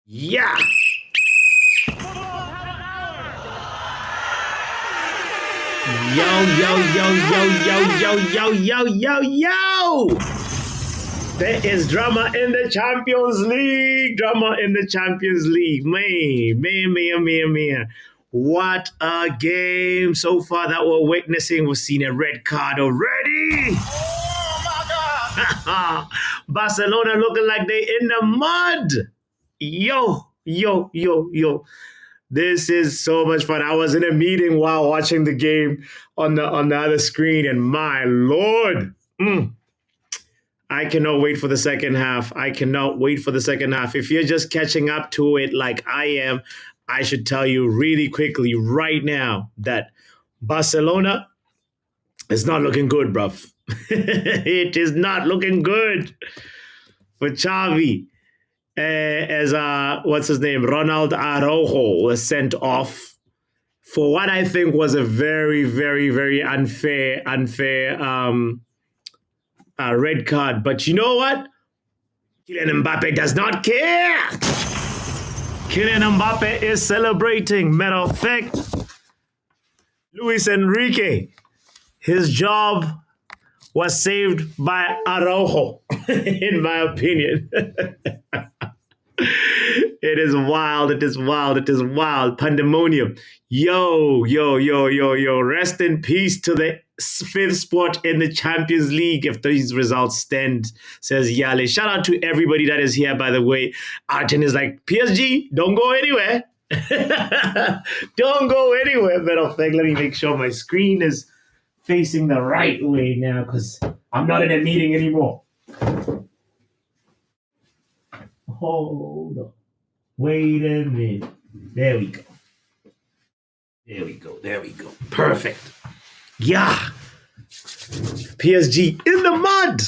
Yeah. Yo, yo, yo, yo, yo, yo, yo, yo, yo, yo. There is drama in the Champions League. Drama in the Champions League. Man. What a game so far that we're witnessing. We've seen a red card already. Oh my God. Barcelona looking like they in the mud. Yo. This is so much fun. I was in a meeting while watching the game on the other screen, and my lord, I cannot wait for the second half. I cannot wait for the second half. If you're just catching up to it like I am, I should tell you really quickly right now that Barcelona is not looking good, bruv. It is not looking good for Xavi. As what's his name, Ronald Araujo was sent off for what I think was a very unfair red card. But you know what? Kylian Mbappe does not care. Kylian Mbappe is celebrating. Matter of fact, Luis Enrique, his job was saved by Araujo, in my opinion. It is wild. Pandemonium. Yo. Rest in peace to the fifth spot in the Champions League if these results stand, says Yale. Shout out to everybody that is here, by the way. Arten is like, PSG, don't go anywhere. Don't go anywhere. Matter of fact, let me make sure my screen is facing the right way now because I'm not in a meeting anymore. Hold on. Wait a minute. There we go. Perfect. Yeah. PSG in the mud.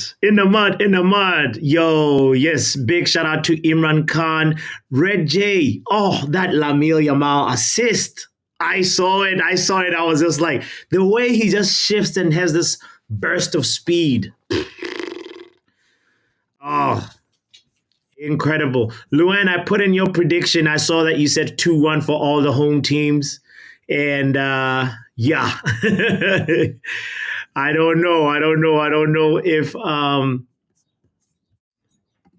Yo, yes. Big shout out to Imran Khan. Red J. Oh, that Lamine Yamal assist. I saw it. I was just like, the way he just shifts and has this burst of speed. Oh, incredible. Luan, I put in your prediction. I saw that you said 2-1 for all the home teams. And yeah. I don't know if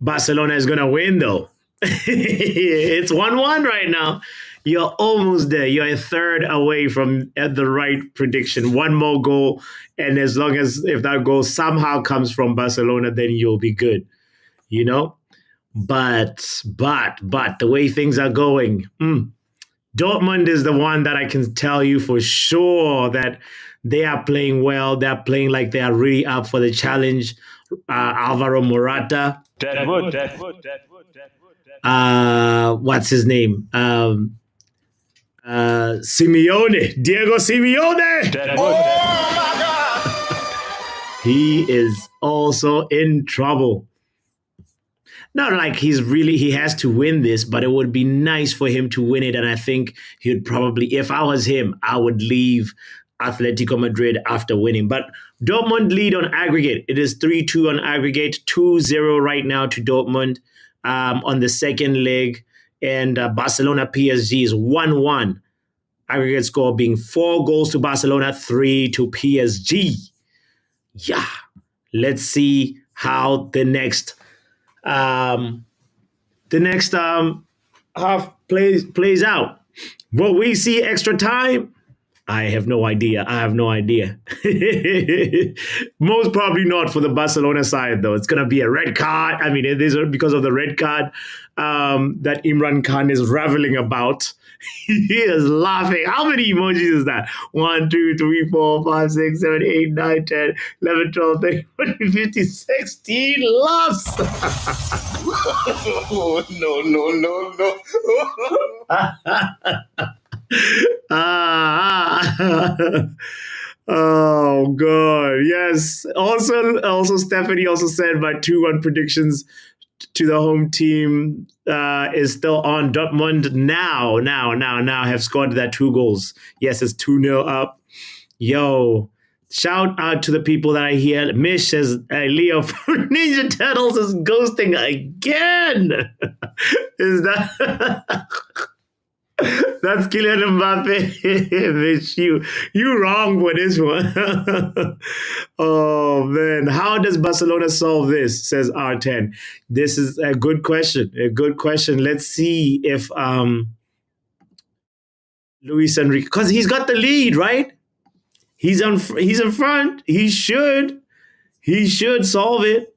Barcelona is going to win, though. It's 1-1 right now. You're almost there. You're a third away from the right prediction. One more goal. And as long as if that goal somehow comes from Barcelona, then you'll be good. You know? But the way things are going, Dortmund is the one that I can tell you for sure that they are playing well. They're playing like they are really up for the challenge. Alvaro Morata. Deadwood. What's his name? Simeone. Diego Simeone. Oh my God. He is also in trouble. Not like he has to win this, but it would be nice for him to win it. And I think he'd probably, if I was him, I would leave Atletico Madrid after winning. But Dortmund lead on aggregate. It is 3-2 on aggregate, 2-0 right now to Dortmund on the second leg. And Barcelona PSG is 1-1. Aggregate score being 4 goals to Barcelona, 3 to PSG. Yeah. Let's see how the next half plays out. Will we see extra time? I have no idea. Most probably not for the Barcelona side, though. It's going to be a red card. I mean, it is because of the red card that Imran Khan is raveling about. He is laughing. How many emojis is that? 1, 2, 3, 4, 5, 6, 7, 8, 9, 10, 11, 12, 13, 14, 15, 16 laughs. Oh, no. Oh God, yes. Also Stephanie also said my 2-1 predictions to the home team is still on. Dortmund now have scored that 2 goals. Yes, it's 2-0 up. Yo, Shout out to the people that are here. Mish says, Leo from Ninja Turtles is ghosting again. Is that... That's Kylian Mbappe. Mish, you wrong for this one. Oh man, how does Barcelona solve this? Says R10. This is a good question. A good question. Let's see if Luis Enrique, because he's got the lead, right? He's in front. He should solve it.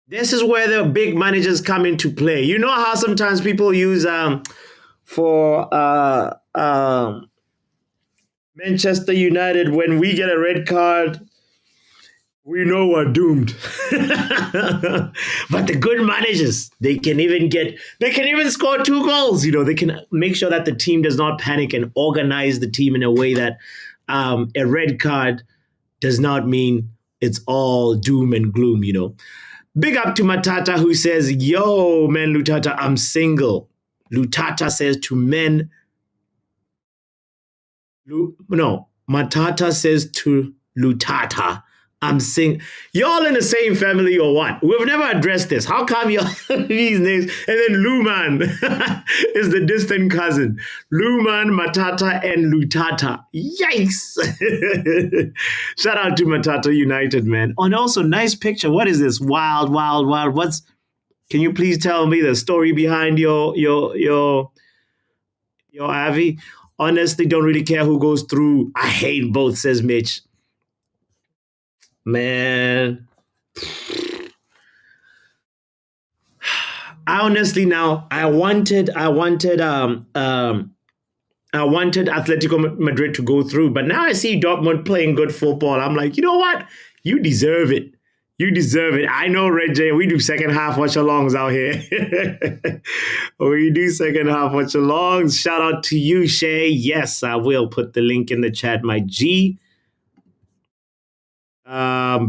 This is where the big managers come into play. You know how sometimes people use for Manchester United, when we get a red card, we know we're doomed. But the good managers, they can even score 2 goals. They can make sure that the team does not panic and organize the team in a way that a red card does not mean it's all doom and gloom. Big up to Matata, who says, yo, man, Lutata, I'm single. Lutata says to men, Matata says to Lutata, I'm single. Y'all in the same family or what? We've never addressed this. How come y'all these names? And then Luman is the distant cousin. Luman, Matata, and Lutata. Yikes! Shout out to Matata United, man. And also, nice picture. What is this? Wild, wild, wild. Can you please tell me the story behind your Avi? Honestly, don't really care who goes through. I hate both, says Mitch. Man, I honestly now I wanted Atletico Madrid to go through, but now I see Dortmund playing good football. I'm like, you know what? You deserve it. You deserve it. I know, Red J, we do second half watch-alongs out here. We do second half watch-alongs. Shout out to you, Shay. Yes, I will put the link in the chat, my G.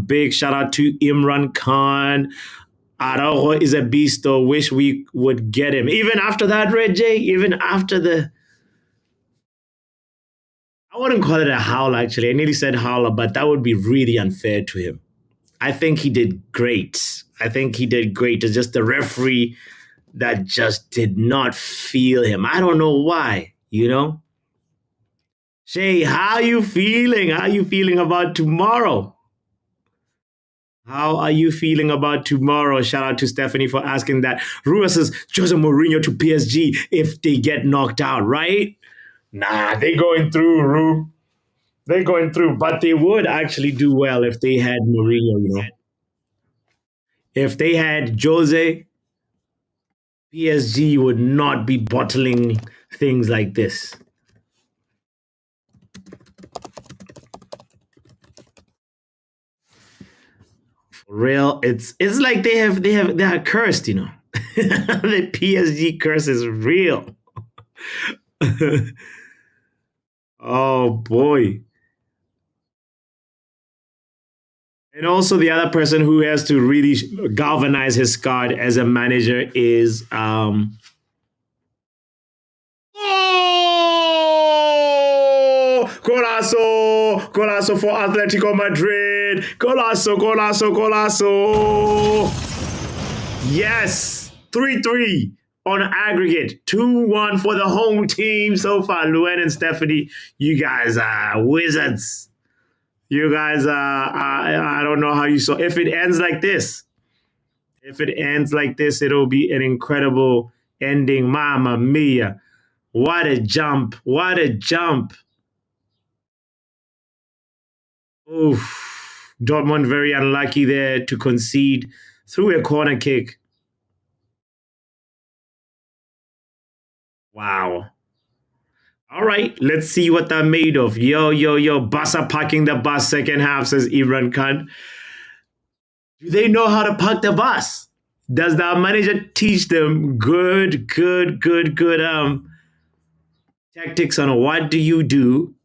Big shout out to Imran Khan. Araujo is a beast, though. Wish we would get him. Even after that, Red J, even after I wouldn't call it a howl, actually. I nearly said howler, but that would be really unfair to him. I think he did great. It's just the referee that just did not feel him. I don't know why, Shay, how are you feeling? How are you feeling about tomorrow? How are you feeling about tomorrow? Shout out to Stephanie for asking that. Rua says, Jose Mourinho to PSG if they get knocked out, right? Nah, they're going through, Ru. They're going through, but they would actually do well if they had Mourinho, If they had Jose, PSG would not be bottling things like this. For real, it's like they are cursed, The PSG curse is real. Oh boy. And also the other person who has to really galvanize his squad as a manager is Golazo for Atletico Madrid. Golazo. Yes, 3-3 on aggregate. 2-1 for the home team so far. Luen and Stephanie, you guys are wizards. You guys are, I don't know how you saw. If it ends like this, it'll be an incredible ending. Mamma mia. What a jump. Oof. Dortmund very unlucky there to concede through a corner kick. Wow. All right, let's see what they're made of. Yo, Barca parking the bus second half, says Imran Khan. Do they know how to park the bus? Does the manager teach them good tactics on what do you do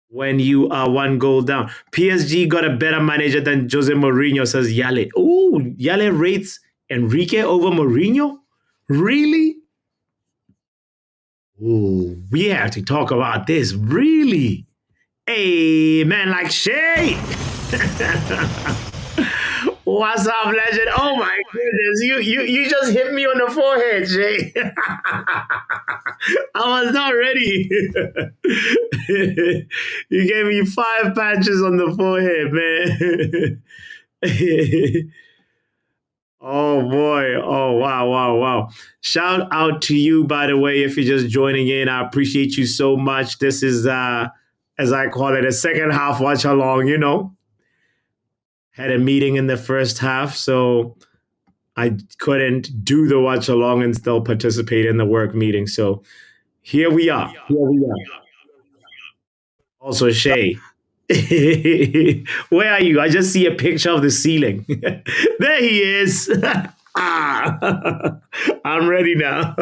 when you are 1 goal down? PSG got a better manager than Jose Mourinho, says Yale. Oh, Yale rates Enrique over Mourinho? Really? Ooh, we have to talk about this, really. Hey, man, like Shay. What's up, legend? Oh my goodness, you just hit me on the forehead, Shay. I was not ready. You gave me 5 patches on the forehead, man. Oh boy. Oh wow, wow, wow. Shout out to you, by the way, if you're just joining in. I appreciate you so much. This is as I call it, a second half watch along, Had a meeting in the first half, so I couldn't do the watch along and still participate in the work meeting. So here we are. Here we are. Also, Shay. Where are you? I just see a picture of the ceiling. There he is. I'm ready now.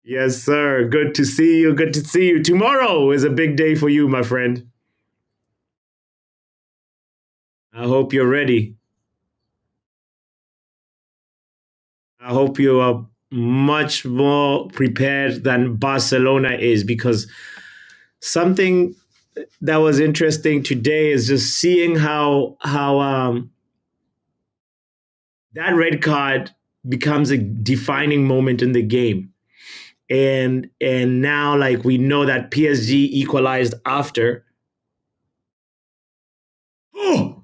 Yes, sir. Good to see you. Good to see you. Tomorrow is a big day for you, my friend. I hope you're ready. I hope you are much more prepared than Barcelona is, because something that was interesting today is just seeing how that red card becomes a defining moment in the game. And now, like, we know that PSG equalized after. Oh,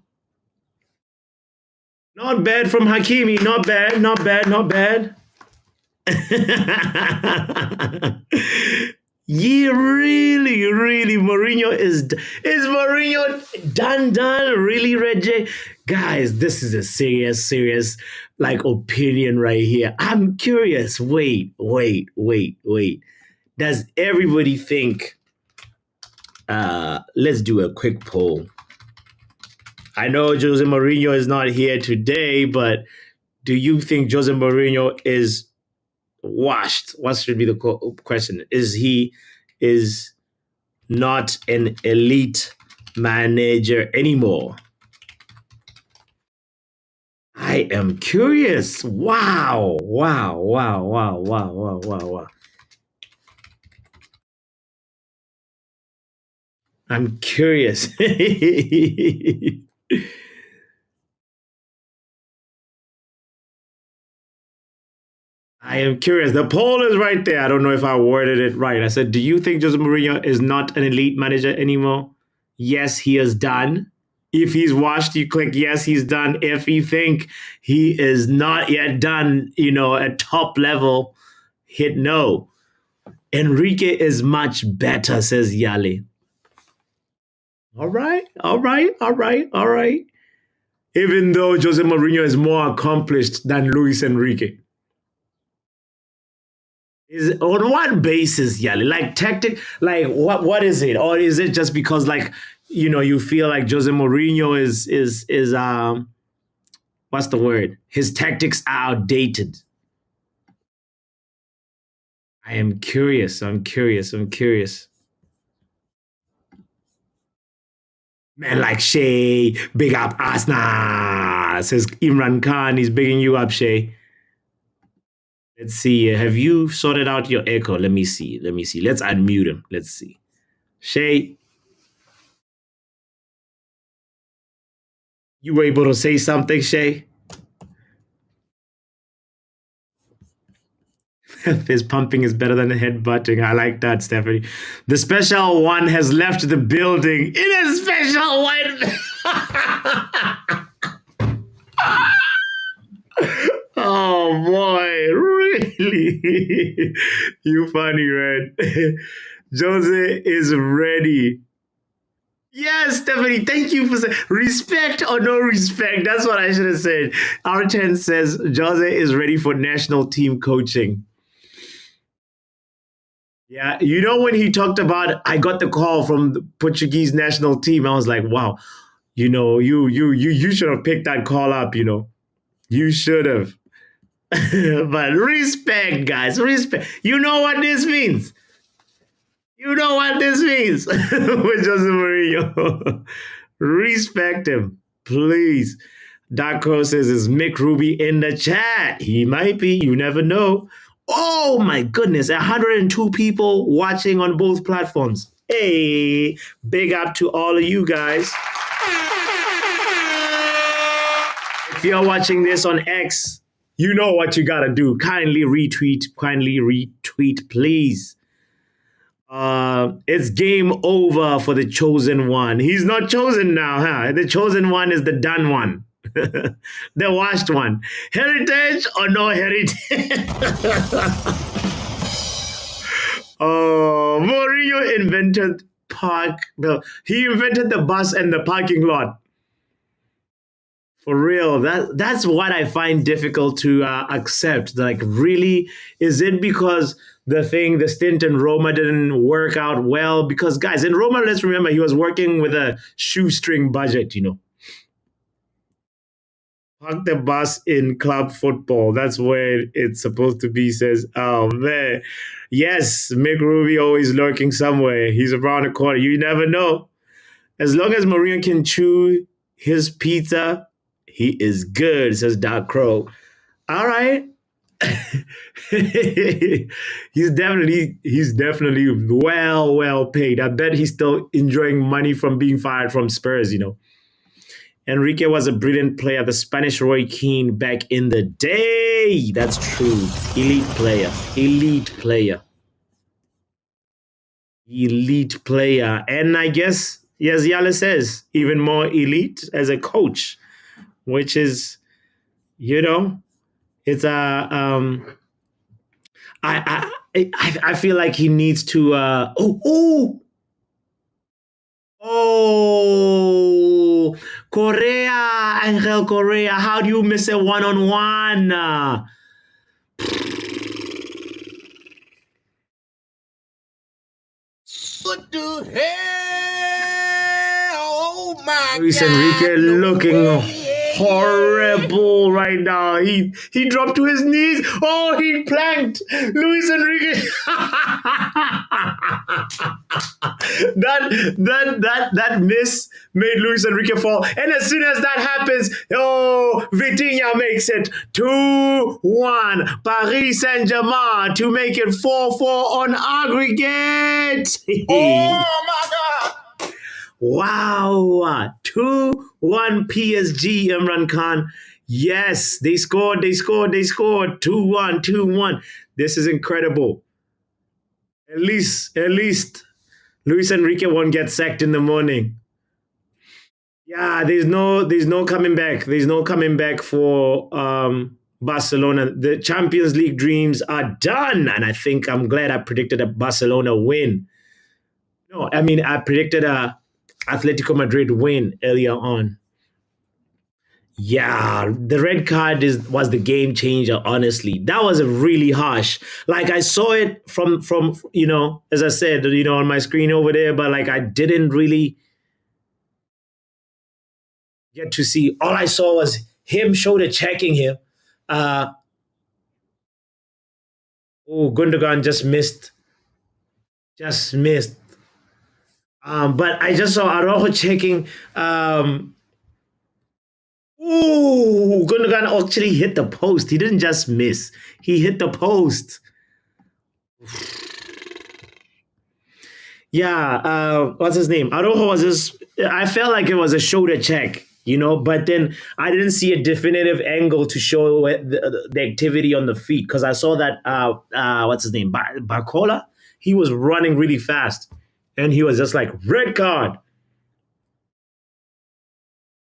not bad from Hakimi. Not bad. Not bad. Not bad. Yeah, really, really, Mourinho is Mourinho done, really, Reggie? Guys, this is a serious like opinion right here. I'm curious. Wait. Does everybody think? Let's do a quick poll. I know Jose Mourinho is not here today, but do you think Jose Mourinho is washed? What should be the question? Is not an elite manager anymore? I am curious. Wow. I'm curious. I am curious. The poll is right there. I don't know if I worded it right. I said, do you think Jose Mourinho is not an elite manager anymore? Yes, he is done. If he's washed, you click yes, he's done. If you think he is not yet done, at top level, hit no. Enrique is much better, says Yali. All right. Even though Jose Mourinho is more accomplished than Luis Enrique. Is on what basis, Yali? Like tactic, like what is it? Or is it just because like you feel like Jose Mourinho is what's the word? His tactics are outdated. I am curious. I'm curious. Man, like Shay, big up Asna, says Imran Khan. He's bigging you up, Shay. Let's see. Have you sorted out your echo? Let me see. Let's unmute him. Let's see. Shay, you were able to say something, Shay? Fist pumping is better than the head butting. I like that, Stephanie. The special one has left the building in a special one. Oh boy, really? You funny, man. Jose is ready. Yes, Stephanie, thank you for saying respect or no respect. That's what I should have said. R10 says Jose is ready for national team coaching. Yeah, when he talked about, I got the call from the Portuguese national team. I was like, wow, you should have picked that call up. You should have. But respect, guys, respect. You know what this means. You know what this means with Jose Mourinho. Respect him, please. Dark Crow says, is Mick Ruby in the chat? He might be. You never know. Oh my goodness, 102 people watching on both platforms. Hey, big up to all of you guys. If you're watching this on X, you know what you gotta do. Kindly retweet, please. It's game over for the chosen one. He's not chosen now, huh? The chosen one is the done one. The washed one. Heritage or no heritage? Oh, Mourinho invented he invented the bus and the parking lot. For real, that's what I find difficult to accept. Like, really, is it because the stint in Roma didn't work out well? Because guys, in Roma, let's remember he was working with a shoestring budget. Park the bus in club football. That's where it's supposed to be. Says, oh man, yes, Mick Ruby always lurking somewhere. He's around the corner. You never know. As long as Mourinho can chew his pizza, he is good, says Dark Crow. All right. he's definitely well paid. I bet he's still enjoying money from being fired from Spurs. Enrique was a brilliant player, the Spanish Roy Keane back in the day. That's true. Elite player. And I guess, as Yale says, even more elite as a coach, which is, it's I feel like he needs to Correa, Angel Correa, how do you miss a one-on-one? What the hell? Oh my Luis God. Enrique looking horrible right now. He dropped to his knees. Oh, he planked. Luis Enrique. that miss made Luis Enrique fall. And as soon as that happens, Vitinha makes it 2-1. Paris Saint-Germain to make it 4-4 on aggregate. Oh my God. Wow. 2-1 PSG, Imran Khan. Yes, they scored. 2-1. This is incredible. At least Luis Enrique won't get sacked in the morning. Yeah, there's no coming back. There's no coming back for Barcelona. The Champions League dreams are done. And I think I'm glad I predicted a Barcelona win. No, I mean, I predicted a Atletico Madrid win earlier on. Yeah, the red card was the game changer. Honestly, that was a really harsh. Like, I saw it from as I said, on my screen over there, but like, I didn't really get to see. All I saw was him shoulder checking him. Gundogan just missed. But I just saw Araujo checking. Gundogan actually hit the post. He didn't just miss. He hit the post. Yeah, what's his name? Araujo was just, I felt like it was a shoulder check, but then I didn't see a definitive angle to show the activity on the feet, because I saw that, what's his name? Barcola? He was running really fast, and he was just like, red card.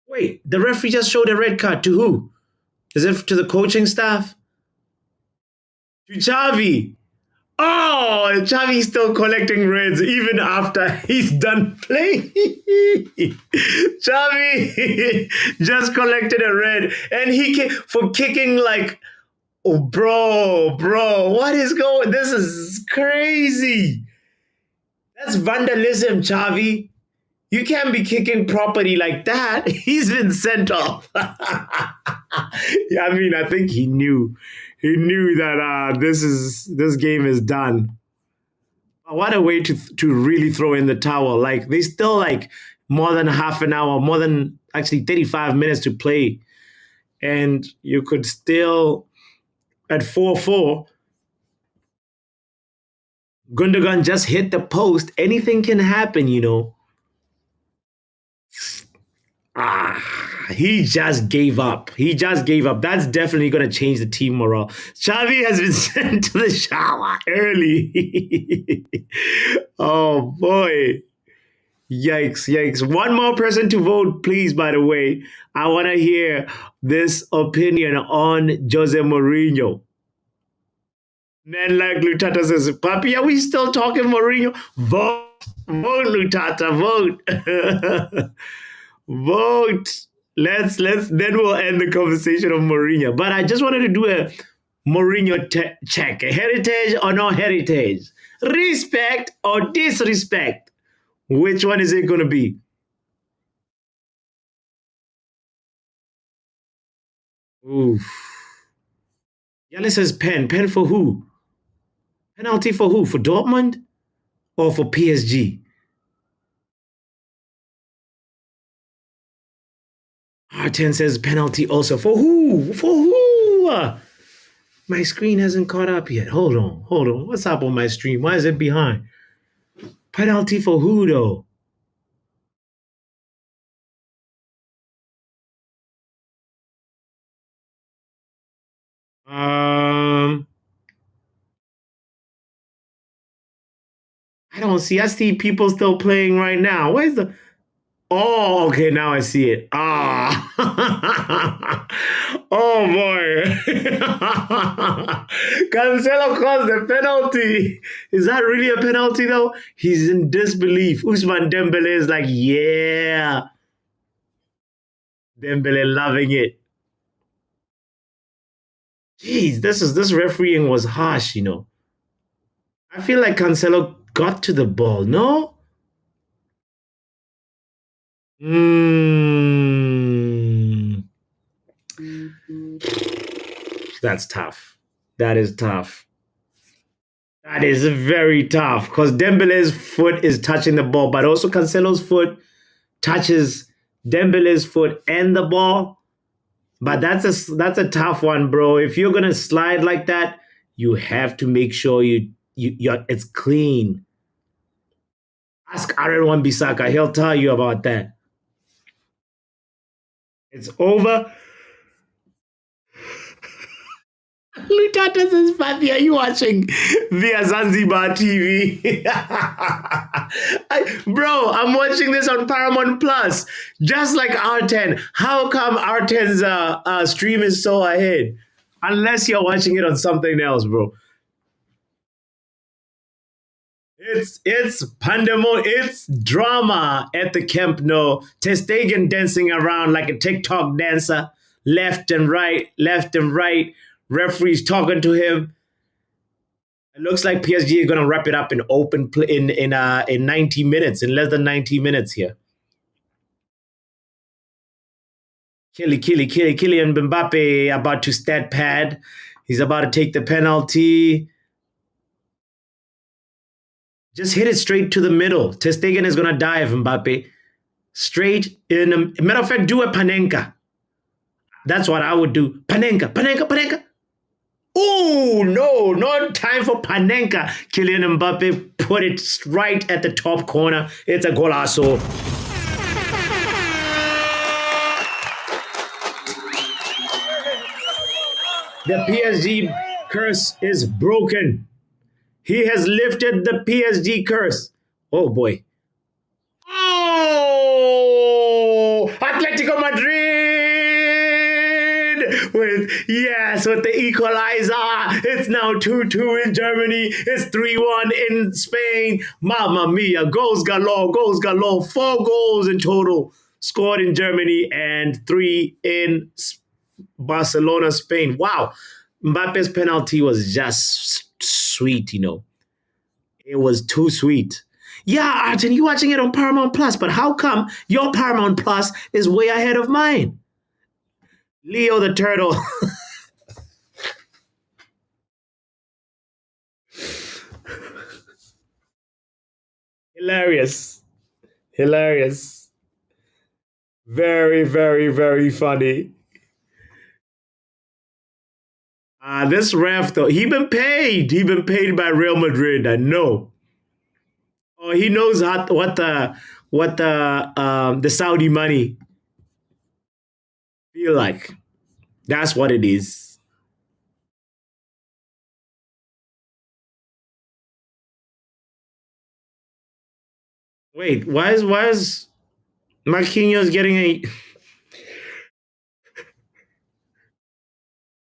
Wait, the referee just showed a red card to who? Is it to the coaching staff? To Xavi. Oh, Xavi's still collecting reds even after he's done playing. Xavi just collected a red, and for kicking like, oh, bro, what is going? This is crazy. That's vandalism, Xavi. You can't be kicking property like that. He's been sent off. Yeah, I mean, I think he knew. He knew that this game is done. What a way to really throw in the towel. Like, they still like more than half an hour, more than actually 35 minutes to play. And you could still, at 4-4, Gundogan just hit the post. Anything can happen, you know. He just gave up. He just gave up. That's definitely going to change the team morale. Xavi has been sent to the shower early. Oh boy. Yikes, yikes. One more person to vote, please, by the way. I want to hear this opinion on Jose Mourinho. Men like Lutata says, Papi, are we still talking Mourinho? Vote, vote, Lutata, vote. Vote. Let's then we'll end the conversation of Mourinho. But I just wanted to do a Mourinho check. Heritage or no heritage? Respect or disrespect? Which one is it going to be? Oof. Yanis says pen. Pen for who? Penalty for who? For Dortmund or for PSG? R10 says penalty also. For who? For who? My screen hasn't caught up yet. Hold on. Hold on. What's up on my stream? Why is it behind? Penalty for who though? Um, I don't see. I see people still playing right now. Where's the? Oh, okay. Now I see it. Ah, oh boy. Cancelo caused the penalty. Is that really a penalty though? He's in disbelief. Usman Dembele is like, yeah. Dembele loving it. Jeez, this refereeing was harsh. You know. I feel like Cancelo got to the ball. No. Mm, that's tough. That is tough. That is very tough because Dembele's foot is touching the ball, but also Cancelo's foot touches Dembele's foot and the ball. But that's a tough one, bro. If you're gonna slide like that, you have to make sure it's clean. Ask Aaron Wan-Bissaka; he'll tell you about that. It's over. Lutata says, Papi, are you watching via Zanzibar TV? Bro, I'm watching this on Paramount Plus, just like R10. How come R10's stream is so ahead? Unless you're watching it on something else, bro. It's pandemonium. It's drama at the Camp Nou. Ter Stegen dancing around like a TikTok dancer, left and right, left and right. Referees talking to him. It looks like PSG is going to wrap it up in open play in 90 minutes, in less than 90 minutes here. Kylian Mbappe about to stat pad. He's about to take the penalty. Just hit it straight to the middle. Ter Stegen is going to dive, Mbappe. Straight in. Matter of fact, do a Panenka. That's what I would do. Panenka, Panenka, Panenka. Oh, no, not time for Panenka. Kylian Mbappe put it right at the top corner. It's a golazo. The PSG curse is broken. He has lifted the PSG curse. Oh boy. Oh! Atletico Madrid! With the equalizer. It's now 2-2 in Germany. It's 3-1 in Spain. Mamma mia. Goals galore, goals galore. 4 goals in total scored in Germany and 3 in Barcelona, Spain. Wow. Mbappe's penalty was just sweet, you know. It was too sweet. Yeah, Arjun, you watching it on Paramount Plus, but how come your Paramount Plus is way ahead of mine? Leo the Turtle. Hilarious. Hilarious. Very, very, very funny. This ref though, he been paid. He been paid by Real Madrid. I know. Oh, he knows what the Saudi money feel like. That's what it is. Wait, why is Marquinhos getting a?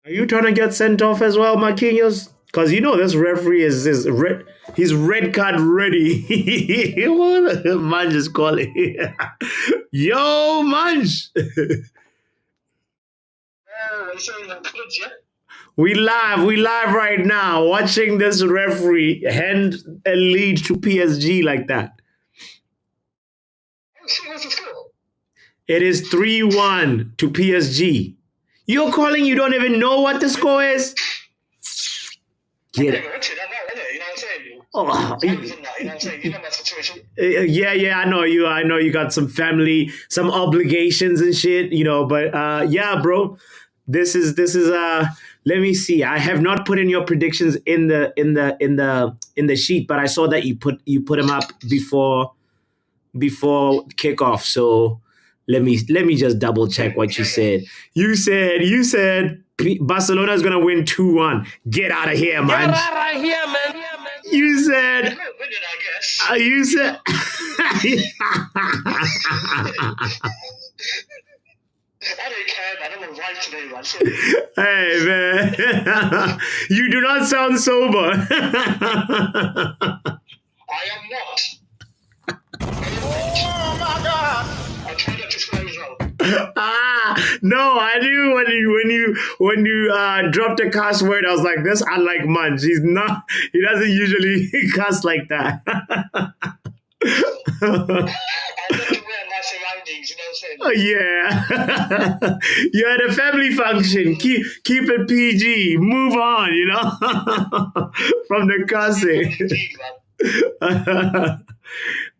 Are you trying to get sent off as well, Marquinhos? Because you know this referee is red. He's red card ready. What man just calling? Yo, Munch. We live right now watching this referee hand a lead to PSG like that. It is 3-1 to PSG. You're calling, you don't even know what the score is? Get it. Oh, yeah, I know you. I know you got some family, some obligations and shit, but yeah, bro. This is let me see. I have not put in your predictions in the sheet, but I saw that you put them up before kickoff. So let me just double check what you said. You said Barcelona is gonna win 2-1. Get out of here, man. Get out of here, man. You said. You said. I don't care, man. I'm right today, man. Hey, man. You do not sound sober. I am not. Oh my God. I try not to swear as well. No, I knew when you dropped a cuss word, I was like, this unlike Munch. He doesn't usually cuss like that. I love to wear my surroundings, you know what I'm saying? Oh, yeah. You had a family function. Keep it PG. Move on, from the cussing.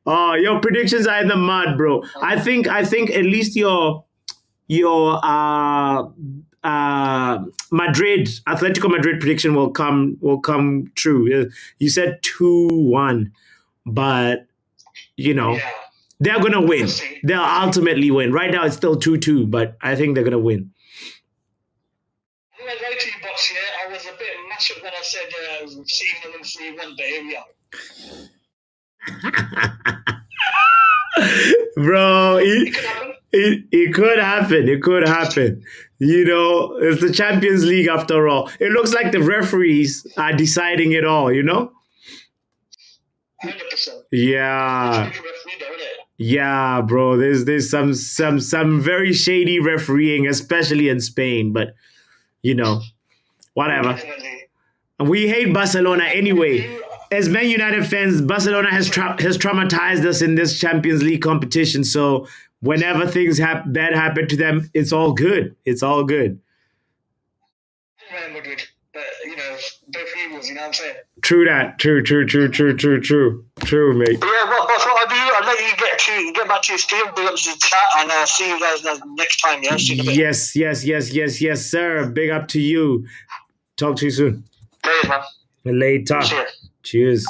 Oh, your predictions are in the mud, bro. I think at least your Madrid, Atletico Madrid prediction will come true. You said 2-1, but Yeah. they're gonna win. We'll see. They'll ultimately win. Right now it's still 2-2, but I think they're gonna win. I'm going to lie to you, boss, yeah? I was a bit mashed up when I said seeing them in 3-1, but here we are. Bro, It could happen. it could happen. It could happen. It's the Champions League after all. It looks like the referees are deciding it all, 100%. Yeah. It's referee, though, isn't it? Yeah, bro. There's some very shady refereeing, especially in Spain, but whatever. Definitely. We hate Barcelona anyway. As Man United fans, Barcelona has traumatized us in this Champions League competition. So whenever things bad happen to them, it's all good. It's all good. Real Madrid, but both evils, you know what I'm saying? True that. True, mate. Yeah, well, that's what I'll do. I'll let you get back to your stream, big up to the chat, and I'll see you guys next time, yeah? See you in a bit. Yes, sir. Big up to you. Talk to you soon. Later, man. Later. Cheers.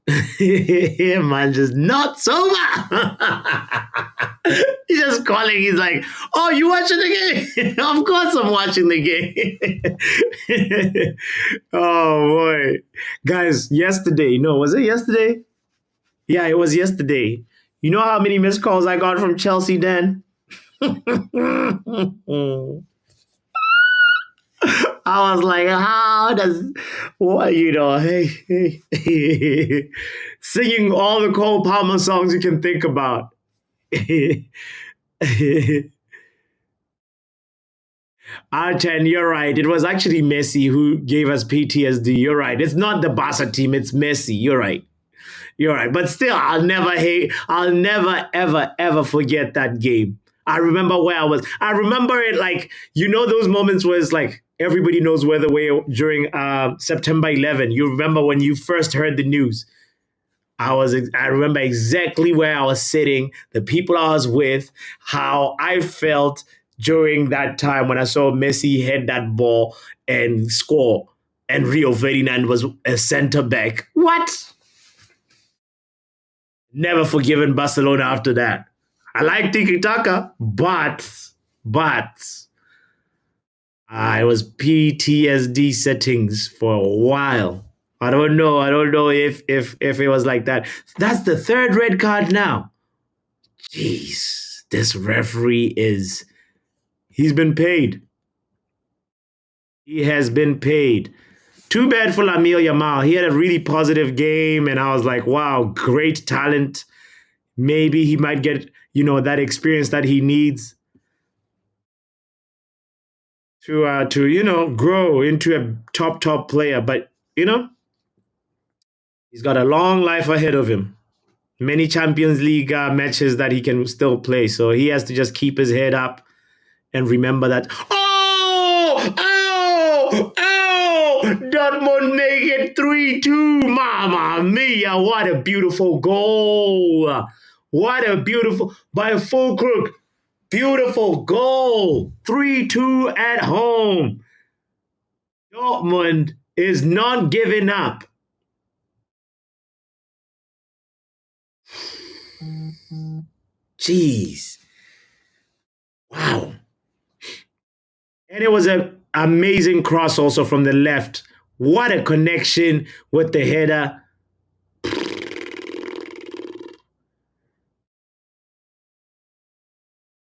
Man, just not sober. He's just calling. He's like, "Oh, you watching the game?" Of course, I'm watching the game. Oh boy, guys! Yesterday, was it yesterday? Yeah, it was yesterday. You know how many missed calls I got from Chelsea, Dan? I was like, how does what hey, singing all the Cole Palmer songs you can think about. Arten, you're right. It was actually Messi who gave us PTSD. You're right. It's not the Barca team, it's Messi. You're right. But still, I'll never ever, ever forget that game. I remember where I was. I remember it like, those moments where it's like everybody knows where the way during September 11. You remember when you first heard the news. I remember exactly where I was sitting, the people I was with, how I felt, during that time when I saw Messi head that ball and score, and Rio Ferdinand was a center back. What? Never forgiven Barcelona after that. I like tiki taka, but it was PTSD settings for a while. I don't know. I don't know if it was like that. That's the third red card now. Jeez, this referee is. He's been paid. He has been paid. Too bad for Lamine Yamal. He had a really positive game, and I was like, wow, great talent. Maybe he might get, that experience that he needs to grow into a top player. But he's got a long life ahead of him. Many Champions League matches that he can still play. So he has to just keep his head up and remember that. Oh! Oh! Oh! Dortmund make it 3-2. Mamma mia! What a beautiful goal! What a beautiful, by a full crook. Beautiful goal. 3-2 at home. Dortmund is not giving up. Jeez. Wow. And it was an amazing cross also from the left. What a connection with the header.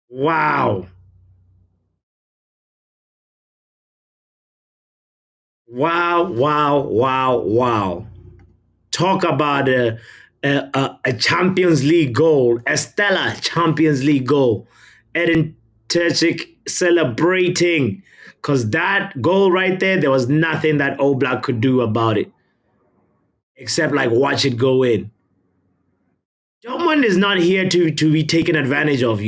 Wow. Wow. Talk about a Champions League goal, a stellar Champions League goal. Edin Terzic celebrating, because that goal right there was nothing that Oblak could do about it, except like watch it go in. Dortmund is not here to be taken advantage of.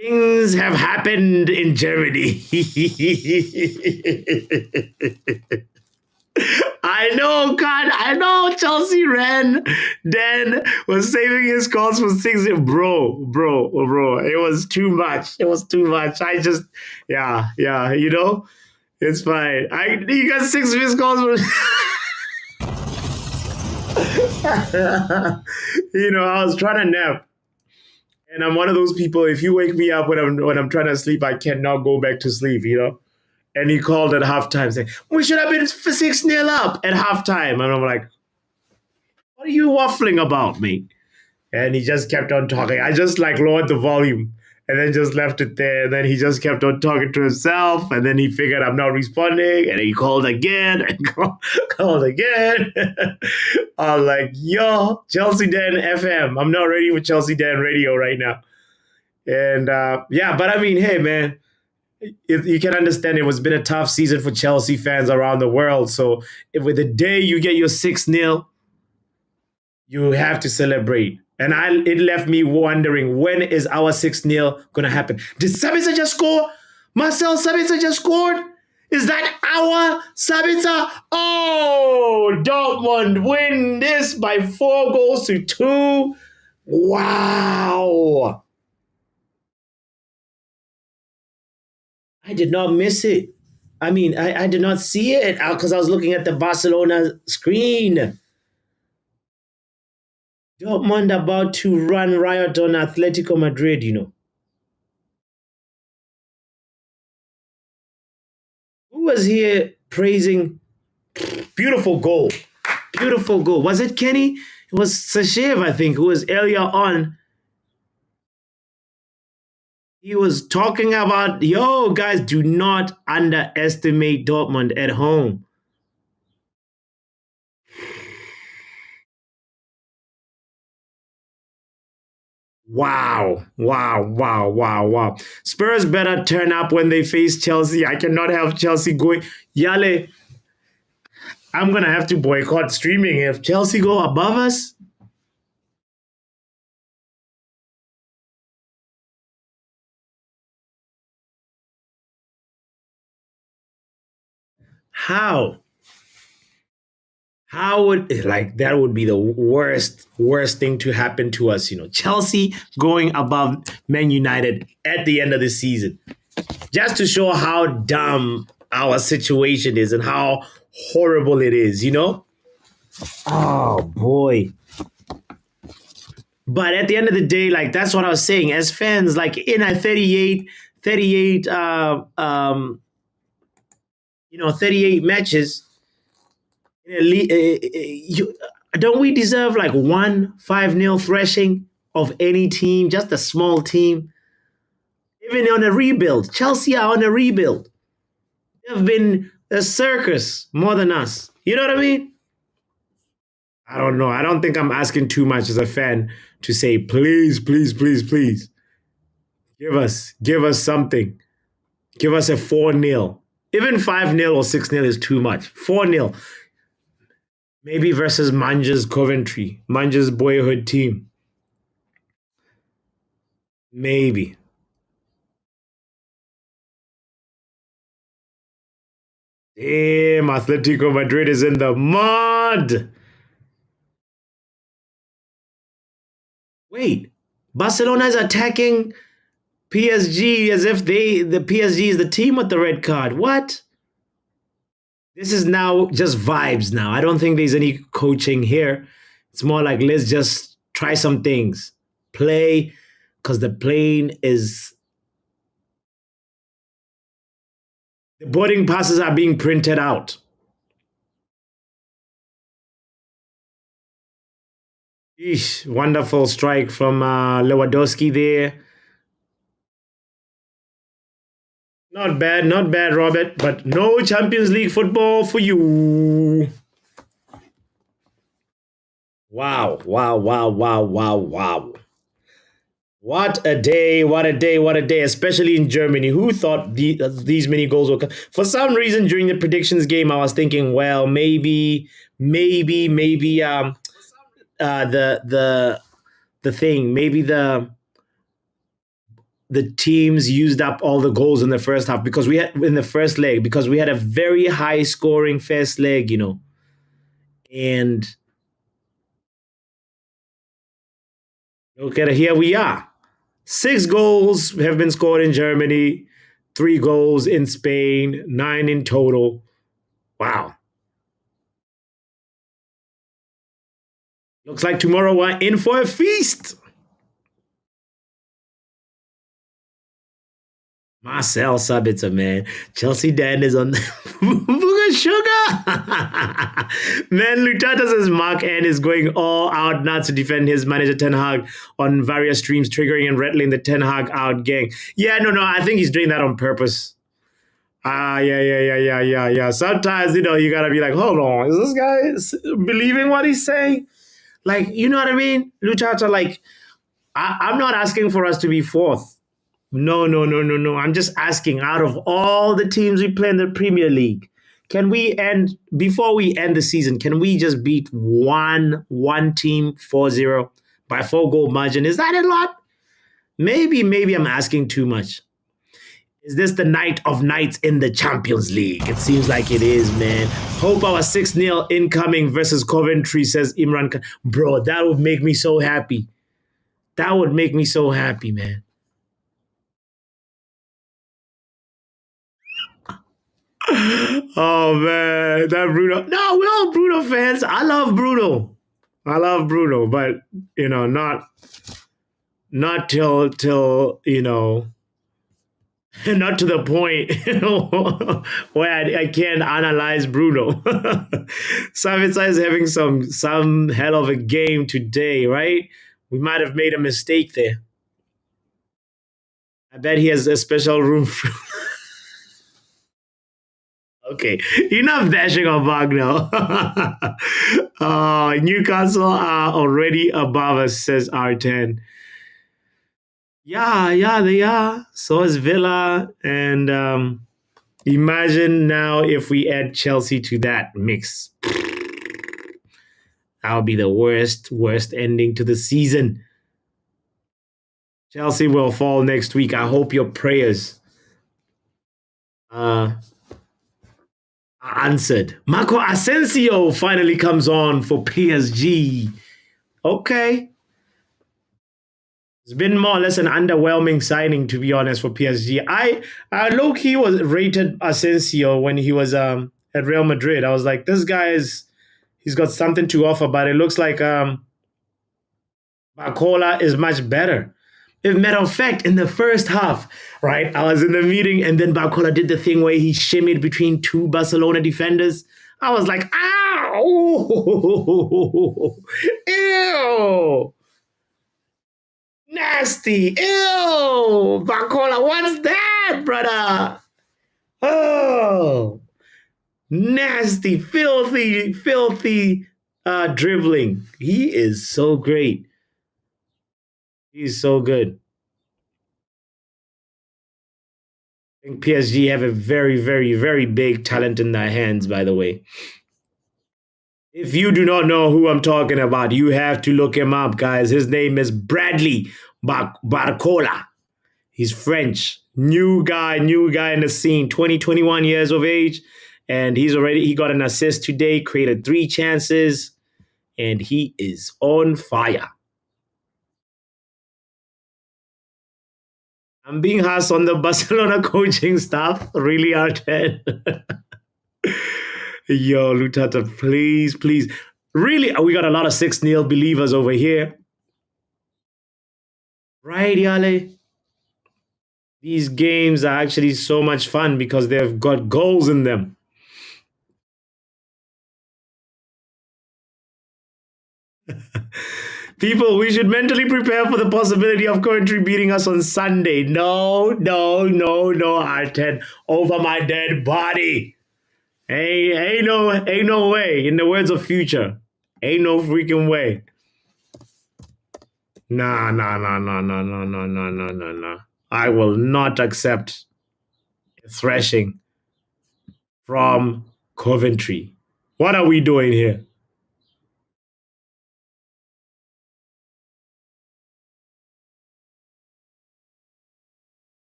Things have happened in Germany. I know, God. I know. Chelsea ran. Dan was saving his calls for six. Bro. It was too much. I just, yeah. It's fine. You got six missed calls. I was trying to nap. And I'm one of those people, if you wake me up when I'm trying to sleep, I cannot go back to sleep. And he called at halftime saying, we should have been 6-0 up at halftime. And I'm like, what are you waffling about, mate? And he just kept on talking. I just lowered the volume and then just left it there. And then he just kept on talking to himself. And then he figured I'm not responding. And he called again and called again. I was like, yo, Chelsea Dan FM. I'm not ready for Chelsea Dan radio right now. And but I mean, hey, man, you can understand it was been a tough season for Chelsea fans around the world. So if with the day you get your 6-0, you have to celebrate. And it left me wondering, when is our 6-0 going to happen? Did Sabitzer just score? Marcel Sabitzer just scored? Is that our Sabitzer? Oh, Dortmund win this by 4-2. Wow. I did not miss it. I mean, I did not see it because I was looking at the Barcelona screen. Dortmund about to run riot on Atletico Madrid. Who was here praising? Beautiful goal. Beautiful goal. Was it Kenny? It was Sashev, I think, who was earlier on. He was talking about, yo, guys, do not underestimate Dortmund at home. Wow. Spurs better turn up when they face Chelsea. I cannot have Chelsea going. Yale, I'm going to have to boycott streaming if Chelsea go above us. How? How would like that would be the worst thing to happen to us, Chelsea going above Man United at the end of the season. Just to show how dumb our situation is and how horrible it is. Oh boy. But at the end of the day, like that's what I was saying. As fans, like in a 38 matches, don't we deserve like one 5-0 thrashing of any team, just a small team? Even on a rebuild, Chelsea are on a rebuild. They've been a circus more than us. You know what I mean? I don't know. I don't think I'm asking too much as a fan to say, please, please, please, please, give us something. Give us a 4-0. Even 5-0 or 6-0 is too much. 4-0. Maybe versus Manja's Coventry, Manja's boyhood team. Maybe. Damn, Atletico Madrid is in the mud. Wait, Barcelona is attacking PSG as if the PSG is the team with the red card. What? This is now just vibes now. I don't think there's any coaching here. It's more like let's just try some things. Play, because the boarding passes are being printed out. Eesh, wonderful strike from Lewandowski there. Not bad, Robert, but no Champions League football for you. Wow, wow, wow, wow, wow, wow. What a day, what a day, what a day, especially in Germany. Who thought these many goals would come? For some reason, during the predictions game, I was thinking, well, maybe the thing, maybe the teams used up all the goals in the first half because we had in the first leg because we had a very high scoring first leg, and look at it, here we are. 6 goals have been scored in Germany, 3 goals in Spain, 9 in total. Wow. Looks like tomorrow we're in for a feast. Marcel Sabitzer, man. Chelsea Dan is on Booga Sugar. Man, Lutata says Mark N is going all out nuts to defend his manager Ten Hag on various streams, triggering and rattling the Ten Hag out gang. Yeah, no, I think he's doing that on purpose. Yeah. Sometimes, you gotta be like, hold on, is this guy believing what he's saying? Like, you know what I mean? Luchacha, like, I'm not asking for us to be fourth. No. I'm just asking, out of all the teams we play in the Premier League, before we end the season, can we just beat one team 4-0 by 4-goal margin? Is that a lot? Maybe I'm asking too much. Is this the night of nights in the Champions League? It seems like it is, man. Hope our 6-0 incoming versus Coventry, says Imran Khan. Bro, that would make me so happy. That would make me so happy, man. Oh man, that Bruno. No, we're all Bruno fans. I love Bruno, but not till not to the point where I can't analyze Bruno. Savitza is having some hell of a game today, right? We might have made a mistake there. I bet he has a special room for Okay, enough bashing on Wagner. Newcastle are already above us, says R10. Yeah, they are. So is Villa. And imagine now if we add Chelsea to that mix. That would be the worst ending to the season. Chelsea will fall next week. I hope your prayers are answered. Marco Asensio finally comes on for PSG. Okay. It's been more or less an underwhelming signing, to be honest, for PSG. I low-key was rated Asensio when he was at Real Madrid. I was like, this guy he's got something to offer, but it looks like Barcola is much better. As a matter of fact, in the first half, right, I was in the meeting and then Barcola did the thing where he shimmied between two Barcelona defenders. I was like, ow! Ew! Nasty! Ew! Barcola, what's that, brother? Oh! Nasty, filthy, filthy dribbling. He is so great. He's so good. I think PSG have a very, very, very big talent in their hands, by the way. If you do not know who I'm talking about, you have to look him up, guys. His name is Bradley Barcola. He's French. New guy in the scene, 21 years of age. And he got an assist today, created 3 chances, and he is on fire. I'm being harsh on the Barcelona coaching staff, really, Arteta. Yo, Lutata, please, please. Really, we got a lot of 6-0 believers over here. Right, Yale? These games are actually so much fun because they've got goals in them. People, we should mentally prepare for the possibility of Coventry beating us on Sunday. No, Arteta. Over my dead body. Ain't no way. In the words of Future, ain't no freaking way. Nah. I will not accept a thrashing from Coventry. What are we doing here?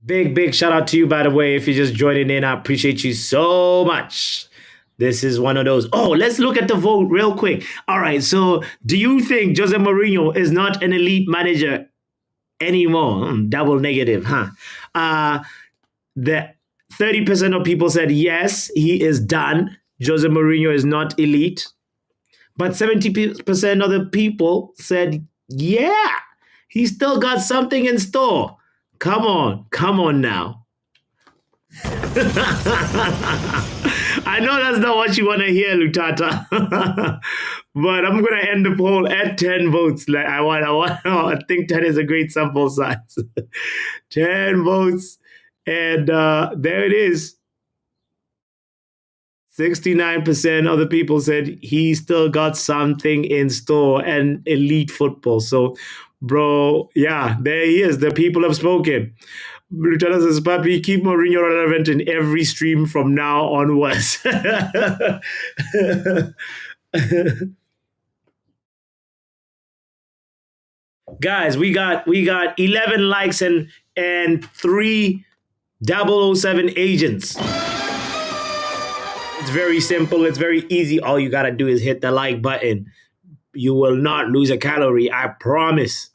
Big shout out to you, by the way, if you're just joining in. I appreciate you so much. This is one of those. Oh, let's look at the vote real quick. All right, so do you think Jose Mourinho is not an elite manager anymore? Double negative, huh? The 30% of people said yes, he is done. Jose Mourinho is not elite. But 70% of the people said, yeah, he still got something in store. Come on now. I know that's not what you want to hear, Lutata. But I'm gonna end the poll at 10 votes. Like I think 10 is a great sample size. 10 votes, and there it is. 69% of the people said he still got something in store and elite football. So, bro, yeah, there he is. The people have spoken. Lieutenant says, Papi, keep Mourinho relevant in every stream from now onwards. Guys, we got 11 likes and 3 007 agents. It's very simple. It's very easy. All you got to do is hit the like button. You will not lose a calorie, I promise.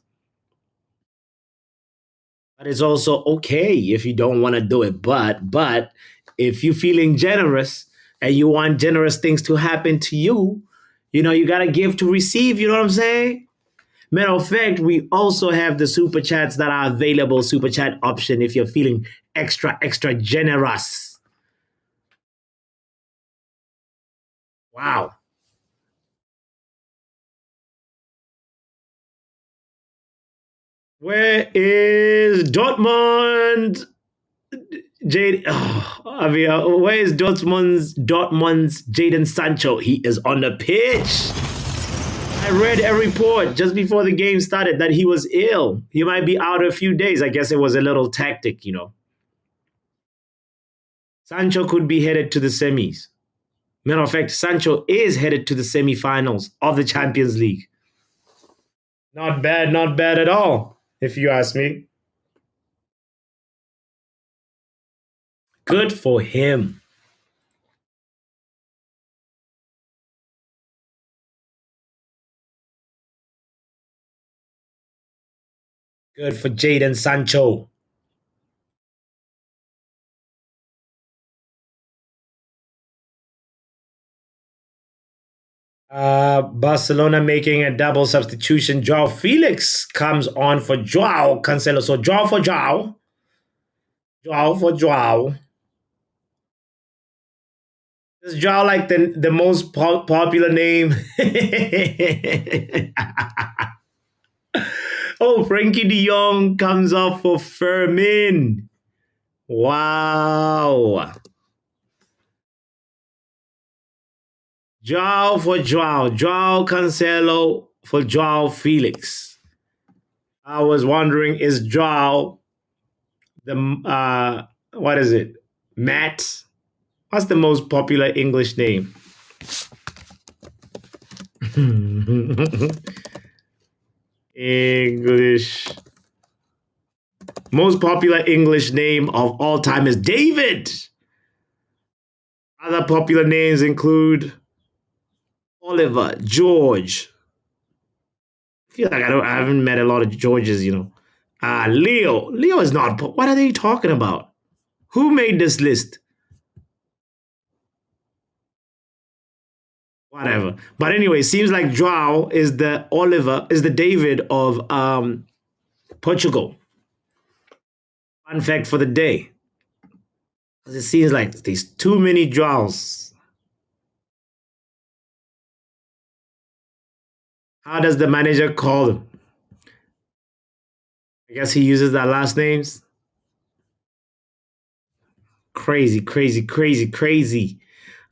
But it's also okay if you don't want to do it. But if you're feeling generous and you want generous things to happen to you, you got to give to receive. You know what I'm saying? Matter of fact, we also have the super chats that are available, super chat option if you're feeling extra generous. Wow. Where is Dortmund? Jade, where is Dortmund's Jadon Sancho? He is on the pitch. I read a report just before the game started that he was ill. He might be out a few days. I guess it was a little tactic, Sancho could be headed to the semis. Matter of fact, Sancho is headed to the semifinals of the Champions League. Not bad at all, if you ask me. Good for him. Good for Jadon Sancho. Barcelona making a double substitution. Joao Felix comes on for Joao Cancelo. So Joao for Joao. Joao for Joao. Is Joao like the most popular name? Oh, Frankie de Jong comes off for Fermin. Wow. Joao for Joao. Joao Cancelo for Joao Felix. I was wondering, is Joao the, what is it? Matt? What's the most popular English name? English. Most popular English name of all time is David. Other popular names include Oliver, George. I feel like I haven't met a lot of Georges, you know. Leo. Leo is not. What are they talking about? Who made this list? Whatever. But anyway, seems like Joao is the David of Portugal. Fun fact for the day. It seems like there's too many Joaos. How does the manager call them? I guess he uses their last names. Crazy, crazy, crazy, crazy.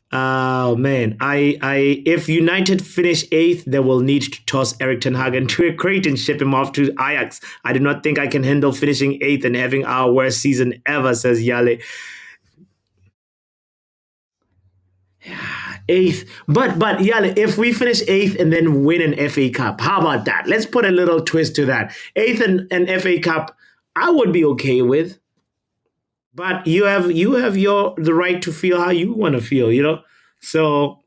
Oh man, if United finish 8th, they will need to toss eriktenhag into a crate and ship him off to Ajax. I do not think I can handle finishing 8th and having our worst season ever, says Yale. 8th, but Yale, if we finish 8th and then win an FA Cup, how about that? Let's put a little twist to that. 8th and FA Cup, I would be okay with. But you have the right to feel how you want to feel, you know. So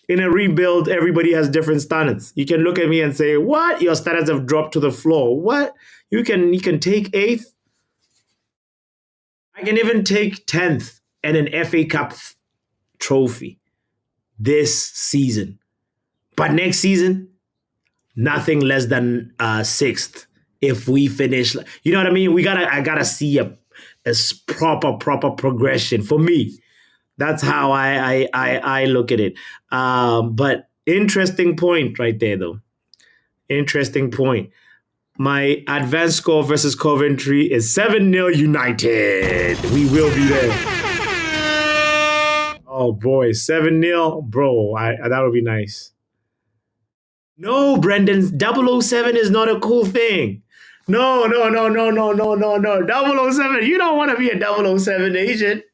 in a rebuild, everybody has different standards. You can look at me and say, "What? Your standards have dropped to the floor." What? You can take 8th. I can even take 10th and an FA Cup trophy this season. But next season, nothing less than 6th. If we finish, you know what I mean? I gotta see a proper progression for me. That's how I look at it. But interesting point right there, though. Interesting point. My advanced score versus Coventry is 7-0 United. We will be there. Oh boy, 7-0, bro. That would be nice. No, Brendan, 007 is not a cool thing. No. 007, you don't want to be a 007 agent.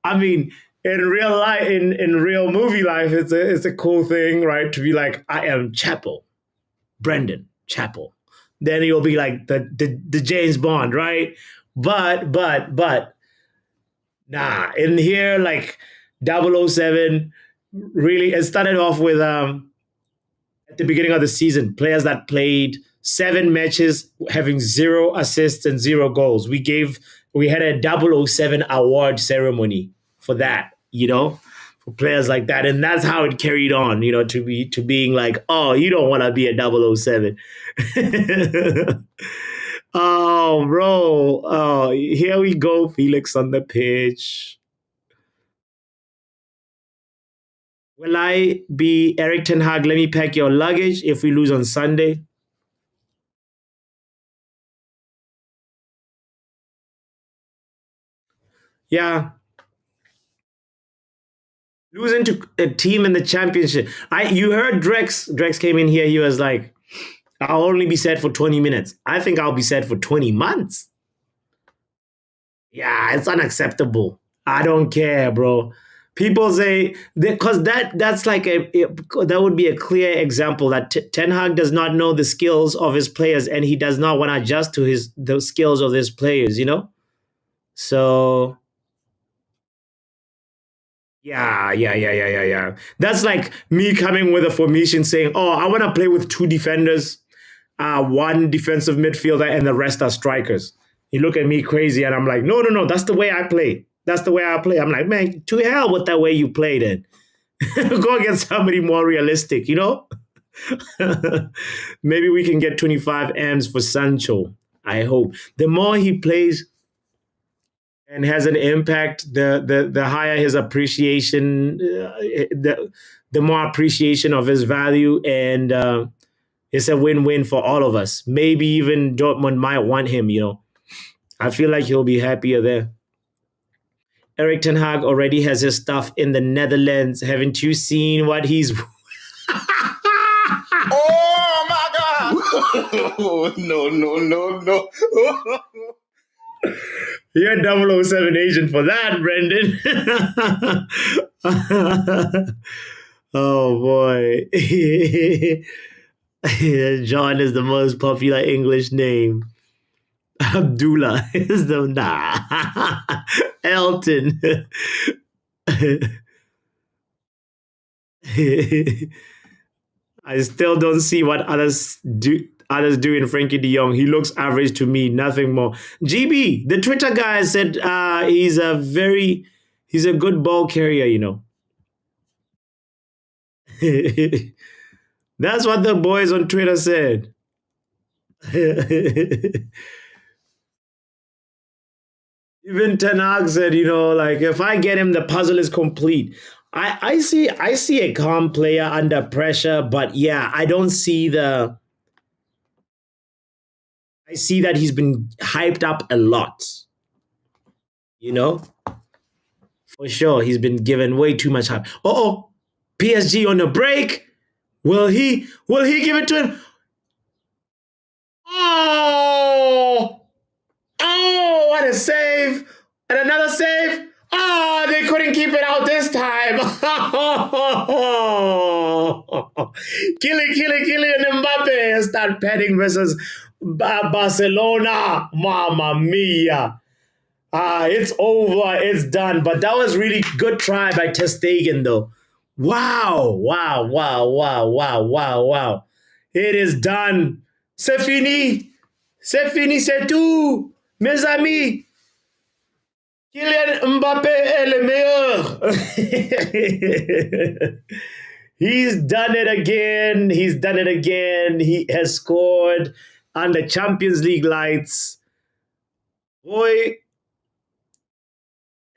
I mean, in real life, in real movie life, it's a cool thing, right? To be like, I am Chapel, Brendan Chapel. Then you'll be like the James Bond, right? But nah, in here, like 007, really, it started off with at the beginning of the season, players that played 7 matches having 0 assists and 0 goals. We had a 007 award ceremony for that, you know, for players like that. And that's how it carried on, you know, to being like, oh, you don't want to be a 007. Oh, bro. Oh, here we go, Felix on the pitch. Will I be eriktenhag? Let me pack your luggage if we lose on Sunday. Yeah. Losing to a team in the championship. You heard Drex. Drex came in here. He was like, I'll only be sad for 20 minutes. I think I'll be sad for 20 months. Yeah, it's unacceptable. I don't care, bro. People say because that's like that would be a clear example that Ten Hag does not know the skills of his players and he does not want to adjust to the skills of his players, you know? So Yeah. That's like me coming with a formation saying, "Oh, I want to play with two defenders, one defensive midfielder, and the rest are strikers." You look at me crazy, and I'm like, "No. That's the way I play. That's the way I play." I'm like, "Man, to hell with that way you play. Then go against somebody more realistic, you know." Maybe we can get 25 M's for Sancho. I hope the more he plays and has an impact, the higher his appreciation, the more appreciation of his value, and it's a win-win for all of us. Maybe even Dortmund might want him. I feel like he'll be happier there. Eriktenhag already has his stuff in the Netherlands. Haven't you seen what he's? Oh my God! Oh, no. You're 007 agent for that, Brendan. Oh boy. John is the most popular English name. Abdullah is the Elton. I still don't see what others do in Frankie de Jong. He looks average to me, nothing more. GB, the Twitter guy said he's a good ball carrier. That's what the boys on Twitter said. Even Tanag said, like if I get him, the puzzle is complete. I see a calm player under pressure, but yeah, I don't see I see that he's been hyped up a lot. You know, for sure, he's been given way too much hype. Oh, PSG on a break. Will he give it to him? Oh, what a save! And another save. Oh, they couldn't keep it out this time. Kylian Mbappe start petting versus Barcelona. Mamma mia. It's over. It's done. But that was really good try by Ter Stegen, though. Wow. It is done. C'est fini. C'est fini, c'est tout. Mes amis. Kylian Mbappe est le meilleur. He's done it again. He has scored under Champions League lights. Boy,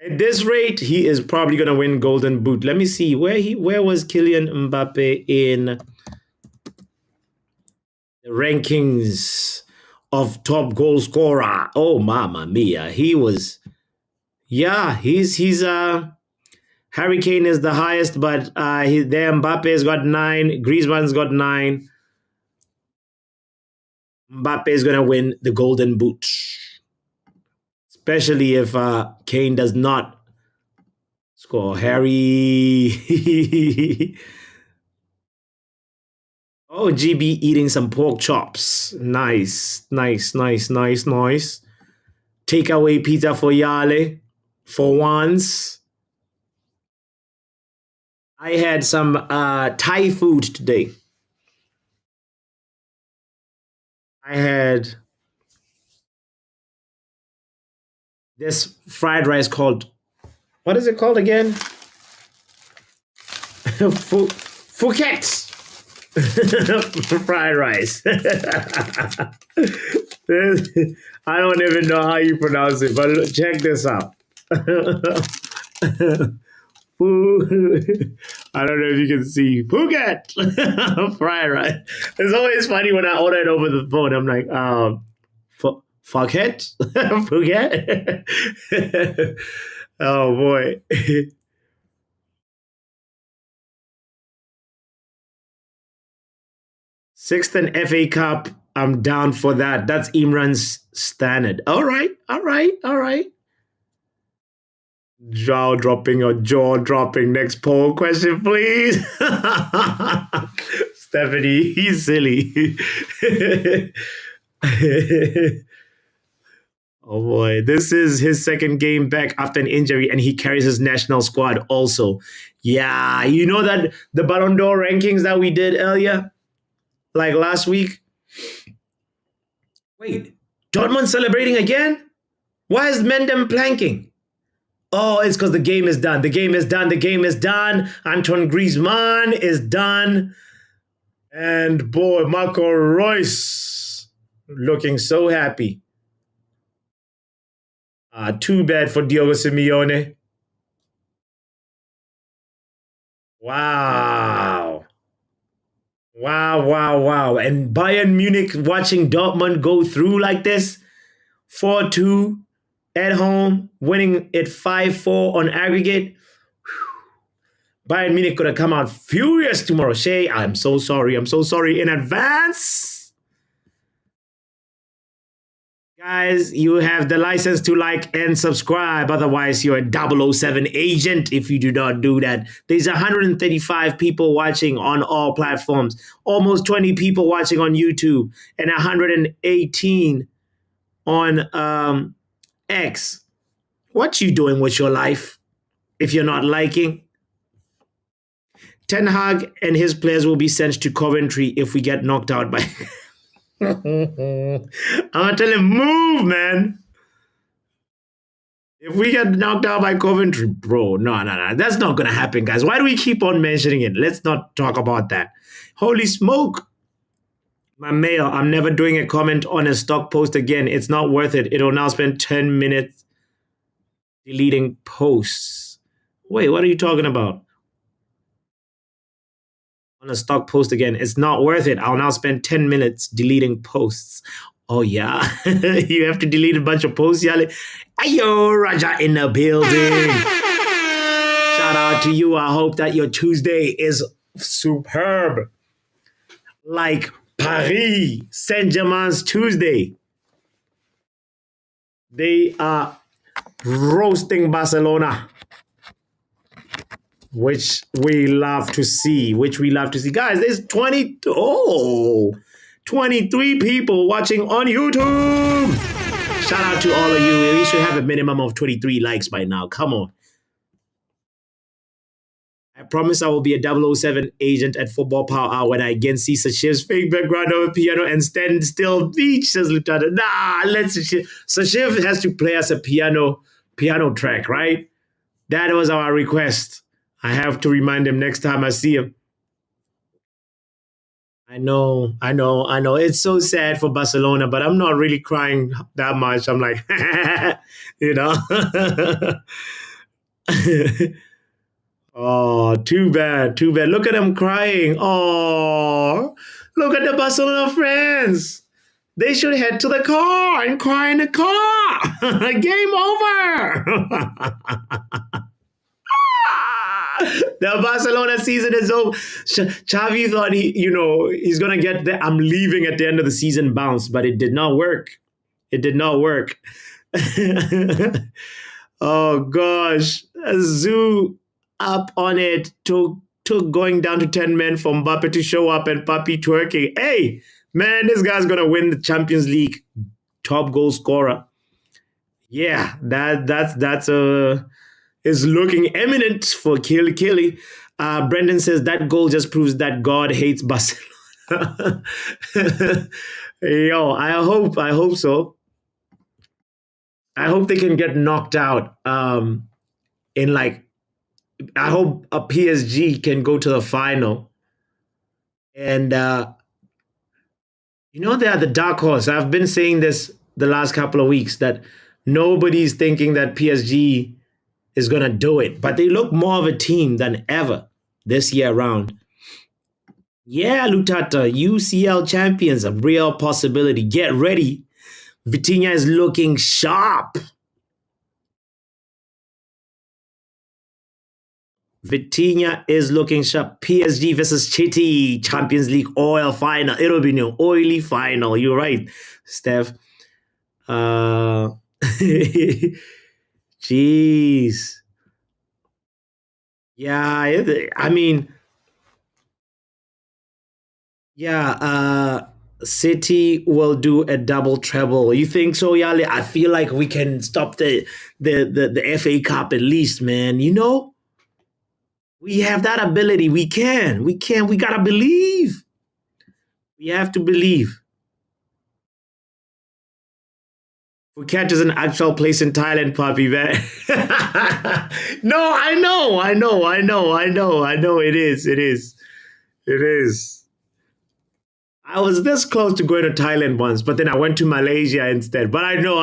at this rate, he is probably going to win Golden Boot. Let me see where was Kylian Mbappe in the rankings of top goal scorer. Oh, mamma mia. He was, yeah, he's Harry Kane is the highest, but there Mbappe's got 9, Griezmann's got 9. Mbappe is going to win the Golden Boot, especially if Kane does not score. Harry. Oh, GB eating some pork chops. Nice. Takeaway pizza for Yale for once. I had some Thai food today. I had this fried rice called, what is it called again? Phuket fried rice. I don't even know how you pronounce it, but check this out. I don't know if you can see Phuket fried rice. It's always funny when I order it over the phone. I'm like, Phuket? Phuket? Oh boy. Sixth and FA Cup. I'm down for that. That's Imran's standard. All right. Jaw dropping. Next poll question, please. Stephanie, he's silly. Oh boy, this is his second game back after an injury, and he carries his national squad also. Yeah, you know that the Ballon d'Or rankings that we did earlier, like last week. Wait, Dortmund celebrating again? Why is Mendem planking? Oh, it's because the game is done. The game is done. The game is done. Antoine Griezmann is done. And boy, Marco Reus looking so happy. Too bad for Diogo Simeone. Wow. Wow, wow, wow. And Bayern Munich watching Dortmund go through like this 4-2 at home, winning it 5-4 on aggregate. Bayern Munich could have come out furious tomorrow. Shay, I'm so sorry. I'm so sorry in advance. Guys, you have the license to like and subscribe. Otherwise, you're a 007 agent if you do not do that. There's 135 people watching on all platforms, almost 20 people watching on YouTube, and 118 on X. What you doing with your life if you're not liking? Ten Hag and his players will be sent to Coventry if we get knocked out by... I'm gonna tell him, move, man. If we get knocked out by Coventry, bro, no. That's not gonna happen, guys. Why do we keep on mentioning it? Let's not talk about that. Holy smoke. My mail, I'm never doing a comment on a stock post again. It's not worth it. It'll now spend 10 minutes deleting posts. Wait, what are you talking about? On a stock post again. It's not worth it. I'll now spend 10 minutes deleting posts. Oh, yeah. You have to delete a bunch of posts, Yale. Ayo, Raja in the building. Shout out to you. I hope that your Tuesday is superb. Like Paris Saint-Germain's Tuesday. They are roasting Barcelona, which we love to see. Guys, there's 23 people watching on YouTube. Shout out to all of you. We should have a minimum of 23 likes by now. Come on. I promise I will be a 007 agent at Football Power Hour when I again see Sashiv's fake background of a piano and stand still beach, says Lieutenant. Nah, let's Sashiv has to play us a piano track, right? That was our request. I have to remind him next time I see him. I know. It's so sad for Barcelona, but I'm not really crying that much. I'm like, you know. Oh, too bad. Look at them crying. Oh, look at the Barcelona fans. They should head to the car and cry in the car. Game over. The Barcelona season is over. Xavi thought he's gonna get the "I'm leaving" at the end of the season bounce, but it did not work. Oh gosh, Zoo up on it. Took going down to 10 men for Mbappe to show up and Papi twerking. Hey, man, this guy's gonna win the Champions League top goal scorer. Yeah, that's is looking imminent for Killy. Brendan says that goal just proves that God hates Barcelona. Yo, I hope so. I hope they can get knocked out. I hope a PSG can go to the final. And they are the dark horse. I've been saying this the last couple of weeks that nobody's thinking that PSG is going to do it. But they look more of a team than ever this year around. Yeah, Lutata, UCL champions, a real possibility. Get ready. Vitinha is looking sharp. PSG versus Chitty, Champions League oil final. It'll be an oily final. You're right, Steph. Jeez. Yeah, I mean, yeah. City will do a double treble. You think so, Yali? I feel like we can stop the FA Cup at least, man. You know, we have that ability. We can. We can. We gotta believe. We have to believe. Phuket is an actual place in Thailand, Papi, man. No, I know. It is. I was this close to going to Thailand once, but then I went to Malaysia instead. But I know.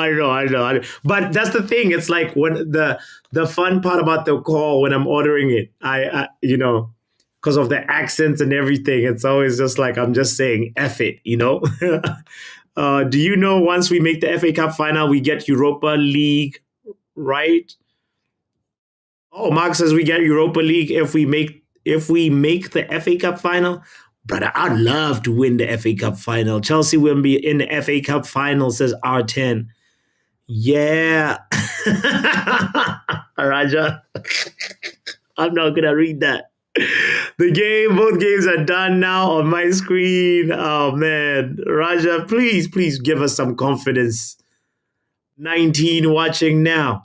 But that's the thing. It's like when the fun part about the call when I'm ordering it, I you know, because of the accents and everything, it's always just like I'm just saying F it, you know. Do you know once we make the FA Cup final, we get Europa League, right? Oh, Mark says we get Europa League if we make the FA Cup final. Brother, I'd love to win the FA Cup final. Chelsea will be in the FA Cup final, says R10. Yeah. Raja. I'm not gonna read that. Both games are done now on my screen. Oh man. Raja, please give us some confidence. 19 watching now.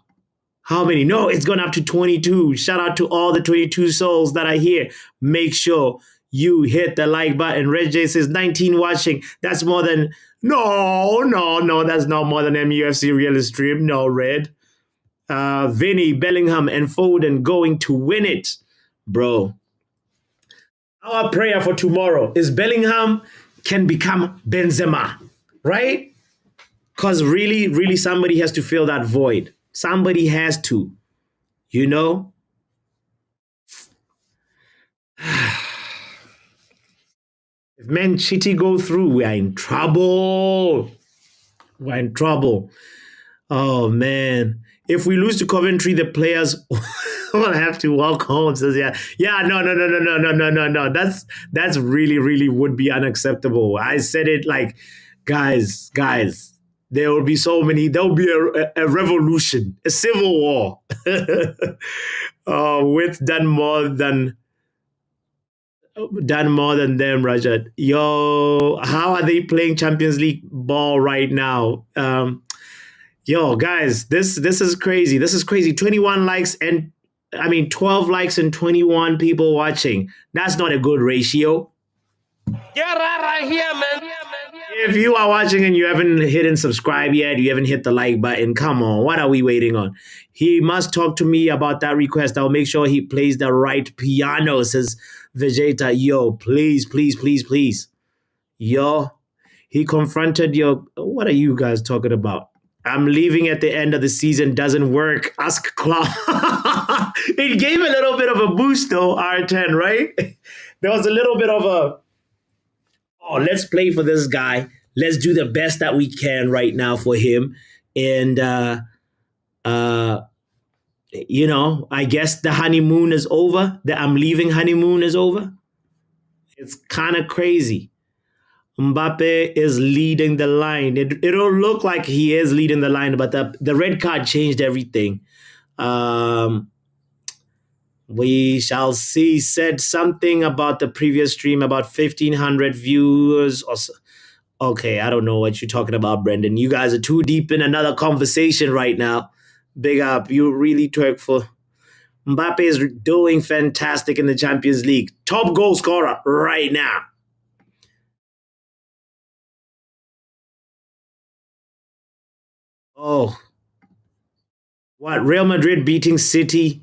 How many? No, it's gone up to 22. Shout out to all the 22 souls that are here. Make sure you hit the like button. Red J says 19 watching. That's more than... No, that's not more than MUFC Real Stream. No, Red. Vinny, Bellingham, and Foden going to win it. Bro. Our prayer for tomorrow is Bellingham can become Benzema, right? Because really, somebody has to fill that void. Somebody has to, you know? If Mancity go through, we are in trouble. Oh, man. If we lose to Coventry, the players will have to walk home. Says, no. That's really would be unacceptable. I said it like, guys, there will be so many. There will be a revolution, a civil war. With done more than them, Rajat. Yo, how are they playing Champions League ball right now? Yo, guys, this is crazy. 21 likes and 12 likes and 21 people watching. That's not a good ratio. Get right here, man. If you are watching and you haven't hit subscribe yet, you haven't hit the like button, come on, what are we waiting on? He must talk to me about that request. I'll make sure he plays the right piano, says Vegeta. Yo, please. Yo, he confronted your... What are you guys talking about? I'm leaving at the end of the season doesn't work. Ask Clark. It gave a little bit of a boost though, R10, right? There was a little bit of a... Oh, let's play for this guy. Let's do the best that we can right now for him. And, I guess the honeymoon is over. The I'm leaving honeymoon is over. It's kind of crazy. Mbappe is leading the line. It'll look like he is leading the line, but the red card changed everything. We shall see. Said something about the previous stream about 1,500 viewers or so. Okay, I don't know what you're talking about, Brendan. You guys are too deep in another conversation right now. Big up. You really twerk for... Mbappe is doing fantastic in the Champions League. Top goal scorer right now. Oh. What? Real Madrid beating City?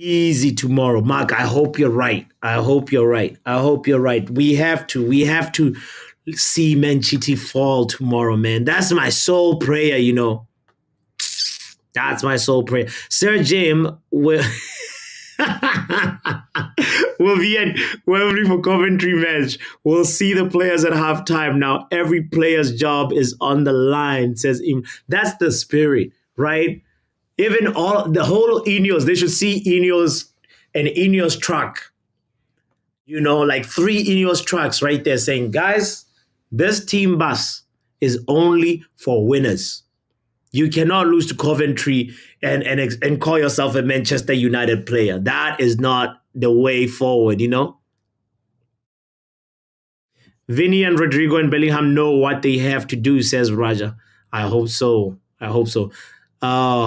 Easy tomorrow. Mark, I hope you're right. We have to see Manchester fall tomorrow, man. That's my sole prayer, you know. That's my sole prayer. Sir Jim will be for Coventry match. We'll see the players at halftime. Now every player's job is on the line, says him. That's the spirit, right? Even the whole Ineos, they should see Ineos and Ineos truck. You know, like 3 Ineos trucks right there saying, guys, this team bus is only for winners. You cannot lose to Coventry and call yourself a Manchester United player. That is not the way forward, you know? Vinny and Rodrigo and Bellingham know what they have to do, says Raja. I hope so. I hope so. Phuket.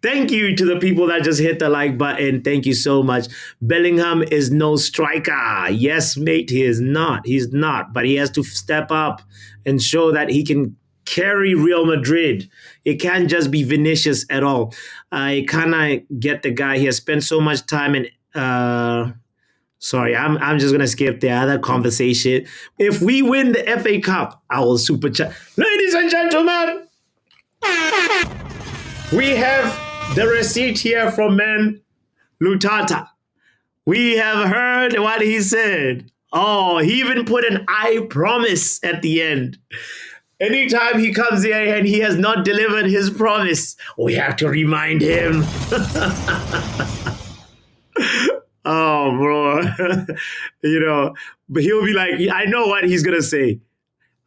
Thank you to the people that just hit the like button. Thank you so much. Bellingham is no striker. Yes, mate, he is not. He's not. But he has to step up and show that he can carry Real Madrid. It can't just be Vinicius at all. I kind of get the guy. He has spent so much time in... Sorry, I'm just gonna skip the other conversation. If we win the FA Cup, I will super chat. Ladies and gentlemen, we have the receipt here from Man Lutata. We have heard what he said. Oh, he even put an I promise at the end. Anytime he comes here and he has not delivered his promise, we have to remind him. Oh, bro. But he'll be like, I know what he's gonna say.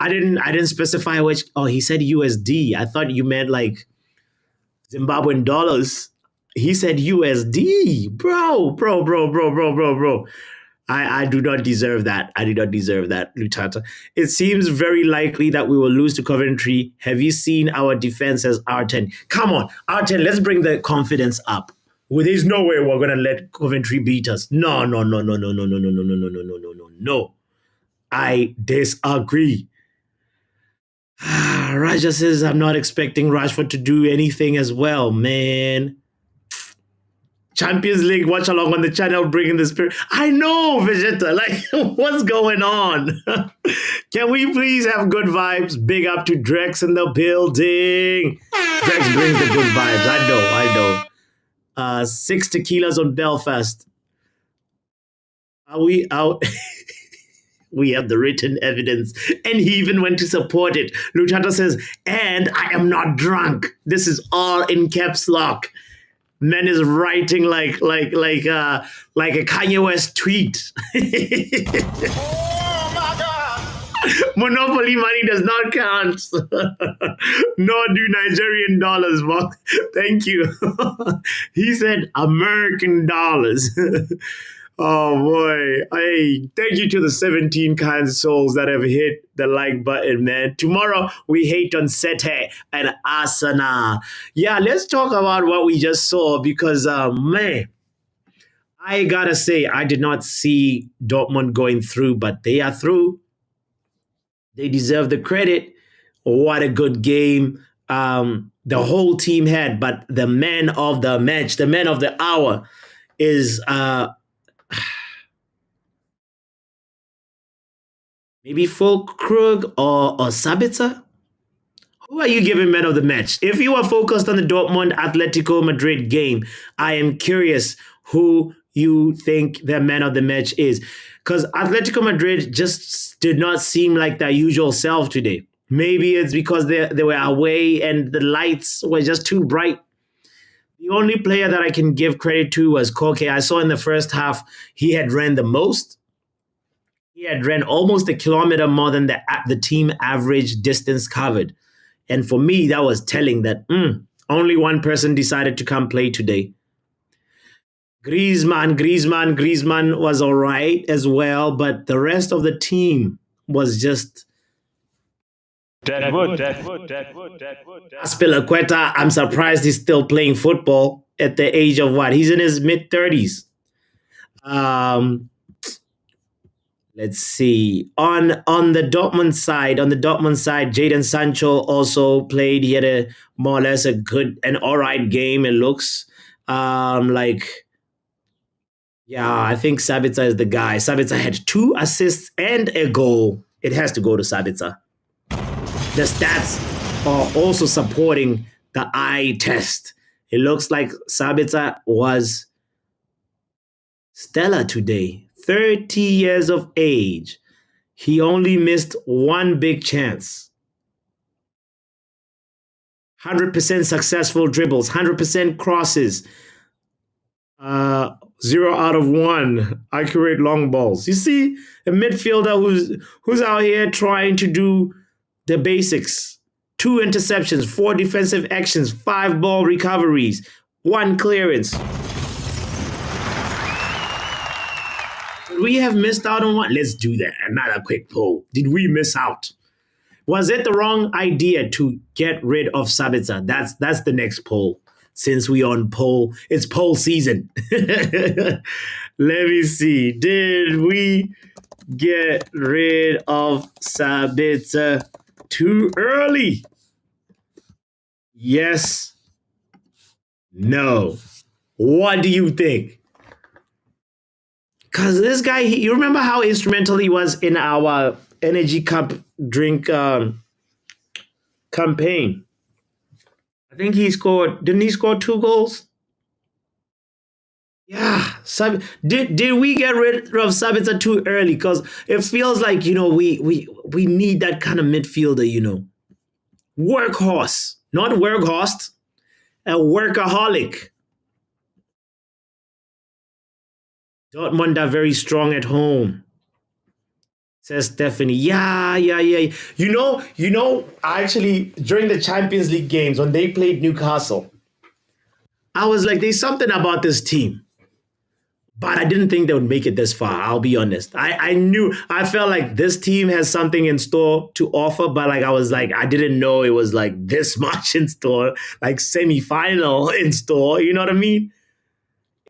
I didn't specify which. Oh, he said USD. I thought you meant like Zimbabwean dollars. He said USD. Bro. I do not deserve that. I do not deserve that, Lutata. It seems very likely that we will lose to Coventry. Have you seen our defense as R10? Come on, R10, let's bring the confidence up. Well, there's no way we're going to let Coventry beat us. No. I disagree. Raja says, I'm not expecting Rashford to do anything as well, man. Champions League watch along on the channel, bringing the spirit. I know, Vegeta. Like, what's going on? Can we please have good vibes? Big up to Drex in the building. Drex brings the good vibes. I know. 6 tequilas on Belfast. Are we out? We have the written evidence. And he even went to support it. Lutata says, and I am not drunk. This is all in caps lock. Man is writing like a Kanye West tweet. Oh my God! Monopoly money does not count. Nor do Nigerian dollars, Mark. Thank you. He said American dollars. Oh boy. Hey, thank you to the 17 kind souls that have hit the like button, man. Tomorrow we hate on Sete and Asana. Yeah, let's talk about what we just saw because man, I gotta say, I did not see Dortmund going through, but they are through. They deserve the credit. What a good game the whole team had, but the man of the match, the man of the hour is maybe Fulkrug or Sabitzer? Who are you giving man of the match? If you are focused on the Dortmund Atletico Madrid game, I am curious who you think the man of the match is. Because Atletico Madrid just did not seem like their usual self today. Maybe it's because they were away and the lights were just too bright. The only player that I can give credit to was Koke. I saw in the first half he had ran the most. He had ran almost a kilometer more than the team average distance covered. And for me, that was telling that only one person decided to come play today. Griezmann was all right as well, but the rest of the team was just... Deadwood. Aspilicueta, I'm surprised he's still playing football at the age of what? He's in his mid-30s. Let's see. On the Dortmund side, Jadon Sancho also played. He had a more or less a good and all right game, it looks. I think Sabitzer is the guy. Sabitzer had 2 assists and a goal. It has to go to Sabitzer. The stats are also supporting the eye test. It looks like Sabitzer was stellar today. 30 years of age. He only missed 1 big chance. 100% successful dribbles, 100% crosses. 0 out of 1 accurate long balls. You see, a midfielder who's out here trying to do the basics. 2 interceptions, 4 defensive actions, 5 ball recoveries, 1 clearance. Did we have missed out on one? Let's do that. Another quick poll. Did we miss out? Was it the wrong idea to get rid of Sabitzer? That's the next poll. Since we on poll, it's poll season. Let me see. Did we get rid of Sabitzer too early? Yes. No. What do you think? Because this guy, you remember how instrumental he was in our energy cup drink campaign? I think didn't he score 2 goals? Yeah. Did we get rid of Sabitzer too early? Because it feels like, we need that kind of midfielder, workhorse, not workhorse, a workaholic. Dortmund are very strong at home, says Stephanie. Yeah. Actually, during the Champions League games, when they played Newcastle, I was like, there's something about this team. But I didn't think they would make it this far. I'll be honest. I felt like this team has something in store to offer, but I didn't know it was like this much in store, like semi-final in store. You know what I mean?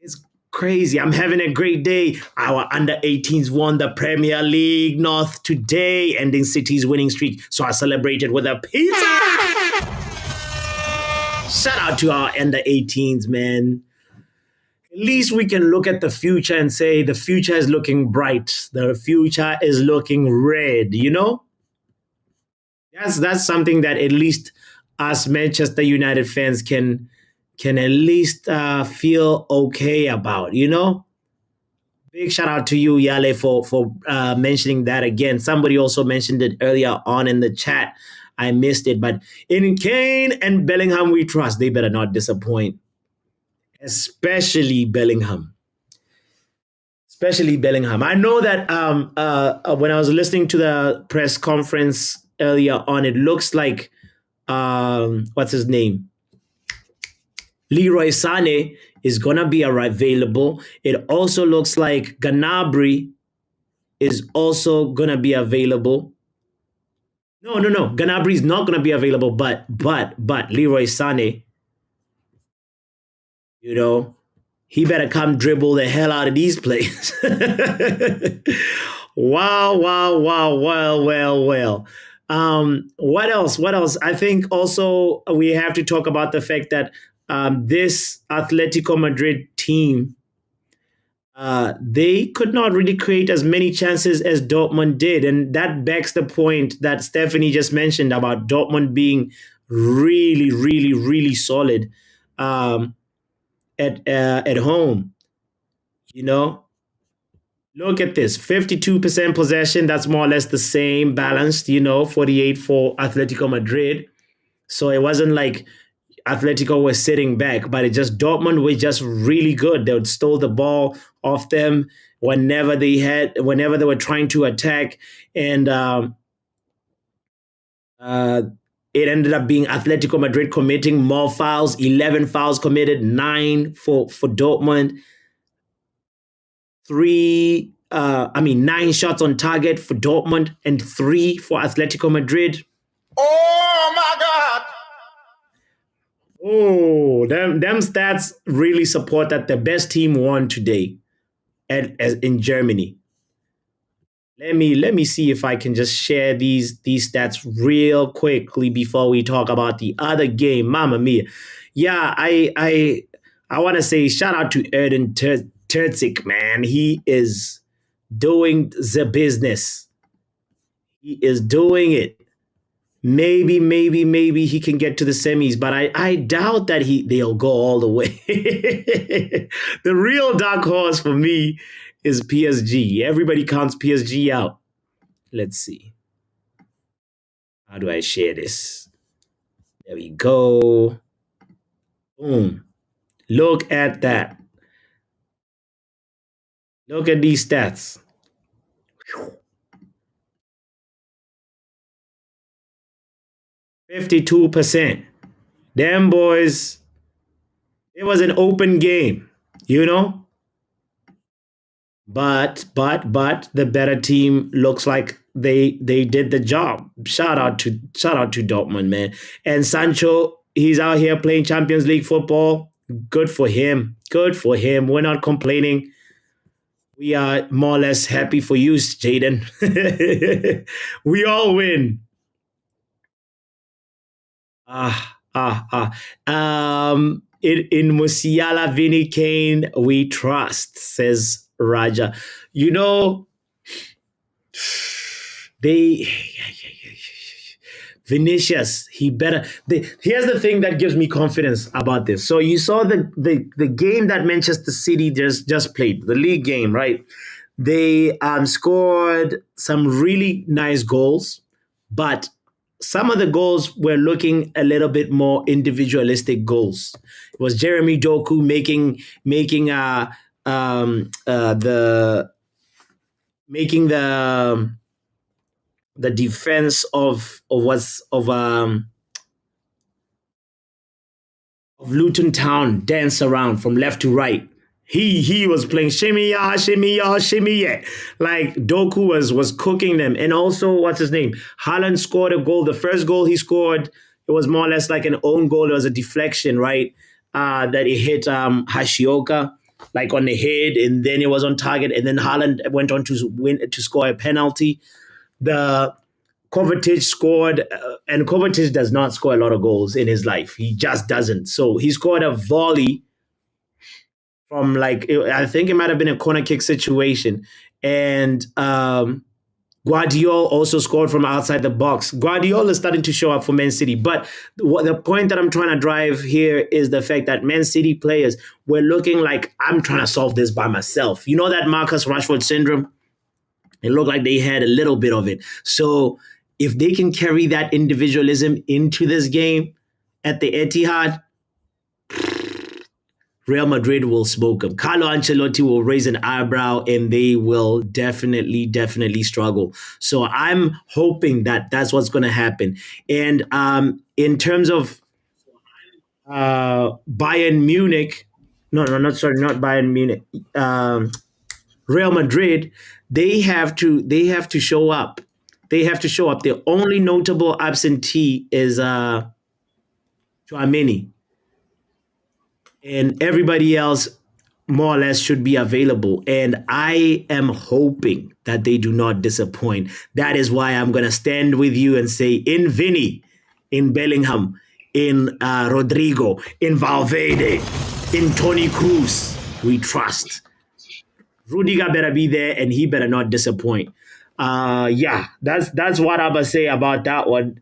It's crazy. I'm having a great day. Our under-18s won the Premier League North today, ending City's winning streak. So I celebrated with a pizza. Shout out to our under-18s, man. At least we can look at the future and say the future is looking bright. The future is looking red, That's something that at least us Manchester United fans can at least feel okay about, Big shout out to you, Yale, for mentioning that again. Somebody also mentioned it earlier on in the chat. I missed it, but in Kane and Bellingham we trust. They better not disappoint, especially Bellingham. I know that when I was listening to the press conference earlier on, it looks like what's his name? Leroy Sané is gonna be available. It also looks like Gnabry is also gonna be available. No. Gnabry is not gonna be available, but Leroy Sané, he better come dribble the hell out of these players. Wow. Well. What else? I think also we have to talk about the fact that this Atletico Madrid team, they could not really create as many chances as Dortmund did. And that backs the point that Stephanie just mentioned about Dortmund being really, really, really solid at home. Look at this, 52% possession. That's more or less the same balanced, 48 for Atletico Madrid. So it wasn't like Atletico was sitting back, but Dortmund was just really good. They would stole the ball off them whenever they were trying to attack. And it ended up being Atletico Madrid committing more fouls, 11 fouls committed, 9 for Dortmund. 9 shots on target for Dortmund and 3 for Atletico Madrid. Oh my God! Oh, them stats really support that the best team won today in Germany. Let me see if I can just share these stats real quickly before we talk about the other game. Mamma mia. Yeah, I want to say shout out to Erden Terzic, man. He is doing the business. He is doing it. Maybe he can get to the semis, but I doubt that they'll go all the way. The real dark horse for me is PSG. Everybody counts PSG out. Let's see. How do I share this? There we go. Boom. Look at that. Look at these stats. 52%. Damn boys. It was an open game, But the better team looks like they did the job. Shout out to Dortmund, man. And Sancho, he's out here playing Champions League football. Good for him. Good for him. We're not complaining. We are more or less happy for you, Jaden. We all win. In Musiala, Vinny Kane, we trust, says Raja. You know, they Vinicius, he better. Here's the thing that gives me confidence about this. So you saw the game that Manchester City just played, the league game, right? They scored some really nice goals, but some of the goals were looking a little bit more individualistic goals. It was Jeremy Doku the defense of Luton Town dance around from left to right. He was playing shimmy ya, shimmy ya, shimmy ya. Like Doku was cooking them. And also, what's his name? Haaland scored a goal. The first goal he scored, it was more or less like an own goal. It was a deflection, right? That he hit Hashioka like on the head, and then it was on target. And then Haaland went on to score a penalty. The Kovacic scored, and Kovacic does not score a lot of goals in his life. He just doesn't. So he scored a volley from I think it might have been a corner kick situation. And Guardiola also scored from outside the box. Guardiola is starting to show up for Man City. But the point that I'm trying to drive here is the fact that Man City players were looking like, I'm trying to solve this by myself. You know that Marcus Rashford syndrome? It looked like they had a little bit of it. So if they can carry that individualism into this game at the Etihad, Real Madrid will smoke them. Carlo Ancelotti will raise an eyebrow and they will definitely struggle. So I'm hoping that that's what's going to happen. And in terms of Bayern Munich, not Bayern Munich, Real Madrid, they have to show up. They have to show up. The only notable absentee is Chouameni. And everybody else more or less should be available. And I am hoping that they do not disappoint. That is why I'm going to stand with you and say, in Vinny, in Bellingham, in Rodrigo, in Valverde, in Toni Kroos, we trust. Rudiger better be there and he better not disappoint. Yeah, that's what I'm going to say about that one.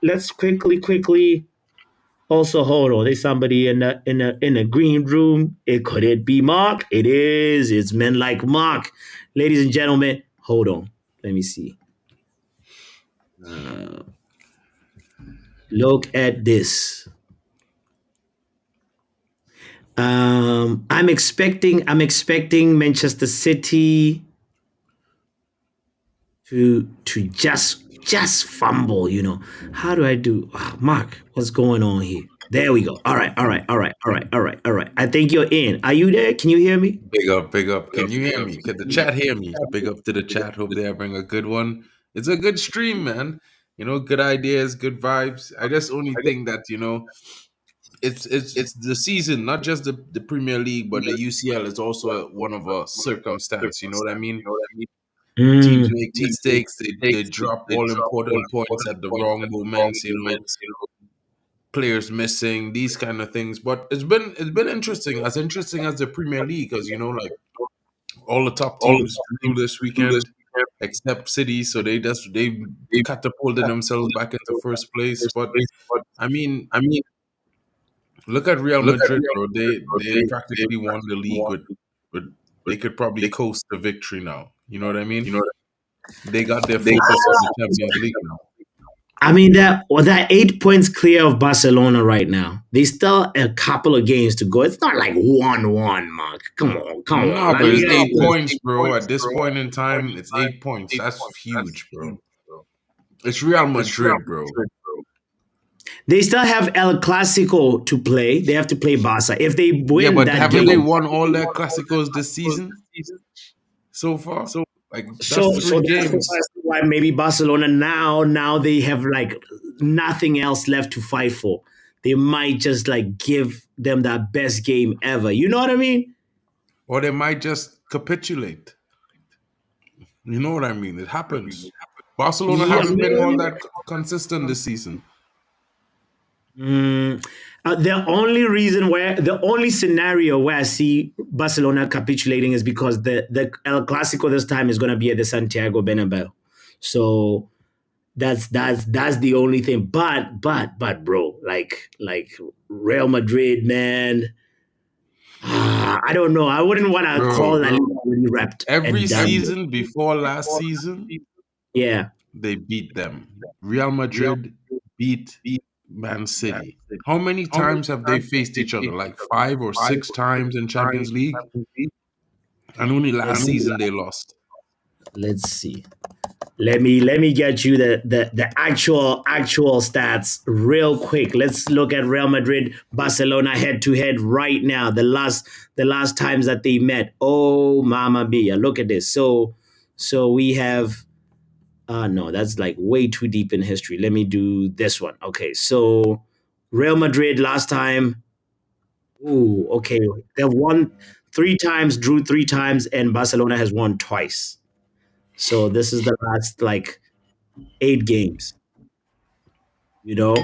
Let's quickly. Also, hold on. There's somebody in the green room. Could it be Mark? It is. It's men like Mark. Ladies and gentlemen, hold on. Let me see. Look at this. I'm expecting Manchester City to just fumble, you know. How do I do? Oh, Mark, what's going on here? There we go. All right. I think you're in. Are you there? Can you hear me? Big up. Can you hear me? Can the chat hear me? Big up to the chat. Hope they bring a good one. It's a good stream, man. You know, good ideas, good vibes. I just only think that, you know, it's the season, not just the Premier League, but the UCL is also one of a circumstance. You know what I mean? Teams make mistakes. They drop all important points at the wrong moments. You know, players missing, these kind of things. But it's been interesting as the Premier League, because you know, like all the top teams drew this weekend except City, so they catapulted themselves back into first place. But I mean, look at Real Madrid, bro. They practically won the league with they could probably coast the victory now. You know what I mean? They got their focus on the Champions League now. I mean, that 8 points clear of Barcelona right now. They still a couple of games to go. It's not like 1-1, Mark. Come on. No, but it's 8 points, bro. At this point in time, it's 8 points. That's huge, bro. It's Real Madrid, bro. They still have El Clasico to play. They have to play Barca. If they win, but haven't they won all their Clásicos this season? so far. Like that's So three that's games. why maybe Barcelona now they have like nothing else left to fight for. They might just like give them that best game ever. You know what I mean? Or they might just capitulate. You know what I mean? It happens. Barcelona Yeah, haven't been all man. that consistent this season. The only scenario where I see Barcelona capitulating is because the El Clasico this time is going to be at the Santiago Bernabeu. So that's the only thing. But bro, like Real Madrid, man. I don't know. I wouldn't want to call Bro, La Liga already wrapped every and done. season before last season, Yeah. they beat them. Real Madrid beat Man City. How many times have they faced each other? Like 5 or 6 times in Champions League? And only last Let's season they lost. let's see. Let me get you the actual stats real quick. Let's look at Real Madrid Barcelona head to head right now. The last times that they met. Oh mama mia. Look at this. So we have no, that's like way too deep in history. Let me do this one. Okay. So Real Madrid last time. Ooh, okay. They've won 3 times, drew 3 times, and Barcelona has won twice. So this is the last like 8 games, you know?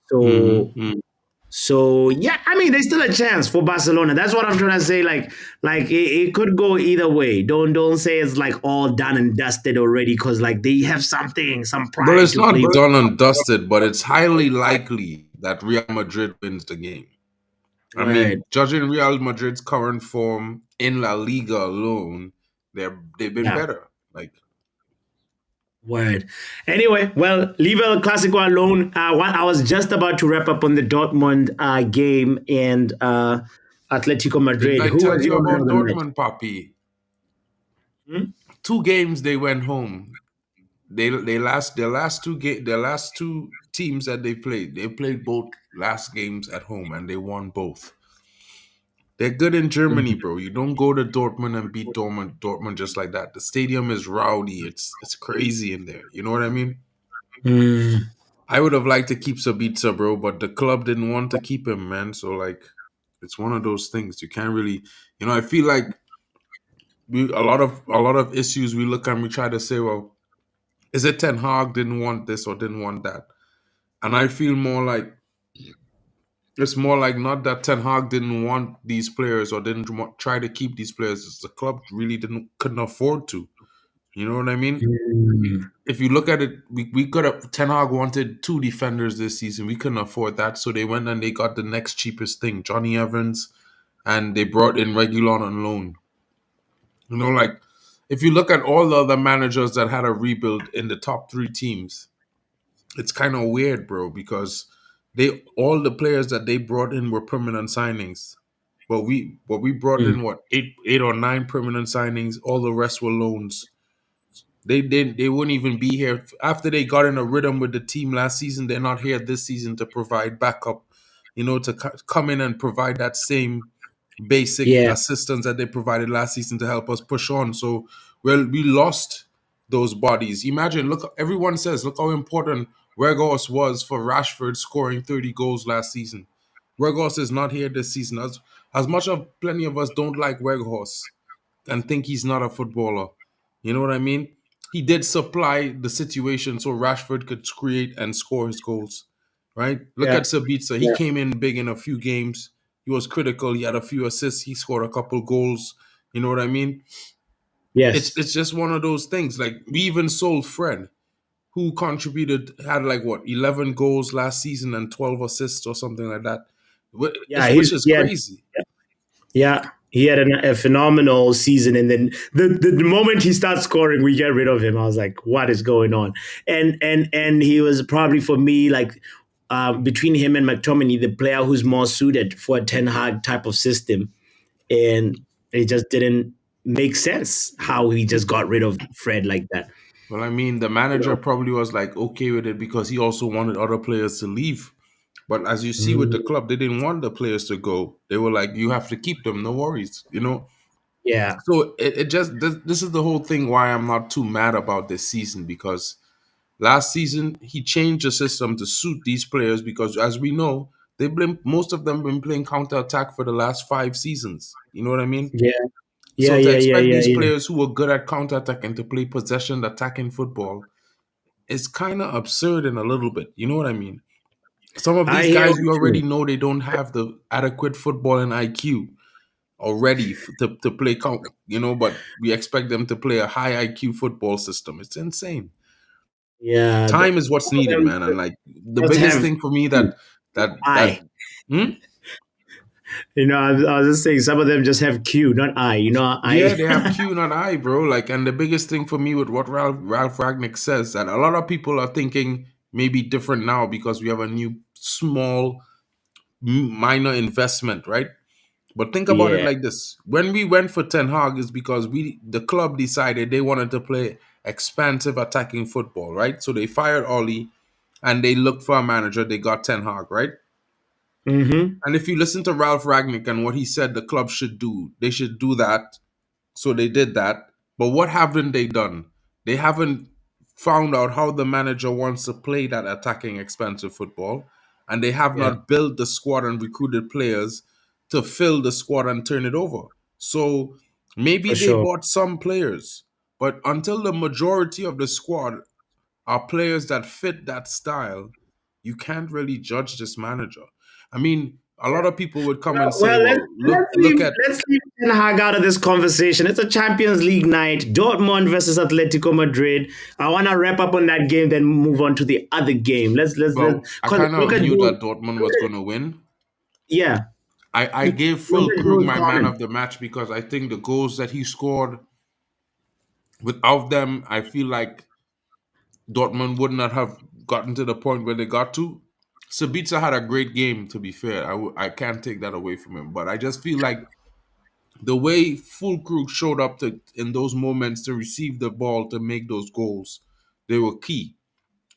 So Mm-hmm. so yeah, I mean there's still a chance for Barcelona. That's what I'm trying to say. Like it could go either way. Don't say it's like all done and dusted already, because like they have some Well, pride it's to play not for. done and dusted, but it's highly likely that Real Madrid wins the game. I Right. mean, judging Real Madrid's current form in La Liga alone, they've been Yeah. better. Like, Word. Anyway, well, leave El Clasico alone. I was just about to wrap up on the Dortmund game and Atletico didn't Madrid. I Who tell was you your man of about the match? Dortmund, Papi? Hmm? 2 games they went home. Their last two teams that they played both last games at home and they won both. They're good in Germany, bro. You don't go to Dortmund and beat Dortmund just like that. The stadium is rowdy. It's crazy in there. You know what I mean? Mm, I would have liked to keep Sabitzer, bro, but the club didn't want to keep him, man. So like, it's one of those things you can't really, I feel like a lot of issues we look and we try to say, well, is it Ten Hag didn't want this or didn't want that? And I feel more like it's more like not that Ten Hag didn't want these players or try to keep these players. It's the club really couldn't afford to. You know what I mean? mm, If you look at it, we could have Ten Hag wanted 2 defenders this season. We couldn't afford that, so they went and they got the next cheapest thing, Johnny Evans, and they brought in Regulon on loan. Like if you look at all the other managers that had a rebuild in the top 3 teams, it's kind of weird, bro, because they all the players that they brought in were permanent signings. But we brought mm. in what eight or nine permanent signings. All the rest were loans. They wouldn't even be here after they got in a rhythm with the team last season. They're not here this season to provide backup, to come in and provide that same basic Yeah, assistance that they provided last season to help us push on. So, well, we lost those bodies. Imagine, look, everyone says, look how important Weghorst was for Rashford scoring 30 goals last season. Weghorst is not here this season. As much of plenty of us don't like Weghorst and think he's not a footballer. You know what I mean? He did supply the situation so Rashford could create and score his goals. Right? Look yeah, at Sabitzer. He came in big in a few games. He was critical. He had a few assists. He scored a couple goals. You know what I mean? It's yes, it's just one of those things. Like we even sold Fred, who had like what 11 goals last season and 12 assists or something like that, yeah. which is Yeah, crazy. yeah. He had a phenomenal season, and then the moment he starts scoring, we get rid of him. I was like, "What is going on?" And he was probably for me like between him and McTominay, the player who's more suited for a Ten Hag type of system, and it just didn't make sense how he just got rid of Fred like that. Well, I mean, the manager probably was like okay with it because he also wanted other players to leave. But as you see with the Mm, club, they didn't want the players to go. They were like, you have to keep them, no worries, Yeah. So it just this is the whole thing why I'm not too mad about this season, because last season he changed the system to suit these players, because as we know, most of them been playing counter attack for the last 5 seasons. You know what I mean? Yeah. Yeah. So to Yeah. Yeah. expect Yeah. these Yeah. players who are good at counter attacking to play possession attacking football is kind of absurd in a little bit. You know what I mean? Some of I these hear guys what we you. already know they don't have the adequate footballing IQ already to play but we expect them to play a high IQ football system. It's insane. Yeah. Time is what's Some of needed, them man. And like the just biggest have thing for me Q, that I. hmm? I was just saying some of them just have Q, not I. Yeah, I. they have Q not I, bro. Like, and the biggest thing for me with what Ralph Ragnick says, that a lot of people are thinking maybe different now because we have a new small minor investment, right? But think about it Yeah. like this: when we went for Ten Hag, is because the club decided they wanted to play expansive attacking football, right? So they fired Ollie, and they looked for a manager. They got Ten Hag, right? Mm-hmm. And if you listen to Ralph Ragnick and what he said the club should do, they should do that. So they did that. But what haven't they done? They haven't found out how the manager wants to play that attacking expansive football. And they have Yeah, not built the squad and recruited players to fill the squad and turn it over. So maybe for they sure. bought some players, but until the majority of the squad are players that fit that style, you can't really judge this manager. I mean, a lot of people would come and say, Well, let's "Well, let's look leave at let's leave Ten Hag out of this conversation. It's a Champions League night. Dortmund versus Atletico Madrid. I want to wrap up on that game, then move on to the other game. Let's well, I because kind look of at knew goal. that Dortmund Look was at going to win. yeah. I Look gave Phil at Krug goal my man scoring. of the match because I think the goals that he scored, without them, I feel like Dortmund would not have gotten to the point where they got to. Sabitzer had a great game, to be fair. I can't take that away from him. But I just feel like the way Fulkrug showed up in those moments to receive the ball to make those goals, they were key.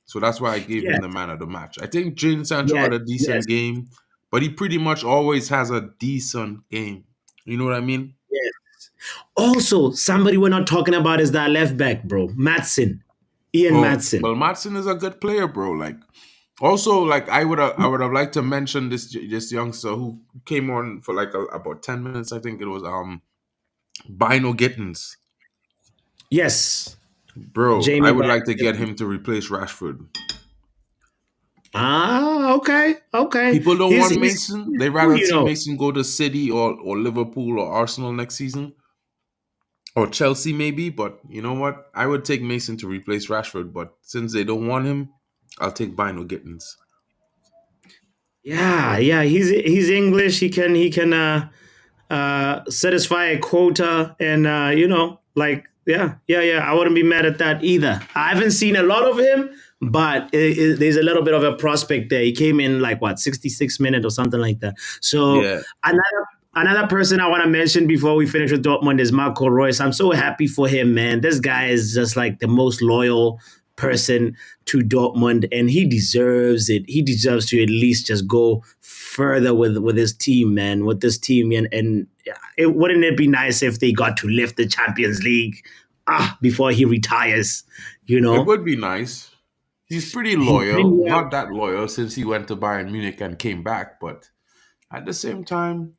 So that's why I gave him Yes, the man of the match. I think Jane Sancho yes, had a yes, decent game, but he pretty much always has a decent game. You know what I mean? yes. Also, somebody we're not talking about is that left back, bro. Matson. Ian Oh, Matson. well, Matson is a good player, bro. Like, also, like I would have liked to mention this youngster who came on for like about 10 minutes. I think it was Bino Gittins, Yes. bro. I Jamie would Bino. like to get him to replace Rashford. Ah, okay. Okay. People don't want Mason. He's They good, rather you see know. Mason go to City or Liverpool or Arsenal next season or Chelsea maybe. But you know what? I would take Mason to replace Rashford. But since they don't want him, I'll take Bino Gittins. Yeah, yeah, he's English. He can satisfy a quota, and like yeah. I wouldn't be mad at that either. I haven't seen a lot of him, but there's a little bit of a prospect there. He came in like what 66 minutes or something like that. So Yeah, another person I want to mention before we finish with Dortmund is Marco Reus. I'm so happy for him, man. This guy is just like the most loyal person to Dortmund, and he deserves it. He deserves to at least just go further with his team, man. With this team, and wouldn't it be nice if they got to lift the Champions League before he retires? You it know, would be nice. He's pretty he's loyal. been Not that loyal since he went to Bayern Munich and came back, but at the same time,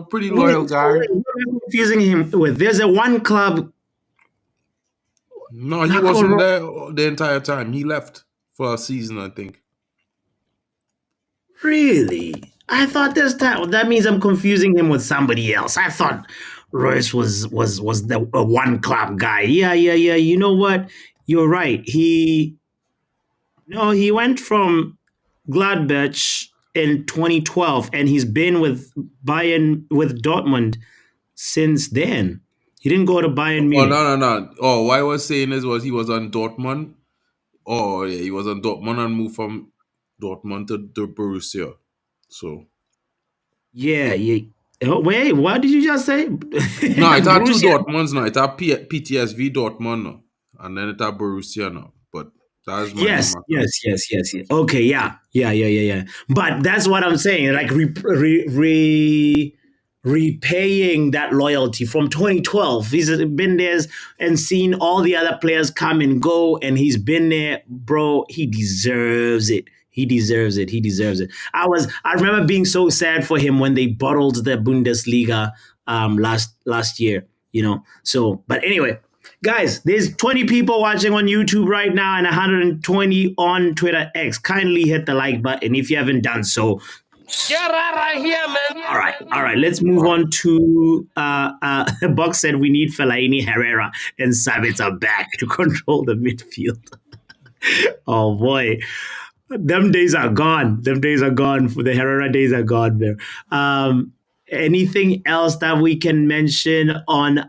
pretty wait, loyal so guy. wait, what am I confusing him with? There's a one club, No, he Marco. wasn't there the entire time. He left for a season, I think. Really? I thought this time that means I'm confusing him with somebody else. I thought Royce was the one club guy. Yeah. You know what? You're right. He went from Gladbach in 2012, and he's been with Bayern with Dortmund since then. He didn't go to Bayern Oh no Munich. no no! Oh, what I was saying was he was on Dortmund. Oh yeah, he was on Dortmund and moved from Dortmund to Borussia. So Yeah. Oh, wait, what did you just say? no, it had two Borussia. Dortmunds now. It had PTSV Dortmund now, and then it had Borussia now. But that is my Yes, information. yes. Okay, yeah. But that's what I'm saying. Like repaying that loyalty from 2012. He's been there and seen all the other players come and go, and he's been there, bro. He deserves it. He deserves it. He deserves it. I remember being so sad for him when they bottled the Bundesliga last year. So, but anyway, guys, there's 20 people watching on YouTube right now and 120 on Twitter X. Kindly hit the like button if you haven't done so. Get out of here, man. All right. Let's move on to Buck said we need Fellaini, Herrera, and Sabitzer back to control the midfield. Oh boy. Them days are gone. Them days are gone. For the Herrera days are gone there. Anything else that we can mention on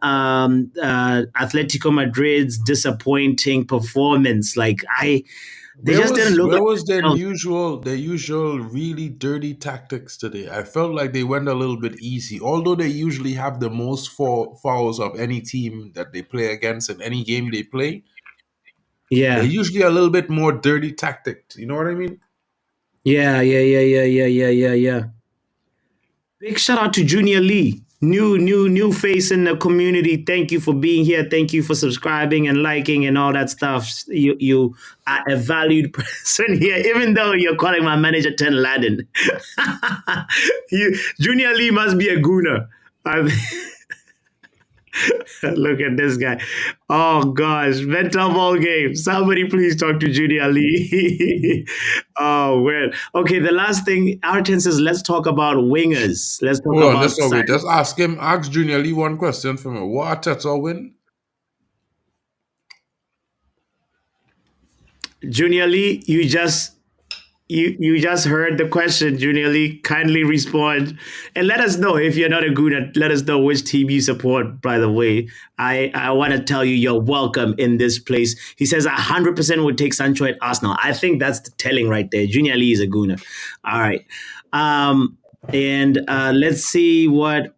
Atletico Madrid's disappointing performance? Like they just didn't look. Where was their usual really dirty tactics today? I felt like they went a little bit easy, although they usually have the most fouls of any team that they play against in any game they play. Yeah, they're usually a little bit more dirty tactics. You know what I mean? Yeah. Big shout out to Junior Lee, new face in the community. Thank you for being here. Thank you for subscribing and liking and all that stuff. You are a valued person here, even though you're calling my manager Ten Laden. Junior Lee must be a gooner. Look at this guy. Oh gosh, mental ball game. Somebody please talk to Junior Lee. Oh well. Okay, the last thing, Arten says, let's talk about wingers. Let's talk about wait. Just ask Junior Lee one question for me. What Arteta win? Junior Lee, you just heard the question, Junior Lee. Kindly respond and let us know if you're not a good. Let us know which team you support. By the way, I want to tell you you're welcome in this place. He says 100% would take Sancho at Arsenal. I think that's the telling right there. Junior Lee is a gooner. All right, and let's see what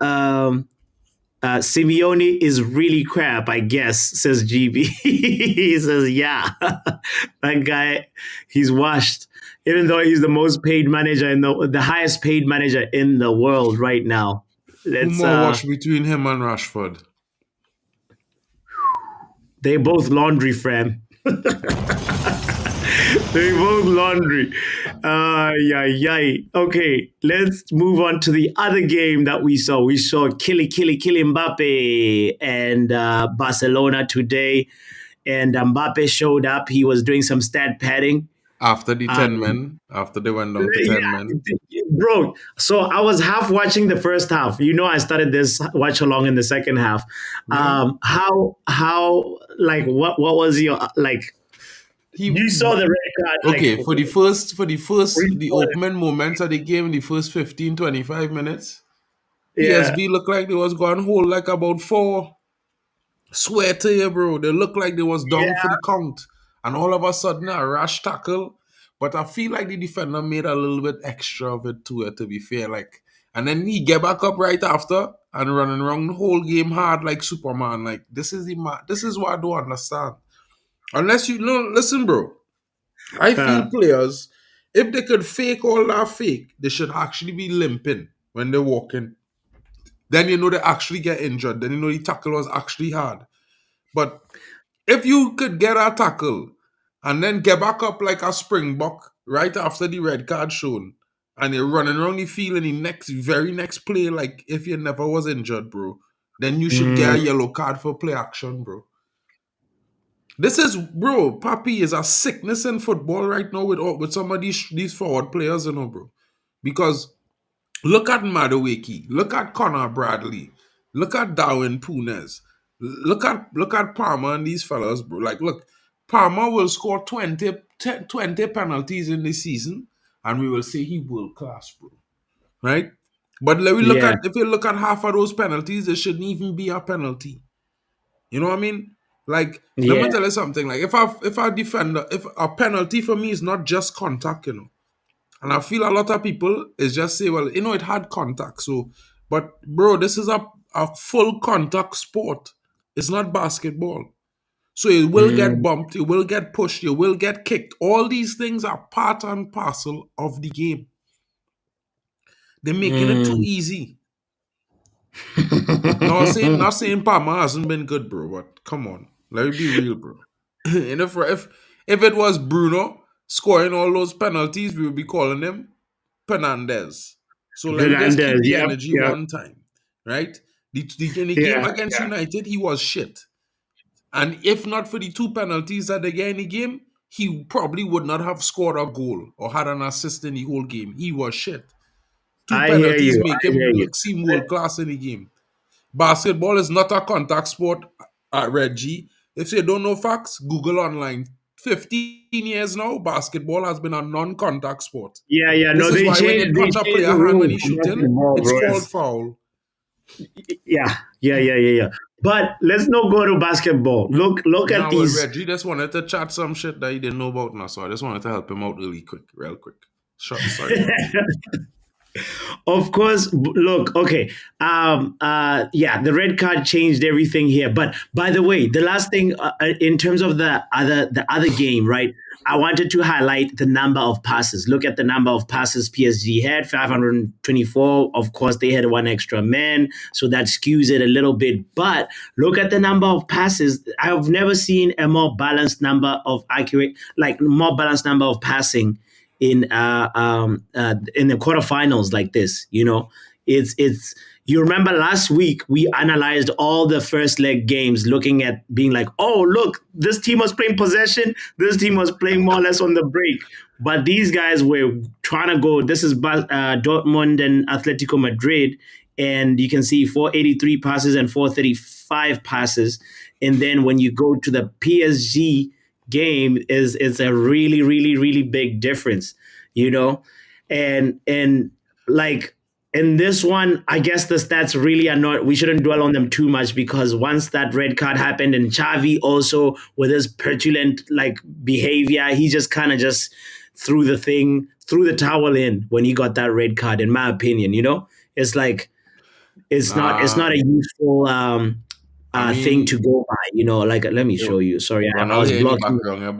Simeone is really crap, I guess, says GB. He says, yeah, that guy, he's washed. Even though he's the most paid manager the highest paid manager in the world right now. Who more wash between him and Rashford? They both laundry, fam. They both laundry. Okay, let's move on to the other game that we saw. We saw Killy Mbappe and Barcelona today. And Mbappe showed up. He was doing some stat padding. After the 10 men, after they went down to 10 men. Bro, so I was half watching the first half. I started this watch along in the second half. Yeah. What was your, you saw the red card. Okay, for the opening moments of the game, the first 15, 25 minutes, PSV looked like they was going hold like about 4. Swear to you, bro. They looked like they was down for the count. And all of a sudden, a rash tackle. But I feel like the defender made a little bit extra of it to be fair. And then he get back up right after and running around the whole game hard like Superman. This is what I don't understand. Unless listen, bro. I feel players, if they could fake all that fake, they should actually be limping when they're walking. Then they actually get injured. Then the tackle was actually hard. But if you could get a tackle and then get back up like a springbok right after the red card shown, and you're running around the field in the very next play, like if you never was injured, bro, then you should get a yellow card for play action, bro. This is, bro, Papi is a sickness in football right now with some of these forward players, bro. Because look at Madueke, look at Connor Bradley, look at Darwin Punez, look at Palmer and these fellas, bro. Look, Palmer will score 20 penalties in this season, and we will say he world class, bro. Right? But if you look at half of those penalties, it shouldn't even be a penalty. You know what I mean? Let me tell you something. If a penalty for me is not just contact, and I feel a lot of people is just say, well, it had contact. So, but bro, this is a full contact sport. It's not basketball. So it will get bumped, it will get pushed, you will get kicked. All these things are part and parcel of the game. They're making it too easy. Not saying Palmer hasn't been good, bro. But come on, let me be real, bro. And if it was Bruno scoring all those penalties, we would be calling him Fernandez. So let me just Fernandez, keep the yep, energy yep, one time, right? In the game yeah. against United, he was shit. And if not for the 2 penalties that they get in the game, he probably would not have scored a goal or had an assist in the whole game. He was shit. 2 I hear penalties you. make I him hear you. seem world class in the game. Basketball is not a contact sport at Red G. If you don't know facts, Google online. 15 years now, basketball has been a non-contact sport. Yeah, yeah. This No, is why when you they touch a changed player the hand when rules he's for shooting, basketball, it's bro. called foul. Yeah. But let's not go to basketball. Look at Now, well, these. Reggie just wanted to chat some shit that he didn't know about now, so I just wanted to help him out real quick. Sorry, bro. Of course, look, okay. Yeah, the red card changed everything here. But by the way, the last thing in terms of the other game, right? I wanted to highlight the number of passes. Look at the number of passes PSG had, 524. Of course, they had one extra man, so that skews it a little bit. But look at the number of passes. I have never seen a more balanced number of accurate, like more balanced number of passing in the quarterfinals like this. It's you remember last week we analyzed all the first leg games, looking at being like, oh look, this team was playing possession, this team was playing more or less on the break, but these guys were trying to go. This is Dortmund and Atletico Madrid, and you can see 483 passes and 435 passes, and then when you go to the PSG game, is it's a really really big difference, you know and like in this one, I guess the stats really are not, we shouldn't dwell on them too much, because once that red card happened, and Xavi also with his petulant like behavior, he just kind of just threw the towel in when he got that red card, in my opinion. It's like it's not Nah, a useful I thing to mean, go by. Like, let me show yo, you. Sorry, I Ronald was here in the blocking. background, yeah,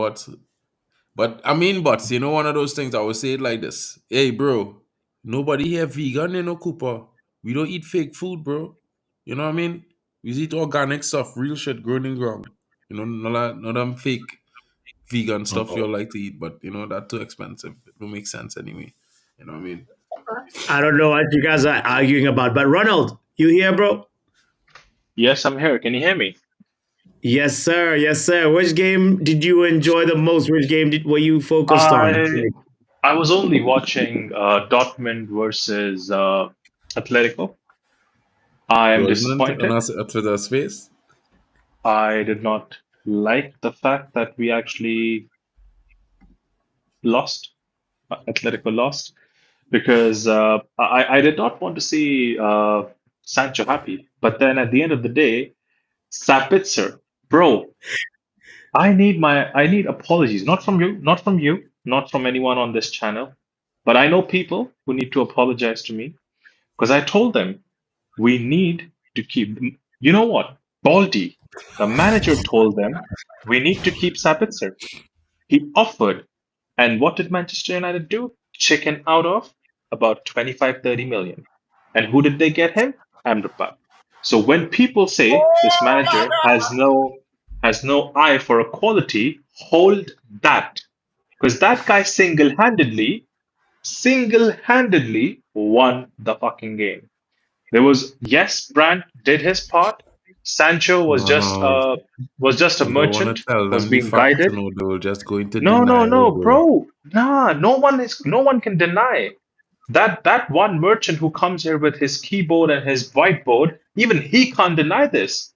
but I mean, one of those things I would say it like this. Hey, bro, nobody here vegan, Cooper. We don't eat fake food, bro. You know what I mean? We eat organic stuff, real shit grown in ground. None of them fake vegan stuff you all like to eat, but that's too expensive. It don't make sense anyway. You know what I mean? I don't know what you guys are arguing about, but Ronald, you here, bro? Yes, I'm here. Can you hear me? Yes, sir. Yes, sir. Which game did you enjoy the most? Which game were you focused on? I I was only watching Dortmund versus Atletico. I am Dortmund on disappointed. us at Twitter space. I did not like the fact that we actually lost. Atletico lost because I did not want to see Sancho happy. But then at the end of the day, Sabitzer, bro, I need apologies, not from you, not from anyone on this channel, but I know people who need to apologize to me because I told them we need to keep. You know what? Baldy, the manager, told them we need to keep Sabitzer. He offered, and what did Manchester United do? Chicken out of about 25, 30 million. And who did they get him? Amrabat. So when people say this manager has no eye for equality, hold that. Because that guy single-handedly won the fucking game. There was, yes, Brandt did his part. Sancho No, was just a you don't want to merchant, tell was them the being facts, guided. they will just go into No, no, denial, no, bro. bro. Nah, no one can deny that one merchant who comes here with his keyboard and his whiteboard, even he can't deny this.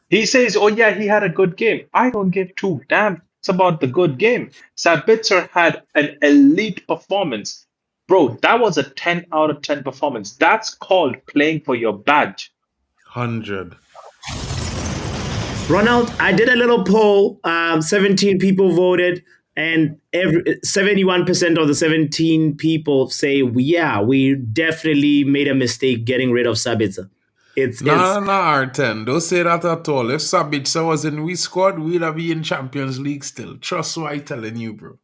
He says, "Oh yeah, he had a good game." I don't give two damn about the good game. Sabitzer had an elite performance. Bro, that was a 10 out of 10 performance. That's called playing for your badge. 100. Ronald, I did a little poll. 17 people voted, and 71% of the 17 people say, yeah, we definitely made a mistake getting rid of Sabitzer. It's Nah, R10. Don't say that at all. If Sabitzer was in we squad, we'd have been in Champions League still. Trust what I telling you, bro.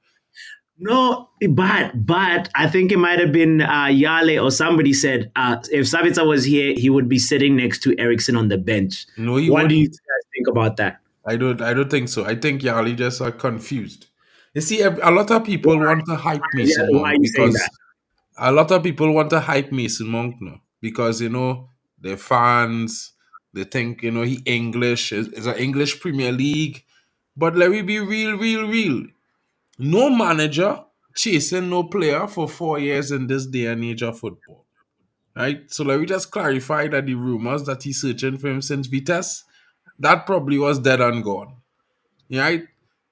No, but I think it might have been Yale or somebody said if Sabitzer was here, he would be sitting next to Eriksen on the bench. No, he What do you wouldn't. guys think about that? I don't think so. I think Yali just are confused. You see, a lot of people Why? want to hype Yeah, Mason why are Mount you saying because that? a lot of people want to hype Mason Mount now because they're fans. They think he English is an English Premier League, but let me be real, real, real. No manager chasing no player for 4 years in this day and age of football, right? So let me just clarify that the rumors that he's searching for him since Vitesse, that probably was dead and gone, right?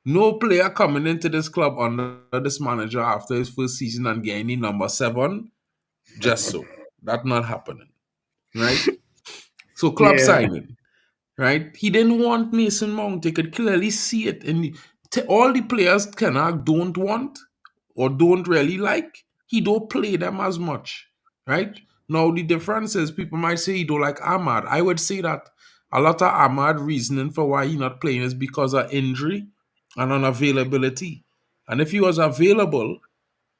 No player coming into this club under this manager after his first season and getting number 7, just so. That not happening, right? So club Yeah. signing, right? He didn't want Mason Mount. They could clearly see it in all the players Kenhag don't want or don't really like. He don't play them as much, right? Now the difference is people might say he don't like Ahmad. I would say that a lot of Ahmad reasoning for why he not playing is because of injury and unavailability. And if he was available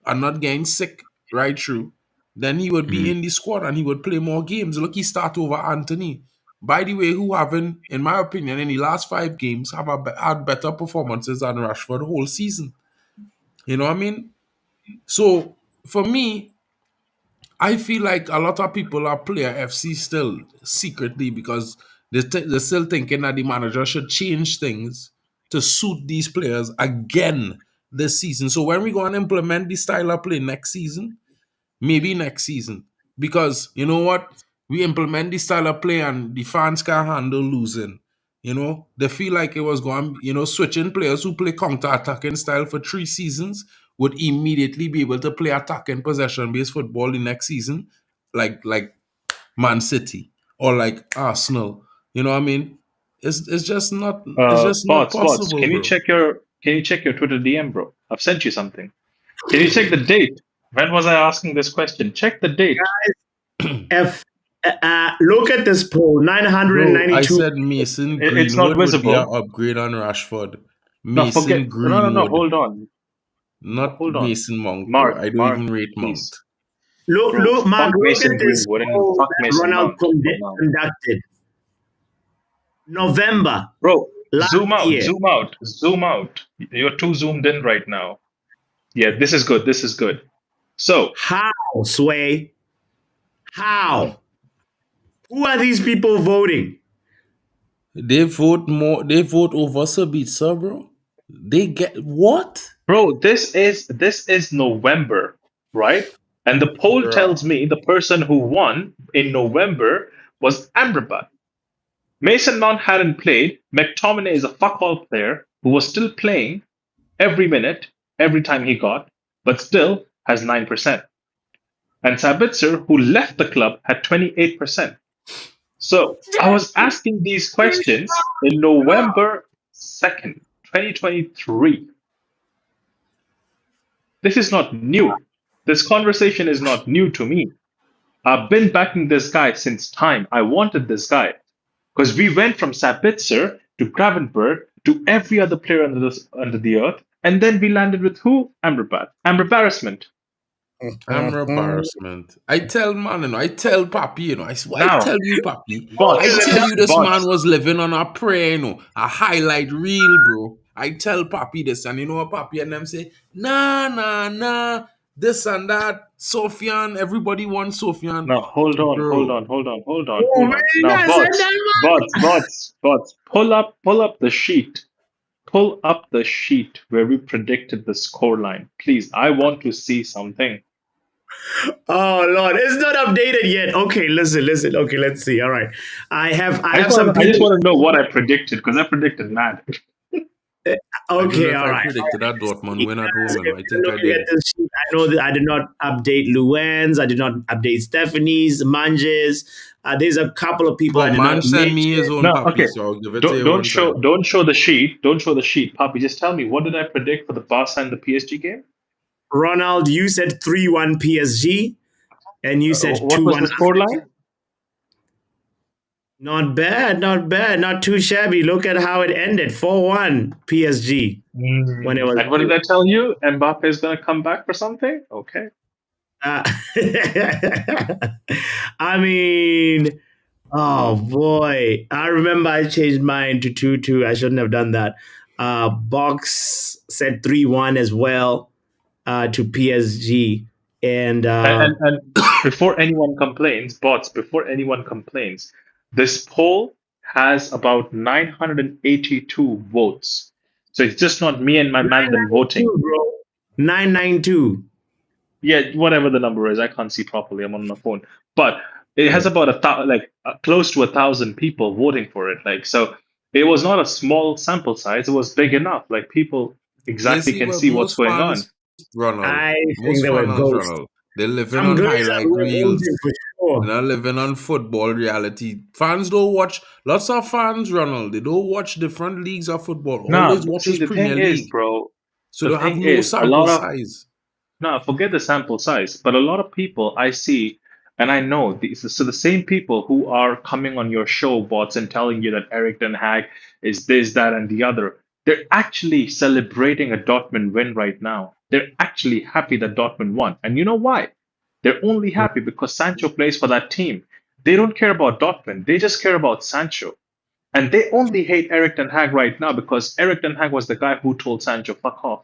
and not getting sick right through, then he would be Mm. in the squad and he would play more games. Look, he start over Antony. By the way, who haven't, in my opinion, in the last 5 games, had better performances than Rashford the whole season. You know what I mean? So for me, I feel like a lot of people are player FC still secretly because they're still thinking that the manager should change things to suit these players again this season. So when we go and implement the style of play next season, maybe next season. Because you know what? We implement this style of play and the fans can't handle losing. They feel like it was going, switching players who play counter-attacking style for 3 seasons would immediately be able to play attacking possession-based football the next season, like Man City or like Arsenal. You know what I mean? It's just not Bots, possible, bro. can you check your Twitter DM, bro? I've sent you something. Can you check the date? When was I asking this question? Check the date. If look at this poll, Bro, I 992. said Mason It's not Greenwood would be an visible. upgrade on Rashford. No, forget. Mason No. Greenwood, Hold on. not Hold on. Mason Mount, bro. Mark, I don't Mark, even rate Mount. please. Bro, Mark, fuck look at Mason this Greenwood and poll fuck that Mason Ronald Mount for now. conducted. November Bro, last year. zoom out, zoom out. You're too zoomed in right now. Yeah, this is good. This is good. So, How, Sway? How? Who are these people voting? They vote more. They vote over Sabitzer, bro. They get what, bro, this is November, right? And the poll bro? tells me the person who won in November was Amrabat. Mason Mount hadn't played. McTominay is a fuck all player who was still playing every minute, every time he got, but still has 9%. And Sabitzer, who left the club, had 28%. So I was asking these questions in November 2nd, 2023. This is not new. This conversation is not new to me. I've been backing this guy since time. I wanted this guy because we went from Sabitzer to Gravenberg to every other player under the earth, and then we landed with who? Amrabat. Embarrassment. I'm embarrassment. I tell man, I tell Papi, I Now, tell you, Papi. Poll I is bots, tell you this man bots. was living on a prayer, a highlight reel, bro. I tell Papi this, and you know what Papi and them say? Nah, this and that. Sofian, everybody wants Sofian. Now, hold on, hold Bro, on, hold on, hold on, Oh, hold man, on. you Now, guys said that, bots. Pull up the sheet. Pull up the sheet where we predicted the score line, please. I want to see something. Oh Lord, it's not updated yet. Okay, listen. Okay, let's see. All right, I have some I just people. want to know what I predicted because I predicted mad. I don't know Okay, if all I right. predicted that Dortmund See, win at guys, home, if I you're think I looking did. at this sheet, I know that I did not update Luen's, I did not update Stephanie's, Manje's. There's a couple of people I But did man not send mention. me his own No, Papi, okay. so I'll give it to you one time. Don't show the sheet. Don't show the sheet, Papi. Just tell me what did I predict for the Barca and the PSG game? Ronald, you said 3-1 PSG, and you said What was 2-1 the score Atletico. line? Not bad, not bad, not too shabby. Look at how it ended, 4-1 PSG when it was. And what did I tell you? Mbappe is going to come back for something? Okay. Uh, I mean, oh boy, I remember I changed mine to 2-2. I shouldn't have done that. Box said 3-1 as well to PSG, and And before anyone complains, before anyone complains, this poll has about 982 votes. So it's just not me and my man voting. 992, bro. 992. Yeah, whatever the number is, I can't see properly. I'm on my phone, but it has about close to 1,000 people voting for it. Like, so it was not a small sample size. It was big enough. Like, people You exactly see can what see what's most going on. fans, Ronald, I think most they were fans, ghosts. Ronald, they're living Some on girls highlight were reels. voting for They're sure. not living on football reality. Fans don't watch. Lots of fans, Ronald, they don't watch different leagues of football. All they No, watch see, is the Premier thing is, League. bro, So the they have thing no is, a sample lot of size. no, forget the sample size, but a lot of people I see, and I know these, so the same people who are coming on your show, bots, and telling you that eriktenhag is this, that, and the other, they're actually celebrating a Dortmund win right now. They're actually happy that Dortmund won. And you know why? They're only happy because Sancho plays for that team. They don't care about Dortmund. They just care about Sancho. And they only hate Erik Ten Hag right now because Erik Ten Hag was the guy who told Sancho, fuck off.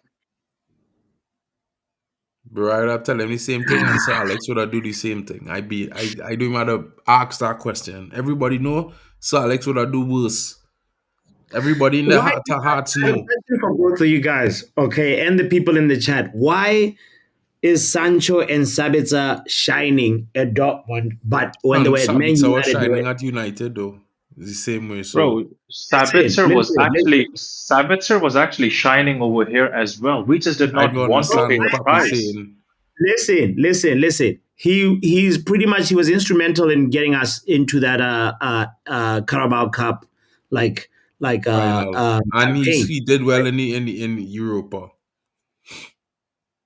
Bro, I'd tell him the same thing, and Sir Alex would have do the same thing. I do matter ask that question. Everybody know Sir Alex would have do worse. Everybody in their Why? heart to hearts I have a know. question for both of you guys, okay, and the people in the chat. Why is Sancho and Sabitzer shining at Dortmund, but when they And were at Man Sabitzer was United, they were shining at United though. It's the same way. So Bro, Sabitzer was listen. actually shining over here as well. We just did I not don't want to understand pay what the Papi's price. saying. Listen. He's pretty much he was instrumental in getting us into that Carabao Cup like Final. And campaign. he did well in Europa.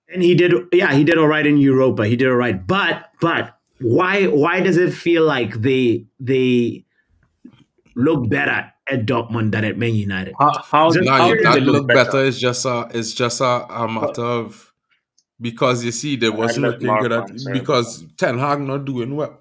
And he did all right in Europa. He did all right. But why does it feel like they look better at Dortmund than at Man United? Just Now How do they that look look better better? is just a matter of because you see they And wasn't let looking good Mark at answer. because Ten Hag not doing well.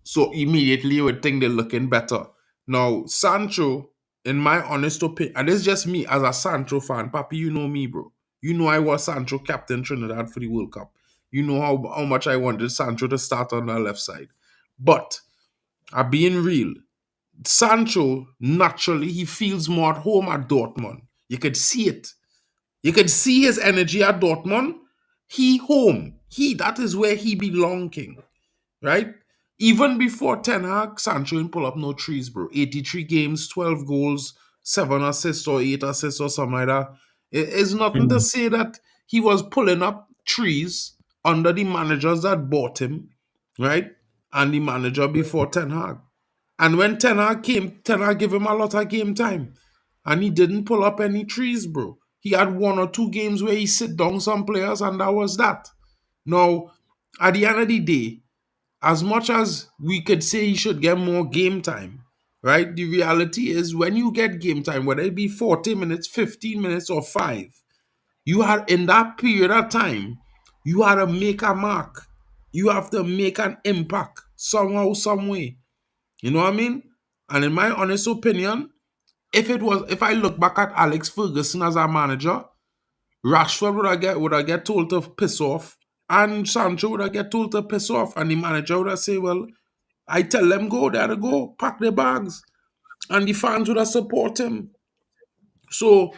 So immediately you would think they're looking better. Now Sancho, in my honest opinion, and it's just me as a Sancho fan, Papi, you know me, bro. You know I was Sancho captain Trinidad for the World Cup. You know how much I wanted Sancho to start on the left side. But I'm being real. Sancho, naturally, he feels more at home at Dortmund. You could see it. You could see his energy at Dortmund. He home. That is where he belonging. Right? Even before Ten Hag, Sancho didn't pull up no trees, bro. 83 games, 12 goals, 7 assists or 8 assists or something like that. It's nothing to say that he was pulling up trees under the managers that bought him, right? And the manager before Ten Hag. And when Ten Hag came, Ten Hag gave him a lot of game time. And he didn't pull up any trees, bro. He had 1 or 2 games where he sit down some players, and that was that. Now, at the end of the day, as much as we could say he should get more game time, right? The reality is when you get game time, whether it be 40 minutes, 15 minutes, or 5, you are in that period of time, you have to make a mark. You have to make an impact somehow, some way. You know what I mean? And in my honest opinion, if I look back at Alex Ferguson as our manager, Rashford would have get told to piss off, and Sancho would have get told to piss off, and the manager would have say, "Well, I tell them go, there to go, pack their bags," and the fans would have support him. So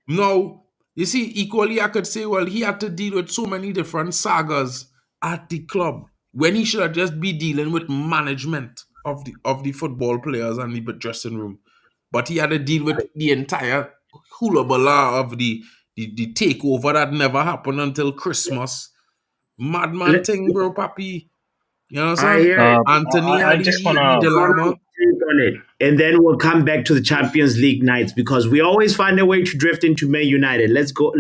now, you see, equally, I could say, well, he had to deal with so many different sagas at the club when he should have just be dealing with management of the football players and the dressing room. But he had to deal with the entire hula bala of the takeover that never happened until Christmas. Madman thing, bro, papi. You I understand? hear it. Anthony I had just the wanna dilemma. Think on it, and then we'll come back to the Champions League nights because we always find a way to drift into Man United. Let's go.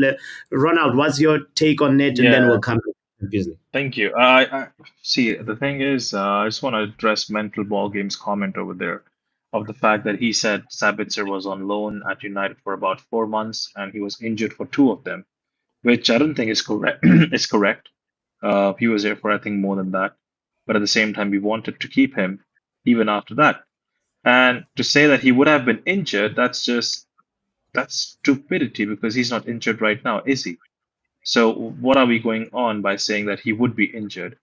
Ronald, what's your take on it, and then Yeah, we'll come back to the Champions League. thank you. I see. The thing is, I just want to address mental ball games comment over there. of the fact that he said Sabitzer was on loan at United for about 4 months and he was injured for two of them, which I don't think is correct. Is correct. He was there for I think more than that, but at the same time we wanted to keep him even after that. And to say that he would have been injured, that's stupidity because he's not injured right now, is he? So what are we going on by saying that he would be injured?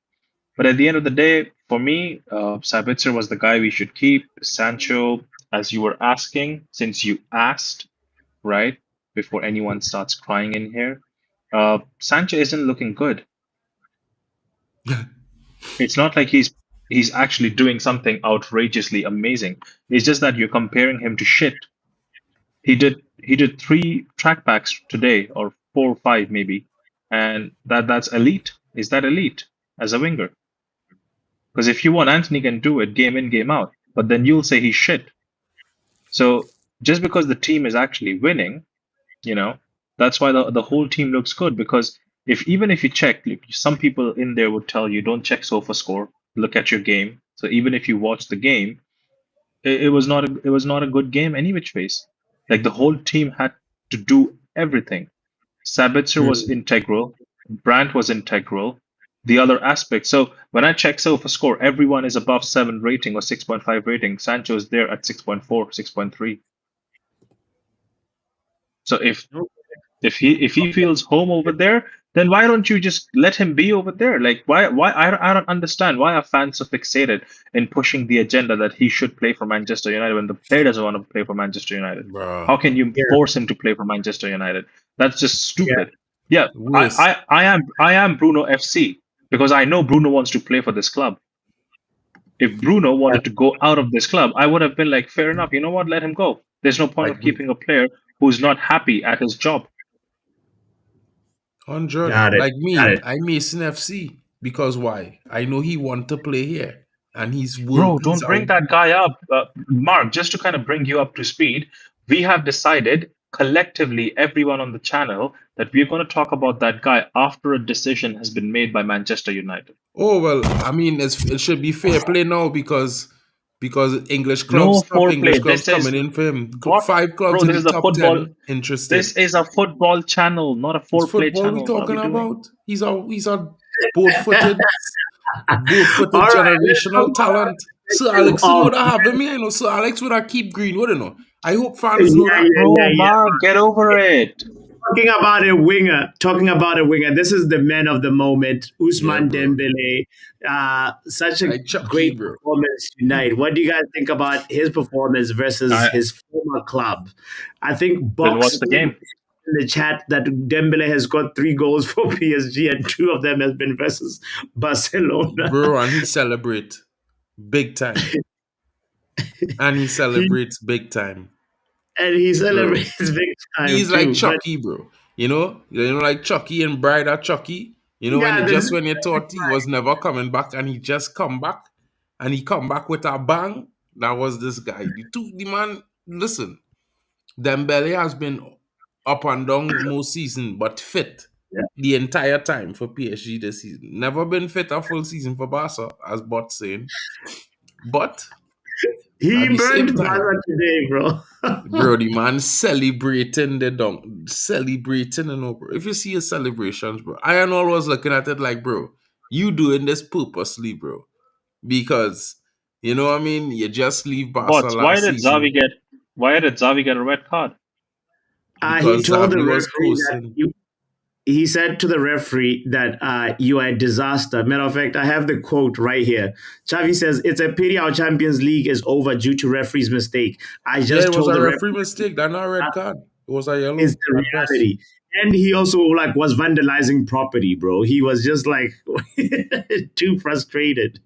But at the end of the day, for me, Sabitzer was the guy we should keep. Sancho, as you were asking, since you asked, right, before anyone starts crying in here, Sancho isn't looking good. It's not like he's actually doing something outrageously amazing. It's just that you're comparing him to shit. He did three trackbacks today, or four or five maybe, and that's elite. Is that elite as a winger? Because if you want, Anthony can do it game in, game out, but then you'll say he's shit. So just because the team is actually winning, you know, that's why the whole team looks good. Because if even if you check, like, some people in there would tell you don't check sofa score, look at your game. So even if you watch the game, it was not a good game any which ways. Like the whole team had to do everything. Sabitzer was integral. Brandt was integral. The other aspects. So when I check SofaScore, everyone is above 7 rating or 6.5 rating. Sancho is there at 6.4, 6.3. So if he feels home over there, then why don't you just let him be over there? Like why I don't understand why are fans so fixated in pushing the agenda that he should play for Manchester United when the player doesn't want to play for Manchester United? Bro. How can you force him to play for Manchester United? That's just stupid. Yeah, Worse. I am Bruno FC because I know Bruno wants to play for this club. If Bruno wanted to go out of this club, I would have been like, fair enough. You know what? Let him go. There's no point Like of keeping a player who's not happy at his job. 100. Got it. Like Got me, it. I Mason FC because why? I know he want to play here, and Bro, he's don't bring out. that guy up. Mark, just to kind of bring you up to speed, we have decided collectively, everyone on the channel, that we're going to talk about that guy after a decision has been made by Manchester United. Oh well, I mean it should be fair play now because No English foreplay. clubs This is coming in for him. what? Five clubs Bro, in this the is a top football. 10 interested. This is a football channel, not a It's foreplay football we channel. What are talking we doing? about. He's a boat footed boat All footed right, let's talk generational talent. Sir Alex about would have him here, you know. Sir Alex would have keep Greenwood, you know. I hope yeah, fans know yeah, that. Bro, yeah. Mark, get over it. Talking about a winger. This is the man of the moment, Yeah, Usman bro. Dembele. Such a Like Chucky, great bro. performance tonight. What do you guys think about his performance versus I, his former club? I think then Box what's the game? in the chat that Dembele has got 3 goals for PSG and 2 of them has been versus Barcelona. Bro, and he celebrate big time. And he he celebrates big time. and he Bro. celebrates big time He's like too. But Chucky, bro. Like Chucky and Bride are Chucky. yeah, When you thought he was never coming back and he just come back and he come back with a bang. That was this guy. The man, listen, Dembele has been up and down most season, but fit the entire time for PSG this season. Never been fit a full season for Barca, as Bot saying. But at he the burned same time, Barca today, bro. bro, the man celebrating the dunk, celebrating and over. If you see his celebrations, bro, I am always looking at it like, bro, you doing this purposely, bro, because you know what I mean. You just leave Barca Bots, last season why did Xavi get a red card? He because told the Xavi was referee that coasting. he said to the referee that you are a disaster. Matter of fact, I have the quote right here. Xavi says, "It's a pity our Champions League is over due to referee's mistake. I Yeah, just it was told a the referee referee mistake. That not a red that card. It was a is yellow the at best. reality." And he also like was vandalizing property, bro. He was just like too frustrated.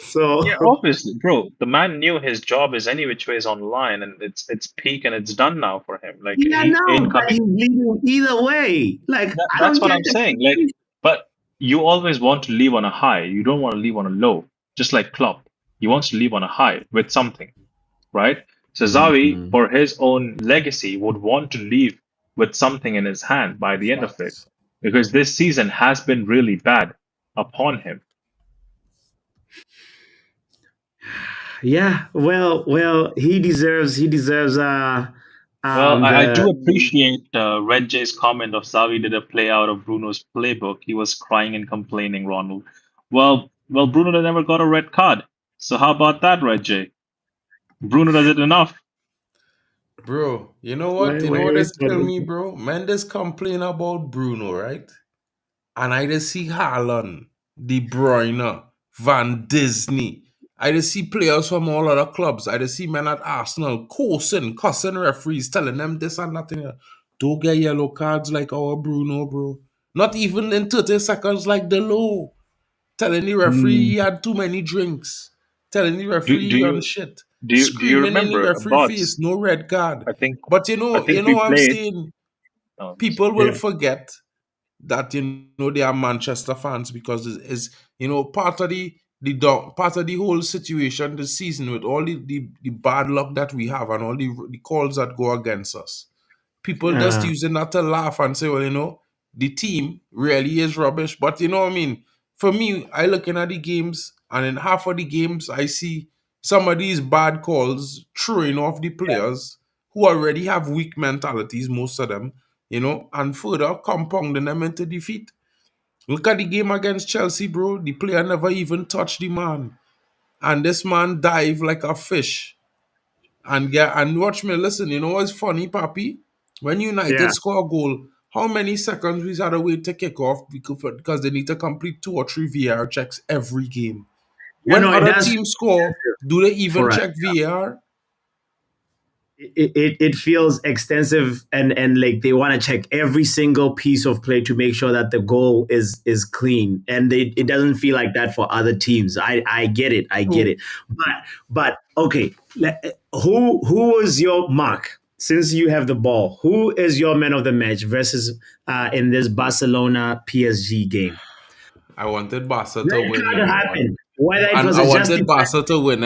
So Yeah, obviously, bro. The man knew his job is any which ways online, and it's peak and it's done now for him. Like yeah, he no, but incoming. he's leaving either way. Like I That's don't what get I'm saying. Like, it. but you always want to leave on a high. You don't want to leave on a low. Just like Klopp, he wants to leave on a high with something, right? So Zawi, Mm-hmm. for his own legacy, would want to leave with something in his hand by the end of it, Facts. because this season has been really bad upon him. Yeah, well, he deserves Well, I the do appreciate Red J's comment of Xavi did a play out of Bruno's playbook. He was crying and complaining, Ronald. Well, Bruno never got a red card. So how about that, Red J? Bruno does it enough. Bro, you know what? wait, You know what wait, has killed me, bro? Mendes complain about Bruno, right? And I just see Haaland, De Bruyne, Van Disney. I just see players from all other clubs. I just see men at Arsenal cussing referees, telling them this and that. Don't get yellow cards like our Bruno, bro. Not even in 30 seconds like the low. Telling the referee mm, he had too many drinks. Telling the Do referee do he on you shit. do you Screaming in the remember referee face, bots? no red card. I think But I you think know we what I'm played. saying? Oh, People will yeah, forget that they are Manchester fans because it's part of part of the whole situation this season with all the bad luck that we have and all the calls that go against us. People just uh, using that to laugh and say, well, the team really is rubbish. But you know what I mean? For me, I looking at the games and in half of the games I see some of these bad calls throwing off the players who already have weak mentalities, most of them, and further compounding them into defeat. Look at the game against Chelsea, bro. The player never even touched the man. And this man dive like a fish. And watch me, listen, you know what's funny, Papi? When yeah. United score a goal, how many seconds we had to wait to kick off because they need to complete 2 or 3 VAR checks every game. Yeah, When no, it other does teams score, do they even for us. check VAR? It feels extensive, and like they want to check every single piece of play to make sure that the goal is clean, and it doesn't feel like that for other teams. I get it, I get Who it, but okay, who was your mark, since you have the ball? Who is your man of the match versus in this Barcelona PSG game? I wanted Barca to Red win, card but happened, whether it and was I a wanted justified. Barca to win,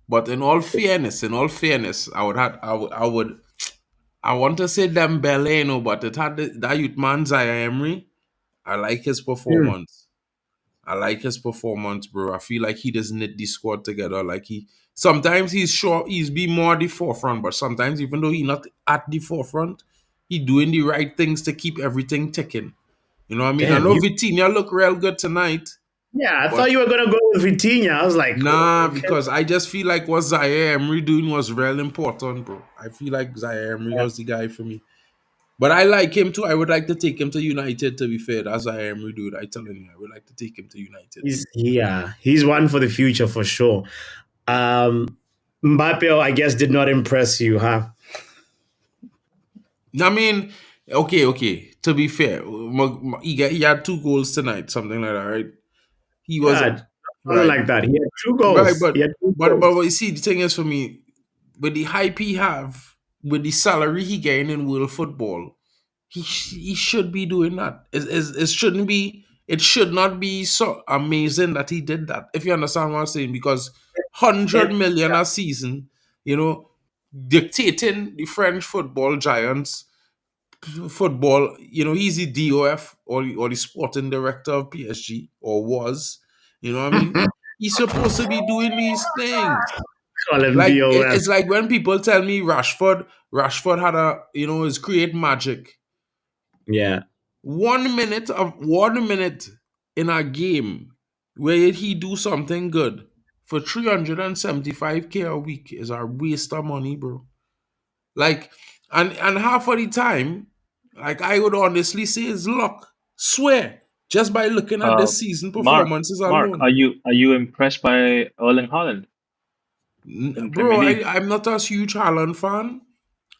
but in all fairness, I want to say Dembele, but it had that youth man Zaire Emery. I like his Hmm. performance. I like his performance, bro. I feel like he does knit the squad together. Like he sometimes he's be more at the forefront, but sometimes even though he's not at the forefront, he doing the right things to keep everything ticking. You know what I mean? I Damn know you. Vitinha look real good tonight, Yeah, I but thought you were gonna go with Vitinha. I was like, nah, okay. because I just feel like what Zaire Emery doing was real important, bro. I feel like Zaire Emery was the guy for me. But I like him too. I would like to take him to United, to be fair. That's Zaire Emery, dude. I telling you, I would like to take him to United. He's one for the future for sure. Mbappe, I guess, did not impress you, huh? I mean, okay. To be fair, he had 2 goals tonight, something like that, right? He was Yeah, something right, like that. He had two right, goals. but He had two but but goals. what you see, the thing is for me, with the hype he have, with the salary he gain in world football, he should be doing that. It shouldn't be. It should not be so amazing that he did that. If you understand what I'm saying, because 100 million a season, you know, dictating the French football giants football, he's the DOF or the sporting director of PSG or was, you know what I mean? He's supposed to be doing these things. Call him Like DOF. it's like when people tell me Rashford had his create magic. Yeah. 1 minute in a game where he do something good for 375K a week is a waste of money, bro. Like, and half of the time, like I would honestly say is luck. Swear. Just by looking at uh this season Mark performances Mark, alone. are you impressed by Erling Haaland in Premier Bro, League? I'm not a huge Haaland fan.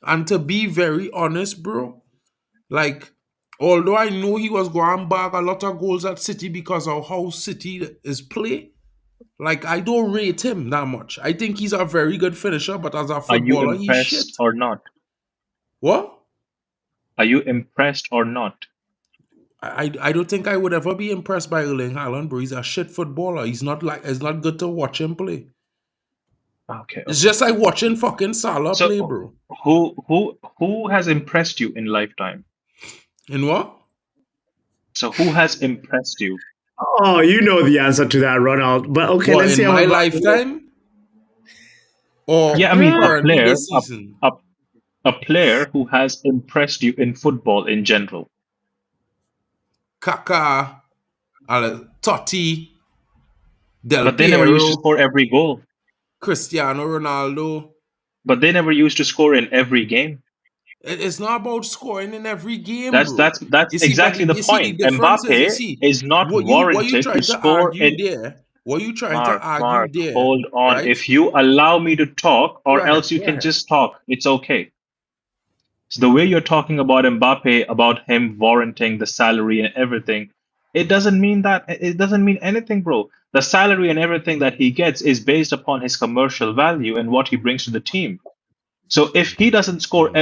And to be very honest, bro, like, although I know he was going back a lot of goals at City because of how City is play, like, I don't rate him that much. I think he's a very good finisher, but as a Are you footballer, he's impressed shit. or not? What? Are you impressed or not? I don't think I would ever be impressed by Erling Haaland, bro. He's a shit footballer. It's not good to watch him play. Okay, It's okay, just like okay. watching fucking Salah play, So bro. who has impressed you in lifetime? In what? So who has impressed you? Oh, you know the answer to that, Ronald. But okay, What, let's in hear my about. lifetime? or Yeah, I mean, currently this season? a, a player who has impressed you in football in general. Kaká, Totti, Del But they never used to Piero, score every goal. Cristiano Ronaldo. But they never used to score in every game. It's not about scoring in every game, That's bro. that's that's You see, but exactly the you see the point. difference is, you Mbappe see, is not what you warranted to trying to score argue in. there? What you trying to argue Mark, there, hold on. right? If you allow me to talk, Go or ahead, else you go can ahead. just talk, it's okay. So the way you're talking about Mbappe, about him warranting the salary and everything, it doesn't mean anything, bro. The salary and everything that he gets is based upon his commercial value and what he brings to the team. So if he doesn't score Mm.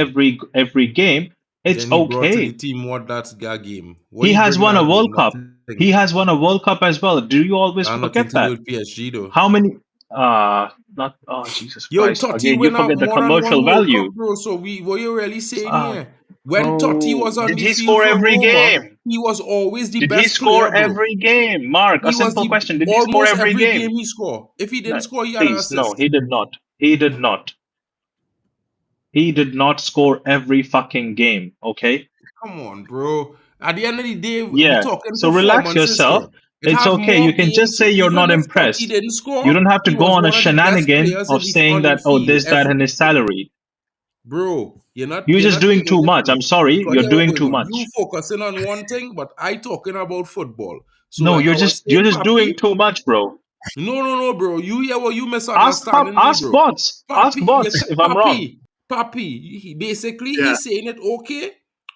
every game, it's Then he brought to the okay. team what that's that game. What He he has bring won a that game? World Cup. Nothing. He has won a World Cup as well. Do you always Got nothing forget to do that? with PSG though. How many? Not. Oh, Jesus Yo, Christ! Totti Again, you win out forget the more than one commercial World Cup, value. bro. So what you really saying Uh, here? When Totti Bro, was on did the he field score for every Roma, game? he was always the Did he best player, score bro. every game? Mark, a He was simple the question. Did he score almost every every game game? he scored. If he didn't No, score, he had an please, no, assist. he did not. He did not. He did not score every fucking game, okay? Come on, bro. At the end of the day, we Yeah. talking So relax performances yourself. here. It It's have okay. You more can just games. say you're Even not if Totti impressed. didn't You score, don't have to he go was on a one of the best shenanigan players of saying on the that, oh, field this, that, every and his game. salary. Bro, You're you're just not doing saying too much. anything. I'm sorry. Because You're here what doing going too on. You much. focusing on one thing, but I talking about football. So No, like I was you're saying, just doing Papi, too much, bro. no, bro. You hear what you Ask misunderstanding me, ask bro. bots. Ask bots if I'm wrong. Papi. Basically, Yeah. he's saying it okay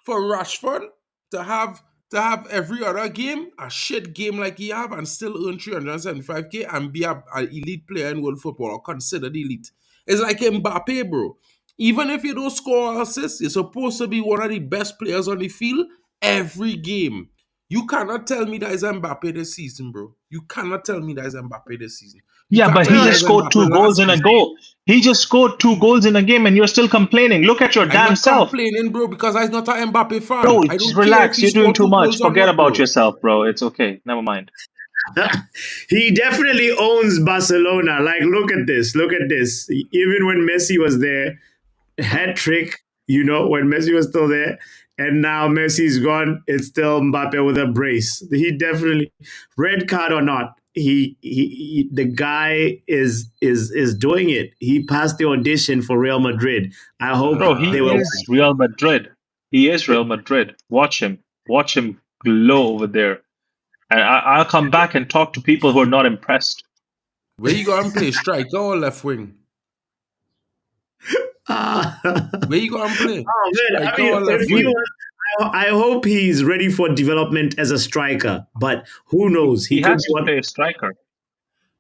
for Rashford to have every other game a shit game like he have and still earn 375k and be an elite player in world football or considered elite. It's like Mbappe, bro. Even if you don't score assists, you're supposed to be one of the best players on the field every game. You cannot tell me that is Mbappe this season, bro. You cannot tell me that is Mbappe this season. You Yeah, can't but tell he me that just is Well, scored Mbappe two goals last in a season. goal. He just scored two goals in a game and you're still complaining. Look at your I'm damn not self. complaining, bro, because I'm not an Mbappe fan. Bro, I just don't care if relax. he You're doing scored too two much. goals or Forget not, about bro. yourself, bro. It's okay. Never mind. he definitely owns Barcelona. Like, look at this. Look at this. Even when Messi was there, hat trick, when Messi was still there. And now Messi's gone. It's still Mbappe with a brace. He definitely, red card or not, the guy is doing it. He passed the audition for Real Madrid. I hope Bro, they he will. is Real Madrid. He is Real Madrid. Watch him. Watch him glow over there. And I'll come back and talk to people who are not impressed. Where you going to play, striker or left wing? Where you going to play, Oh man, I striker mean, or left if You, he wing? was, I hope he's ready for development as a striker. But who knows? He he could has be to one. play a striker.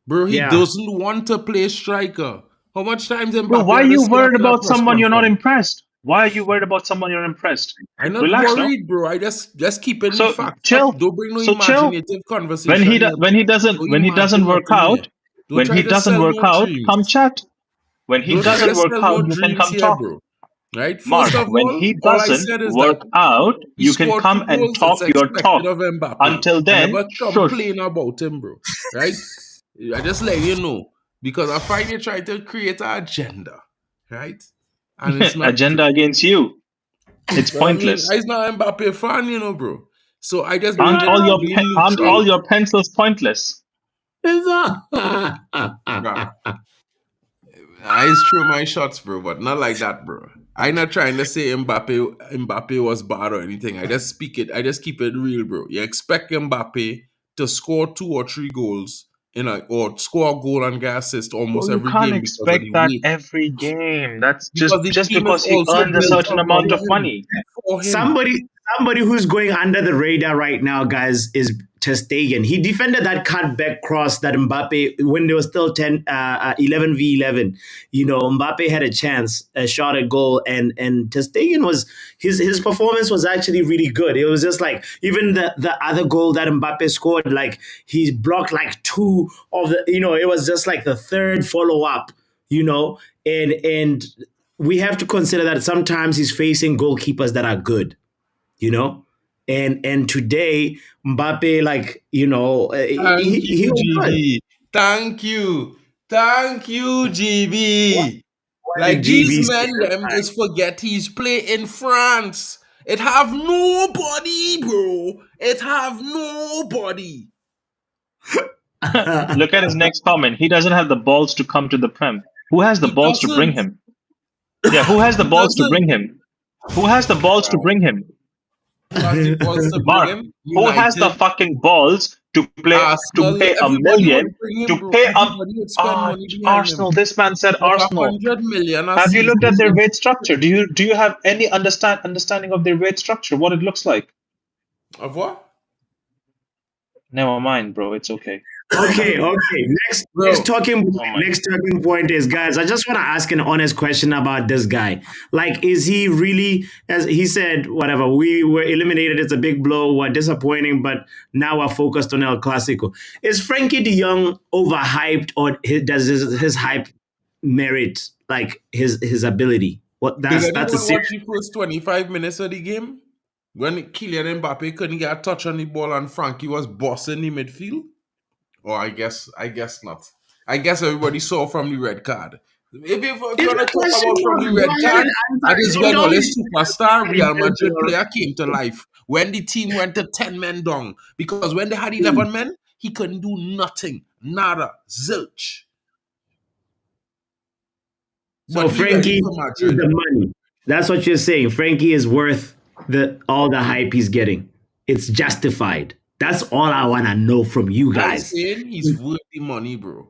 Bro, he Yeah. doesn't want to play striker. How much times Bro, Mbappe why are had to you say that worried in a about press someone you're not conference? impressed? Why are you worried about someone you're impressed? I'm not Relax, no? worried, bro. I just keeping the So facts up. chill. Don't bring no So chill. imaginative conversation here, When bro. he doesn't Don't when he doesn't imagine work nothing here. out, Don't try to sell no come dreams. chat. When he Don't try doesn't to work sell out, no you can dreams come here, talk. bro. Right? First Mark, of when he all I doesn't said is that work out, he you can scored two come and goals. It's talk your expected talk. of Mbappe. Until I then, never shush. complain about him, bro. Right? I just let you know. Because I find you trying to create an agenda. Right? And it's not Agenda true. against you. It's But I mean, pointless. I'm not Mbappe fan, bro. So I just bring it being Aren't neutral. all your pencils pointless? Nah, I throw my shots, bro, but not like that, bro. I'm not trying to say Mbappe was bad or anything. I just speak it. I just keep it real, bro. You expect Mbappe to score 2 or 3 goals or score a goal and get assist Bro, almost you every can't game because of expect the that weight. every game. That's Because the just team is because he also earns a built certain amount around of him. money. For him. Somebody who's going under the radar right now, guys, is Ter Stegen. He defended that cutback cross that Mbappe, when there was still 11v11, Mbappe had a chance, a shot at goal, and Ter Stegen was his performance was actually really good. It was just like even the other goal that Mbappe scored, like he blocked like two of the, it was just like the third follow up, and we have to consider that sometimes he's facing goalkeepers that are good, you know. And today Mbappe, like, Thank he you, was good. GD. Thank you. Thank you, GB. What did Like these GB say men, this them time? just forget he's play in France. It have nobody, bro. It have nobody. Look at his next comment. He doesn't have the balls to come to the Prem. Who has the He balls to bring doesn't. him? Yeah, who has the He balls to doesn't. bring him? Who has the balls to bring him? Who has the balls to bring Mark, him? who has the United, fucking balls to Arsenal. pay a Everybody million would bring him, to bro. pay up Everybody would spend money behind him. Arsenal? This man said But Arsenal. 100 million a Have you season. looked at their wage structure? Do you have any understanding of their wage structure? What it looks like? Of what? Never mind, bro. It's okay. Okay. Next Bro, Oh my. next talking point is, guys, I just want to ask an honest question about this guy. Like, is he really, as he said, whatever, we were eliminated, it's a big blow, we're disappointing, but now we're focused on El Clasico. Is Frankie de Jong overhyped, or does his hype merit like his ability? What did that's a anyone watch serious. the first 25 minutes of the game? When Kylian Mbappe couldn't get a touch on the ball and Frankie was bossing the midfield? Or I guess not. I guess everybody saw from the red card. If you want It's to a talk question about from the mark. Go red ahead, card, answer that it. is when all Don't the superstar Real Madrid interrupt. player came to life. When the team went to 10 men down. Because when they had 11 men, he couldn't do nothing. Nada. Zilch. So But he ready Frankie for is Madrid. the money. That's what you're saying. Frankie is worth all the hype he's getting. It's justified. That's all I want to know from you I guys. saying he's worth the money, bro.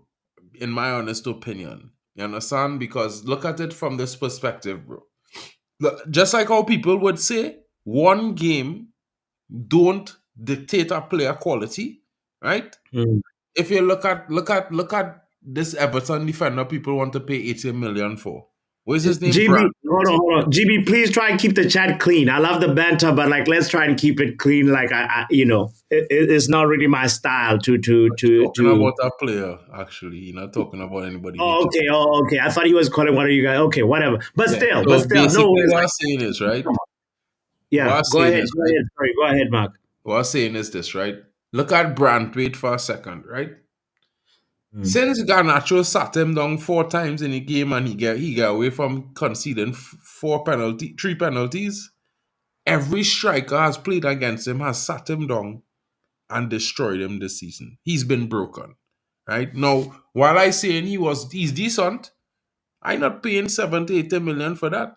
In my honest opinion. You understand? Because look at it from this perspective, bro. Look, just like how people would say, one game don't dictate a player quality, right? Mm. If you look at this Everton defender people want to pay 80 million for. What is his name? GB, Brand. hold on. GB, please try and keep the chat clean. I love the banter, but like, let's try and keep it clean. Like, it's not really my style Talking to. about a player, actually. You're not talking about anybody. He Oh, just okay. Oh, okay. I thought he was calling one of you guys. Okay, whatever. But yeah. still, So no basically worries. what I'm saying is, right? What Yeah, I'm go saying ahead. is, Go right? ahead. Sorry, go ahead, Mark. What I'm saying is this, right? Look at Brandtwaite for a second, right? Mm. Since Garnacho sat him down 4 times in the game and he got away from conceding three penalties, every striker has played against him has sat him down and destroyed him this season. He's been broken. Right? Now, while I saying he's decent, I not paying 70, 80 million for that.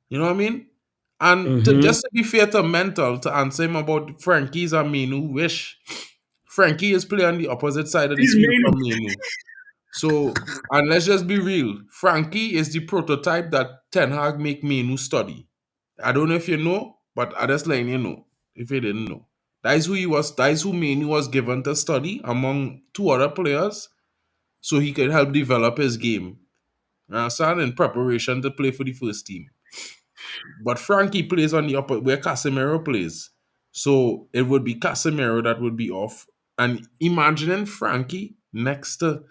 You know what I mean? And Mm-hmm. just to be fair to Mental, to answer him about Frankie's and Menu, wish Frankie is playing on the opposite side of the He's field mean. from Menu. So, and let's just be real. Frankie is the prototype that Ten Hag make Menu study. I don't know if you know, but I just letting you know if you didn't know. That is who he was. That is who Menu was given to study among two other players, so he could help develop his game. You understand? In preparation to play for the first team. But Frankie plays on the upper where Casemiro plays. So it would be Casemiro that would be off. And imagining Frankie next to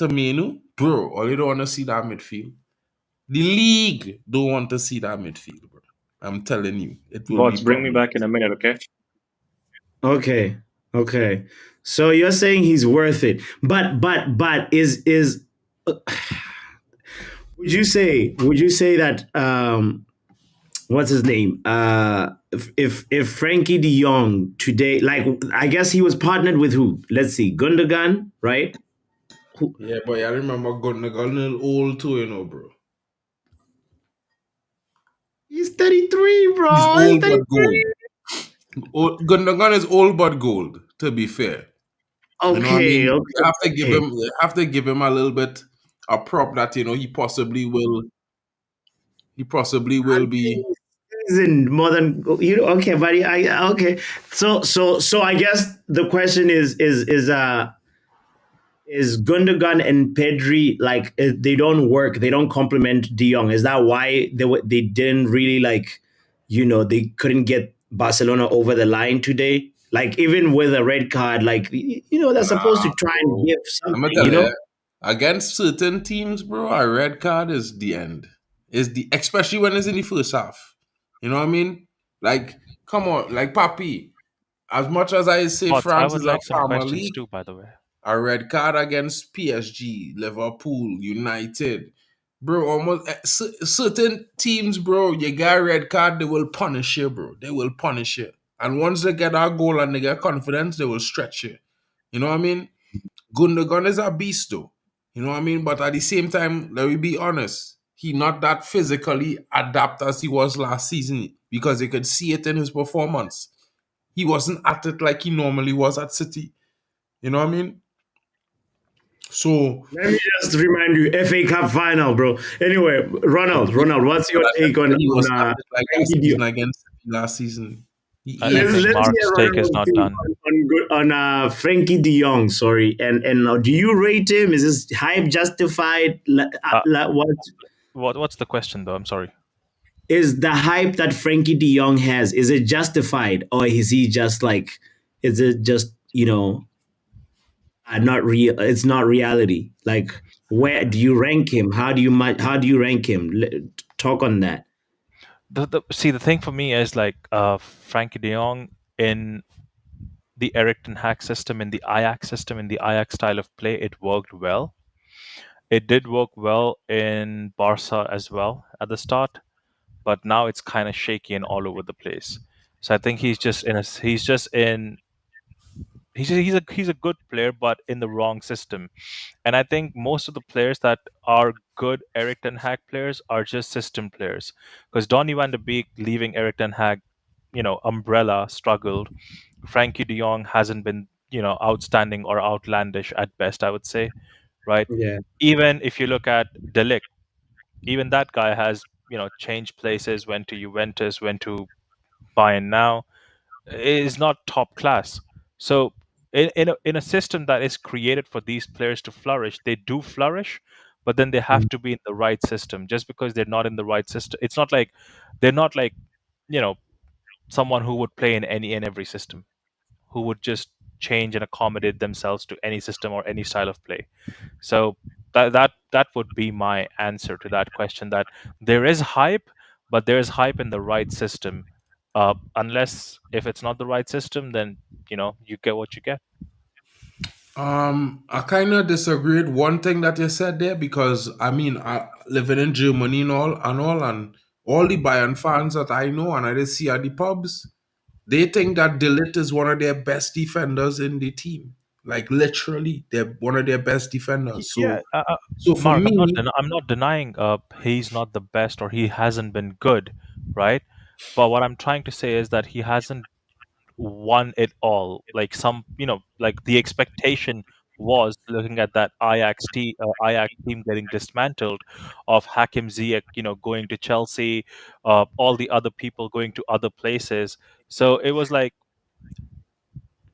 Menu, bro, all you don't want to see that midfield. The league don't want to see that midfield, bro. I'm telling you, it will be Bots, bring me back in problems. a minute, okay? Okay. So you're saying he's worth it, but is would you say that what's his name? If Frankie De Jong today, like I guess he was partnered with who? Let's see, Gundogan, right? Who, Yeah, but I remember Gunnagan old too, bro. he's 33, He's bro. He's old but 33. gold. Gunnagan is old but gold, to be fair. You know what I Okay, mean? okay, okay. You have to give him a little bit a prop that he possibly will be. Seasoned more than okay, buddy. I okay. So I guess the question is Gundogan and Pedri like they don't work, they don't complement De Jong. Is that why they didn't really like they couldn't get Barcelona over the line today? Like even with a red card, like they're supposed to try and Bro. give I'm gonna something, tell you, against certain teams, bro, a red card is the end. Is the especially when it's in the first half. You know what I mean? Like, come on, like Papi. As much as I say Bots, I France would is a like some farmer questions league, too, by the way. A red card against PSG, Liverpool, United. Bro, almost certain teams, bro, you get a red card, they will punish you, bro. They will punish you. And once they get a goal and they get confidence, they will stretch you. You know what I mean? Gundogan is a beast, though. You know what I mean? But at the same time, let me be honest. He not that physically adapt as he was last season because you could see it in his performance. He wasn't at it like he normally was at City. You know what I mean? So Let me just remind you, FA Cup final, bro. Anyway, Ronald, what's your take on he was at on it like last Frankie season De- against City last season. I, He I let's think is. let's hear Mark's take is Ronald's not take done. on Frankie De Jong. Sorry, and do you rate him? Is this hype justified? Uh, What what's the question though? I'm sorry. is the hype that Frankie De Jong has? Is it justified, or is he just like? Is it just not real? It's not reality. Like, where do you rank him? How do you rank him? Talk on that. See, the thing for me is like Frankie De Jong in the Eriktenhag system, in the Ajax system, in the Ajax style of play, it worked well. It did work well in Barca as well at the start, but now it's kind of shaky and all over the place. So I think he's a good player, but in the wrong system. And I think most of the players that are good Erik Ten Hag players are just system players. Because Donny van de Beek leaving Erik Ten Hag, umbrella struggled. Frankie De Jong hasn't been, outstanding or outlandish at best, I would say, right? Yeah. Even if you look at Delic, even that guy has, changed places, went to Juventus, went to Bayern now, is not top class. So in a system that is created for these players to flourish, they do flourish, but then they have Mm. to be in the right system. Just because they're not in the right system, it's not like they're not like, you know, someone who would play in any and every system, who would just change and accommodate themselves to any system or any style of play. So that would be my answer to that question. That there is hype, but there is hype in the right system. Unless if it's not the right system, then you get what you get. I kind of disagreed one thing that you said there because I mean, I living in Germany and all the Bayern fans that I know and I just see at the pubs, they think that Delit is one of their best defenders in the team. Like literally, they're one of their best defenders. Yeah, So for Mark, me, I'm not denying he's not the best or he hasn't been good, right? But what I'm trying to say is that he hasn't won it all. Like like the expectation was looking at that Ajax team getting dismantled, of Hakim Ziyech, going to Chelsea, all the other people going to other places. So it was like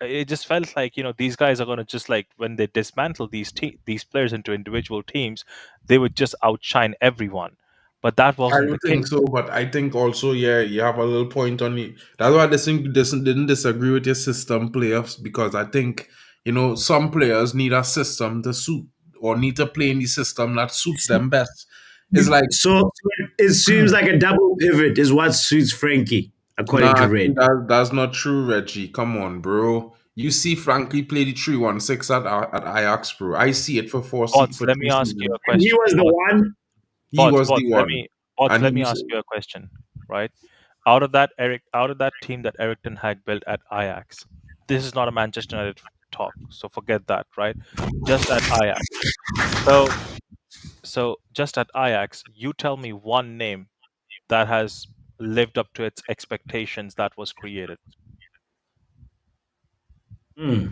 it just felt like these guys are going to just like when they dismantle these players into individual teams, they would just outshine everyone. But that I wasn't the don't case. think so, but I think also, yeah, you have a little point on it. That's why I didn't disagree with your system playoffs because I think, some players need a system to suit or need to play in the system that suits them best. It's like, So it seems like a double pivot is what suits Frankie, according nah, to I Red. think that's not true, Reggie. Come on, bro. You see Frankie play the 3-1-6 at Ajax, bro. I see it for Bots, for let me two ask you seasons. a And he question. was the one. He was the one. Bots, And he let me was, ask you a question, right? Out of that team that Eric Ten Hag built at Ajax, this is not a Manchester United talk, so forget that, right? Just at Ajax. So, just at Ajax, you tell me one name that has lived up to its expectations that was created. Hmm,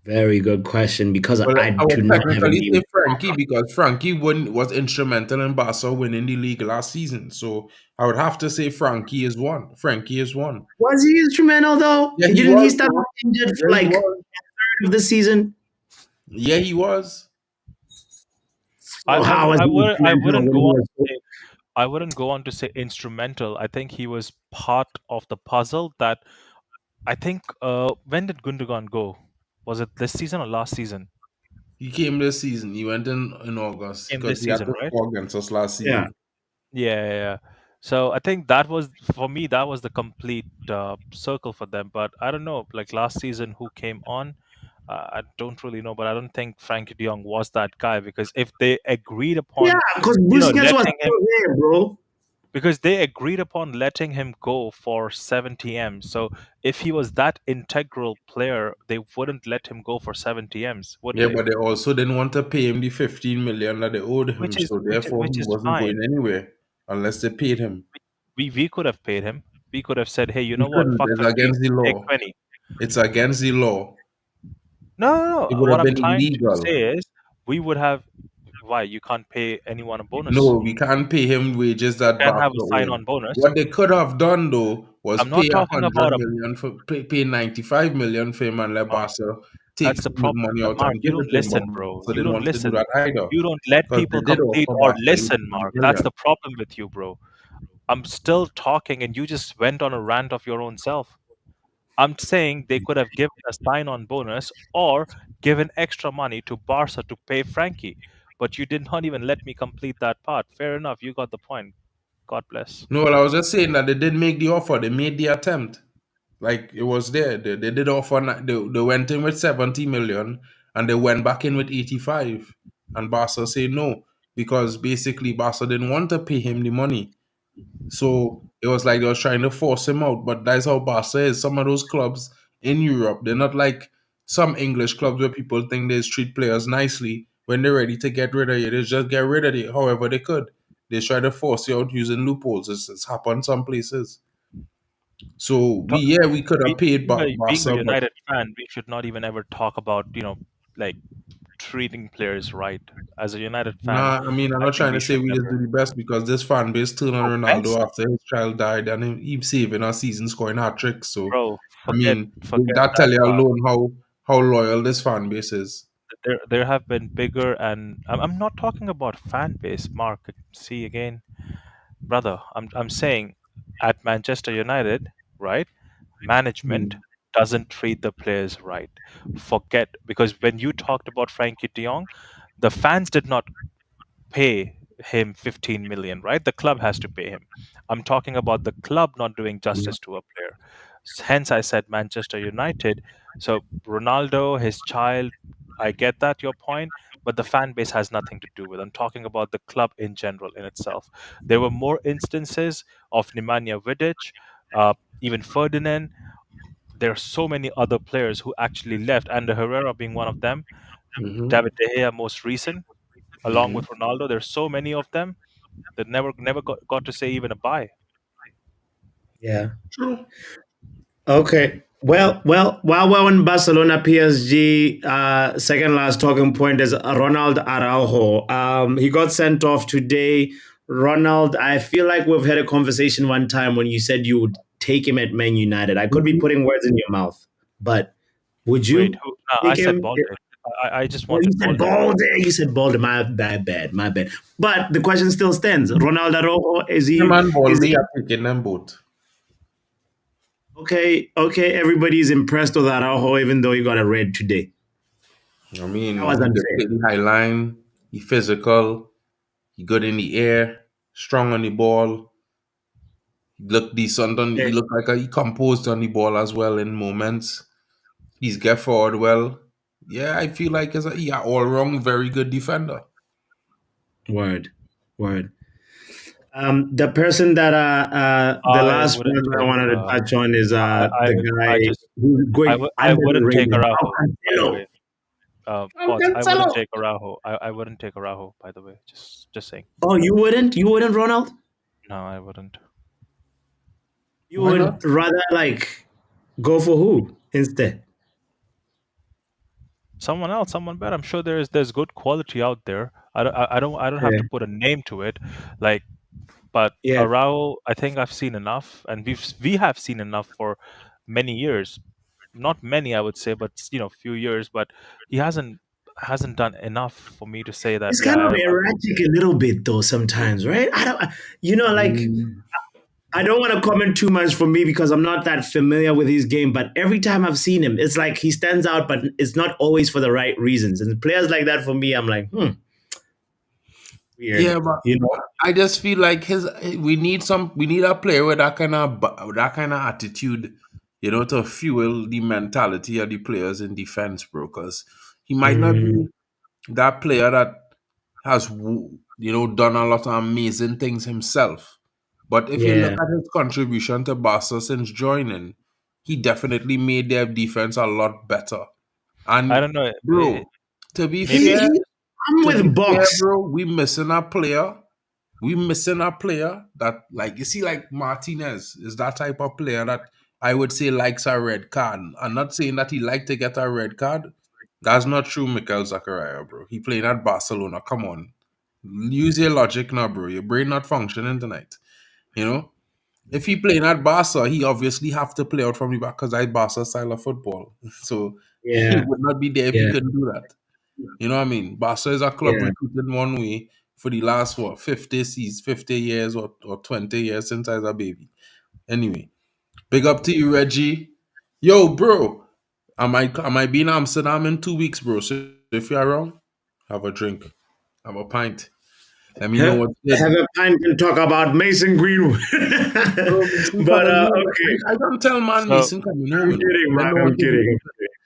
very good question because well, I I do would not have a technically say name. Frankie because Frankie was instrumental in Barca winning the league last season. So I would have to say Frankie is one. Frankie is one. Was he instrumental though? Yeah, he Didn't he was, start bro. injured for Yeah, he like was. third of the season? Yeah, he was. I So I, how w- was I he would I instrumental wouldn't when go he on was to say I wouldn't go on to say instrumental. I think he was part of the puzzle. That I think when did Gundogan go? Was it this season or last season? He came this season. He went in August Came because this he had season, to right? score against us last yeah. season. Yeah, yeah, yeah. So I think that was for me. That was the complete circle for them. But I don't know. Like last season, who came on? I don't really know, but I don't think Frankie De Jong was that guy because if they agreed Yeah, upon, because Busquets was letting him, still there, bro. because they agreed upon letting him go for 70 M's. So if he was that integral player, they wouldn't let him go for 70 M's, would Yeah, they? but they also didn't want to pay him the 15 million that they owed him, Which is so therefore which he is wasn't fine. going anywhere unless they paid him. We could have paid him. We could have said, hey, you We know what? couldn't. Fuck It's 15, against the take law. 20. It's against the law. No, no, no. It would What have I'm been trying to illegal. say is we would have. Why? You can't pay anyone a bonus. No, we can't pay him wages You that can't Barca have a owed. sign-on bonus. What they could have done though was I'm pay not talking about 100 million for pay 95 million for him and let Mark. Barca take That's the some of the problem. money out Mark, and you give it don't to him. But listen, bro. Barca You didn't don't want to do listen. that either You don't let because they people did complete offer or Barca listen, 85 Mark. That's million. the problem with you, bro. I'm still talking and you just went on a rant of your own self. I'm saying they could have given a sign-on bonus or given extra money to Barca to pay Frankie. But you did not even let me complete that part. Fair enough, you got the point. God bless. No, well, I was just saying that they didn't make the offer. They made the attempt. Like it was there. They did offer. They went in with 70 million and they went back in with 85. And Barca said no because basically Barca didn't want to pay him the money. So it was like they was trying to force him out. But that's how Barca is. Some of those clubs in Europe, they're not like some English clubs where people think they treat players nicely. When they're ready to get rid of you, they just get rid of you however they could. They try to force you out using loopholes. It's happened some places. So we could have paid Being a Barca, but United fan, we should not even ever talk about, like treating players right. As a United fan, nah. I mean, I'm I not think trying we to say should we just never. do the best because this fan base turned on Oh, Ronaldo best, after his child died and he saving our season, scoring hat tricks. So bro. I Forget mean, forget that that tell you part. alone how loyal this fan base is. There have been bigger, and I'm not talking about fan base, Mark. See again, brother. I'm saying at Manchester United, right? Management Mm. doesn't treat the players right. Forget, because when you talked about Frankie De Jong, the fans did not pay him 15 million, right? The club has to pay him. I'm talking about the club not doing Yeah. justice to a player. Hence, I said Manchester United. So, Ronaldo, his child, I get that, your point, but the fan base has nothing to do with it. I'm talking about the club in general in itself. There were more instances of Nemanja Vidic, even Ferdinand. There are so many other players who actually left, and Herrera being one of them. Mm-hmm. David De Gea, most recent, along Mm-hmm. with Ronaldo. There's so many of them that never got to say even a bye. Yeah. True. Okay. Well, while we're on Barcelona PSG, second last talking point is Ronald Araujo. He got sent off today. Ronald, I feel like we've had a conversation one time when you said you would take him at Man United. I could be Mm-hmm. putting words in your mouth, but would Wait, you who? No, I take said him? Balde. I just Oh, you wanted said Balde. Balde. You said Balde. My bad. But the question still stands. Ronald Araujo, Him and is Baldy he are picking them both. okay? Okay, everybody's impressed with Araujo, even though he got a red today. I That mean, was he could unfair. play the high line, he physical, he good in the air, strong on the ball. He look decent on. Eh, He look like he composed on the ball as well in moments. He's get forward well. Yeah, I feel like he a all round very good defender. Word, word. The person that the I last wouldn't one I take. wanted to touch on is I the I guy just who's going I wouldn't take underrated, Araujo. By the Cancelo. way, bots. I wouldn't take Araujo. I wouldn't take Araujo. By the way, just saying. Oh, you wouldn't? You wouldn't, Ronald? No, I wouldn't. You Why would not? rather like go for who instead? Someone else, someone better. I'm sure there's good quality out there. I don't have to Yeah, put a name to it. Like, but yeah. Arau, I think I've seen enough, and we have seen enough for many years. Not many, I would say, but few years. But he hasn't done enough for me to say that. It's Yeah, kind of erratic a little bit though sometimes, right? I don't, like Mm, I don't want to comment too much for me because I'm not that familiar with his game, but every time I've seen him, it's like he stands out, but it's not always for the right reasons. And players like that for me, I'm like, yeah, weird, but you know? I just feel like we need a player with that kind of attitude to fuel the mentality of the players in defense, bro. Because he might not Mm, be that player that has, done a lot of amazing things himself. But if you look yeah. at his contribution to Barca since joining, he definitely made their defense a lot better. I And don't know. bro, to be Maybe fair, I'm with Box. bro, we missing a player. We missing a player that, like, you see, like Martinez is that type of player that I would say likes a red card. I'm not saying that he like to get a red card. That's not true, Mikel Zachariah, bro. He playing at Barcelona. Come on, use your logic now, bro. Your brain not functioning tonight. You know, if he playing at Barca, he obviously have to play out from the back because I Barca style of football. So he Yeah, would not be there if he yeah, couldn't do that. You know what I mean? Barca is a club yeah. recruited one way for the last 50 years or 20 years since I was a baby. Anyway, big up to you, Reggie. Yo, bro. I be in Amsterdam in 2 weeks, bro? So if you're around, have a drink. Have a pint. Let me know Have, what's have good. a pint and talk about Mason Greenwood. Bro, Mason But coming home. okay, I don't tell man so. Mason coming home, I'm you know. kidding, Let man. know I'm what to do. kidding.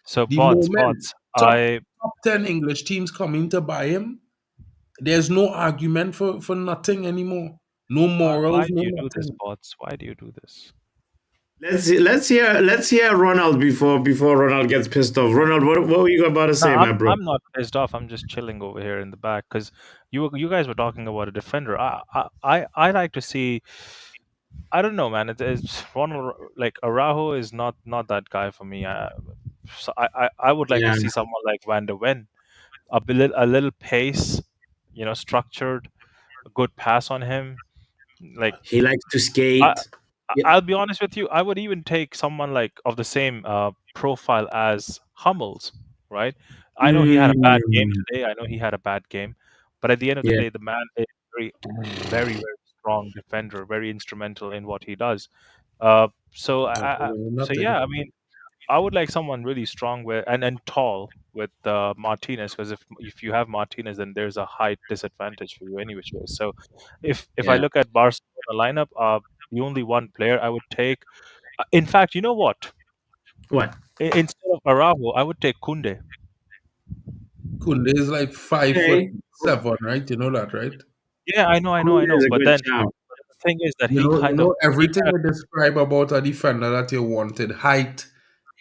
So The moment bots. top I top 10 English teams coming to buy him, there's no argument for nothing anymore. No why morals, do no you do this, nothing. bots? Why do you do this? Let's hear Ronald before Ronald gets pissed off. Ronald, what were you about to No, say, my bro? I'm not pissed off. I'm just chilling over here in the back because you guys were talking about a defender. I like to see. I don't know, man. It's Ronald, like Araujo is not that guy for me. I would like to Yeah, see someone like Van der Ven, a little pace, structured, a good pass on him. Like he likes to I, skate. Yeah. I'll be honest with you. I would even take someone like of the same profile as Hummels, right? I know he had a bad game Mm, today. I know he had a bad game, but at the end of the yeah, day, the man is very, very strong defender, very instrumental in what he does. So so Nothing. yeah, I mean, I would like someone really strong with and tall with Martinez, because if you have Martinez, then there's a height disadvantage for you any which way. So if I yeah. look at Barcelona lineup, the only one player I would take, in fact, you know what? What? Instead of Araujo, I would take Kunde. Kunde is like 5 foot Okay, seven, right? You know that, right? Yeah, I know, I know, Kunde I know. is a But good then shout. the thing is that You he know, you kind of know he everything kind we describe about a defender that you wanted. Height,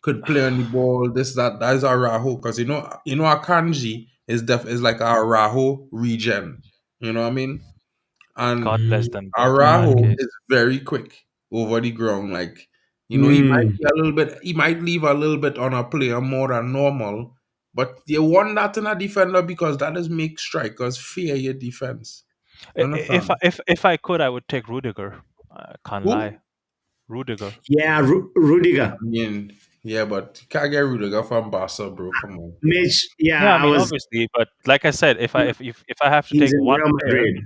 could play on the ball, this, that. That is Araujo. Because Akanji is like a Araujo regen. You know what I mean? And God Mm, bless them both in that Araujo case. is very quick over the ground. Like, he might mm. be a little bit, he might leave a little bit on a player more than normal. But you want that in a defender because that does make strikers fear your defense. You If understand? if I could, I would take Rudiger. I can't lie, Who? Rudiger. Yeah, Rudiger. I mean, yeah, but you can't get Rudiger from Barca, bro. Come on. Mitch, yeah, Yeah, I I mean, was. obviously, but like I said, if I have to He's take in one Real player, Madrid.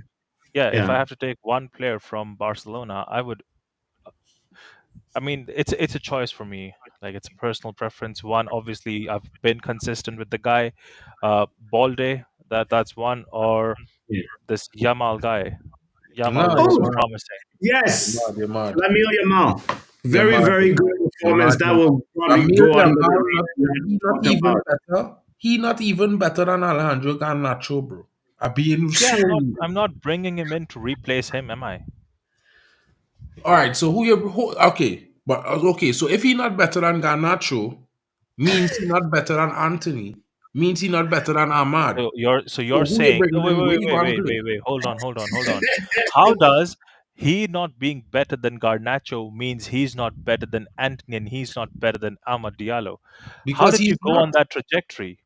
yeah, if I Yeah, have to take one player from Barcelona, I would. I mean, it's a choice for me. Like it's a personal preference. One, obviously, I've been consistent with the guy. Balde, that's one, or yeah. this Yamal guy. No, Yamal you're looks Oh, mad. promising. You're yes, mad. You're mad. Lamine Yamal. You're Very, mad. very good You're performance. mad. That will probably Lamine go under the Yamal, he radar. not Talk even about. better. He not even better than Alejandro Garnacho, bro. I being Yeah, surely. I'm not bringing him in to replace him, am I? All right, so okay, but okay, so if he not better than Garnacho, means he not better than Anthony, means he not better than Ahmad. So you're So who you saying, oh, bringing wait, in? wait, Who wait, you wait, gonna wait, play? wait, wait. Hold on. How does he not being better than Garnacho means he's not better than Antony and he's not better than Amad Diallo? How Because did you he's go on not. that trajectory?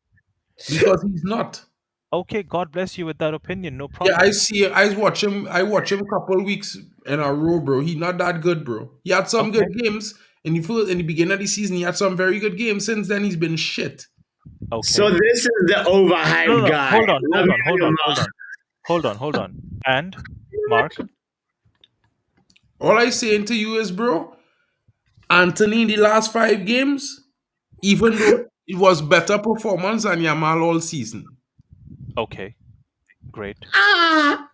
Because he's not. Okay, God bless you with that opinion, no Yeah, I problem. see. I watch him a couple weeks in a row, bro. He not that good, bro. He had some good Okay, games in the beginning of the season. He had some very good games. Since then, he's been shit. So okay. this is the No, no, overhyped no. guy, Hold on, hold Lamine on, hold on, hold Yamal. on, hold on. And Mark, All I saying to you is, bro, Anthony in the last 5 games, even though it was better performance than Yamal all season. okay, great. Ah,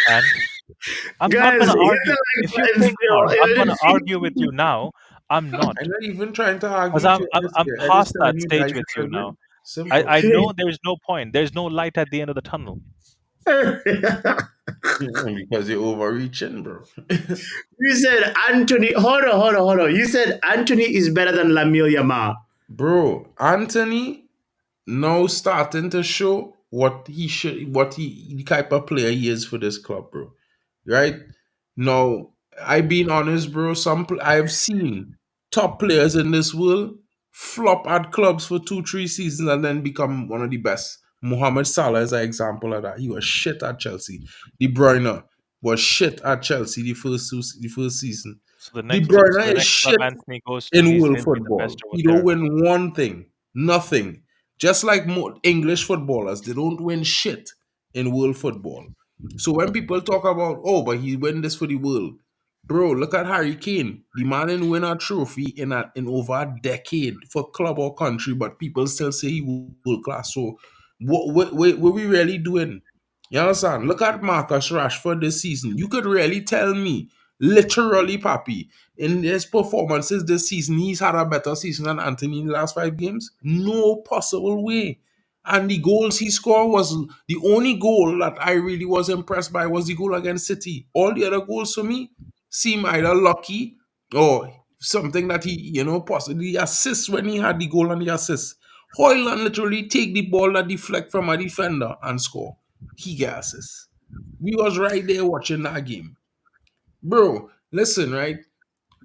And I'm not guys, gonna hit argue. the like If you button think, Mark, I'm still. gonna argue with you now. I'm not. I'm not even trying to Because argue with I'm, you. I'm I'm I just past telling that you that stage you with you defend it. now. Simple. I know there's no point. There's no light at the end of the tunnel. Because you're overreaching, bro. You said Anthony. Hold on. You said Anthony is better than Lamine Yamal. Bro, Anthony now starting to show what he should, what he the type of player he is for this club, bro. Right now, I being honest, bro. I've seen top players in this world flop at clubs for 2-3 seasons and then become one of the best. Mohamed Salah is an example of that. He was shit at Chelsea. De Bruyne was shit at Chelsea the first season. De So Bruyne the is next club shit Anthony goes to, in world he'll be the best football. over He don't there. win one thing, nothing. Just like English footballers, they don't win shit in world football. So when people talk about, oh, but he win this for the world, bro, look at Harry Kane. The man didn't win a trophy in over a decade for club or country, but people still say he world class. So what we really doing? You understand? Look at Marcus Rashford this season. You could really tell me, literally, Papi, in his performances this season, he's had a better season than Anthony in the last 5 games? No possible way. And the goals he scored was the only goal that I really was impressed by was the goal against City. All the other goals for me seem either lucky or something that possibly assists when he had the goal and the assist. Hoyland literally take the ball that deflect from a defender and score. He get assist. We was right there watching that game. Bro, listen, right?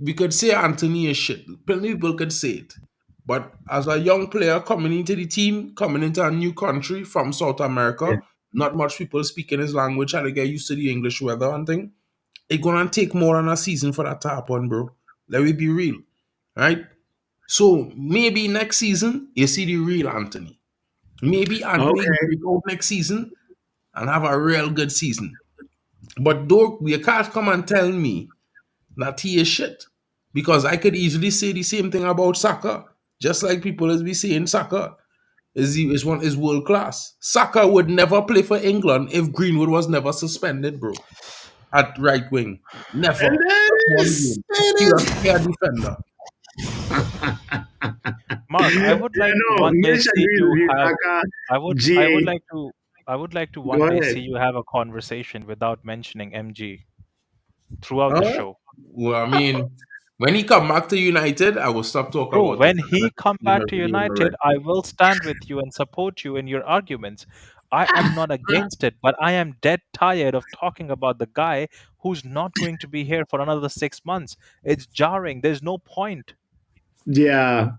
We could say Anthony is shit. Plenty of people could say it. But as a young player coming into the team, coming into a new country from South Yeah. America, not much people speaking his language, trying to get used to the English weather and thing. It's gonna take more than a season for that to happen, bro. Let me be real. Right? So maybe next season you see the real Anthony. Maybe Anthony Okay. break out next season and have a real good season. But though you can't come and tell me that he is shit. Because I could easily say the same thing about Saka. Just like people is be saying Saka is world class. Saka would never play for England if Greenwood was never suspended, bro. At right wing. Never. And there Not it one is. game. There He it was is. a defender. Mark, I would Yeah, like to no, one day Mitch see agrees you with you, have. Saka. I would GA. like to. I would like to Go one day see ahead. you have a conversation without mentioning MG throughout the Huh? show. Well, I mean, when he come back to United, I will stop talking Bro, about him. when he come back to United, I will stand with you and support you in your arguments. I am not against it, but I am dead tired of talking about the guy who's not going to be here for another 6 months. It's jarring. There's no point. Yeah.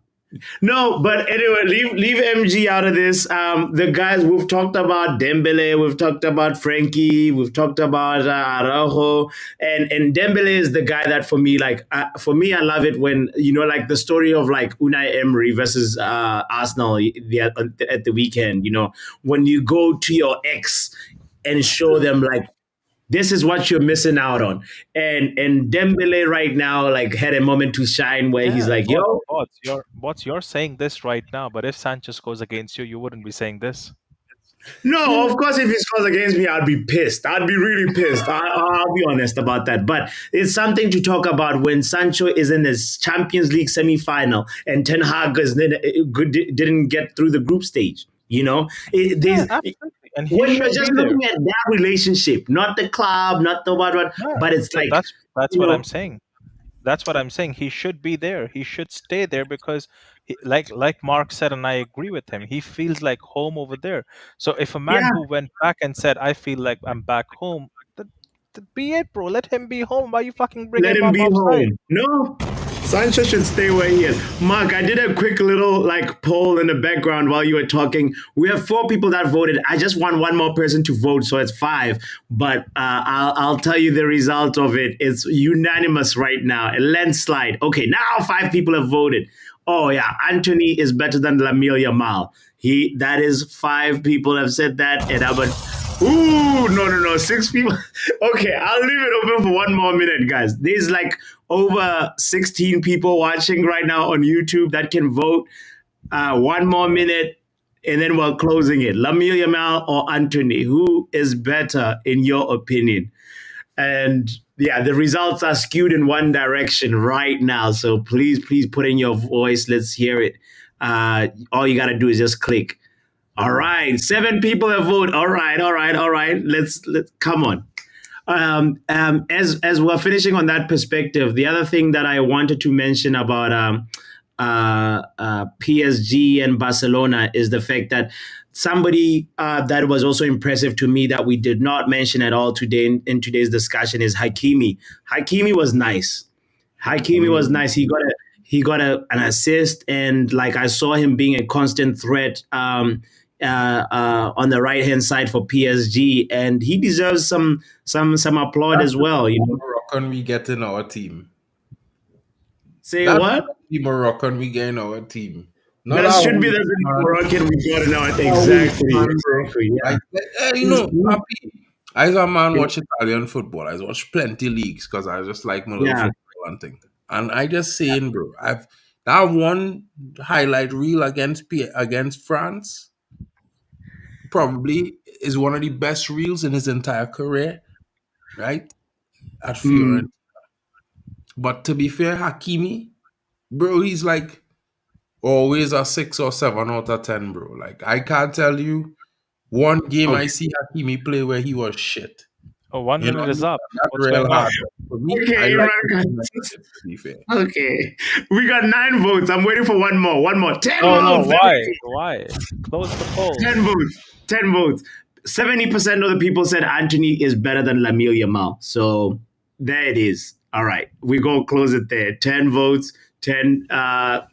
No, but anyway, leave MG out of this. The guys we've talked about Dembele, we've talked about Frankie, we've talked about Araujo, and Dembele is the guy that for me, I love it when like the story of like Unai Emery versus Arsenal at the weekend. When you go to your ex and show them like this is what you're missing out on. And Dembele right now like had a moment to shine where he's Yeah, like, yo, you're saying this right now, but if Sanchez goes against you, you wouldn't be saying this. no, of course, if he scores against me, I'd be pissed. I'd be really pissed. I'll be honest about that. But it's something to talk about when Sancho is in his Champions League semi-final and Ten Hag didn't get through the group stage. Yeah, absolutely. And he When you're should just be there. looking at that relationship, not the club, not the what, Yeah, but it's like, that's you what I'm know, saying. That's what I'm saying. He should be there. He should stay there because, like Mark said, and I agree with him. He feels like home over there. So if a man yeah, who went back and said, "I feel like I'm back home," then be it, bro. Let him be home. Why you fucking bringing let him him up be outside? home. No, Sancho should stay where he is. Mark, I did a quick little like poll in the background while you were talking. We have 4 people that voted. I just want one more person to vote, so it's 5. But I'll tell you the result of it. It's unanimous right now, a landslide. Okay, now 5 people have voted. Oh yeah, Anthony is better than Lamine Yamal. That is 5 people have said that, and I'm a Ooh, no, 6 people. Okay, I'll leave it open for one more minute, guys. There's like over 16 people watching right now on YouTube that can vote. One more minute, and then we're closing it. Lamine Yamal or Anthony, who is better in your opinion? And yeah, the results are skewed in one direction right now. So please put in your voice. Let's hear it. All you got to do is just click. All right, 7 people have voted. All right. Let's come on. As we're finishing on that perspective, the other thing that I wanted to mention about PSG and Barcelona is the fact that somebody that was also impressive to me that we did not mention at all today in today's discussion is Hakimi. Hakimi was nice. Hakimi was nice. An assist, and like I saw him being a constant threat on the right hand side for PSG, and he deserves some applaud as well. You know, Moroccan we get in our team. say That what? the Moroccan we get in our team. Not That our should be weak the man. Moroccan we got now. Our weak man, bro. Exactly. Yeah. You know, Papi, I as a man watch Italian football. I watch plenty leagues because I just like my little Yeah. football and thing. And I just saying, bro, I've that one highlight reel against France probably is one of the best reels in his entire career, right? At Fiorentina. Mm. But to be fair, Hakimi, bro, he's like always a 6 or 7 out of 10, bro. Like I can't tell you one game I Okay. see Hakimi play where he was shit. Oh, 1 minute is up. That's What's real going on? hard. For me, I Okay, like Imran. to be fair. Okay. We got 9 votes. I'm waiting for one more. 10 No, votes. why? Close the poll. 10 votes. 10 votes. 70% of the people said Antony is better than Lamine Yamal. So there it is. All right. We go close it there. 10 votes, 10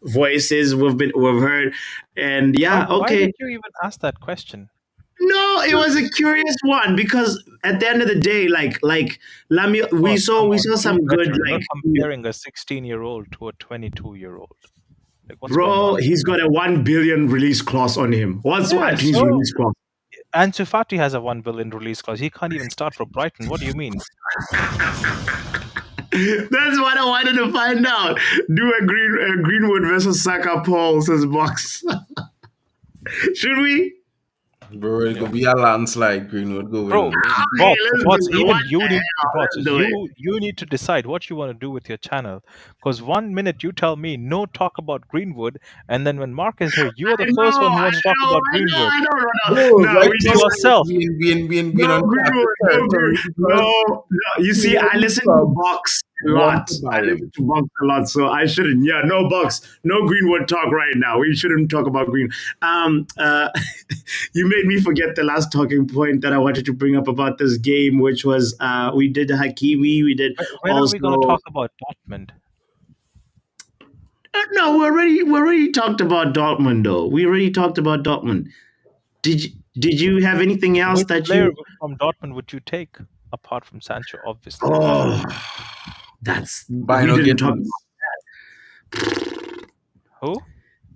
voices we've heard. And yeah, Why okay. did you even ask that question? No, it was a curious one because at the end of the day, like Lamine, we saw some good You're like comparing a 16-year-old to a 22-year-old. Like, what's going bro, on? he's got a 1 billion release clause on him. What's Yeah, Antony's so release clause? Ansu Fati has a 1 billion release clause. He can't even start for Brighton. What do you mean? That's what I wanted to find out. Do a Greenwood versus Saka poll, says Box. Should we? Bro, it could be a landslide. Greenwood go Bro, win. Hey, Bots, let's do it. even What you the need hell? Bots, Let's do it. you need to decide what you want to do with your channel. Because 1 minute you tell me no talk about Greenwood, and then when Mark is here, you are the first one who wants to talk about Greenwood. I know. Bro, No, right we now, just Yourself. being no on Greenwood, territory because no. You see, I listen to clubs Box a want lot. to I buy listen him. to Box a lot, so I shouldn't. Yeah, no Box, no Greenwood talk right now. We shouldn't talk about Green. You made me forget the last talking point that I wanted to bring up about this game, which was we did Hakimi, we did When are we going to also. talk about Dortmund? No, we already talked about Dortmund though. We already talked about Dortmund. Did you have anything else Which that player you? from Dortmund would you take apart from Sancho, obviously? Oh, that's Buy we no didn't talk. Gittins. Who?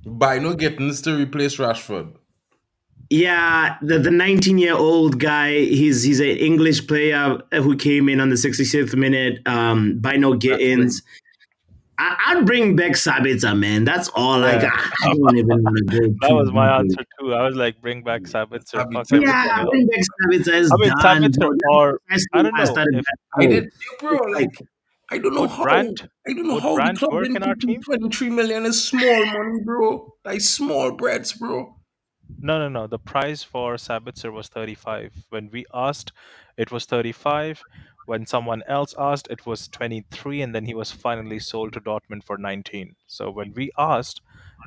Buy no Gittins to replace Rashford. Yeah, the 19-year-old guy. He's an English player who came in on the 66th minute. By no get-ins. I'd bring back Sabitzer, man. That's all I Yeah, got. I don't even want to go that too was my deep. answer too. I was like, bring back Sabitzer, fuck Sabitzer. everything Yeah, else. bring back Sabitzer is I mean, done. Sabitzer, Bro. or That's I when don't I know started if that I goal. did, bro. Like, Like, I don't know would how. Brandt I don't know would how the Brandt club work didn't in our put in team? 23 million is small money, bro. Like small breads, bro. No. The price for Sabitzer was 35. When we asked, it was 35. When someone else asked, it was 23, and then he was finally sold to Dortmund for 19. So when we asked,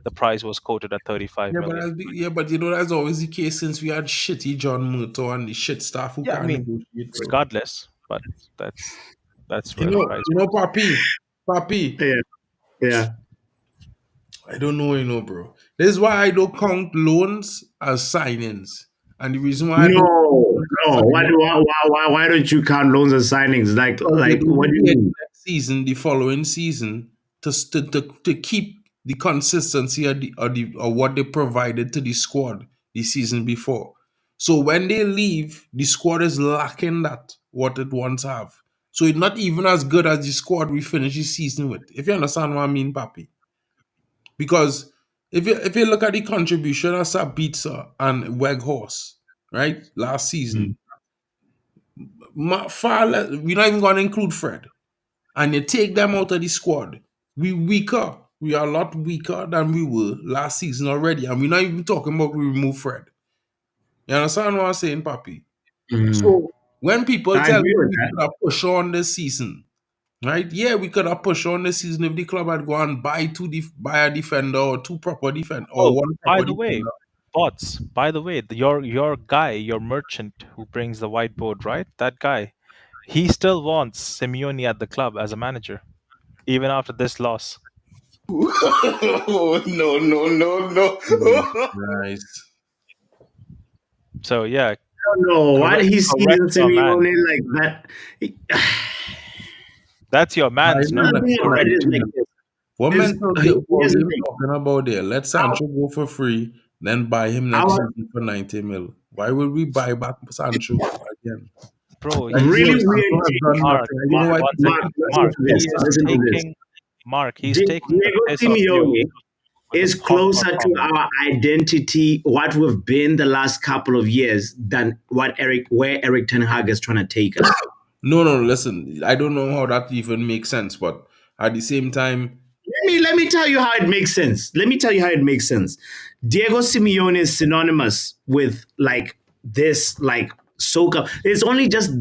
the price was quoted at 35 million. But you know that's always the case since we had shitty John Murto and the shit staff who Yeah, I can't mean, negotiate, bro. regardless, but that's where the price You know, was. Papi. yeah, yeah. I don't know, bro. This is why I don't count loans as signings, and the reason why I don't count No, loans as no. signings Why don't you count loans and signings? because they Like do what do you the mean? next season, the following season, to keep the consistency of what they provided to the squad the season before. So when they leave, the squad is lacking that what it once have. So it's not even as good as the squad we finished the season with. If you understand what I mean, Papi. Because if you look at the contribution of Sabitzer and Weghorst, right, last season, far less. We're not even going to include Fred, and you take them out of the squad. We weaker. We are a lot weaker than we were last season already, and we're not even talking about we remove Fred. You understand what I'm saying, Papi? Mm. So when people I tell agree me with we that. could have pushed on this season, right? Yeah, we could have pushed on this season if the club had gone buy buy a defender or two proper defender or Oh, one by proper the way, defender. bots. By the way, your guy, your merchant who brings the whiteboard, right? That guy, he still wants Simeone at the club as a manager, even after this loss. Oh, no, no, no, no. Nice. So yeah, No, why correct, he sees correct in your man. Simeone like that? That's your Buy man's, him no? Not next being for Correct. 90 is like minutes. this. What Is mental football here's are the you thing. talking about there? Let Sancho go for free, then buy him next Our season for 90 mil. Why would we buy back Sancho again? Bro, Like, bro, really weird Sancho has take. done Mark, nothing. And you know Mark, why one people Mark, second. keep listen Mark, to saying this. he that is Listen to Sancho? this. taking Mark, he's taking the Diego piss off you Simeone with the is Pogba closer to comment. our identity, what we've been the last couple of years, than where Eriktenhag is trying to take us. No, no, listen. I don't know how that even makes sense, but at the same time, Let me tell you how it makes sense. Let me tell you how it makes sense. Diego Simeone is synonymous with like this, like soak up. It's only just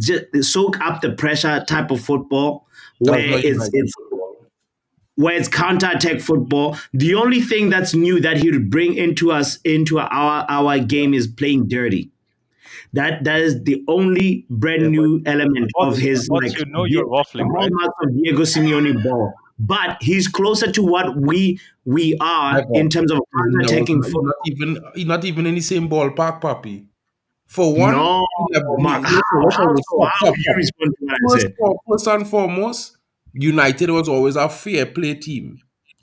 soak up the pressure type of football that's where not United it's football. where it's counter-attack football. The only thing that's new that he would bring into our game is playing dirty. That is the only Yeah, brand but new element of his Bots, like you know you're waffling, right? hallmarks of Diego Simeone ball. But he's closer to what we my are in God, terms of no, counter-attacking football. he's not even in the same ballpark, Papi. For one, No, Mark. How listen, so? stop, How stop, would you stop. respond to what I said? First and foremost, United was always a fair play team.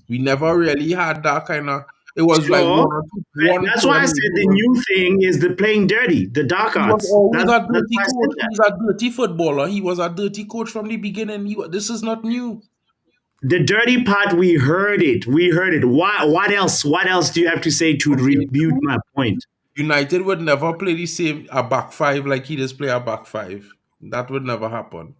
We never really had that kind of. It was like Sure. one or two, one That's why I player said here. the new thing is the playing dirty, the dark He was arts. always a That's dirty why I said coach. that. He's a dirty footballer. He was a dirty coach from the beginning. This is not new. The dirty part, we heard it. We heard it. What else? What else do you have to say to Okay, rebut two, my point? United would never play the same a back five like he just play a back five. That would never happen.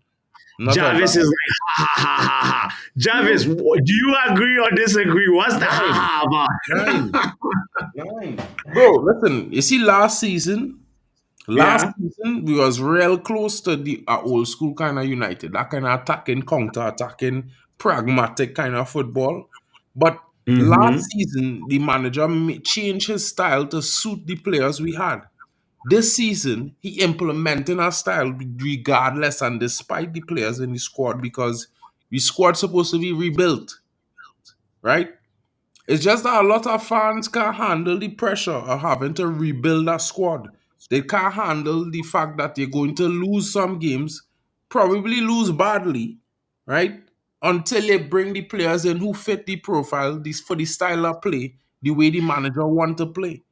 Not Jarvis ever. is like, ha ha ha ha ha. Jarvis, No, do you agree or disagree? What's the ha nine, ha about? nine, nine. Bro, listen. You see, last Yeah. season we was real close to the old school kind of United, that kind of attacking, counter attacking, pragmatic kind of football. But last Mm-hmm. season the manager changed his style to suit the players we had. This season he implementing a style regardless and despite the players in the squad because the squad supposed to be rebuilt, right? It's just that a lot of fans can't handle the pressure of having to rebuild a squad. They can't handle the fact that they're going to lose some games, probably lose badly, right? Until they bring the players in who fit the profile this for the style of play, the way the manager want to play.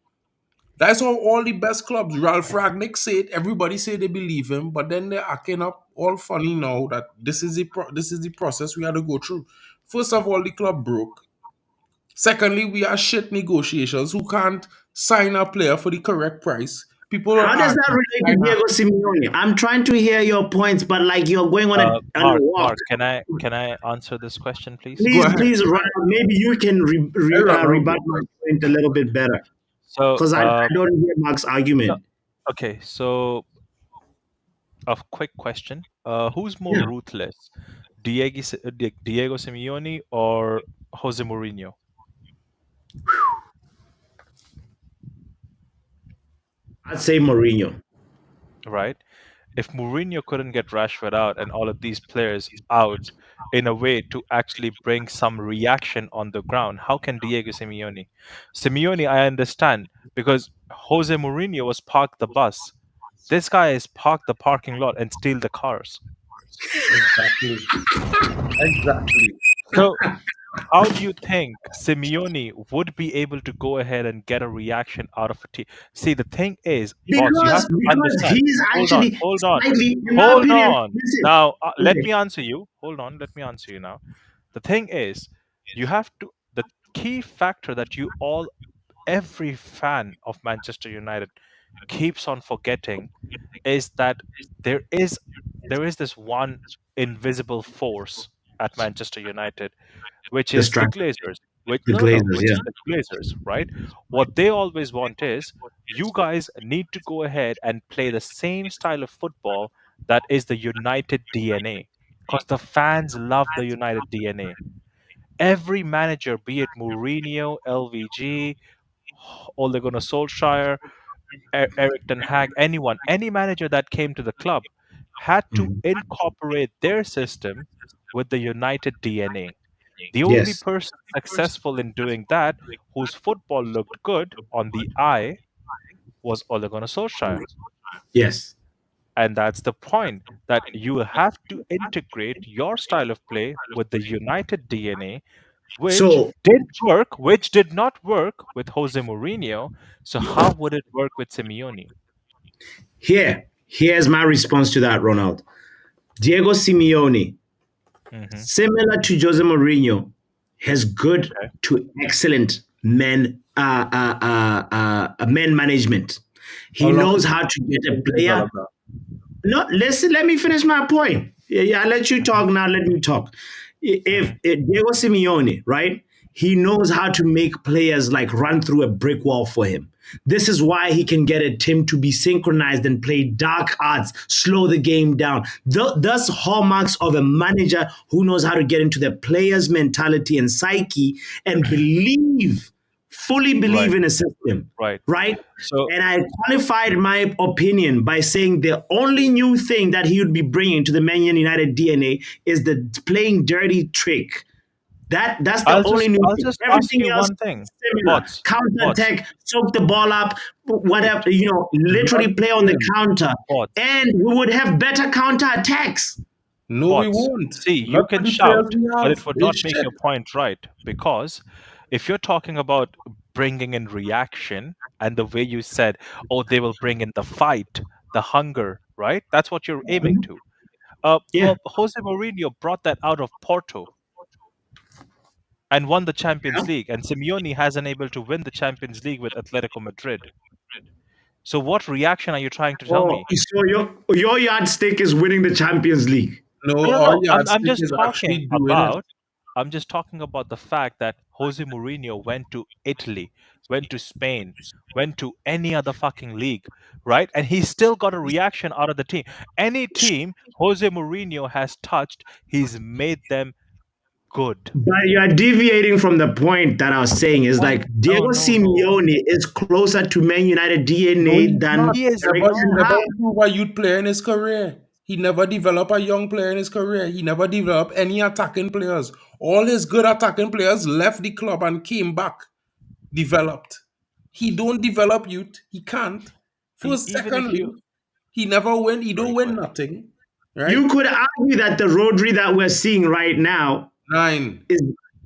That's how all the best clubs. Ralph Ragnick said, everybody say they believe him, but then they're acting up all funny now that this is the process we had to go through. First of all, the club broke. Secondly, we are shit negotiations who can't sign a player for the correct price. People are How does that asking, relate to Diego Simeone? I'm trying to hear your points, but like you're going on a Mark, walk. Mark, can I answer this question, please? go Please, ahead. please, Ronald, maybe you can rebut my point a little bit better So, because I don't hear Mark's no, argument. okay. So, a quick question: who's more Yeah. ruthless, Diego Simeone or Jose Mourinho? I'd say Mourinho. Right? If Mourinho couldn't get Rashford out and all of these players out in a way to actually bring some reaction on the ground, how can Diego Simeone? Simeone, I understand because Jose Mourinho was parked the bus. This guy is parked the parking lot and steal the cars. Exactly. Exactly. So how do you think Simeone would be able to go ahead and get a reaction out of a team? See, the thing is, boss, you have to Because understand. he's Hold on, actually hold on, slightly, in my hold opinion, on. listen. Now, let Okay. me answer you. Hold on, let me answer you now. The thing is, you have to, the key factor that every fan of Manchester United keeps on forgetting is that there is there is this one invisible force at Manchester United, which The is the strike, Glazers. Which the no, Glazers, which yeah. is the Glazers, right? What they always want is you guys need to go ahead and play the same style of football that is the United DNA, because the fans love the United DNA. Every manager, be it Mourinho, LVG, Ole Gunnar Solskjaer, eriktenhag, anyone, any manager that came to the club had to Mhm. incorporate their system with the United DNA. The only Yes, person successful in doing that, whose football looked good on the eye, was Ole Gunnar Solskjaer. yes. And that's the point, that you have to integrate your style of play with the United DNA, which So which did not work with Jose Mourinho. So how would it work with Simeone? here's my response to that, Ronald. Diego Simeone, Hmm. similar to Jose Mourinho, has good Okay. to excellent men management. How He long knows did how to get a it take to player. develop that? No, listen, let me finish my point. Yeah, I'll let you Hmm. talk now. Let me talk. Hmm. If Diego Simeone, right, he knows how to make players like run through a brick wall for him. This is why he can get a team to be synchronized and play dark arts, slow the game down. Thus, hallmarks of a manager who knows how to get into the player's mentality and psyche and fully believe Right, in a system, right. right? So And I qualified my opinion by saying the only new thing that he would be bringing to the Man United DNA is the playing dirty trick. That's the only new I'll thing. just ask Everything you else one is thing, similar. bots, Counter bots. attack, soak the ball up, whatever, We are literally the play on the same. counter. Bots, And we would have better counter attacks. No, we bots. won't. See, you Not can for the players shout, we but have. it would not It's make shit. your point right, because if you're talking about bringing in reaction and the way you said, oh, they will bring in the fight, the hunger, right? That's what you're aiming to. Yeah. Well, Jose Mourinho brought that out of Porto and won the Champions League, and Simeone hasn't able to win the Champions League with Atletico Madrid. So, what reaction are you trying to tell Oh, me? so your yardstick is winning the Champions League. No, No, no, our no. I'm yardstick just is talking actually doing it. about. I'm just talking about the fact that Jose Mourinho went to Italy, went to Spain, went to any other fucking league, right? And he still got a reaction out of the team. Any team Jose Mourinho has touched, he's made them good. But you are deviating from the point that I was saying. Is What? like No, Diego no, no. Simeone is closer to Man United No, DNA he's than not. He is Erik He Ten not. never Hag. improved a youth player in his career. He never developed a young player in his career. He never developed any attacking players. All his good attacking players left the club and came back, developed. He don't develop youth. He can't. First, Even if you. secondly, he never win. He don't Sorry, go win ahead. nothing. Right? You could argue that the Rodri that we're seeing right now Nine. is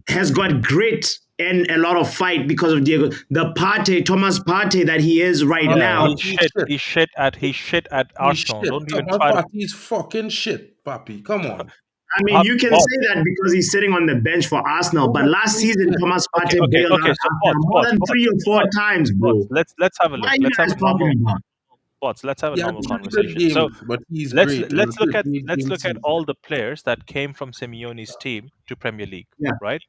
has got grit and a lot of fight because of Diego. The Thomas Partey that he is right Thomas Yeah, now. Partey is shit. He shit at He's Arsenal. shit. Don't even Thomas try to. Partey is fucking shit, papi. Come on. I mean, you can say Bots. that because he's sitting on the bench for Arsenal, but Thomas last Partey is season shit. Thomas Okay, Partey okay, bailed okay. out So after bots, more bots, than bots, 3 or 4 bots, times, bots. bro. Let's have a What look. are you Let's have guys a normal talking about? bots. Let's have a He had normal 2 good conversation. So games, but he's great in a let's 13 look at season. all the players that came from Simeone's team to Premier League, Yeah, right?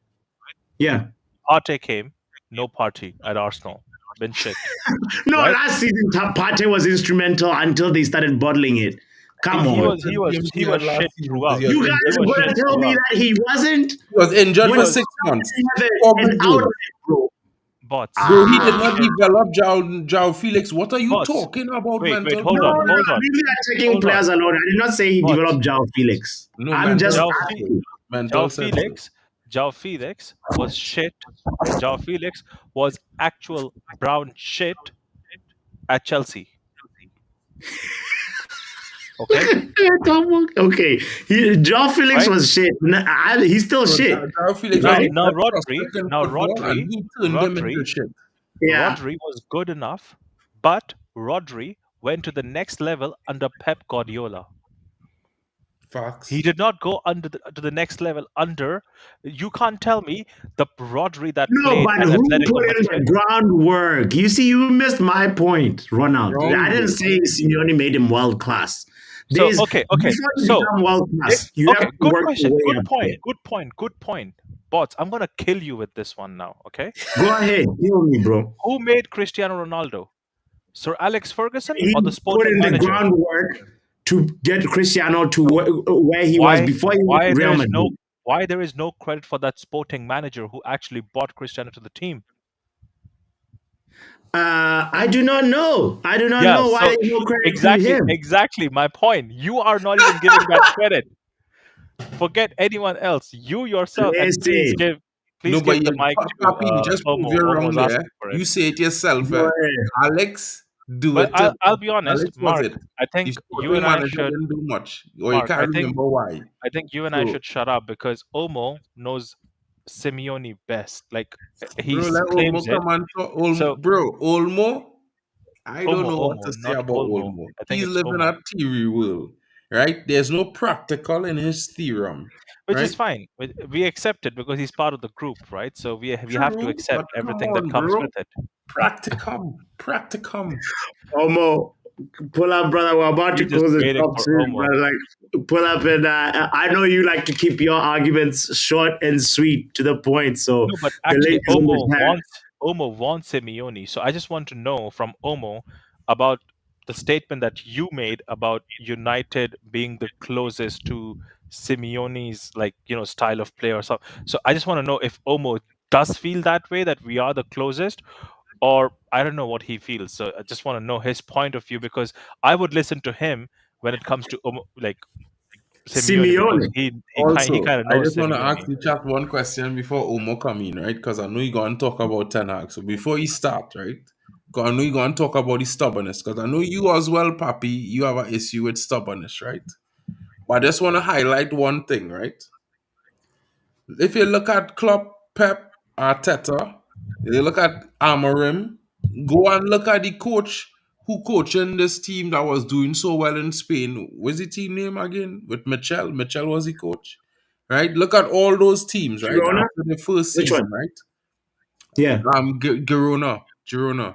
yeah. Partey came, no party at Arsenal, been shit, No, right? last season Partey was instrumental until they started bottling it. Come He on. was The games he he had was last shit season because throughout. he was You injured He guys for are was going shit to tell me throughout. that he wasn't? He was injured He When for he was 6 months. have Four an good outlet, games. bro. bots. Bro, he He did was Ah, not shit. develop Jao Felix. What are you Bots. talking about, Wait, mental? hold no, on, no, Bro? hold on, leave that taking hold on. players alone. I did not say he Bots. developed Jao Felix. No, I'm just mental Jao, said Fe- so. asking. Jao Mental said so. Felix, Jao Felix was shit. Jao Felix was actual brown shit at Chelsea. Okay, Okay, Jao Felix right? was shit. He's still So shit, Jao Felix was right? the best prospect in football, and he turned them into Rodri, shit. Yeah. Rodri was good enough, but Rodri went to the next level under Pep Guardiola. Facts. He did not go to the next level under. You can't tell me the Rodri that No, played but at who Atletico put in Madrid. the groundwork? You see, you missed my point, Ronald. I didn't Groundwork. say Simeone made him world class. So There's okay. before you So become world class, you have okay, to good work your question. way Good up point. there. Good point. Bots, I'm gonna kill you with this one now. Okay. Go ahead, kill me, bro. Who made Cristiano Ronaldo? Sir Alex Ferguson He or the put sporting in the manager? groundwork to get Cristiano to So where he was why before he went why to there Real is no Madrid. why there is no credit for that sporting manager who actually bought Cristiano to the team? I do not know. I do not Yeah, know why so there's no credit to exactly, him. exactly my point. You are not even giving that credit. Forget anyone else. You yourself, and Listen, please No, but give the mic to Papi, you just prove Omo. you're wrong Omo's there. asking for it. You say it yourself, go eh? ahead. Alex, do But it to I'll be honest, Alex was it. Mark. I The think you sporting and I manager should, didn't do much, or you Mark. can't remember why. I think you and I So, should shut up because Omo knows Simeone best. Like he bro, let claims Olmo it. come and talk. So Olmo, I don't know what to say Not about Olmo. Olmo. I think He's it's living Omo, a theory world, right? There's no practical in his theorem, which is right? fine. We accept it because he's part of the group, right? So we have to True, accept but come everything that on, comes bro. with it. Practicum. Omo, pull up, brother. We're about We're to just close the waiting shop for soon, Omo. but like, pull up and I know you like to keep your arguments short and sweet to the point. So No, but the actually, link is in the chat. Omo wants Simeone. So I just want to know from Omo about the statement that you made about United being the closest to Simeone's style of play or something. So I just want to know if Omo does feel that way, that we are the closest, or I don't know what he feels. So I just want to know his point of view because I would listen to him when it comes to Simeone because Simeone. he Also, kind of I knows just want to ask Simeone. the chat one question before Omo come in, right? Because I know you're going to talk about Ten Hag. So before you start, right? Because I know you're going to talk about the stubbornness. Because I know you as well, Papi, you have an issue with stubbornness, right? But I just want to highlight one thing, right? If you look at Klopp, Pep, Arteta, you look at Amorim, go and look at the coach who coaching this team that was doing so well in Spain. What's the team name again? With Michel. Michel was the coach, right? Look at all those teams, right? Girona? After the first Which season, one? right? Yeah. Girona,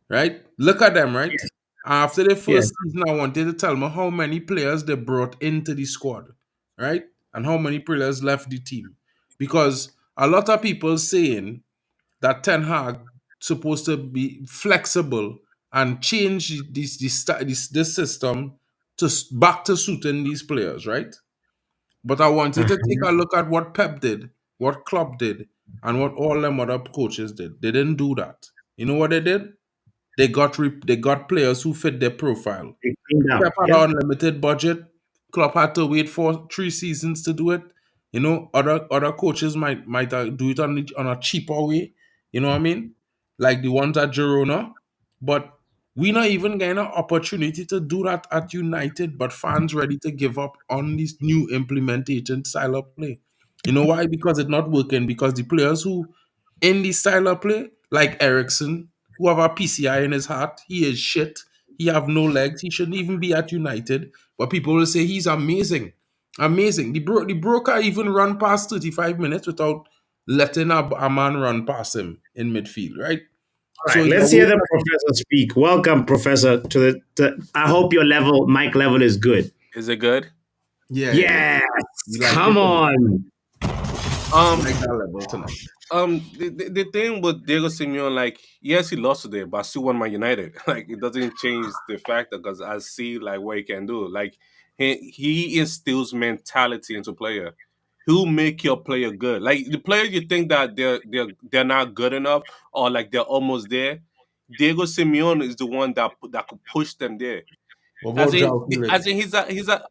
right? Look at them, right? After the Yeah. first season, I wanted to tell me how many players they brought into the squad, right? And how many players left the team. Because a lot of people saying that Ten Hag supposed to be flexible and change this system back to suiting these players, right? But I wanted to take a look at what Pep did, what Klopp did, and what all them other coaches did. They didn't do that. You know what they did? They got players who fit their profile. It came Pep down. had Yeah. an unlimited budget. Klopp had to wait for 3 seasons to do it. You know, other coaches might do it on a cheaper way. You know what I mean? Like the ones at Girona. But we not even getting an opportunity to do that at United, but fans ready to give up on this new implementation style of play. You know why? Because it's not working. Because the players who in this style of play, like Eriksen, who have a PCI in his heart, he is shit. He have no legs. He shouldn't even be at United. But people will say he's amazing. Amazing. The broker even run past 35 minutes without letting a man run past him in midfield, right? All So right. he's a Let's hear waste the of- professor speak. Welcome, professor, I hope your mic level is good. Is it good? yeah. Yes. You like it Come tonight. on. You Um, like that level tonight. the thing with Diego Simeone, like, yes, he lost today, but I still won my United. Like, it doesn't change the fact that because I see like what he can do. Like, he instills mentality into player. He'll make your player good. Like the players you think that they're not good enough or like they're almost there. Diego Simeone is the one that could push them there. What about João As Felix? in he's a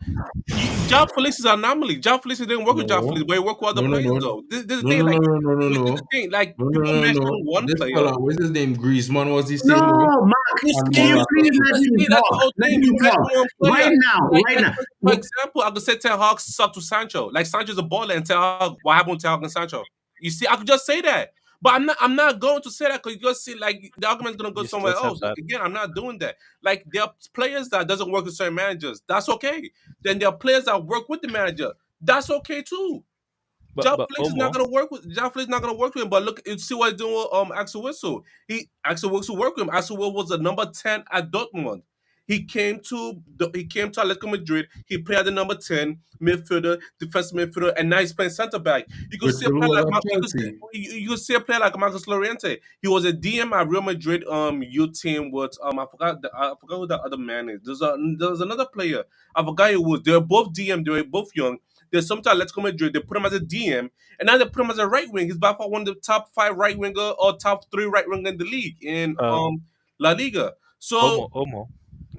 John Felix is an anomaly. John Felix didn't work with John Felix, No. but he worked with other No, no, players no. though. This is the No, thing, no, no, like no, no, no, this is no. the thing. Like No, no, people no, mention no. one This player. fella, what's his name? Griezmann was the No, same way. Mark, You And can you see, please Morata. let him that's the talk? whole Let thing. You him mention talk. one player. Right now, right now. For example, I could say Ten Hag sucked to Sancho. Like Sancho's a baller, and Ten Hag, what happened to Ten Hag and Sancho? You see, I could just say that. But I'm not going to say that because you just see like the argument's gonna go You still somewhere said else. that. Again, I'm not doing that. Like there are players that doesn't work with certain managers. That's okay. Then there are players that work with the manager. That's okay too. But Felix is not Omo, gonna work with John Felix is not gonna work with him. But look, you see what he's doing with Axel Witsel. Axel Witsel worked with him. Axel Witsel was the number 10 at Dortmund. He came to Atletico Madrid. He played at the number 10 midfielder, defensive midfielder, and now he's playing center back. You could see a Whitfield player was like at Chelsea. you could see a player like Marcus Llorente. He was a DM at Real Madrid youth team with I forgot who the other man is. There's another player. I forgot who it was. They were both DM. They were both young. There's sometimes Atletico Madrid. They put him as a DM, and now they put him as a right wing. He's by far one of the top 5 right winger or top 3 right winger in the league in uh, La Liga. So Omo.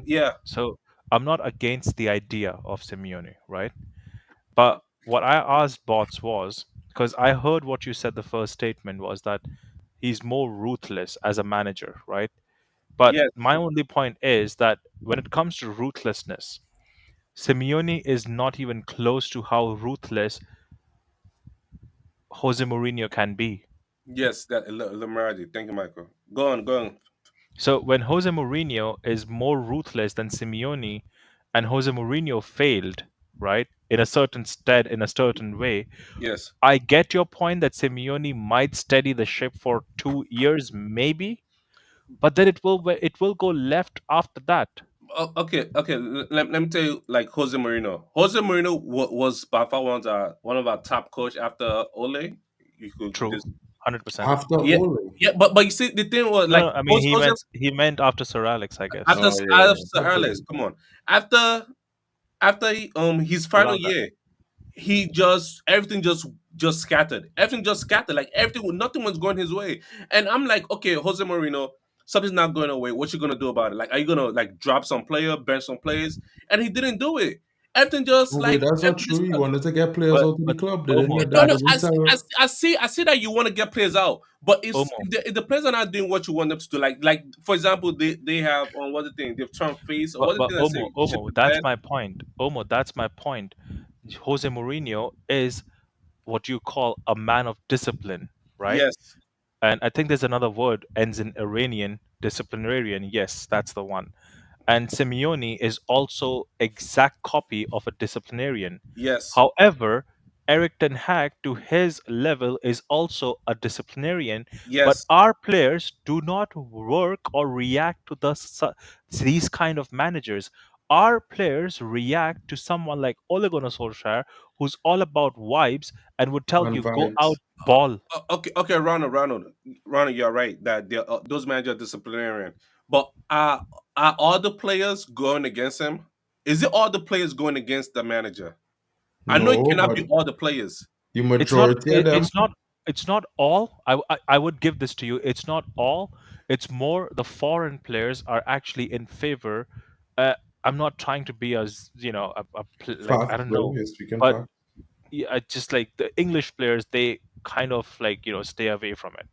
yeah, So I'm not against the idea of Simeone, right? But what I asked Bots was because I heard what you said. The first statement was that he's more ruthless as a manager, right? But yes, my only point is that when it comes to ruthlessness, Simeone is not even close to how ruthless Jose Mourinho can be. yes. That Lamardi. Thank you, Michael. Go on, go on. So when Jose Mourinho is more ruthless than Simeone, and Jose Mourinho failed, right, in a certain stead, in a certain way, Yes. I get your point that Simeone might steady the ship for 2 years, maybe, but then it will go left after that. Okay, okay. Let me tell you, like Jose Mourinho. Jose Mourinho was by far one of our top coach after Ole. You True, could 100%. After yeah, Ole. yeah. But you see, the thing was No, like no, I mean Jose he meant after Sir Alex, I guess. after Oh yeah, after yeah. Sir Alex. Come on, after his final Langa. year, he just everything just scattered. Everything just scattered. Like everything, nothing was going his way. And I'm like, okay, Jose Mourinho, something's not going away. What you gonna do about it? Like, are you gonna like drop some player, bench some players? And he didn't do it. Everything just Oh wait, like that's not everything true. just You wanted to get players But out of the but club, didn't Omo, you? no, That no. doesn't sound. I see that you want to get players out, but Omo, if the players are not doing what you want them to do, like for example, they have on what the thing they've turned face or what the but thing I say shit Omo, the that's bed. my point. Omo, that's my point. Jose Mourinho is what you call a man of discipline, right? Yes, And I think there's another word ends in Iranian, disciplinarian. Yes, that's the one. And Simeone is also exact copy of a disciplinarian. yes, However, Erik Ten Hag to his level is also a disciplinarian, but yes. our players do not work or react to these kind of managers. Our players react to someone like Ole Gunnar Solskjaer, who's all about vibes and would tell And you go vibes. out ball. Okay, Ronald, you're right that those managers are disciplinarian. But are all the players going against him? Is it all the players going against the manager? I know it No, cannot but be all the players. the It's not. majority of them. It's not all. I would give this to you. It's not all. It's more the foreign players are actually in favor. Uh, I'm not trying to be as like I Fact, don't bro. know, You're speaking but fact. yeah, I just like the English players. They kind of like stay away from it.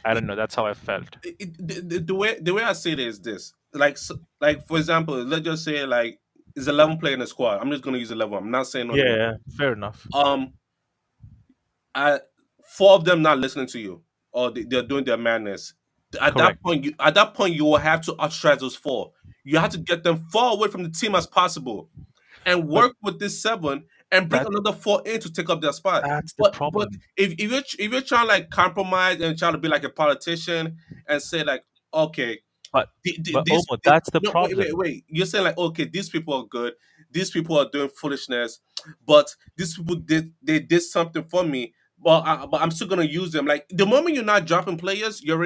I don't know. That's how I felt. The way I see it is this: like for example, let's just say like it's 11 player in the squad. I'm just gonna use 11. I'm not saying no Yeah, name. yeah, fair enough. Um, I four of them not listening to you or they're doing their madness. Correct. At that point you will have to ostracize those four. You have to get them far away from the team as possible and But work with this seven and bring that another four in to take up their spot. that's the But problem. if you're trying to like compromise and trying to be like a politician and say like okay But this Omo, that's the no problem. wait you're saying like okay these people are good, these people are doing foolishness, but these people did something for me, but I'm still gonna use them. Like the moment you're not dropping players, you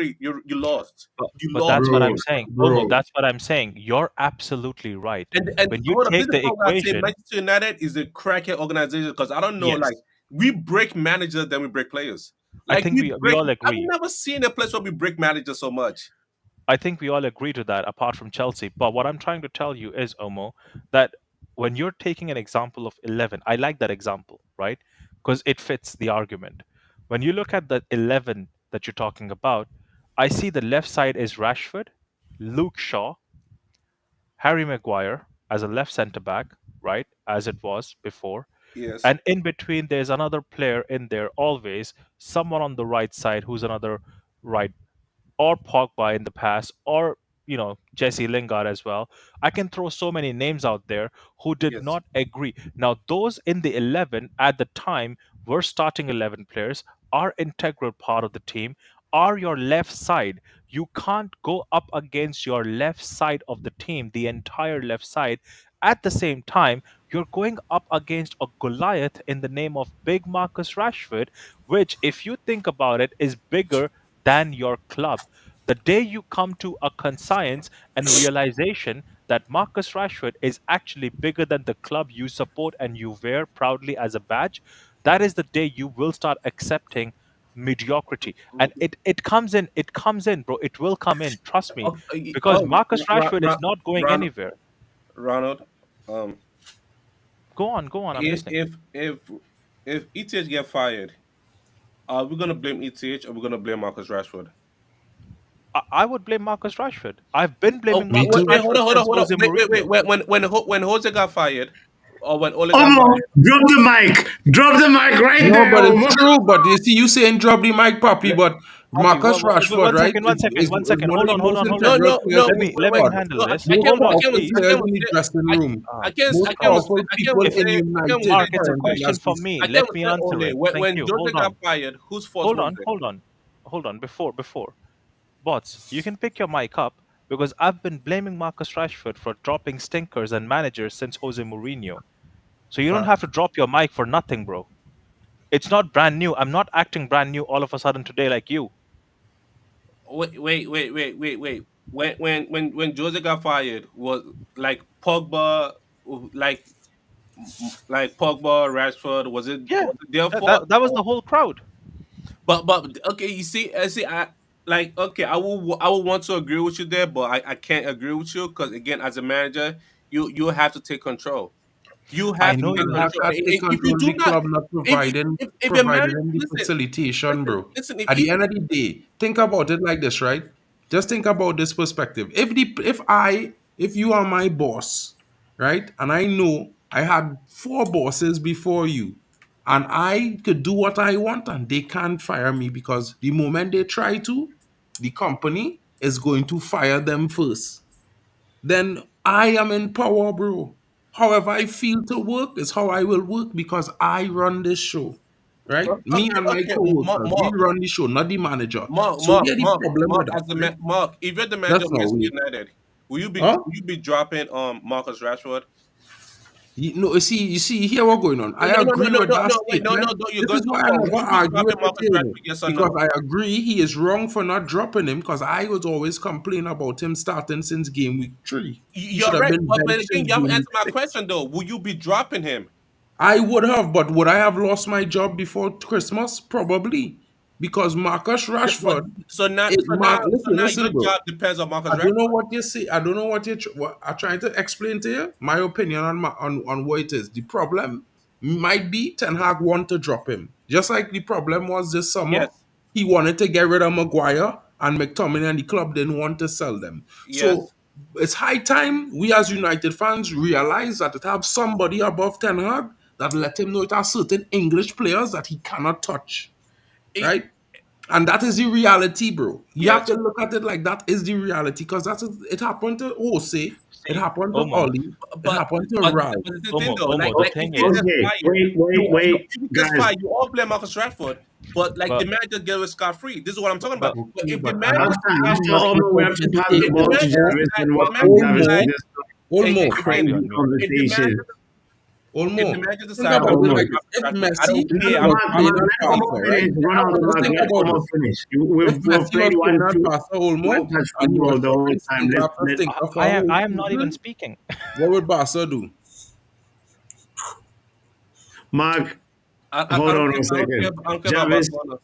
lost. But, You but lost that's what the Bro, I'm game. saying. Omo, bro. that's what I'm saying. You're absolutely right. And When you hold up, this take is the the part where I say equation, Manchester United is a crackhead organization because I don't know, like yes, we break managers than we break players. I Like think we we break. all I've agree. never seen a place where we break managers so much. I think we all agree to that, apart from Chelsea. But what I'm trying to tell you is, Omo, that when you're taking an example of 11, I like that example, right? Because it fits the argument. When you look at the 11 that you're talking about, I see the left side is Rashford, Luke Shaw, Harry Maguire as a left centre back, right? As it was before. Yes. And in between, there's another player in there always, someone on the right side who's another right, or Pogba in the past, or Jesse Lingard as well. I can throw so many names out there who did Yes. not agree. Now, those in the 11 at the time were starting 11 players, are integral part of the team, are your left side. You can't go up against your left side of the team, the entire left side. At the same time, you're going up against a Goliath in the name of Big Marcus Rashford, which, if you think about it, is bigger than your club. The day you come to a conscience and realization that Marcus Rashford is actually bigger than the club you support and you wear proudly as a badge, that is the day you will start accepting mediocrity. And it comes in, bro. It will come in, trust me. Because Marcus Rashford is not going Ronald, anywhere. Ronald, um, Go on, I'm if listening. if if if ETH get fired, are we gonna blame ETH or are we gonna blame Marcus Rashford? I would blame Marcus Rashford. I've been Oh, blaming Me Marcus wait, too. hold Rashford on, hold on, since hold on. Jose Wait. Mourinho. When Jose got fired, or when Ole got Omo, fired, drop the mic. Drop the mic right No, there, but it's Omo. true. But you see, you saying drop the mic, Papi, let, but Papi, Marcus Rashford, one right, second, is one of Hold the on, hold most on, hold on. integral players Let in me the let me squad. handle this. Most Hold on, powerful please. players in the dressing room. Ah, Most powerful people if in United Mark, it's a currently question as we for me. I speak. can't Let me understand answer Ole. it. Thank When you. Jose got fired, whose fault was it? Hold on. Before bots, you can pick your mic up because I've been blaming Marcus Rashford for dropping stinkers and managers since Jose Mourinho. So you don't Fact. have to drop your mic for nothing, bro. It's not brand new. I'm not acting brand new all of a sudden today like you. Wait. When Jose got fired, was like Pogba, like Pogba, Rashford, Yeah, was it their that fault? that, that was the whole crowd. But okay, you see, I like okay, I will want to agree with you there, but I can't agree with you because again, as a manager, you have to take control. You I have to know take you Man, have. you control. can't take If you control do the not, club not providing if your providing manager, them the facilitation, bro. listen, if At the he, end of the day, think about it like this, right? Just think about this perspective. If you are my boss, right, and I know I had four bosses before you, and I could do what I want, and they can't fire me because the moment they try to, the company is going to fire them first. Then I am in power, bro. However I feel to work is how I will work because I run this show. Right? Me and my co-workers, we run the show, not the manager. So here the problem with that, right? Mark, if you're the manager That's of not Manchester we. United, Huh? will you be dropping Marcus Rashford? No, you see, here what going on. I agree with that statement. No, you're This going is too why I far. Will never you be argue with dropping Marcus Potato. Rashford? Yes or Because no? I agree he is wrong for not dropping him because I was always complaining about him starting since game week 3. He should You're have right, been but benched again, since you haven't game answered week my 6. question though. Will you be dropping him? I would have, but would I have lost my job before Christmas? Probably. Because Marcus But Rashford so is now, Mark. Listen, your bro. job depends on Marcus I don't know Rashford. what you see. I don't know what what I'm trying to explain to you. My opinion on on what it is. The problem might be Ten Hag want to drop him, just like the problem was this summer. Yes, He wanted to get rid of Maguire, and McTominay and the club didn't want to sell them. So yes. it's high time we as United fans realize that it have somebody above Ten Hag that let him know it has certain English players that he cannot touch, Eh, right? And that is the reality, bro. You have yes, to look at it like that is the reality because it happened to Jose, it See, happened to Omo, Ollie, it but happened to Ralph. but the thing though, Omo. The thing if he is, gets Okay, fired, wait, if he gets guys. fired, you all blame Marcus Rashford. But like the but manager get away scot free. This is what I'm talking about. but But Okay, if the but I manager have to use After my decide, Omo, we have to pass the if the ball to manager Olmo, Jarvis decide, and if the welcome manager Jarvis to Olmo, decide, this hey, Olmo, crazy crazy on mute. if the conversation. manager if the Olmo. manager Think decide, about I'm it Omo, gonna like drop this. If Rashford, I Messi don't no, care. was man, playing at let Omo Barca, right? finish. Run out the Just clock. think Let about Omo this. finish. If We've Messi played was playing one, at two, Barca, one Olmo, touch and he was football the whole dropping time. stinkers after Let stinker for a I whole I am not even season, speaking. what would Barca do? Mark, I hold don't on care. a second. I don't care about Jarvis, Barcelona.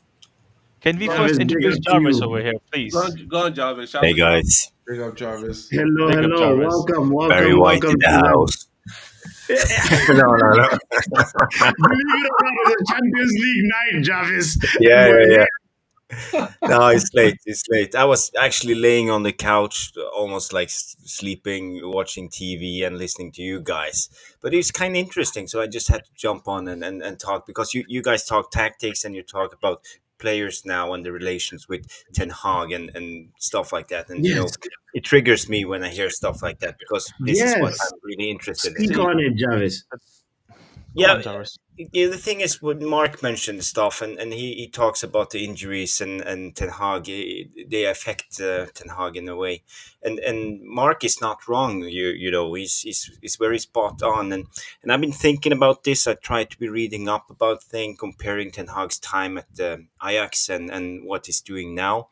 Can we Go on, first Jarvis, big introduce up to Jarvis you. over here, please? go on, Jarvis. Shout Hey out to Jarvis. guys, Big up Jarvis. Hello, Big up hello. Jarvis. Welcome, Barry welcome, White welcome in the to the. house. No, no, no. Believe it or not, it's a Champions League night, Jarvis, and Yeah, we're yeah, yeah. here. No, it's late. It's late. I was actually laying on the couch, almost like sleeping, watching TV and listening to you guys. But it's kind of interesting. So I just had to jump on and talk because you guys talk tactics and you talk about players now and the relations with Ten Hag and stuff like that. And, Yes. it triggers me when I hear stuff like that because this is what Yes. I'm really interested in. Speak See, on it, Jarvis. go Yeah, on, Jarvis. the thing is, when Mark mentioned stuff, and he talks about the injuries and Ten Hag, they affect Ten Hag in a way, and Mark is not wrong. He's very spot on, and I've been thinking about this. I tried to be reading up about thing, comparing Ten Hag's time at Ajax and what he's doing now,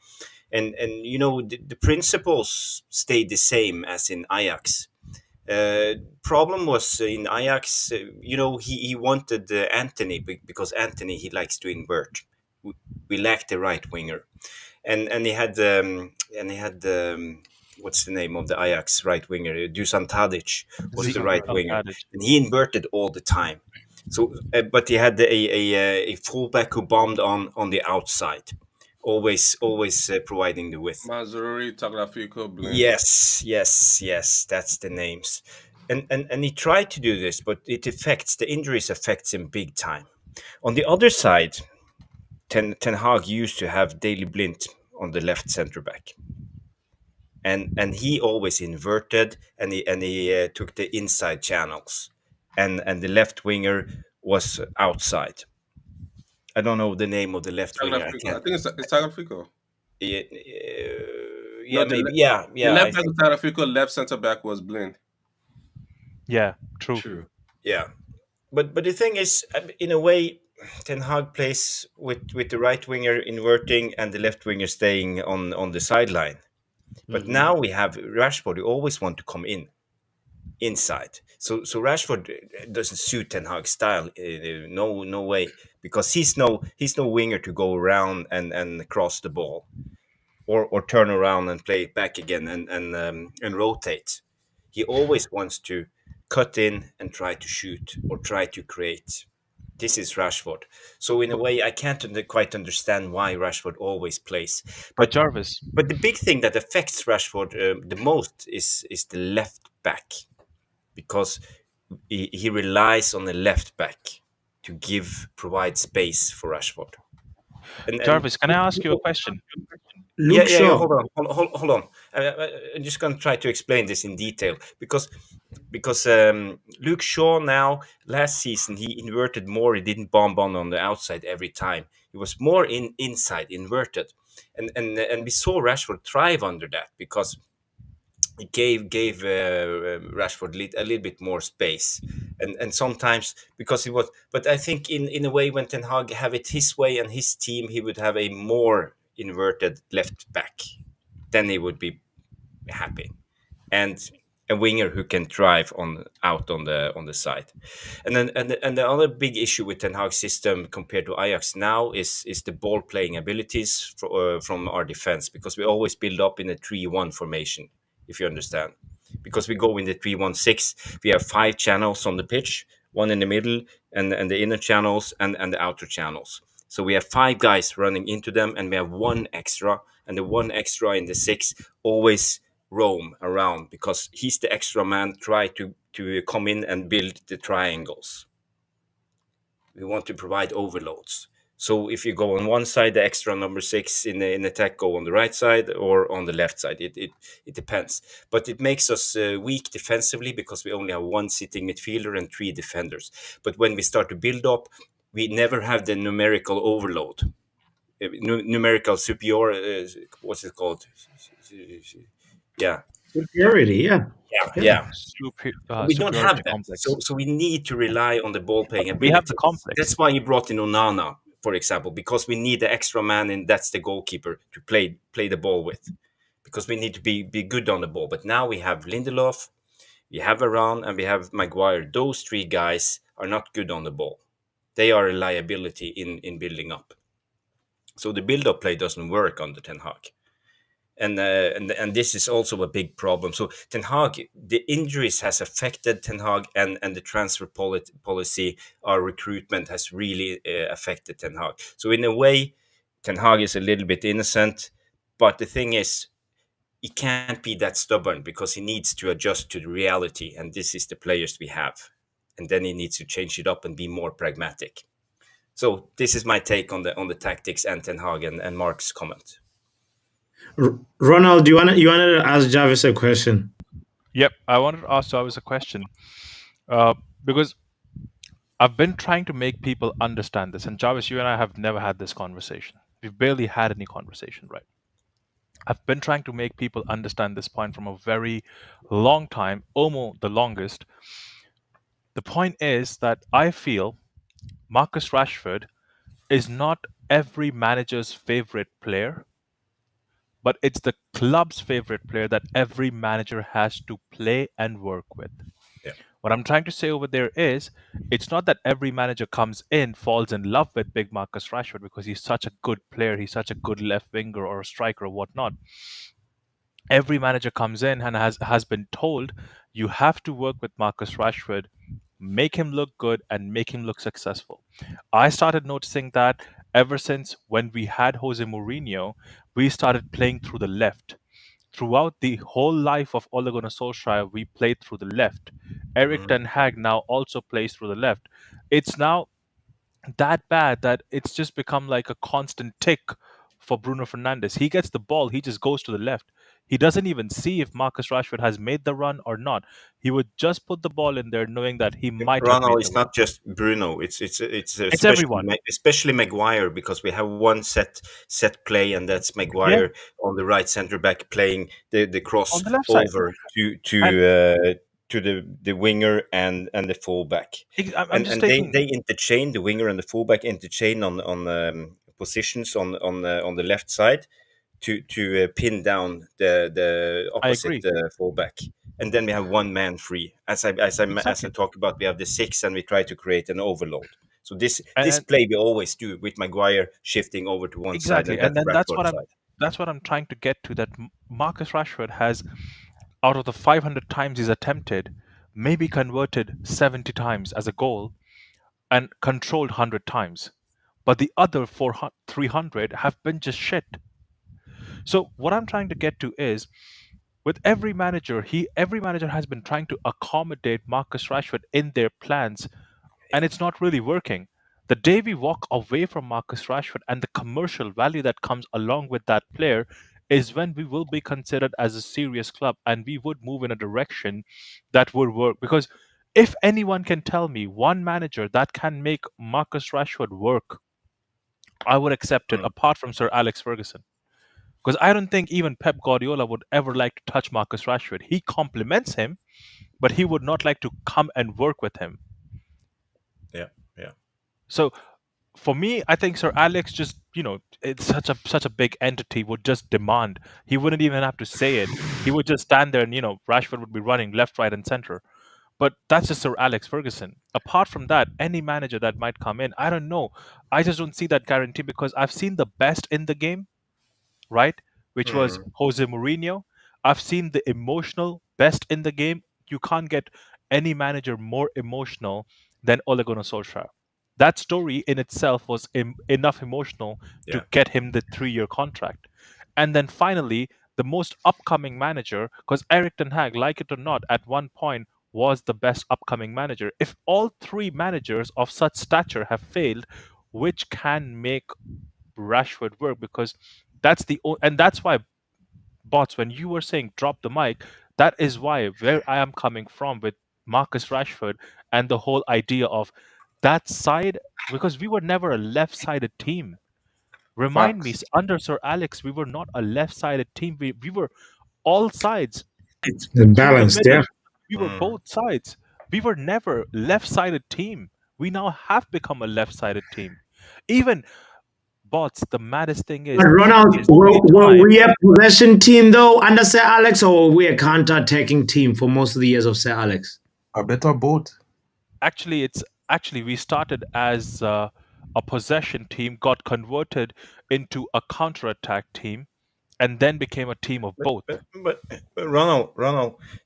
and the principles stay the same as in Ajax. Problem was in Ajax, he wanted Antony because Antony he likes to invert. We lacked the right winger, and he had what's the name of the Ajax right winger? Dusan Tadic was the right Dusan winger, Tadic. and he inverted all the time. So, but he had a fullback who bombed on the outside, always providing the width. Mazururi, Tagliafico, Blind. Yes, yes, yes, that's the names. And he tried to do this, but the injuries affects him big time. On the other side, Ten Hag used to have Daily Blind on the left center back. And he always inverted and he took the inside channels. And the left winger was outside. I don't know the name of the left winger. I Tagliafico. I can't. think it's Tagliafico. Yeah, No, yeah, maybe. Yeah, the yeah. I left back think. of Tagliafico, left center back was Blind. Yeah, true. True. Yeah. But the thing is, in a way, Ten Hag plays with the right winger inverting and the left winger staying on the sideline. But now we have Rashford. You always want to come inside. So Rashford doesn't suit Ten Hag's style. No way, because he's no winger to go around and cross the ball or turn around and play it back again and rotate. He always wants to cut in and try to shoot or try to create. This is Rashford. So in a way, I can't quite understand why Rashford always plays. But But Jarvis, but the big thing that affects Rashford the most is the left back, because he relies on the left back to provide space for Rashford. And Jarvis, can I ask you a question? yeah, Luke yeah, yeah. Shaw. Hold on. I'm just going to try to explain this in detail because Luke Shaw now last season he inverted more. He didn't bomb on the outside every time. He was more inside inverted, and we saw Rashford thrive under that because it gave Rashford a little bit more space, and sometimes because he was. But I think in a way, when Ten Hag have it his way and his team, he would have a more inverted left back. Then he would be happy, and a winger who can drive out on the side. And then and the other big issue with Ten Hag's system compared to Ajax now is the ball playing abilities from our defense, because we always build up in a 3-1 formation, if you understand. Because we go in the 3-1-6, we have 5 channels on the pitch, one in the middle, and the inner channels and the outer channels. So we have 5 guys running into them, and we have one extra, and the one extra in the 6 always roam around because he's the extra man, try to come in and build the triangles. We want to provide overloads. So if you go on one side, the extra number 6 in attack go on the right side or on the left side. It depends. But it makes us weak defensively because we only have one sitting midfielder and 3 defenders. But when we start to build up, we never have the numerical overload. Numerical superior, what's it called? Yeah, Superiority, yeah. yeah. We don't Superiority have that. complex. So we need to rely on the ball playing We have ability. the complex. That's why you brought in Onana, for example, because we need the extra man, and that's the goalkeeper to play the ball with, because we need to be good on the ball. But now we have Lindelof, we have Varane, and we have Maguire. Those 3 guys are not good on the ball. They are a liability in building up. So the build-up play doesn't work under Ten Hag. And this is also a big problem. So Ten Hag, the injuries has affected Ten Hag, and the transfer policy, our recruitment has really affected Ten Hag. So in a way, Ten Hag is a little bit innocent, but the thing is, he can't be that stubborn because he needs to adjust to the reality, and this is the players we have. And then he needs to change it up and be more pragmatic. So this is my take on the tactics and Ten Hag and Mark's comment. Ronald, you wanna ask Jarvis a question? Yep, I wanted to ask Jarvis a question because I've been trying to make people understand this, and Jarvis, you and I have never had this conversation. We've barely had any conversation, right? I've been trying to make people understand this point from a very long time, almost the longest. The point is that I feel Marcus Rashford is not every manager's favorite player, but it's the club's favorite player that every manager has to play and work with. Yeah. What I'm trying to say over there is it's not that every manager comes in, falls in love with big Marcus Rashford because he's such a good player, he's such a good left winger or a striker or whatnot. Every manager comes in and has been told you have to work with Marcus Rashford, make him look good and make him look successful. I started noticing that ever since when we had Jose Mourinho, we started playing through the left. Throughout the whole life of Ole Gunnar Solskjaer, we played through the left. Erik Mhm. Ten Hag now also plays through the left. It's now that bad that it's just become like a constant tick for Bruno Fernandes. He gets the ball, he just goes to the left. He doesn't even see if Marcus Rashford has made the run or not. He would just put the ball in there knowing that he might have Ronald, made the it's run. not just Bruno. It's It's everyone. especially Maguire, because we have one set play, and that's Yeah, Maguire on the right center back playing the cross on the left side. over And to the winger and the fullback, I'm just and they taking. they interchain, the winger and the fullback interchain on positions on the left side to pin down the I opposite agree. fullback, and then we have one man free. As I Exactly. talked about, we have the six, and we try to create an overload. So this And play we always do with Maguire shifting over to one side, exactly. and And that's then Rashford side. that's what I'm trying to get to, that Marcus Rashford has, out of the 500 times he's attempted, maybe converted 70 times as a goal and controlled 100 times. But the other 300 have been just shit. So what I'm trying to get to is, with every manager has been trying to accommodate Marcus Rashford in their plans, and it's not really working. The day we walk away from Marcus Rashford and the commercial value that comes along with that player is when we will be considered as a serious club and we would move in a direction that would work. Because if anyone can tell me one manager that can make Marcus Rashford work, I would accept it, Mm, apart from Sir Alex Ferguson. Because I don't think even Pep Guardiola would ever like to touch Marcus Rashford. He compliments him, but he would not like to come and work with him. yeah, yeah, So for me, I think Sir Alex just, it's such a big entity, would just demand. He wouldn't even have to say it. He would just stand there and, Rashford would be running left, right, and center. But that's just Sir Alex Ferguson. Apart from that, any manager that might come in, I don't know. I just don't see that guarantee because I've seen the best in the game, right? Which was mm, Jose Mourinho. I've seen the emotional best in the game. You can't get any manager more emotional than Ole Gunnar Solskjaer. That story in itself was enough emotional to yeah, get him the 3-year contract. And then finally, the most upcoming manager, because Erik ten Hag, like it or not, at one point was the best upcoming manager. If all three managers of such stature have failed, which can make Rashford work? Because and that's why, bots, when you were saying drop the mic, that is why where I am coming from with Marcus Rashford and the whole idea of that side, because we were never a left-sided team. Remind me, Facts. under Sir Alex, we were not a left-sided team. We were all sides through the Balanced, yeah. middle. We were mm, both sides. We were never left-sided team. We now have become a left-sided team. Even, bots, the maddest thing But is Ronald, the only were time. we a possession team though under Sir Alex, or were we a counter-attacking team for most of the years of Sir Alex? A better boat. Actually we started as a possession team, got converted into a counter-attack team, and then became a team of but, both. but, but Ronald,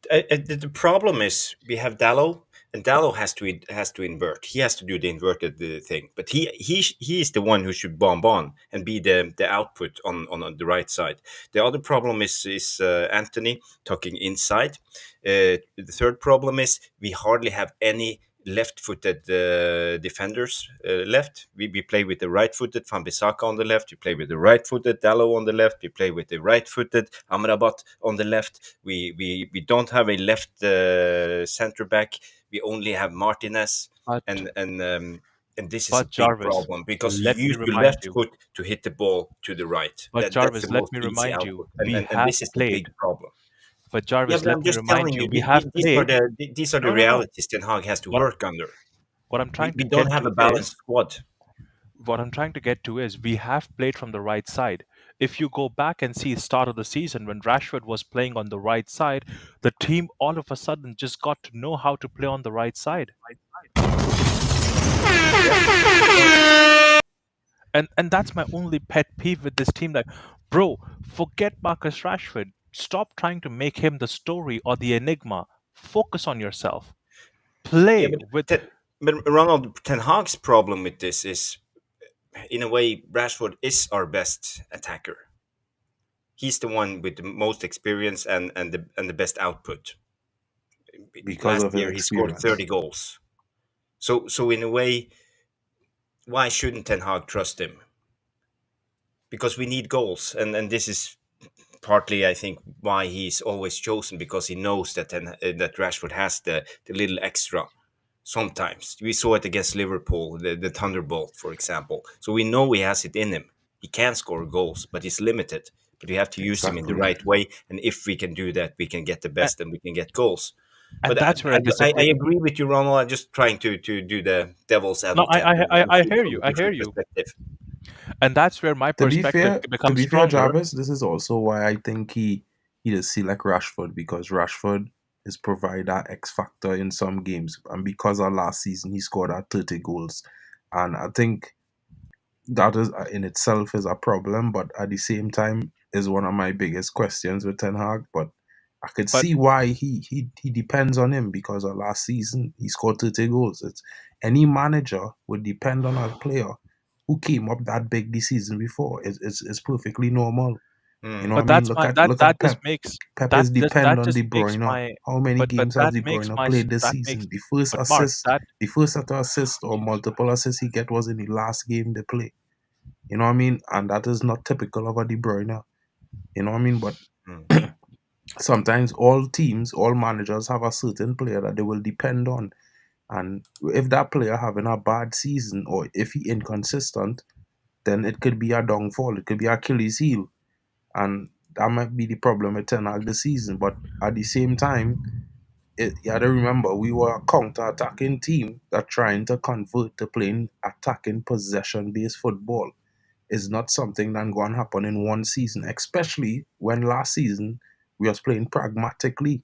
the problem is we have Dallo, and Dallo has to invert. He has to do the inverted thing. But he is the one who should bomb on and be the output on the right side. The other problem is Antony tucking inside. The third problem is we hardly have any left-footed defenders left. We play with the right-footed Wan-Bissaka on the left. We play with the right-footed Dallo on the left. We play with the right-footed Amrabat on the left. We don't have a left center back. We only have Martinez, But and this is a but big Jarvis, problem because let you me use your remind left you. foot to hit the ball to the right. But That's the Jarvis, let most me easy remind output, you, we and have this is a big played. problem. But Yeah, Jarvis, but let I'm me just remind telling you, you, we have played. these are the No, no, no. realities Ten Hag has to What work under. what I'm trying We to don't get have to a balanced is squad. what I'm trying to get to is we have played from the right side. If you go back and see the start of the season when Rashford was playing on the right side, the team all of a sudden just got to know how to play on the right side. Yeah, so And that's my only pet peeve with this team. Like, bro, forget Marcus Rashford. Stop trying to make him the story or the enigma. Focus on yourself. yeah, Play with. but Ronald Ten Hag's problem with this is, in a way, Rashford is our best attacker. He's the one with the most experience and the best output. because Last of his year he scored 30 experience. goals. So in a way, why shouldn't Ten Hag trust him? Because we need goals, and this is partly, I think, why he's always chosen, because he knows that Rashford has the little extra. Sometimes we saw it against Liverpool, the Thunderbolt, for example. So we know he has it in him. He can score goals, but he's limited. But we have to use him in the Exactly. right way, and if we can do that, we can get the a- best and we can get goals. And But that's where I I disagree. agree with you, Ronald. I'm just trying to do the devil's No, advocate and I see it hear from you. a I hear different you. perspective. And that's where my perspective To becomes be fair, stronger. Jarvis, this is also why I think he does see like Rashford, because Rashford is provide that X factor in some games, and because of last season he scored at 30 goals, and I think that is in itself is a problem, but at the same time is one of my biggest questions with Ten Hag. But I could But see why he depends on him, because of last season he scored 30 goals. It's any manager would depend on a player who came up that big this season before. It's perfectly normal. You know what I Mm. but mean? that's my that Look that at just Pep. makes Pep is depend that on just De makes Bruyne. my How many but games has that De makes Bruyne my played this that makes season? but Mark, that The first set of assists or multiple assists he get was in the last game they play. You know what I mean? And that is not typical of a De Bruyne. You know what I mean? But Mm. sometimes all teams, all managers have a certain player that they will depend on. And if that player having a bad season or if he inconsistent, then it could be a downfall. It could be Achilles heel. And that might be the problem with Ten Hag this season. But at the same time, you have to remember we were a counter-attacking team that trying to convert to playing attacking possession-based football is not something that going to happen in one season, especially when last season we was playing pragmatically,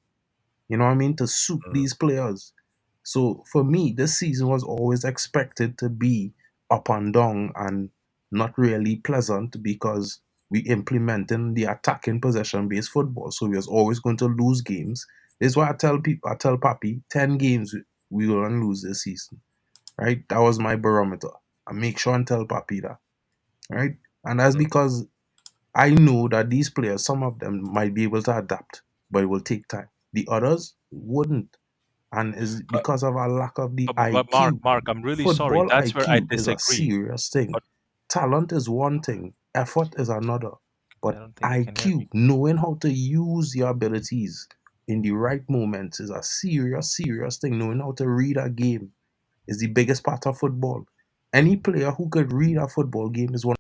you know what I mean, to suit Mm. these players. So for me, this season was always expected to be up and down and not really pleasant, because we implementing the attacking possession based football. So we was always going to lose games. This is why I tell Papi, 10 games we will lose this season. Right? That was my barometer. I make sure and tell Papi that. Right? And that's Mm. because I know that these players, some of them might be able to adapt, but it will take time. The others wouldn't. And is but, because of a lack of the but Mark, IQ. I'm really sorry. Football That's where I IQ is a disagree. serious thing. But Talent is one thing, effort is another. I But don't think you can hear me. IQ, knowing how to use your abilities in the right moments, is a serious, serious thing. Knowing how to read a game is the biggest part of football. Any player who could read a football game is one.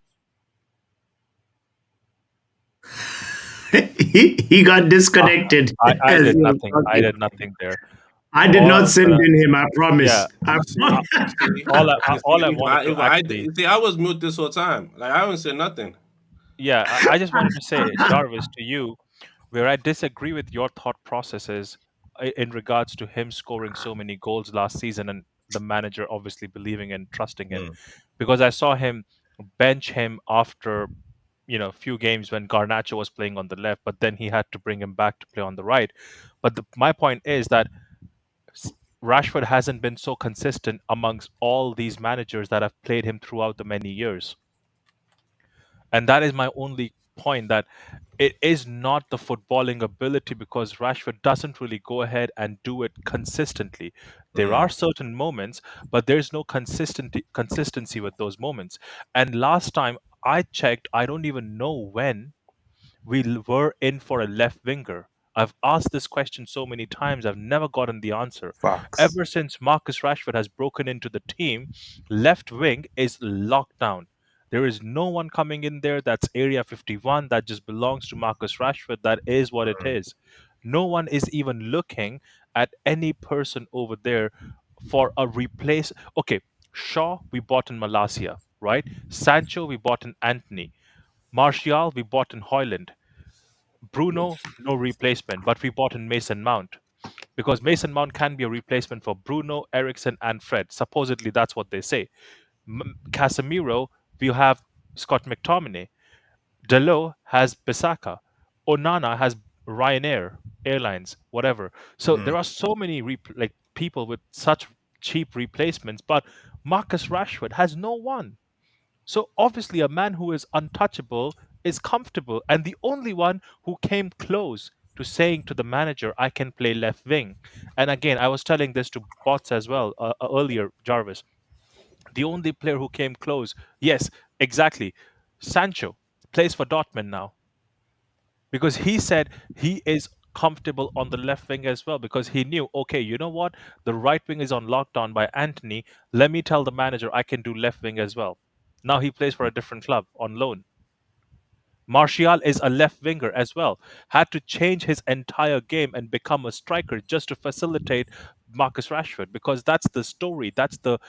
He got Ah, disconnected I as did he was nothing. I talking. did nothing there. I did All I not was send gonna, in him, I yeah. promise. I Uh, See, all I see, wanted to actually, see, I was mute this whole time. Like I haven't said nothing. yeah, I just wanted to say, Jarvis, to you, where I disagree with your thought processes in regards to him scoring so many goals last season and the manager obviously believing and trusting him, Mm. because I saw him bench him after a few games when Garnacho was playing on the left, but then he had to bring him back to play on the right. But my point is that Rashford hasn't been so consistent amongst all these managers that have played him throughout the many years. And that is my only point, that it is not the footballing ability, because Rashford doesn't really go ahead and do it consistently. There are certain moments, but there's no consistency with those moments. And last time I checked, I don't even know when were in for a left winger. I've asked this question so many times, I've never gotten the answer. Facts. Ever since Marcus Rashford has broken into the team, left wing is locked down. There is no one coming in there that's Area 51 that just belongs to Marcus Rashford. That is what it is. No one is even looking at any person over there for a replace. Okay, Shaw, we bought in Malasia, right? Sancho, we bought in Antony. Martial, we bought in Hoyland. Bruno, no replacement, but we bought in Mason Mount, because Mason Mount can be a replacement for Bruno, Eriksen, and Fred. Supposedly, that's what they say. Casemiro, we have Scott McTominay. Delo has Bisaka. Onana has Ryanair Airlines, whatever. So there are so many like people with such cheap replacements, but Marcus Rashford has no one. So obviously, a man who is untouchable is comfortable, and the only one who came close to saying to the manager, "I can play left wing." And again, I was telling this to Bots as well earlier, Jarvis. The only player who came close, yes, exactly, Sancho plays for Dortmund now, because he said he is comfortable on the left wing as well, because he knew, okay, you know what, the right wing is on lockdown by Antony. Let me tell the manager I can do left wing as well. Now he plays for a different club on loan. Martial is a left winger as well. Had to change his entire game and become a striker just to facilitate Marcus Rashford, because that's the story. That's the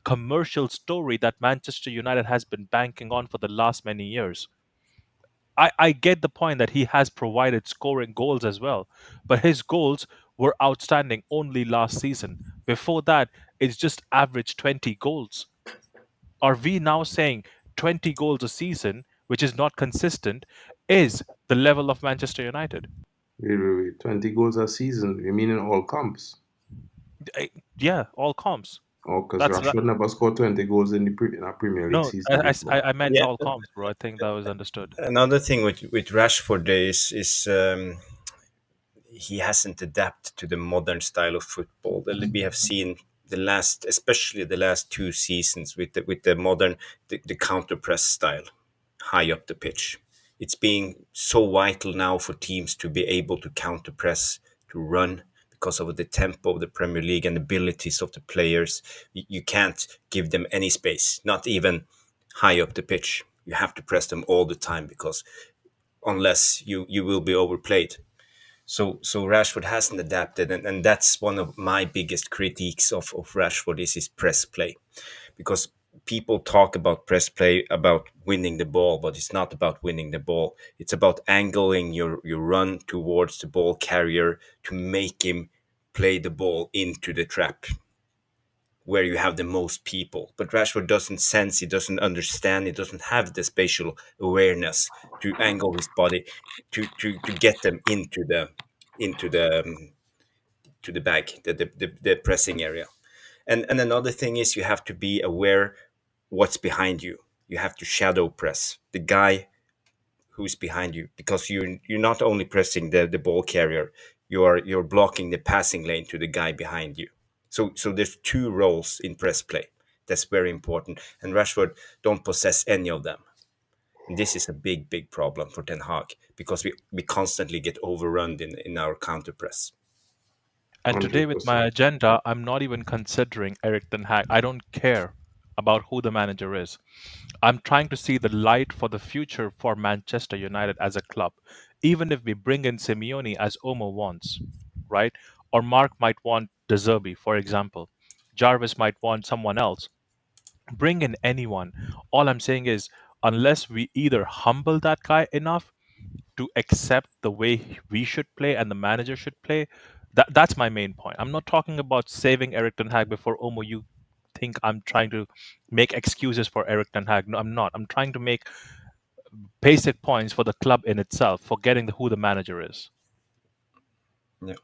commercial story that Manchester United has been banking on for the last many years. I get the point that he has provided scoring goals as well, but his goals were outstanding only last season. Before that, it's just average 20 goals. Are we now saying 20 goals a season, which is not consistent, is the level of Manchester United? Wait. 20 goals a season. You mean in all comps? Yeah, all comps. Oh, because That's that. Rashford never scored 20 goals in a Premier League No, season before. I meant Yeah. all comps, bro. I think that was understood. Another thing with Rashford is he hasn't adapted to the modern style of football that we have seen the last, especially the last 2 seasons, with the modern the counter press style, high up the pitch. It's being so vital now for teams to be able to counter press, to run, because of the tempo of the Premier League and abilities of the players. You can't give them any space, not even high up the pitch. You have to press them all the time, because unless you will be overplayed. So Rashford hasn't adapted, and that's one of my biggest critiques of Rashford is his press play, because people talk about press play about winning the ball, but it's not about winning the ball. It's about angling your run towards the ball carrier to make him play the ball into the trap where you have the most people. But Rashford doesn't sense, he doesn't understand, he doesn't have the spatial awareness to angle his body to get them into the to the bag, the pressing area. And another thing is you have to be aware what's behind you. You have to shadow press the guy who's behind you, because you're not only pressing the ball carrier, you're blocking the passing lane to the guy behind you. So there's two roles in press play. That's very important. And Rashford don't possess any of them. And this is a big problem for Ten Hag, because we constantly get overrun in our counter press. And today, with my 100%. agenda, I'm not even considering eriktenhag. I don't care about who the manager is. I'm trying to see the light for the future for Manchester United as a club. Even if we bring in Simeone as Omo wants, right? Or Mark might want De Zerbi, for example. Jarvis might want someone else. Bring in anyone. All I'm saying is, unless we either humble that guy enough to accept the way we should play and the manager should play, that's my main point. I'm not talking about saving Erik ten Hag before Omo. You think I'm trying to make excuses for Erik ten Hag? No, I'm not. I'm trying to make basic points for the club in itself, forgetting who the manager is. Yeah.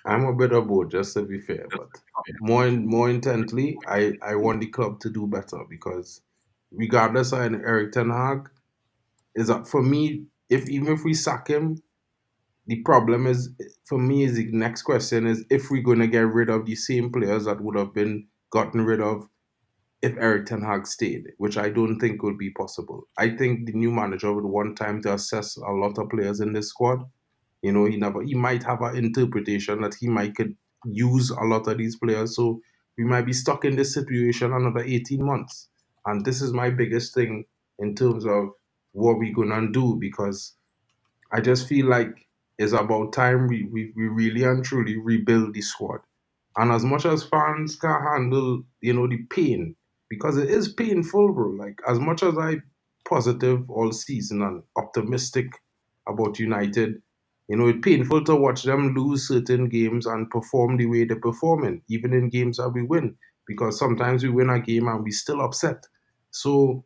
I'm a bit of both, just to be fair, but more intently, I want the club to do better because regardless of Eriktenhag, is that for me, if even if we sack him, the problem is for me is the next question is if we're gonna get rid of the same players that would have been gotten rid of if Erik Ten Hag stayed, which I don't think would be possible. I think the new manager would want time to assess a lot of players in this squad. He might have an interpretation that he might could use a lot of these players. So we might be stuck in this situation another 18 months. And this is my biggest thing in terms of what we're gonna do because I just feel like it's about time we really and truly rebuild the squad. And as much as fans can handle, the pain, because it is painful, bro. Like as much as I positive all season and optimistic about United, it's painful to watch them lose certain games and perform the way they're performing, even in games that we win. Because sometimes we win a game and we still upset. So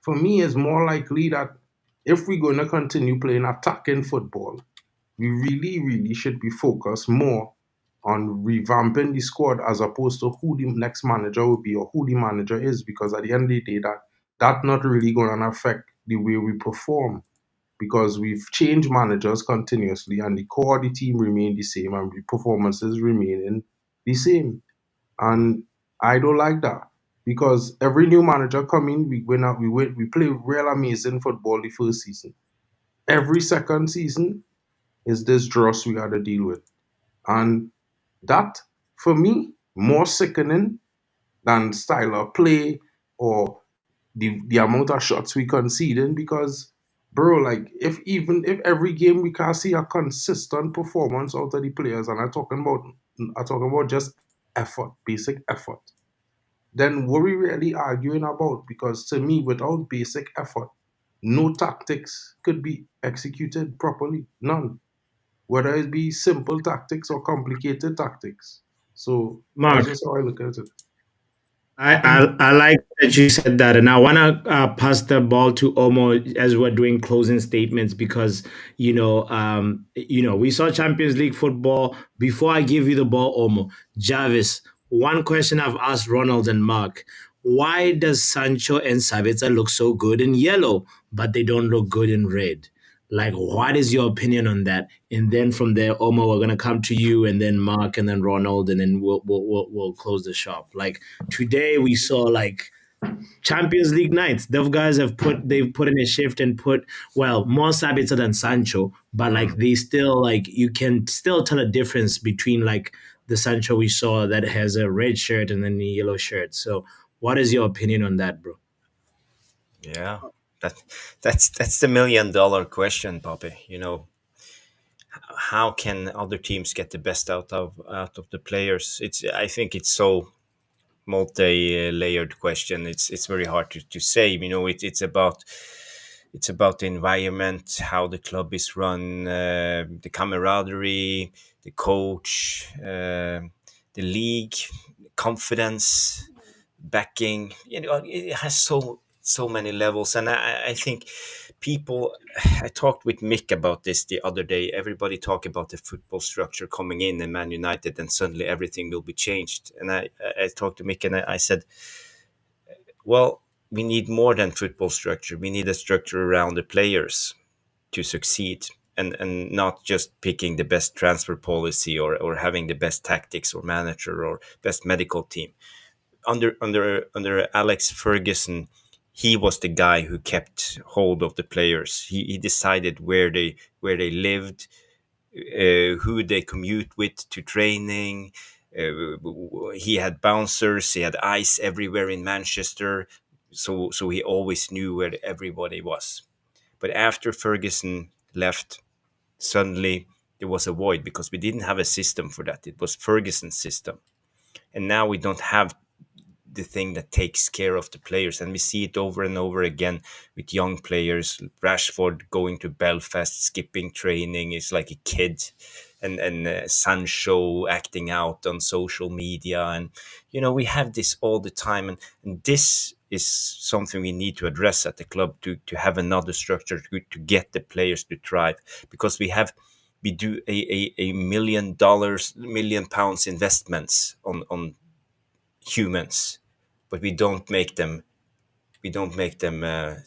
for me, it's more likely that if we're going to continue playing attacking football, we really, really should be focused more on revamping the squad as opposed to who the next manager will be or who the manager is. Because at the end of the day, that's not really going to affect the way we perform because we've changed managers continuously and the core of the team remain the same and the performances remain the same. And I don't like that because every new manager come in, we play real amazing football the first season. Every second season is this dross we got to deal with, and that for me more sickening than style of play or the amount of shots we conceding because. Bro, like if every game we can see a consistent performance out of the players, and I'm talking about just effort, basic effort, then what are we really arguing about? Because to me, without basic effort, no tactics could be executed properly. None. Whether it be simple tactics or complicated tactics. So that's Mark, just how I look at it. I like that you said that, and I want to pass the ball to Omo as we're doing closing statements because we saw Champions League football. Before I give you the ball, Omo, Jarvis, one question I've asked Ronald and Mark: why does Sancho and Sabitzer look so good in yellow, but they don't look good in red? Like, what is your opinion on that? And then from there, Omo, we're gonna come to you, and then Mark, and then Ronald, and then we'll close the shop. Like today, we saw like Champions League nights. Those guys they've put in a shift and put more Sabitzer than Sancho, but like they still like you can still tell a difference between like the Sancho we saw that has a red shirt and then the yellow shirt. So, what is your opinion on that, bro? Yeah, that that's the $1 million question, Poppy. How can other teams get the best out of the players? I think it's so multi-layered question. It's very hard to say. It's about the environment, how the club is run, the camaraderie, the coach, the league, confidence, backing. It has so many levels, and I think people. I talked with Mick about this the other day. Everybody talk about the football structure coming in Man United, and suddenly everything will be changed. And I talked to Mick, and I said, well, we need more than football structure. We need a structure around the players to succeed, and not just picking the best transfer policy or having the best tactics or manager or best medical team. Under Alex Ferguson, he was the guy who kept hold of the players. He decided where they lived, who they commute with to training. He had bouncers. He had ice everywhere in Manchester, so he always knew where everybody was. But after Ferguson left, suddenly there was a void because we didn't have a system for that. It was Ferguson's system, and now we don't have the thing that takes care of the players. And we see it over and over again with young players. Rashford going to Belfast, skipping training is like a kid, and Sancho acting out on social media. And, we have this all the time. And this is something we need to address at the club to have another structure to get the players to thrive, because we have we do a million pounds investments on humans, but we don't make them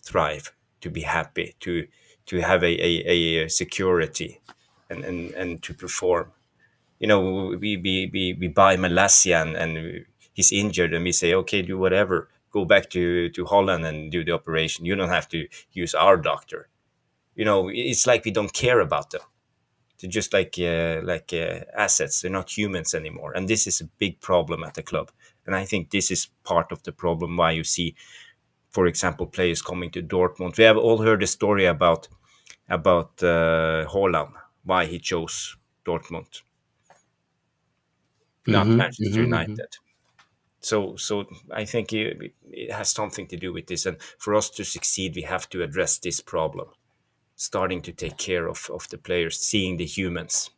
thrive, to be happy, to have a security, and to perform. We buy Malaysia, and he's injured, and we say, okay, do whatever, go back to Holland and do the operation. You don't have to use our doctor. It's like we don't care about them. They're just like assets. They're not humans anymore, and this is a big problem at the club. And I think this is part of the problem why you see, for example, players coming to Dortmund. We have all heard the story about Haaland, why he chose Dortmund, not Manchester United. So I think it has something to do with this. And for us to succeed, we have to address this problem, starting to take care of the players, seeing the humans.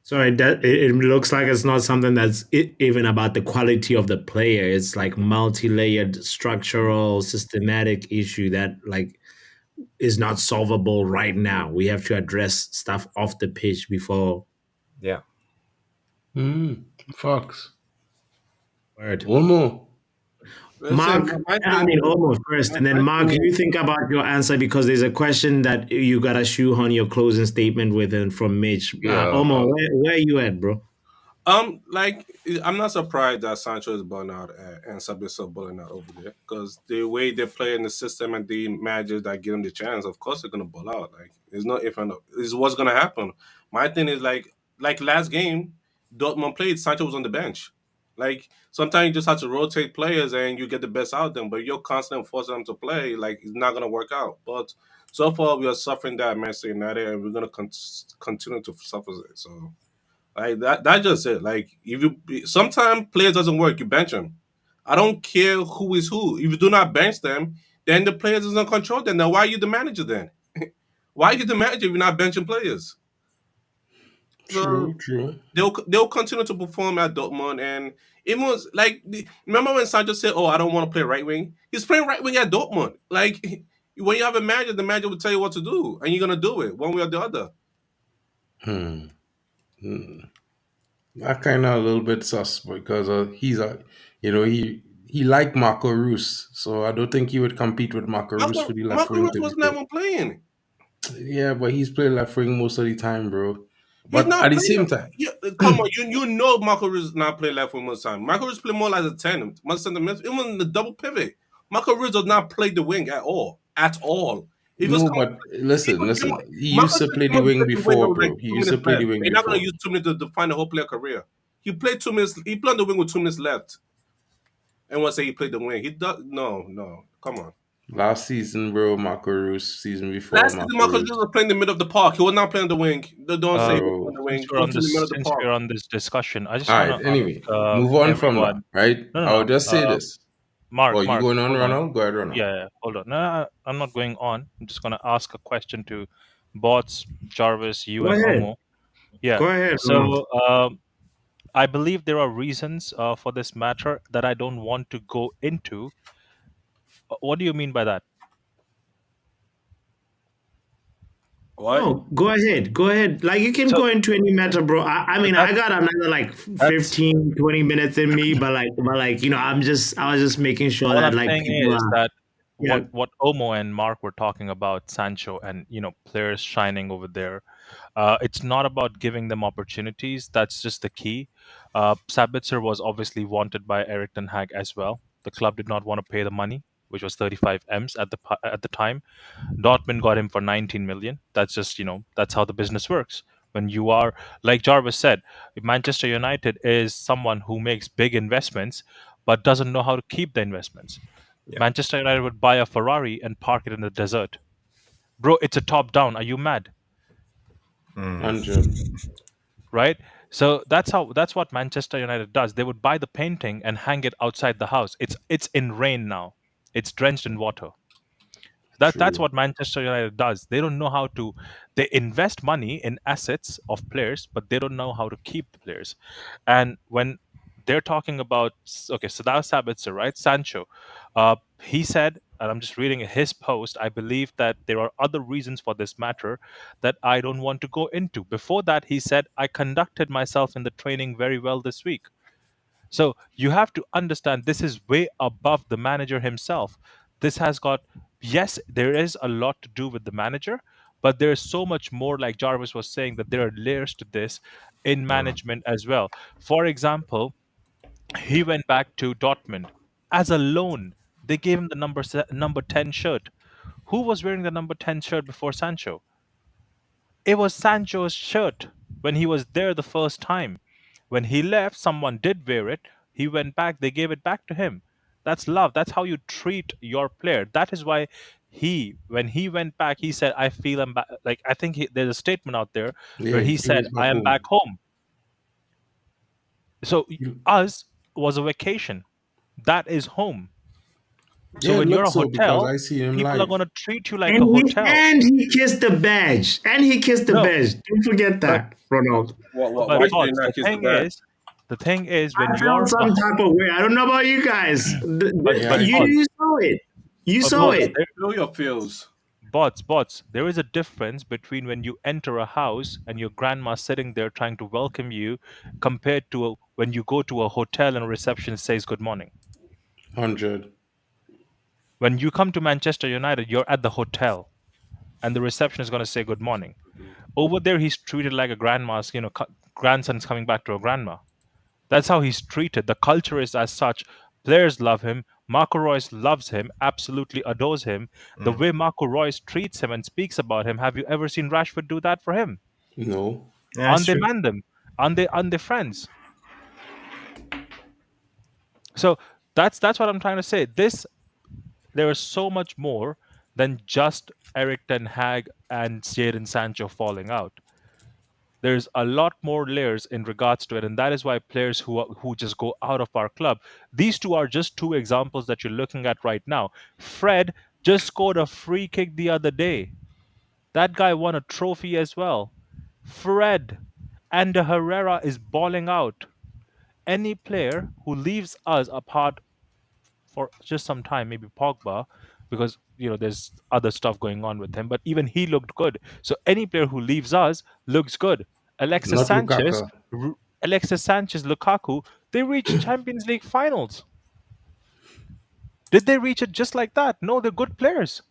Sorry, that it looks like it's not something that's even about the quality of the player. It's like multi-layered, structural, systematic issue that like is not solvable right now. We have to address stuff off the pitch before. Yeah. Fox. Word. One more. Mark, my I thing mean, is- almost first, and then my Mark, thing you is- think about your answer because there's a question that you got to shoehorn your closing statement with, and from Mitch. Yeah. Omar, where you at, bro? Like I'm not surprised that Sancho is burning out and Sabitzer burning out over there, because the way they play in the system and the managers that give them the chance, of course they're gonna ball out. Like it's not if and it's what's gonna happen. My thing is like last game, Dortmund played, Sancho was on the bench. Like sometimes you just have to rotate players and you get the best out of them, but you're constantly forcing them to play. Like it's not gonna work out. But so far we are suffering that at Manchester United, and we're gonna continue to suffer it. So. Like that's just it. Like if you sometimes players doesn't work, you bench them. I don't care who is who. If you do not bench them, then the players doesn't control them. Now why are you the manager then? Why are you the manager if you're not benching players? So True. they'll continue to perform at Dortmund, and it was like remember when Sancho said, "Oh, I don't want to play right wing." He's playing right wing at Dortmund. Like when you have a manager, the manager will tell you what to do, and you're gonna do it one way or the other. I kind of a little bit sus because he's he liked Marco Reus, so I don't think he would compete with Marco Reus for the left Marco wing. Reus was never playing. Yeah, but he's playing left wing most of the time, bro. He's But not at the playing. same time, Come on, you know Marco Reus is not playing left wing most of the time. Marco Reus play more like a 10, much center mid, even in the double pivot. Marco Reus does not play the wing at all. At all. If it's no, come, but listen, even listen. He Marco used to Reus play the came wing play the wing before, with like bro. He 2 used to minutes play left. the wing You're not gonna before. use 2 minutes to define the whole player career. He played 2 minutes. He played on the wing with 2 minutes left. And want to say he played the wing. He does no. Come on. Last season, bro, Marco Reus. Season before, Last season, Marco Marco Reus Reus. was playing the middle of the park. He was not playing the wing. Don't say he was playing Bro. the wing. He was in the middle of the Since park. we're on this discussion, I just All want right. to Anyway, ask move on from that, everyone. right? No, I no, will just say no. this. Oh, Mark, you going on, hold on. Ronald? Go ahead, Ronald. Yeah, hold on. No, I'm not going on. I'm just gonna ask a question to Bots, Jarvis, you, Go and ahead. Omo. Yeah. Go ahead, Ronald. So I believe there are reasons for this matter that I don't want to go into. What do you mean by that? What? No, go ahead. Go ahead. Like you can So go into any matter, bro. I mean, that I got another like that's 15, 20 minutes in me, but like, I was just making sure what that I'm like saying people is are, that yeah. what Omo and Mark were talking about Sancho and players shining over there. It's not about giving them opportunities. That's just the key. Sabitzer was obviously wanted by Eriktenhag as well. The club did not want to pay the money, which was 35 m's at the time. Dortmund got him for 19 million. That's just that's how the business works. When you are, like Jarvis said, Manchester United is someone who makes big investments but doesn't know how to keep the investments. Yeah. Manchester United would buy a Ferrari and park it in the desert. Bro, it's a top down. Are you mad? 100. Right? So that's what Manchester United does. They would buy the painting and hang it outside the house. It's in rain now. It's drenched in water. That's True. what Manchester United does. They don't know how to. They invest money in assets of players, but they don't know how to keep the players. And when they're talking about, okay, so that was Sabitzer, right? Sancho, he said and I'm just reading his post, I believe that there are other reasons for this matter that I don't want to go into. Before that, he said, I conducted myself in the training very well this week. So you have to understand this is way above the manager himself. This has got, yes, there is a lot to do with the manager, but there's so much more, like Jarvis was saying, that there are layers to this in management as well. For example, he went back to Dortmund as a loan. They gave him the number 10 shirt. Who was wearing the number 10 shirt before Sancho? It was Sancho's shirt when he was there the first time. When he left, someone did wear it. He went back, they gave it back to him. That's love. That's how you treat your player. That is why when he went back, he said, I feel I'm back. Like, I think there's a statement out there Yeah, where he he said, feels back I am home. back home. So, You- us was a vacation. That is home. So, Yeah, it when you're a looks so because hotel, I see him people are live. going to treat you like a hotel. And he kissed the badge. And he kissed the No, badge. Don't forget but that, Ronald. but Why did they bots, not kiss the bag? the thing is, I when felt you're some type of way. I don't know about you guys. Yeah, but I bots, see. You saw it. You but saw bots, it. Know your feels. bots. There is a difference between when you enter a house and your grandma's sitting there trying to welcome you, compared to when you go to a hotel and a receptionist says good morning. 100. When you come to Manchester United, you're at the hotel, and the receptionist is going to say good morning. Over there, he's treated like a grandma's, grandson's coming back to a grandma. That's how he's treated. The culture is as such. Players love him. Marco Reus loves him, absolutely adores him. The way Marco Reus treats him and speaks about him, have you ever seen Rashford do that for him? No. Yeah, Aren't that's they true. man them? Aren't they friends? So that's what I'm trying to say. There is so much more than just Erik ten Hag and Jadon Sancho falling out. There's a lot more layers in regards to it, and that is why players who just go out of our club. These two are just two examples that you're looking at right now. Fred just scored a free kick the other day. That guy won a trophy as well. Fred and Herrera is balling out. Any player who leaves us apart for just some time, maybe Pogba, because there's other stuff going on with him. But even he looked good. So any player who leaves us looks good. Alexis Not Sanchez, Lukaku. Alexis Sanchez, Lukaku, they reached Champions League finals. Did they reach it just like that? No, they're good players.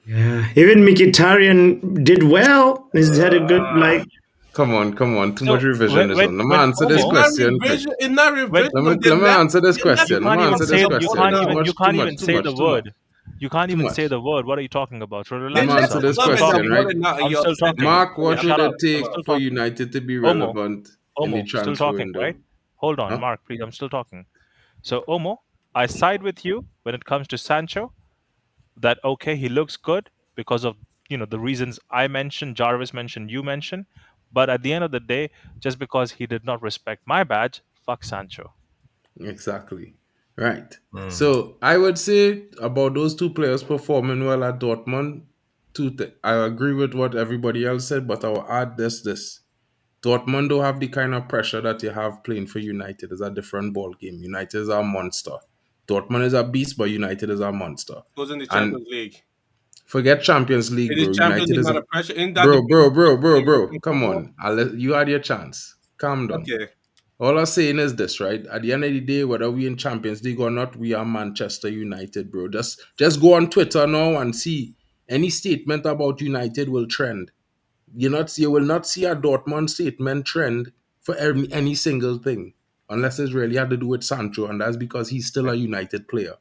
Yeah. Even Mkhitaryan did well. He's had a good Come on, come on. Too much So when revisionism. Let me when answer this It's Omo, not question quick. revision. It's not when revision. Let me answer this They left you question. Let can't me even answer this say question. you Too can't much, even too say much, the too much, word. You can't too even say much. the word. What are you talking about? So Let relax me answer yourself. I'm this still and they're question, talking. right? balling out, and I'm you're still upset talking. Mark, about it. what Shut would up. it I'm take still for talking. United to be Omo, relevant in the Omo, still transfer talking, right? window? Hold on, Huh? Mark, please. I'm still talking. So, Omo, I side with you when it comes to Sancho. That okay, he looks good because of the reasons I mentioned, Jarvis mentioned, you mentioned. But at the end of the day, just because he did not respect my badge, fuck Sancho. Exactly. Right. So I would say about those two players performing well at Dortmund, I agree with what everybody else said, but I'll add this. Dortmund don't have the kind of pressure that you have playing for United. It's a different ball game. United is a monster. Dortmund is a beast, but United is a monster. Goes in the And Champions League. forget Champions League, It is bro. Champions United League is not a a pressure. Ain't that the bro, biggest bro, bro, in bro, bro. European Come football? on. You had your chance. Calm down. Okay. All I'm saying is this, right? At the end of the day, whether we in Champions League or not, we are Manchester United, bro. Just go on Twitter now and see any statement about United will trend. You will not see a Dortmund statement trend for any single thing, unless it's really had to do with Sancho, and that's because he's still a United player,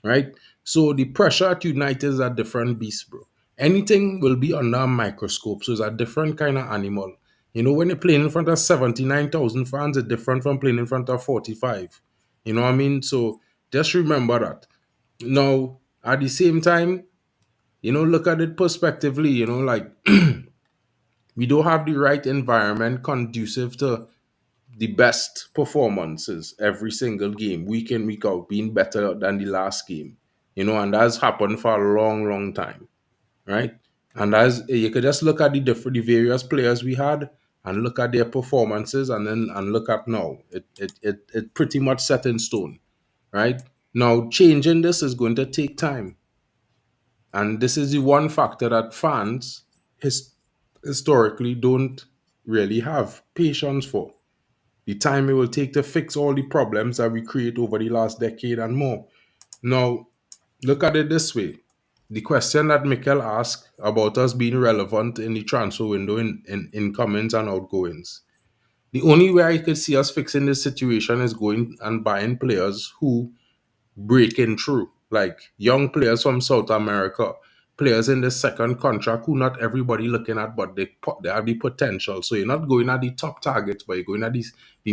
right? So the pressure at United is a different beast, bro. Anything will be under a microscope, so it's a different kind of animal. When you're playing in front of 79,000 fans, it's different from playing in front of 45. You know what I mean? So just remember that. Now, at the same time, look at it prospectively, like we don't have the right environment conducive to the best performances every single game, week in, week out, being better than the last game. And that's happened for a long, long time, right? And as you could just look at the various players we had and look at their performances and look at now. It pretty much set in stone, right? Now changing this is going to take time. And this is the one factor that fans historically don't really have patience for. The time it will take to fix all the problems that we create over the last decade and more. Now, look at it this way. The question that Mikel asked about us being relevant in the transfer window in incomings and outgoings. The only way I could see us fixing this situation is going and buying players who breaking through, like young players from South America, players in the second contract who not everybody looking at, but they have the potential. So you're not going at the top targets, but you're going at the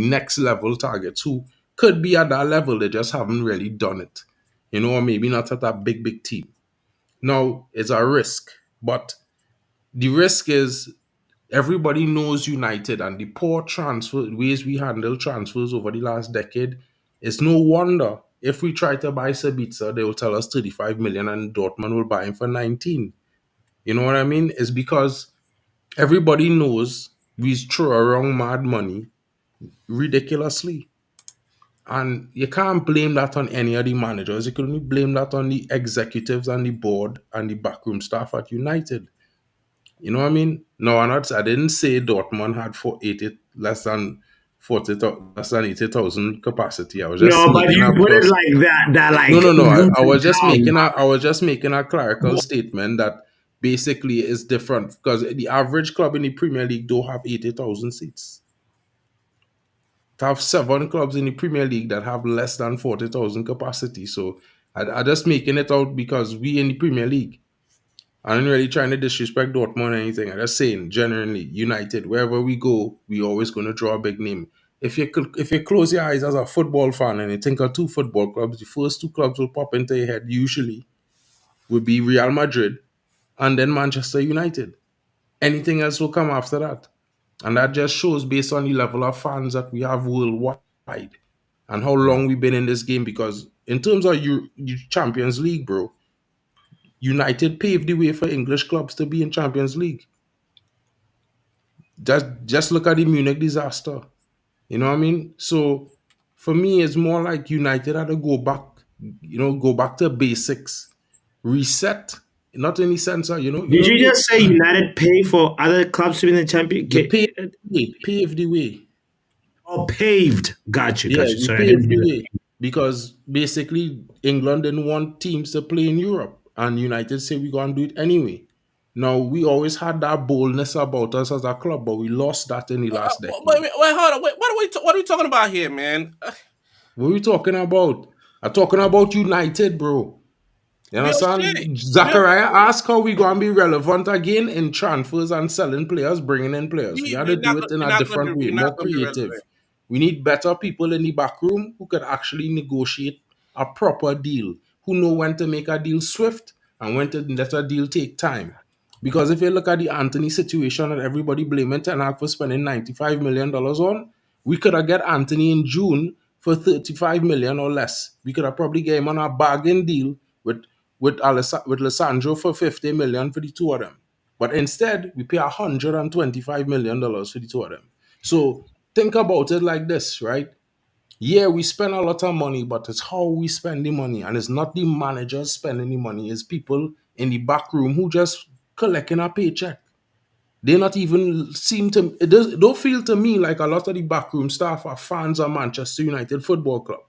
next level targets who could be at that level. They just haven't really done it, or maybe not at that big team. Now it's a risk, but the risk is everybody knows United and the poor transfer ways we handle transfers over the last decade. It's no wonder if we try to buy Sabitzer, they will tell us 35 million and Dortmund will buy him for 19. You know what I mean? It's because everybody knows we throw around mad money ridiculously. And you can't blame that on any of the managers. You can only blame that on the executives and the board and the backroom staff at United. You know what I mean? No, I didn't say Dortmund had less than 80,000 capacity. I was just No, but making you up put it because like that like no. roots I and was just down. making a clerical statement that basically is different because the average club in the Premier League don't have 80,000 seats. To have 7 clubs in the Premier League that have less than 40,000 capacity. So I just making it out because we in the Premier League. I ain't really trying to disrespect Dortmund or anything. I'm just saying, generally, United, wherever we go, we always going to draw a big name. If you close your eyes as a football fan and you think of 2 football clubs, the first 2 clubs will pop into your head usually would be Real Madrid and then Manchester United. Anything else will come after that. And that just shows based on the level of fans that we have worldwide and how long we've been in this game. Because in terms of Champions League, bro, United paved the way for English clubs to be in Champions League. Just look at the Munich disaster. You know what I mean? So for me, it's more like United had to go back to basics, reset. Not in the sense of, Did you just say United pay for other clubs to be in the champion? you paved the way. Oh, paved. Got you. Yeah, we Sorry, I didn't paved the hear that. way because basically England didn't want teams to play in Europe, and United said we're gonna do it anyway. Now we always had that boldness about us as a club, but we lost that in the last decade. Wait, hold on. Wait, what are we talking about here, man? What are we talking about? I'm talking about United, bro. You Real shit. understand? Zachariah asked how we gonna be relevant again in transfers and selling players, bringing in players. We had to do it in a different way, We're more not gonna be creative. relevant. We need better people in the back room who could actually negotiate a proper deal, who know when to make a deal swift and when to let a deal take time. Because if you look at the Antony situation that everybody blaming Ten Hag for spending $95 million on, we could have got Antony in June for 35 million or less. We could have probably get him on a bargain deal with Lissandro for 50 million for the 2 of them. But instead, we pay $125 million for the 2 of them. So think about it like this, right? Yeah, we spend a lot of money, but it's how we spend the money. And it's not the managers spending the money. It's people in the back room who just collecting a paycheck. They not even it don't feel to me like a lot of the backroom staff are fans of Manchester United Football Club.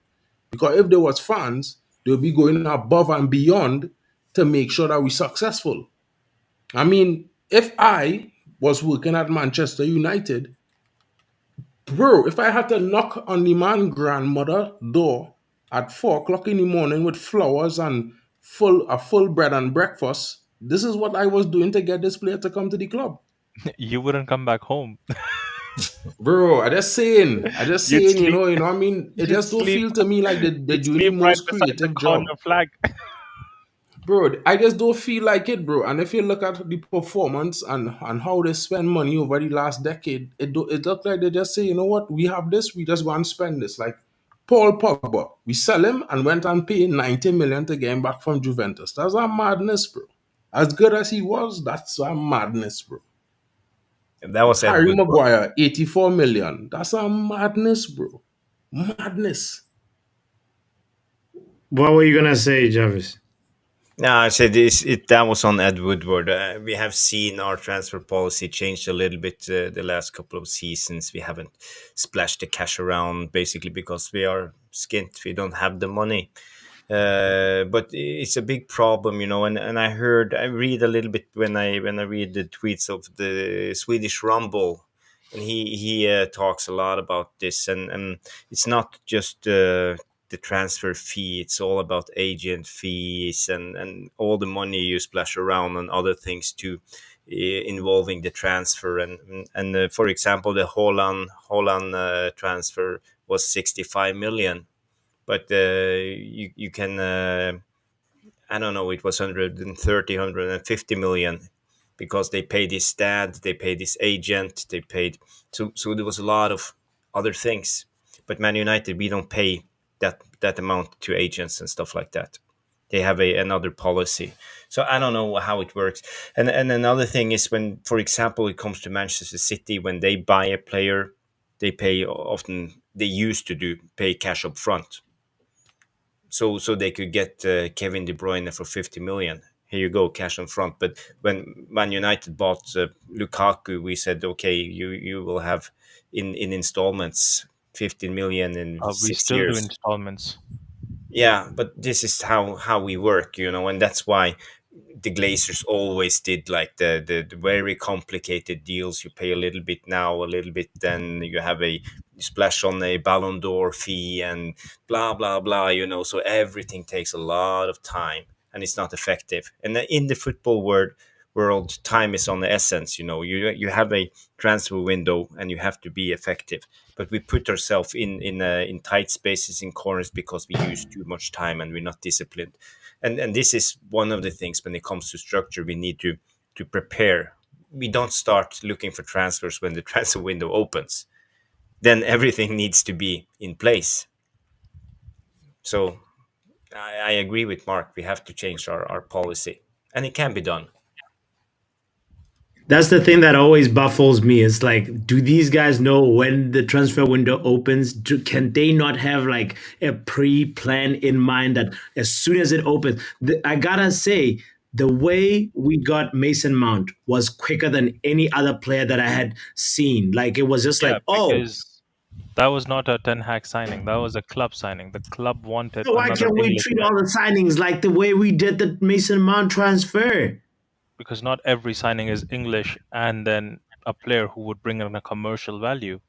Because if there was fans, they'll be going above and beyond to make sure that we're successful. I mean, if I was working at Manchester United, bro, if I had to knock on the man grandmother door at 4 o'clock in the morning with flowers and a full bread and breakfast, this is what I was doing to get this player to come to the club. You wouldn't come back home. Bro, I just saying, You'd you sleep. know what I mean? It You'd just don't sleep. feel to me like they're You'd doing the sleep right most beside the creative job. corner flag. Bro, I just don't feel like it, bro. And if you look at the performance and how they spend money over the last decade, it looks like they just say, you know what, we have this, we just go and spend this. Like Paul Pogba, we sell him and went and paid 90 million to get him back from Juventus. That's a madness, bro. As good as he was, that's a madness, bro. And that was Harry good. Maguire, 84 million. That's a madness, bro. Madness. What were you gonna say, Jarvis? No, I said this. That was on Ed Woodward. We have seen our transfer policy change a little bit the last couple of seasons. We haven't splashed the cash around basically because we are skint. We don't have the money. But it's a big problem, and I read a little bit when I read the tweets of the Swedish Rumble, and he talks a lot about this, and it's not just the transfer fee; it's all about agent fees and all the money you splash around on other things too, involving the transfer and for example, the Holland transfer was 65 million, but you can I don't know, it was 130 150 million because they paid his dad, they paid his agent, they paid, so there was a lot of other things. But Man United, we don't pay that amount to agents and stuff like that. They have another policy, so I don't know how it works. And another thing is, when for example it comes to Manchester City, when they buy a player, they pay often, they used to do pay cash up front, so they could get Kevin De Bruyne for 50 million. Here you go, cash in front. But when Man United bought Lukaku, we said, okay, you will have in installments 15 million in We six still do years. installments. Yeah, but this is how we work, and that's why the Glazers always did like the very complicated deals. You pay a little bit now, a little bit then. You have a splash on a Ballon d'Or fee and blah blah blah. So everything takes a lot of time and it's not effective. And then in the football world, time is on the essence. You have a transfer window and you have to be effective. But we put ourselves in tight spaces in corners because we use too much time and we're not disciplined. And this is one of the things when it comes to structure we need to prepare. We don't start looking for transfers when the transfer window opens. Then everything needs to be in place. So I agree with Mark. We have to change our policy, and it can be done. That's the thing that always baffles me. It's like, do these guys know when the transfer window opens? Can they not have like a pre-plan in mind that as soon as it opens? I gotta say, the way we got Mason Mount was quicker than any other player that I had seen. Like it was just Yeah, like, oh, because that was not a Ten Hag signing. That was a club signing. The club wanted so why another can't we treat Englishman all the signings like the way we did the Mason Mount transfer? because not every signing is English and then a player who would bring in a commercial value.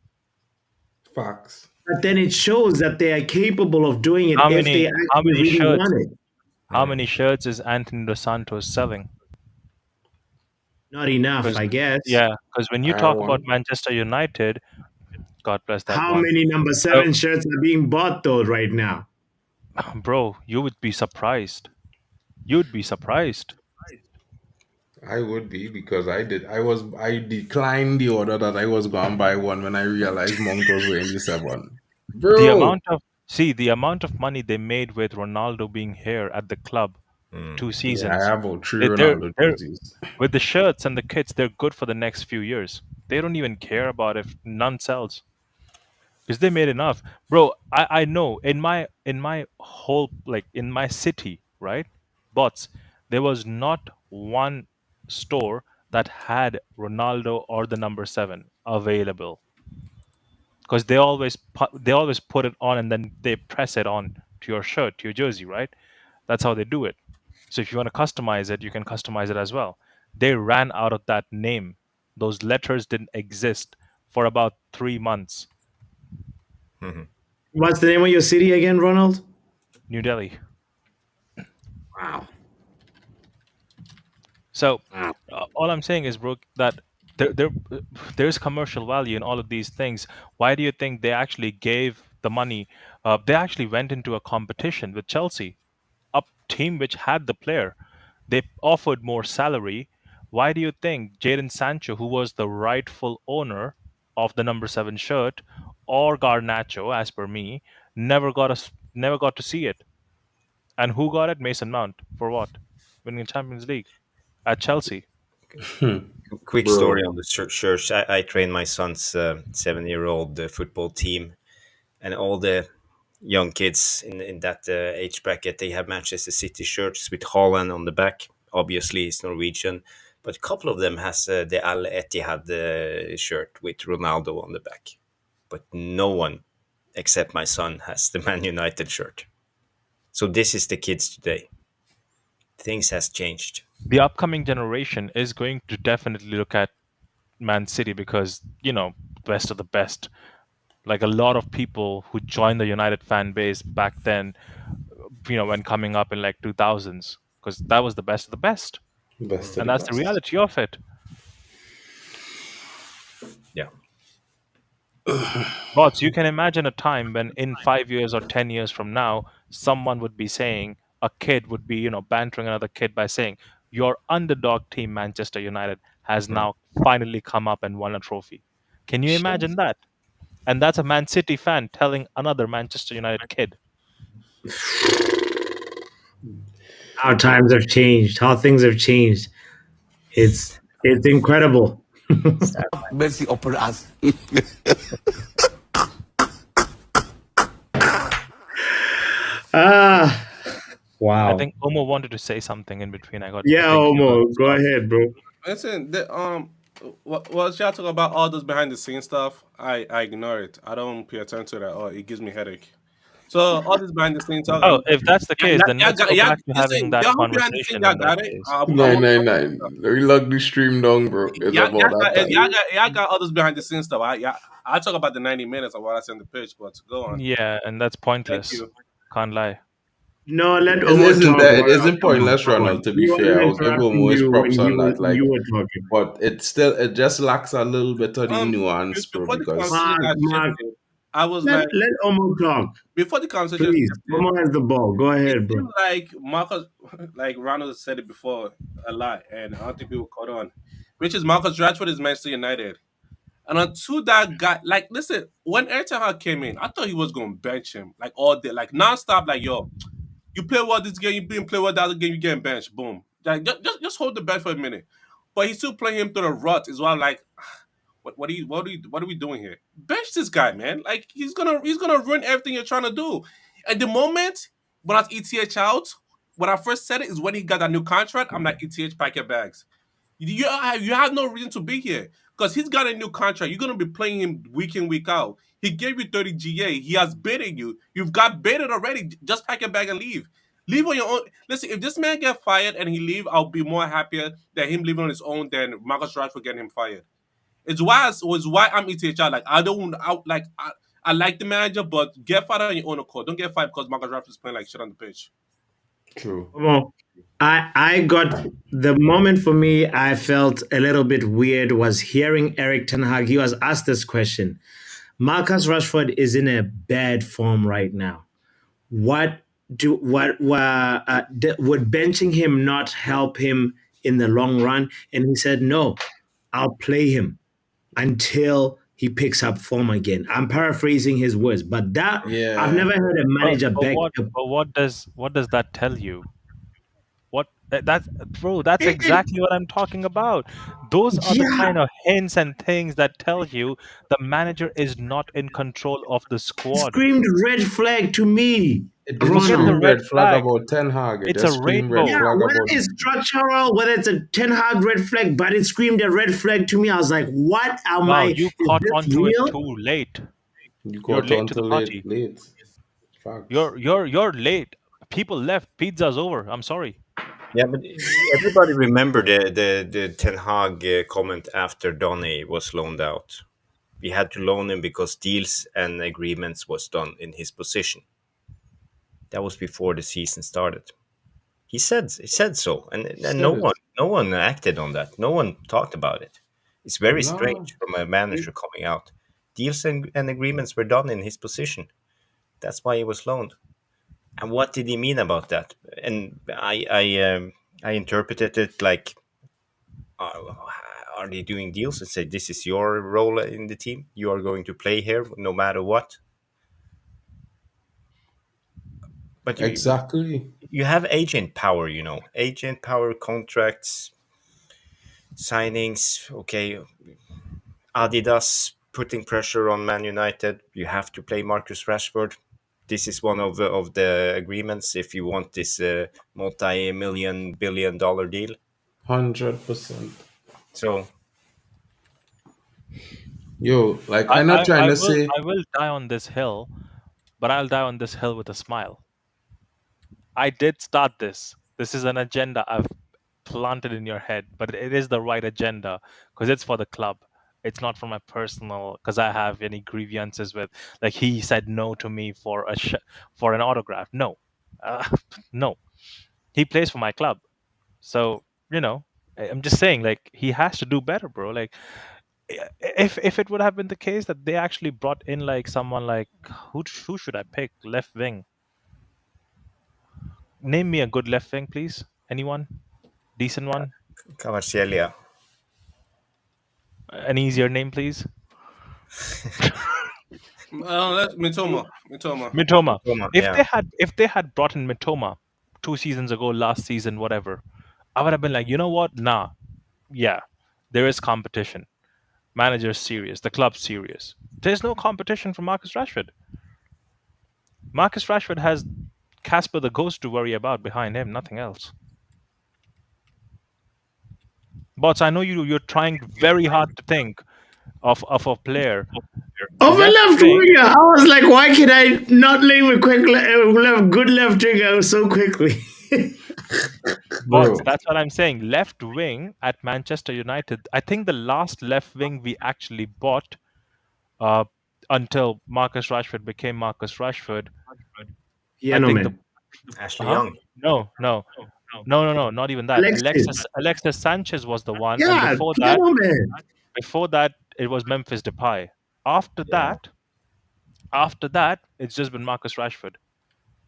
Facts. But then it shows that they are capable of doing it How if they many how actually many really shirts want it. how many shirts is Anthony Dos Santos selling? Not enough, Because I guess. yeah, because when you I have talk about one. Manchester United, God bless that How one. many number So, 7 shirts are being bought though right now? bro, you would be surprised. You'd be surprised. I would be because I declined the order that I was going to buy one when I realized Mount was weighing the seven. The Bro, amount of money they made with Ronaldo being here at the club Mm. two yeah, I seasons. have about three They're Ronaldo they're jerseys. with the shirts and the kits. They're good for the next few years. They don't even care about if none sells because they made enough, bro. I know in my whole like in my city, right? Bots, there was not one store that had Ronaldo or the number 7 available because they always put it on and then they press it on to your shirt, to your jersey, right? That's how they do it. So if you want to customize it, you can customize it as well. They ran out of that name. Those letters didn't exist for about 3 months. Mhm. What's the name of your city again, Ronald? New Delhi. Wow. So Wow. all I'm saying is, Brooke, that there's commercial value in all of these things. Why do you think they actually gave the money? They actually went into a competition with Chelsea, a team which had the player. They offered more salary. Why do you think Jadon Sancho, who was the rightful owner of the number 7 shirt, or Garnacho, as per me, never got to see it? And who got it? Mason Mount. For what? Winning the Champions League at Chelsea. Quick story Bro, on the church. I train my son's 7-year-old football team, and all the young kids in that age bracket. They have Manchester City shirts with Haaland on the back. Obviously, he's Norwegian, but a couple of them has the Al Etihad shirt with Ronaldo on the back. But no one except my son has the Man United shirt. So this is the kids today. Things has changed. The upcoming generation is going to definitely look at Man City because, best of the best. Like a lot of people who joined the United fan base back then, when coming up in like 2000s, because that was the best of the best. Best of And the that's the best. reality of it. Yeah. But you can imagine a time when in 5 years or 10 years from now, someone would be saying, a kid would be, bantering another kid by saying, your underdog team, Manchester United, has Hmm. now finally come up and won a trophy. Can you imagine that? And that's a Man City fan telling another Manchester United kid. How times have changed, how things have changed. It's incredible. Sad. Mercy upon us. Ah, I wow. think Omo wanted to say something in between. I Yeah, think he got Omo, go stopped. ahead, bro. Listen, what y'all talk about all this behind the scenes stuff? I ignore it. I don't pay attention to that. Oh, it gives me headache. So all this behind the scenes talk. Oh, if that's the case, then let's go Yeah, back to having listen, that y'all behind the scenes, conversation y'all in that got it. case. I Nine want nine nine. We lock the stream down, bro. It's y'all, about that time. y'all got others behind the scenes stuff. I talk about the 90 minutes of what I see on the pitch, but go on. Yeah, and that's Thank pointless. you. Can't lie. No, let It Omo isn't talk that. It while isn't come on, pointless, come on. Ronald. To be We fair, weren't I'll give interrupting him his you props on that. when Like, you were talking. but it just lacks a little bit of the nuance, bro. Before the Because conversation Mark, got Mark, shifted, I was like, let Omo talk, before the conversation please. shifted, Omo has the ball. Go it ahead, bro. seemed like Marcus, like Ronald said it before a lot, and I don't think people caught on, which is Marcus Rashford is Manchester United. And until that guy, like, listen, when eriktenhag came in, I thought he was going to bench him, like, all day, like, nonstop, like, yo, you play well this game, you didn't play well the other game, you getting benched, boom. Like, just hold the bench for a minute. But he's still playing him through the rut, is why I'm like, what are we doing here? Bench this guy, man. Like he's gonna ruin everything you're trying to do. At the moment, when I was ETH out, when I first said it is when he got that new contract. I'm like ETH pack your bags. You have no reason to be here because he's got a new contract. You're gonna be playing him week in week out. He gave you 30 GA. He has baited you. You've got baited already. Just pack your bag and leave. Leave on your own. Listen, if this man get fired and he leave, I'll be more happier than him leaving on his own than Marcus Rashford getting him fired. It's why I'm ETHR. Like I don't I like the manager, but get fired on your own accord. Don't get fired because Marcus Rashford is playing like shit on the pitch. true. Omo, I got the moment for me. I felt a little bit weird was hearing Erik Ten Hag. He was asked this question. Marcus Rashford is in a bad form right now. What would benching him not help him in the long run? And he said, no, I'll play him until he picks up form again. I'm paraphrasing his words, but that I've Yeah. never heard a But manager but beg. what but what does that tell you? What that's bro, that's exactly what I'm talking about. Those are the Yeah, kind of hints and things that tell you the manager is not in control of the it squad. screamed red flag to me, It didn't Forget the Ronald. scream red red flag flag. about Ten Hag. It It's a just screamed red Yeah, rainbow. flag whether about. it's structural, whether it's a Ten Hag red flag, but it screamed a red flag to me. I was like, what am Wow, I? you Is caught this onto it real? too late. You You're caught late on to to the late, party. late. Facts. You're late. People left. Pizza's over. I'm sorry. Yeah, but everybody remember the Ten Hag comment after Donny was loaned out. We had to loan him because deals and agreements was done in his position. That was before the season started. He said so, and no Said one it. no one acted on that. No one talked about it. It's very No. strange from a manager coming out. Deals and agreements were done in his position. That's why he was loaned. And what did he mean about that? And I interpreted it like, uh, are they doing deals and say this is your role in the team? You are going to play here no matter what. But Exactly. you have agent power, agent power, contracts, signings. Okay, Adidas putting pressure on Man United. You have to play Marcus Rashford. this is one of the agreements if you want this multi-million billion-dollar deal. 100%. So Yo, like I, I'm not I, trying I to will say. I will die on this hill, but I'll die on this hill with a smile. I did start this. This is an agenda I've planted in your head, but it is the right agenda because it's for the club. It's not for my personal because I have any grievances with like he said no to me for for an autograph. No, uh, no, he plays for my club. So you know, I'm just saying like he has to do better, bro. Like if it would have been the case that they actually brought in like someone like who should I pick left wing? Name me a good left wing, please. Anyone? Decent one? Kvaratskhelia. An easier name, please. Let's Mitoma. Mitoma. Mitoma. Yeah. If they had brought in Mitoma 2 seasons ago, last season, whatever, I would have been like, you know what? Nah, yeah, there is competition. Manager's serious. The club's serious. There's no competition for Marcus Rashford. Marcus Rashford has Casper the Ghost to worry about behind him, nothing else. Bots, I know you're trying very hard to think of a player. Of a Left left wing. winger, I was like, why can I not name a good left winger so quickly? Bots, Bro, that's what I'm saying. Left wing at Manchester United. I think the last left wing we actually bought uh, until Marcus Rashford became Marcus Rashford. Yeah, I no think the man. Ashley huh? Young. No, not even that. Alexis. Alexis Sanchez was the one, and Yeah, piano man. before that, it was Memphis Depay. After Yeah. that, it's just been Marcus Rashford.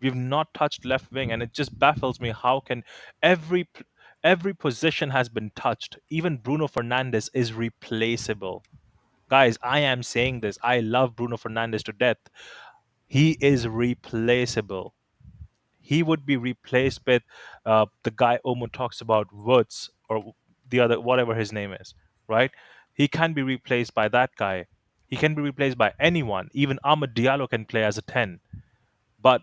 We've not touched left wing, and it just baffles me how can every p- every position has been touched. Even Bruno Fernandes is replaceable. Guys, I am saying this. I love Bruno Fernandes to death. He is replaceable. He would be replaced with the guy Omo talks about, Woods or the other, whatever his name is, right? He can be replaced by that guy. He can be replaced by anyone. Even Ahmad Diallo can play as a 10. But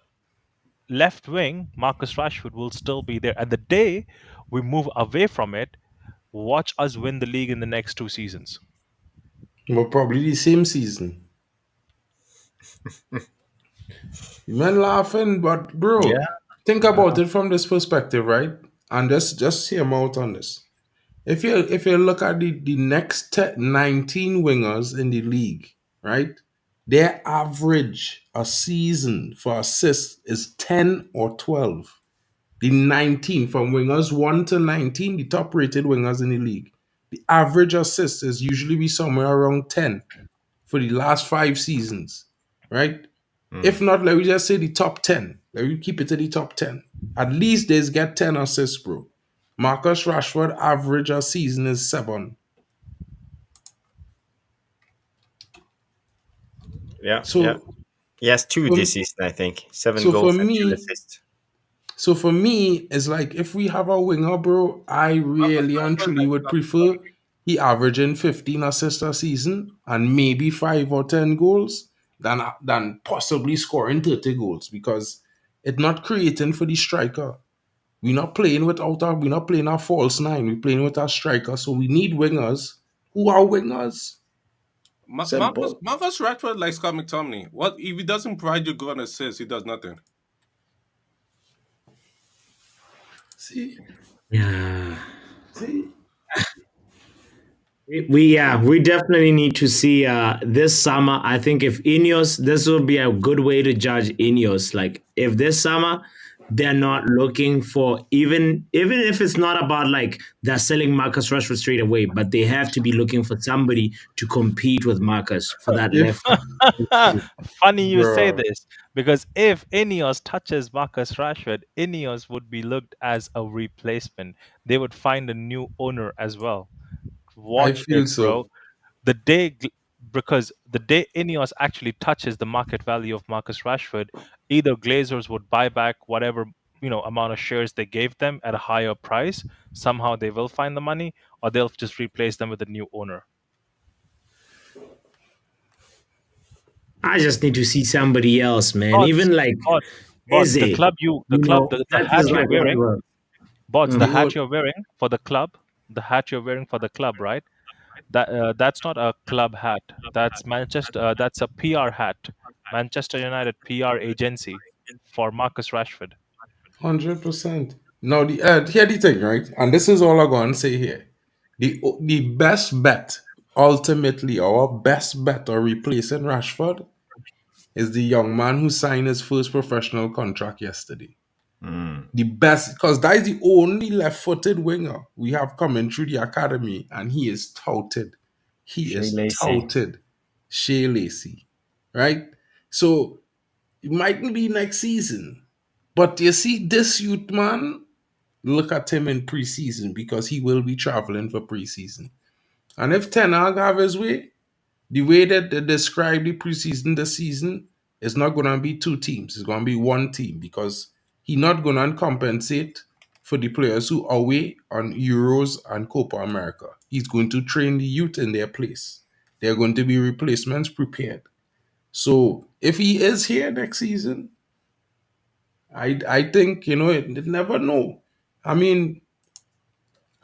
left wing, Marcus Rashford will still be there. And the day we move away from it, watch us win the league in the next 2 seasons. but probably the same season. You man laughing, but bro, Yeah. think about it from this perspective, right? And just hear me out on this. If you look at the next 19 wingers in the league, right? Their average a season for assists is 10 or 12. The 19 from wingers 1 to 19, the top rated wingers in the league. The average assist is usually be somewhere around 10 for the last 5 seasons, right? If not, let me just say the top 10. Let me keep it to the top 10. At least they get 10 assists, bro. Marcus Rashford average a season is 7. Yeah. Yeah. So He has two for, this season, I think. Seven so for goals and two me, assists. so for me, it's like if we have a winger, bro, I really and truly would prefer he averaging 15 assists a season and maybe 5 or 10 goals than possibly scoring 30 goals because it's not creating for the striker. We're not playing a false nine. We're playing with a striker. So we need wingers who are wingers. Simple. Marcus Rashford like Scott McTominay. What if he doesn't provide you good assists? He does nothing. See, Yeah. see. We definitely need to see this summer. I think if Ineos, this will be a good way to judge Ineos. Like if this summer they're not looking for even if it's not about like they're selling Marcus Rashford straight away, but they have to be looking for somebody to compete with Marcus for that If left. Funny you say bro, this because if Ineos touches Marcus Rashford, Ineos would be looked as a replacement. They would find a new owner as well. I Watch feel it, bro. so. The day because the day Ineos actually touches the market value of Marcus Rashford, either Glazers would buy back whatever amount of shares they gave them at a higher price. Somehow they will find the money, or they'll just replace them with a new owner. I just need to see somebody else, man. Bots, Even like bots, bots. Eze, The that hat is you're like wearing, whatever. bots. The Mm. The hat old, you're wearing for the club, the hat you're wearing for the club, right? That's not a club hat. That's Manchester. That's a PR hat. Manchester United PR agency for Marcus Rashford. 100%. Now here the thing, right? And this is all I'm going to say here. The best bet, ultimately, our best bet of replacing Rashford is the young man who signed his first professional contract yesterday. The best, because that is the only left-footed winger we have coming through the academy, and he is touted. He Shea is Lacey. touted. Shea Lacey, right? So it mightn't be next season, but you see this youth man. Look at him in preseason because he will be traveling for preseason. And if Ten Hag have his way, the way that they describe the preseason this season is not going to be two teams. It's going to be one team because he's not going to compensate for the players who are away on Euros and Copa America. He's going to train the youth in their place. There are going to be replacements prepared. So if he is here next season, I think, it never know. I mean,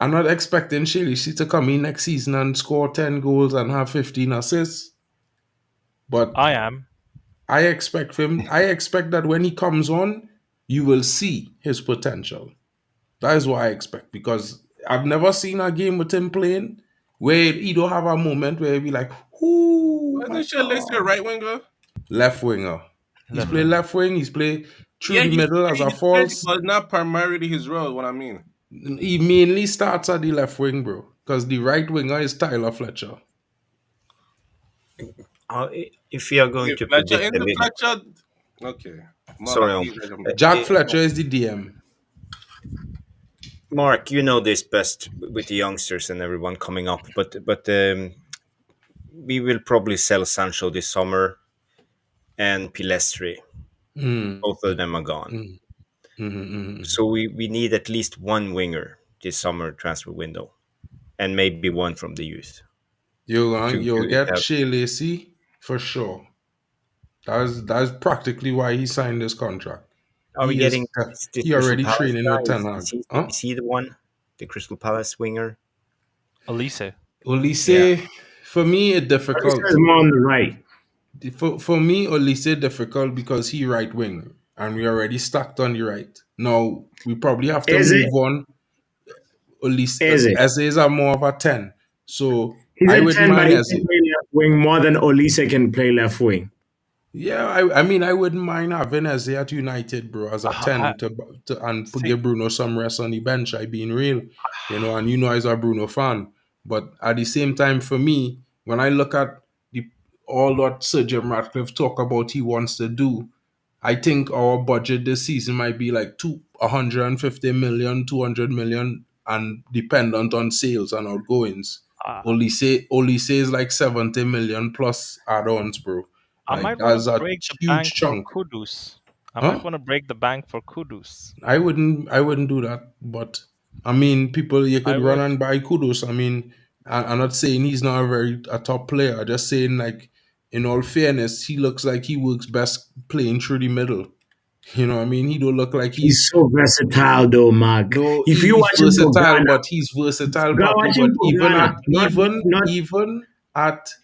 I'm not expecting Shilishi to come in next season and score 10 goals and have 15 assists, but I am. I expect him. I expect that when he comes on, you will see his potential. That is what I expect because I've never seen a game with him playing where he don't have a moment where he be like, "Oh my Isn't Shea Lacey a god!" right winger? Left winger. He's Left played wing. left wing. He's played through Yeah, the middle as a he's played, false. but not primarily his role. What I mean, He mainly starts at the left wing, bro, because the right winger is Tyler Fletcher. If we are going okay, to Fletcher predict in the the win, Fletcher. Okay, sorry, Mala, please let him. Jack Fletcher is the DM. Mark, you know this best with the youngsters and everyone coming up, but we will probably sell Sancho this summer and Pilestri. Mm, Both of them are gone. mm, mm. So we need at least one winger this summer transfer window, and maybe one from the youth. You'll To get have. Shea Lacey for sure. That's practically why he signed this contract. Are we getting this He Crystal already Palace training with guy? Ten Hag. Huh? Is he the one? The Crystal Palace winger? Elise. Yeah. Olise, for me, it Alisson difficult. is more on the right. For me, Olise difficult because he right wing, and we already stacked on the right. Now we probably have to Eze, move on. Olise, Eze. Eze is a more of a 10, so He's I a wouldn't 10, but mind he Eze. can play left wing more than Olise can play left wing. Yeah, I mean, I wouldn't mind having Eze at United, bro, as a Ha, 10 ha, and see, give Bruno some rest on the bench. I being real, and as a Bruno fan. But at the same time, for me, when I look at the all that Sir Jim Ratcliffe talk about he wants to do, I think our budget this season might be like 150 million, 200 million, and dependent on sales and outgoings. uh, Olise is like 70 million plus add-ons, bro. I Like might want to that's a break the huge bank for chunk. Kudus. I might Huh? want to break the bank for Kudus. I wouldn't do that. But I mean, people you I could run would. and buy kudos. I mean, I'm not saying he's not a top player. I'm just saying, like, in all fairness, he looks like he works best playing through the middle. You know what I mean? He don't look like He's so versatile, though, Mark. no, If you he's watch him for versatile, Ghana, but he's versatile, go Papi. watch him But for Ghana.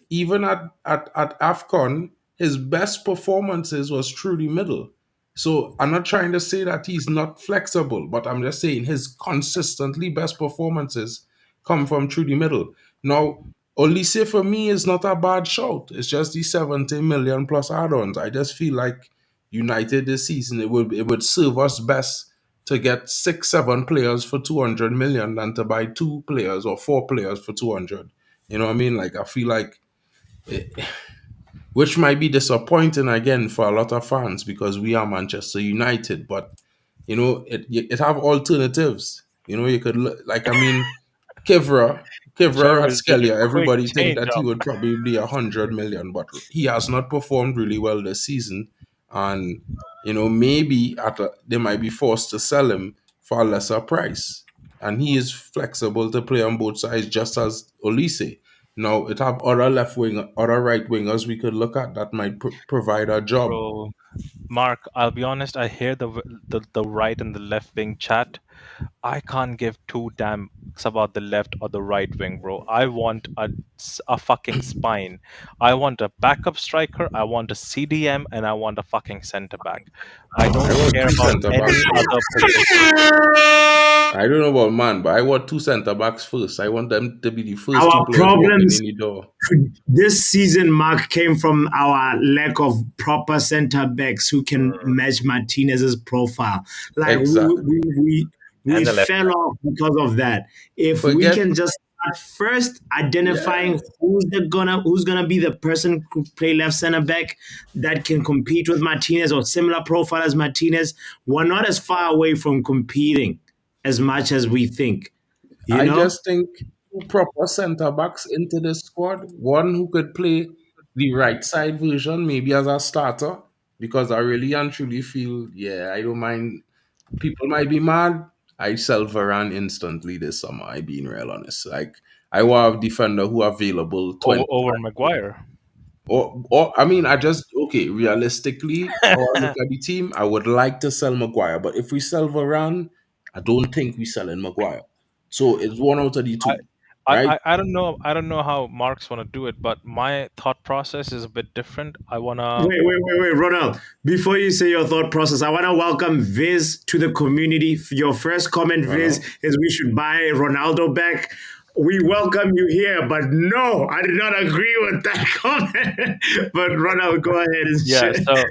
even at AFCON, his best performances was through the middle. So I'm not trying to say that he's not flexible, but I'm just saying his consistently best performances come from through the middle. Now, Olise for me is not a bad shout. It's just the 70 million plus add-ons. I just feel like United this season it would serve us best to get 6, 7 players for 200 million than to buy 2 players or 4 players for 200. You know what I mean? Like I feel like which might be disappointing again for a lot of fans because we are Manchester United, but it have alternatives. You could like I mean, Kivra, Kivra at Jervis did a Skelia. quick Everybody think change that he up. would probably be 100 million, but he has not performed really well this season, and maybe they might be forced to sell him for a lesser price, and he is flexible to play on both sides, just as Olise. Now it have other left wing, other right wingers we could look at that might provide a job. Bro, Mark, I'll be honest. I hear the right and the left wing chat. I can't give two damn about the left or the right wing, bro. I want a fucking spine. I want a backup striker. I want a CDM, and I want a fucking center back. I I don't want care two about centre backs any other first. position. I don't know about man, but I want two centre backs first. I want them to be the first two Our players walking problems in the door. this season, Mark, came from our lack of proper center backs who can match Martinez's profile. Like Exactly. we And the left fell back. off because of that. If we Forget, can just start first yeah. identifying who's gonna be the person who play left center back that can compete with Martinez or similar profile as Martinez, we're not as far away from competing as much as we think. You I know? just think two proper centre backs into the squad. One who could play the right side version, maybe as a starter, because I really and truly feel, yeah, I don't mind. People might be mad. I sell Varane instantly this summer. I being real honest. Like I want a defender who available Over 25. Maguire. Or I mean, I just okay. Realistically, how I look at the team, I would like to sell Maguire, but if we sell Varane, I don't think we selling Maguire. So it's one out of the I, two, right? I don't know. I don't know how Marks want to do it, but my thought process is a bit different. I wanna. Wait, Ronald. Before you say your thought process, I want to welcome Viz to the community. Your first comment, Viz, Ronald. is we should buy Ronaldo back. We welcome you here, but no, I did not agree with that comment. But Ronald, go ahead and Yeah. share. So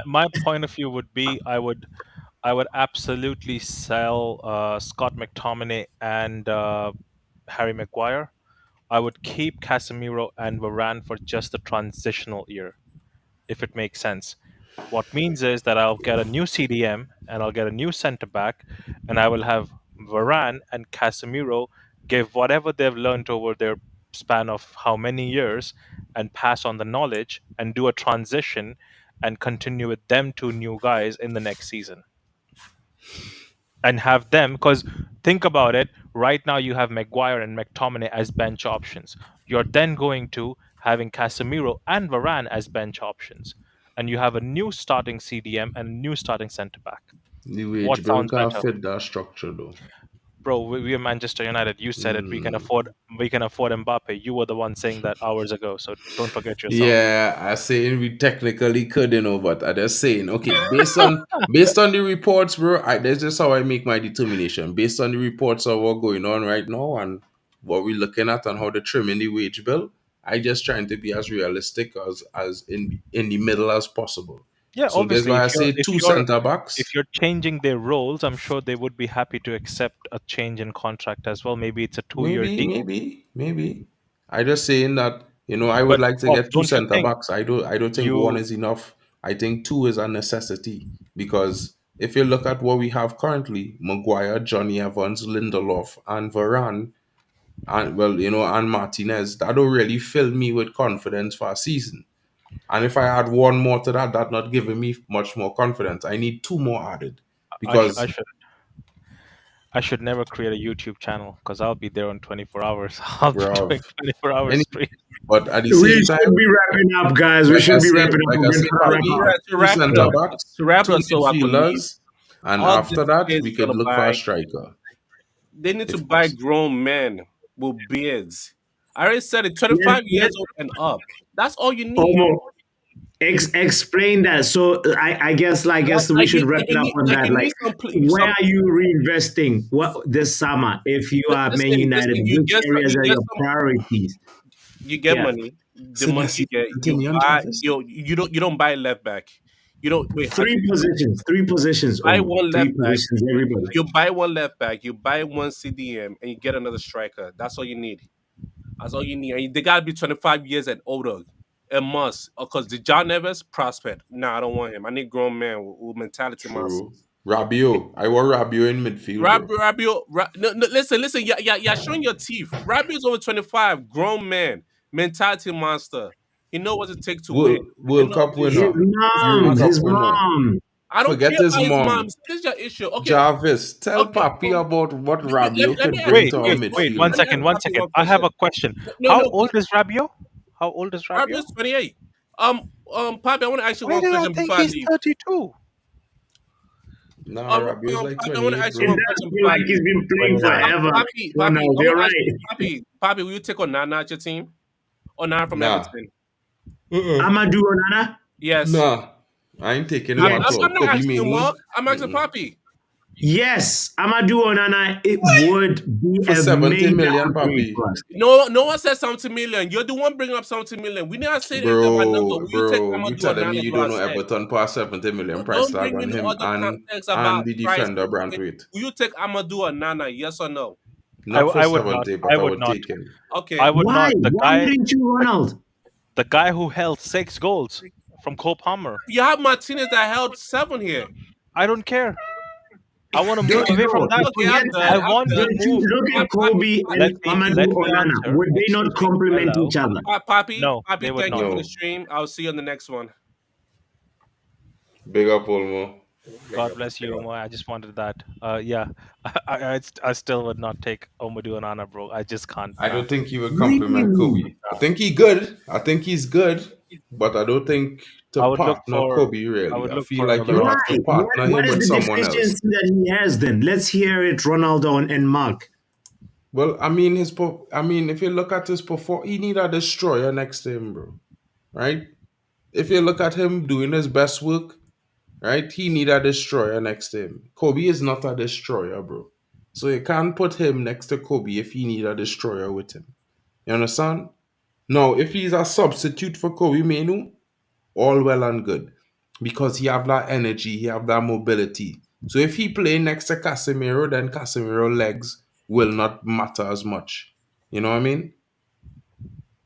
my point of view would be I would absolutely sell Scott McTominay and Harry Maguire. I would keep Casemiro and Varane for just the transitional year, if it makes sense. What means is that I'll get a new CDM and I'll get a new centre back, and I will have Varane and Casemiro give whatever they've learned over their span of how many years and pass on the knowledge and do a transition and continue with them two new guys in the next season and have them because think about it right now you have Maguire and McTominay as bench options. You're then going to having Casemiro and Varane as bench options, and you have a new starting CDM and a new starting centre back. The What wage bill sounds can't better? fit that structure though. Bro, we are Manchester United. You said it. Mm. We can afford Mbappe. You were the one saying that hours ago, so don't forget yourself. Yeah, I saying we technically could, but I just saying, okay, based on the reports, bro. That's just how I make my determination. Based on the reports of what going on right now and what we're looking at and how they're trimming the wage bill, I just trying to be as realistic as in the middle as possible. Yeah, So that's obviously why I say two center if backs. you're changing their roles, I'm sure they would be happy to accept a change in contract as well. Maybe it's a 2 year Maybe, deal. maybe, maybe. I just saying that, I would But like to Bob, get two don't you center think backs. I don't think one you is enough. I think two is a necessity because if you look at what we have currently, Maguire, Johnny Evans, Lindelof, and Varane, and and Martinez, that don't really fill me with confidence for a season. And if I add one more to that, that not giving me much more confidence. I need two more added I, sh- I because, should I should never create a YouTube channel because I'll be there on 24 hours. I'll be bro, doing 24 hours any, straight. but at the We same should time, be wrapping up, guys. We should be wrapping up. like I We're say, going to wrap Pappy, up. To two wrap it centre up, backs, to wrap it two up, so I could leave. midfielders, and All this after that, is we could gonna look for a buy. striker, They need to if buy possible. grown men with beards. I already said it. Let, 25 let, years old and up. That's all you need. Omo, explain that. So I guess we should wrap it up on Like that. you Like, need where some. are you reinvesting what this summer if you are Man United? Listen. Which areas You are get your some. priorities? You get Yeah, money. The So money that's you it. get, you Continue on, buy. Travis. You don't buy left back. You don't wait. How do three you positions, three positions, buy Omo, one three left back? positions. Everybody. You buy one left back. You buy one CDM, and you get another striker. That's all you need. That's all you need. And they gotta be 25 years and older. It must, because the John Evans prospect. Nah, I don't want him. I need grown man with mentality True. monsters. Rabio. I want Rabio in midfield, bro. No, listen. Yeah, showing your teeth. Rabio's over 25, grown man, mentality monster. He know what it takes to win. World Enough Cup of this His winner. this Euro mom, Cup his winner. mom. I don't Forget care his about his mom. mom. So this is your issue. Okay. Jarvis, tell Okay. Papi So about what let Rabiot me could ask bring you Wait, to our wait, this. wait. midfield. One Let me second, ask one Papi second. one I have question. a question. No, How no. old is Rabio? How old is Rabio? Rabiot's 28. Papi, I want to ask you Why one did I question think before I he's leave. 32? Nah, Rabiot's like Papi, I want to 28, ask you It bro. one does question feel before I like he's leave. been playing 29. forever. Papi, Ronald, I you're want to ask right. you, Papi, will you take Onana at your team? Onana from Nah. Everton. Amadou Onana? Yes. Nah. I ain't taking him Yes. at all. I'm not Kobe asking you, Menu Mark. I'm asking Papi. Yes, Amadou Onana, it would be for a 70 major million, upgrade Papi. for us. No one said 70 million. You're the one bringing up 70 million. We never said anything about number. Will you take Bro, you Amadou telling me Onana? you Is what don't I know said. Everton past 70 million price Don't tag bring on in him other context and about the price. defender Okay. Brantwaite. Will you take Amadou Onana? Yes or no? Not for I would not. 70, I but I would would not. take him. I Okay. would Why? not. Why wouldn't you, The, Ronald? the guy who held 6 goals from Cole Palmer. You have Martinez that held 7 here. I don't care. I want to move Don't away from know. that. Okay, Forget I'm that. done. I I'm want to done. Don't you move. look at Kobe Let and me Amadou let me Onana? answer. Would they not Excuse me. complement Hello. each other? Papi, No, they would thank you not. for the No. stream. I'll see you on the next one. Big up, Olmo. God bless you, Omar. I just wanted that. Yeah, I still would not take Omadou and Anna, bro. I just can't. I Nah. don't think he would compliment Really? Kobe. I think he good. I think he's good. But I don't think to I would look partner for. Kobe I really. would I look feel for like you another would Why? have to option. partner What him is with the someone else. deficiency that he has then? Let's hear it, Ronaldo and Mark. Well, if you look at his performance, he need a destroyer next to him, bro. Right? If you look at him doing his best work, right, he need a destroyer next to him. Kobe is not a destroyer, bro. So you can't put him next to Kobe if he need a destroyer with him. You understand? Now, if he's a substitute for Kobe Menu, all well and good. Because he have that energy, he have that mobility. So if he play next to Casemiro, then Casemiro legs will not matter as much. You know what I mean?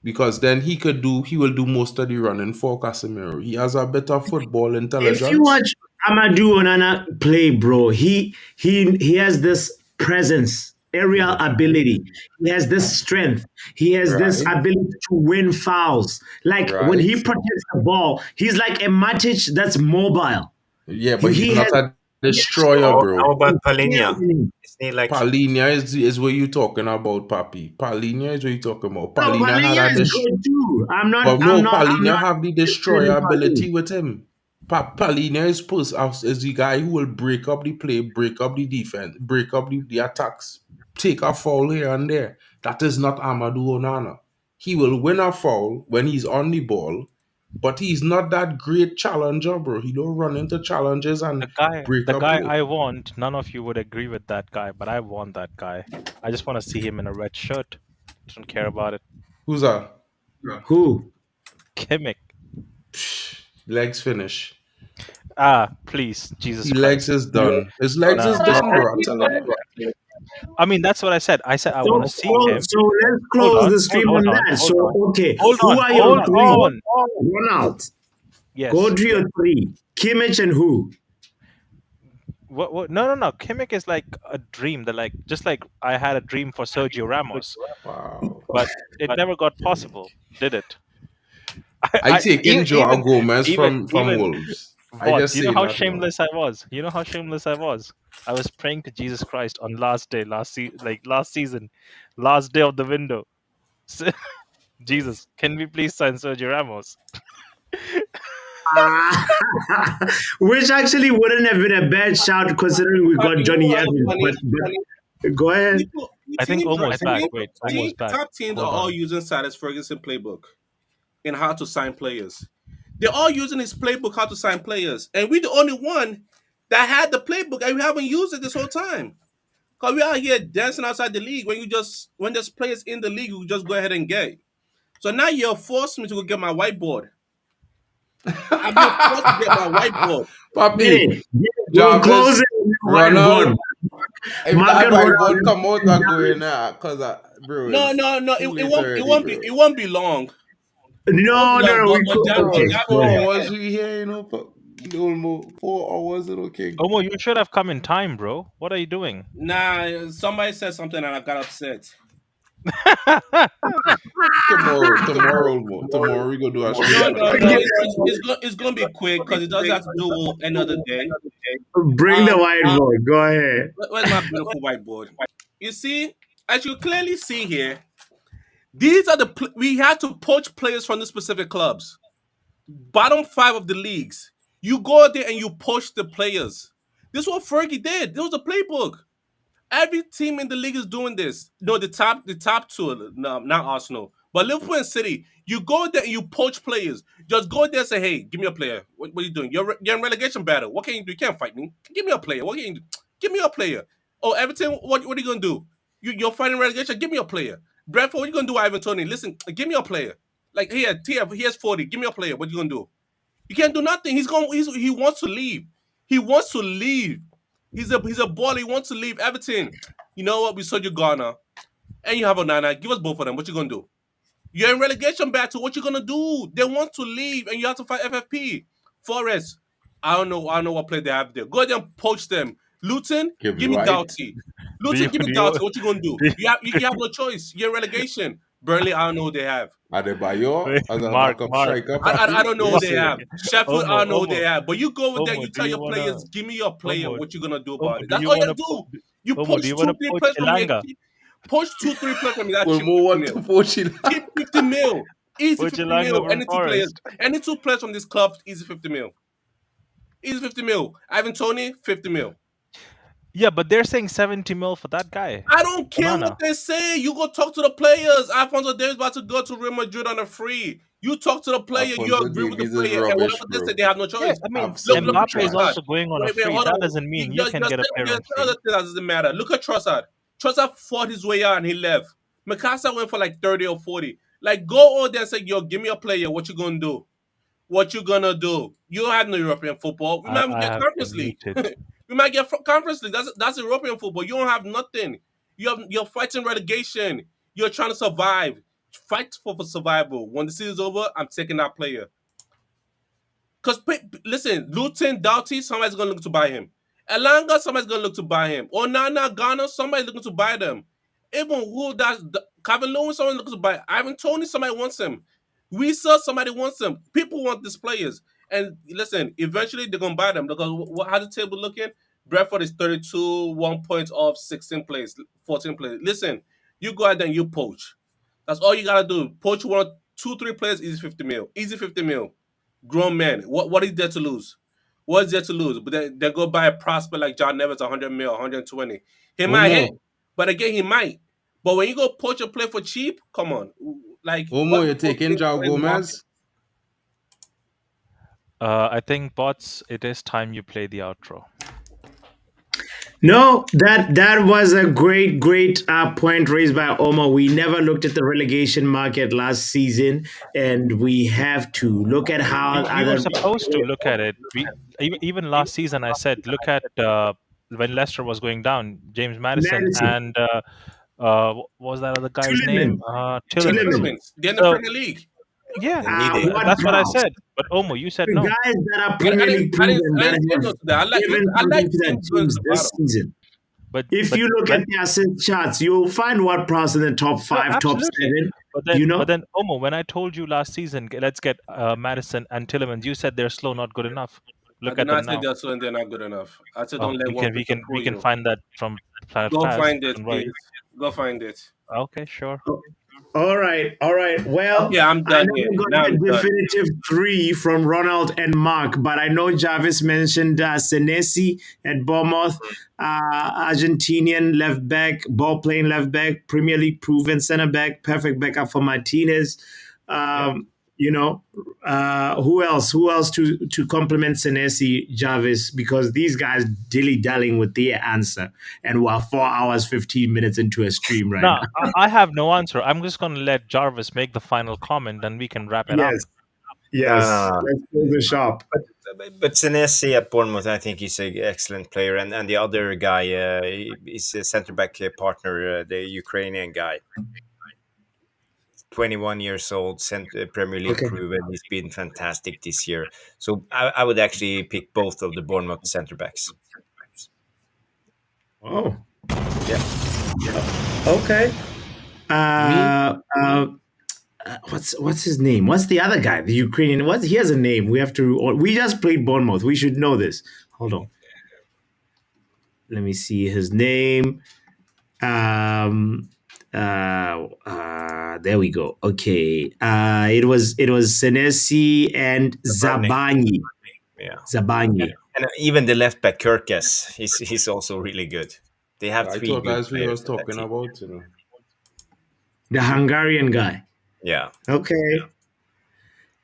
Because then he will do most of the running for Casemiro. He has a better football If you intelligence. watch Amadou Onana play, bro, he has this presence, aerial ability. He has this strength. He has this Right, ability to win fouls. Like when right. he protects the ball, he's like a Matic that's mobile. Yeah, but he's He not has a destroyer, bro. How about skill Palinia? in him. Isn't he like Palhinha is what you talking about, Papi. Palhinha is what you talking about. No, Palhinha had Palhinha a is good too. But no, I'm Palhinha not have the discrediting destroyer Palhinha. ability with him. Palhinha is the guy who will break up the play, break up the defense, break up the attacks, take a foul here and there. That is not Amadou Onana. He will win a foul when he's on the ball, but he's not that great challenger, bro. He don't run into challenges and break The up guy play. I want. None of you would agree with that guy, but I want that guy. I just want to see him in a red shirt. Don't care about it. Who's that? Who? Kimmich. Legs finish. Please, Jesus He legs Christ. is done. His legs Nah. is done, bro. I'm telling you. I mean, that's what I said. I said I want to see him. So let's Hold close on, the stream on that. So okay, hold who on, are your hold three? on. Ronald. Go Yes. to your three. Kimmich and who? What? No. Kimmich is like a dream. That like just like I had a dream for Sergio Ramos, Wow. but it never got possible, did it? I take in Joao Even Gomez even from even Wolves. I what? just You know say how that now. shameless I was. You know how shameless I was. I was praying to Jesus Christ on last day, last season, last day of the window. Jesus, can we please sign Sergio Ramos? Ah, which actually wouldn't have been a bad shout considering we got Papi, you know Johnny what is Evans. funny? But go ahead. People, I think almost back. Wait, almost back. top teams are Hold all on. using Cyrus Ferguson playbook in how to sign players. They're all using his playbook how to sign players, and we're the only one that had the playbook and we haven't used it this whole time. Cause we out here dancing outside the league when there's players in the league who just go ahead and get. So now you're forcing me to go get my whiteboard. I'm being forced to get my whiteboard. Get Papi, it. Get it. We'll close Jarvis, it with the whiteboard. Ronald, if Mark that and whiteboard Ronald. come out, I go in there because, bro, No, it's no, no. too It late won't. It already, won't be. bro. It won't be long. It won't be No, no, long. no. We could. Bro, Okay, it's go 4 ahead. hours we here, almost 4 hours, king. Omo, you should have come in time, bro. What are you doing? Nah, somebody said something and I got upset. Tomorrow we go do a stream No, for no, that no. guy. It's gonna be quick because it doesn't have to do another day. Bring the Um, whiteboard. Go ahead. where's my beautiful whiteboard? You see, as you clearly see here, these are we had to poach players from the specific clubs. Bottom five of the leagues. You go out there and you poach the players. This is what Fergie did. This was the playbook. Every team in the league is doing this. No, the top two, no, not Arsenal, but Liverpool and City. You go there and you poach players. Just go there and say, "Hey, give me a player. What are you doing? You're in relegation battle. What can you do? You can't fight me. Give me a player. What can you do? Give me a player. Oh, Everton, what are you gonna do? You're fighting relegation. Give me a player. Brentford, what are you gonna do? Ivan Tony, listen, give me a player. Like here, he has 40. Give me a player. What are you gonna do? You can't do nothing. He wants to leave. He wants to leave. He's a baller. He wants to leave Everton. You know what? We sold you Ghana, and you have Onana. Give us both of them. What you gonna do? You're in relegation battle. What you gonna do? They want to leave, and you have to fight FFP. Forest. I don't know. I don't know what play they have there. Go ahead and poach them. Luton, Give me give me right. Doughty. Do Luton, you give me do Doughty. you What you gonna do? do You have no choice. You're in relegation. Burnley, I don't know who they have. Adebayo wait, as a Mark, backup Mark, striker, I Papi. don't know What who you they say? have. Sheffield, I Omo, don't know who they Omo, have. But you go over there, Omo, you do tell you your players, wanna give me your player. Omo, What you gonna do about Omo, it? do That's you all you wanna gotta do. You Omo, do poach you wanna two, three poach players from here. Elanga? Poach 2, 3 players from me. That's Well, cheap, more 50 want to mil. poach it. Cheap 50 mil. Easy Poach 50 Elanga mil. from Forest. Any two players from this club, easy 50 mil. Easy 50 mil. Ivan Tony, 50 mil. Yeah, but they're saying 70 mil for that guy, I don't care what Onana. they say. You go talk to the players. Alfonso Davies about to go to Real Madrid on a free. You talk to the player. You Alfonso agree with the Davies is player, and rubbish, whatever they say, bro. they have no Yeah, choice. I mean, Look at Absolute Mbappe is Trossard. trash. also going on a Wait, free. hold That on. doesn't mean you can get a player There's on free. another thing that doesn't matter. Look at Trossard. Trossard fought his way out and he left. Mikasa went for like 30 or 40. Like, go over there and say, yo, give me a player. What you gonna do? What you gonna do? You don't have no European football. We I, might I get have Conference been League. muted. We might get Conference League. That's European football. You don't have nothing. You're fighting relegation. You're trying to survive. Fight for survival. When the season's over, I'm taking that player. Because listen, Luton, Doughty, somebody's gonna look to buy him. Elanga, somebody's gonna look to buy him. Onana, Ghana, somebody's looking to buy them. Even who does Calvin Lewin, someone looking to buy. Ivan Tony, somebody wants him. We saw somebody wants him. People want these players. And listen, eventually they're gonna buy them because how's the table looking? Bradford is 32, 1 point off 16 plays, 14 plays. Listen, you go out there and you poach. That's all you gotta do. Poach one, two, three players, easy 50 mil. Easy 50 mil. Grown man. What is there to lose? What is there to lose? But they go buy a prospect like John Nevers, 100 mil, 120. He might hit, Omo, but again, he might. But when you go poach a play for cheap, come on. Like, Omo, what you're taking João in the market? Gomez. I think, bots, it is time you play the outro. No, that was a great point raised by Omar. We never looked at the relegation market last season, and we have to look at how We were other. supposed to look at it. Even last season, I said, look at when Leicester was going down, James Madison Madison, and what was that other guy's name? Tielemans, Tillemans. Tielemans. They're in the So Premier League. yeah, And neither. What that's what I props? said. But Omo, you said The no. guys that are I Premier didn't, League I didn't, proven I that didn't say have no to that. given I like something to their teams going to teams the this bottom. season. But If you look at the assist charts, you'll find what props in the top no, five, top absolutely. seven. But You know, then Omo, when I told you last season, let's get Madison and Tillemans, you said they're slow, not good enough. I Look did at them not say now. they're slow and they're not good enough. I said Oh, don't let we one can we picture can fool we can you. find that from Planet Go Fast. find it, Don't worry. please. Go find it. Okay, sure. all right, all right. Well, Okay, I'm I done here. never Now got a I'm done. definitive three from Ronald and Mark, but I know Jarvis mentioned Senesi at Bournemouth, Argentinian left back, ball playing left back, Premier League proven center back, perfect backup for Martinez. Yeah. You know, who else? Who else to complement Senesi, Jarvis? Because these guys dilly dallying with their answer, and we're 4 hours 15 minutes into a stream right Now, now. I have no answer. I'm just going to let Jarvis make the final comment, and we can wrap it up. Yes, No, yes. no, no. Let's close the shop. But Senesi at Bournemouth, I think he's an excellent player, and the other guy is a centre back partner, the Ukrainian guy, 21 years old, Premier League Okay. proven. He's been fantastic this year. So I would actually pick both of the Bournemouth centre backs. Oh, Yeah. okay. Me? What's his name? What's the other guy? The Ukrainian. He has a name. We just played Bournemouth. We should know this. Hold on. Let me see his name. There we go. Okay. It was Senesi and Zabani. Yeah. Zabani. And even the left back Kirkes, he's also really good. They have I three thought good that's who he players was in that talking team. about, you know. The Hungarian guy. Yeah. Okay. But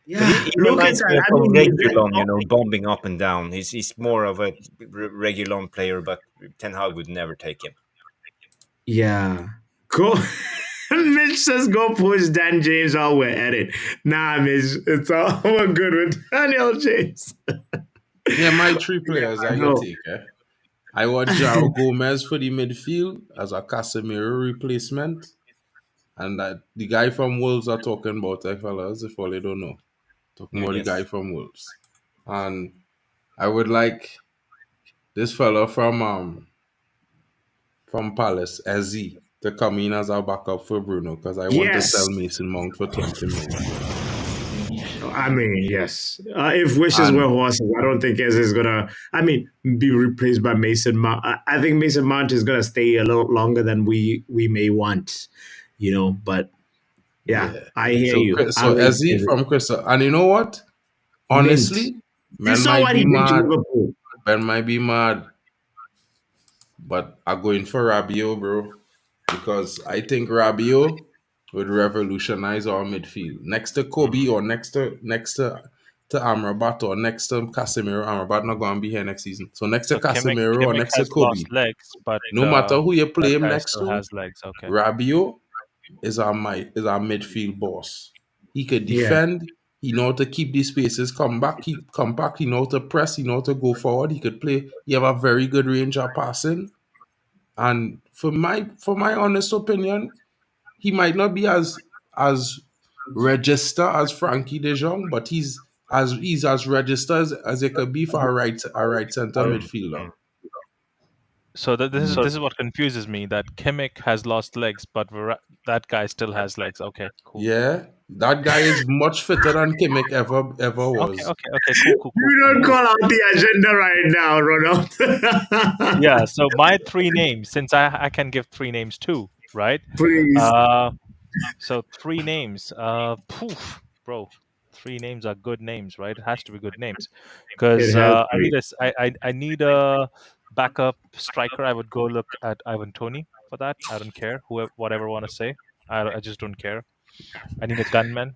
Yeah. he Look at reminds me that. I of mean, Regulon, bombing up and down. He's more of a Regulon player, but Ten Hag would never take him. yeah. Go. Mitch says go push Dan James while we're at it. Nah, Mitch, it's all we're good with Daniel James. Yeah, my three players I No. could take, I want João Gomez for the midfield as a Casemiro replacement. And that the guy from Wolves are talking about, fellas, if all they don't know. Talking about the guy Yes. from Wolves. And I would like this fella from Palace, Eze, to come in as our backup for Bruno, because I want to sell Yes. Mason Mount for 20 million. I mean, yes. If wishes And were horses, I don't think Ez is gonna. I mean, be replaced by Mason Mount. I think Mason Mount is gonna stay a little longer than we may want, But yeah, I hear you. I So like Eze from Crystal. And you know what? Mint. Honestly, You men saw might what he be did to mad. Liverpool. Men might be mad. But I'm going for Rabiot, bro. Because I think Rabiot would revolutionize our midfield. Next to Kobe or next to Amrabat or next to Casemiro. Amrabat not going to be here next season. So next to So Casemiro or Kimmich next to has lost Kobe, legs, but no matter who you play that him guy next still to, has legs. Okay. Rabiot is our midfield boss. He could Yeah. defend. He know how to keep these spaces, come back, he know how to press, he know how to go forward. He could play. He have a very good range of passing. And for my honest opinion, he might not be as register as Frankie De Jong, but he's as registered as it could be for a right center midfielder. So this is what confuses me, that Kimmich has lost legs, but that guy still has legs. Okay, cool. Yeah, that guy is much fitter than Kimmich ever was. Okay, cool. You don't call out the agenda right now, Ronald. Yeah, so my three names, since I can give three names too, right? Please. So three names. Bro, three names are good names, right? It has to be good names, It because has I to need be. I need a backup striker. I would go look at Ivan Toney for that. I don't care whatever want to say. I just don't care. I need a gunman.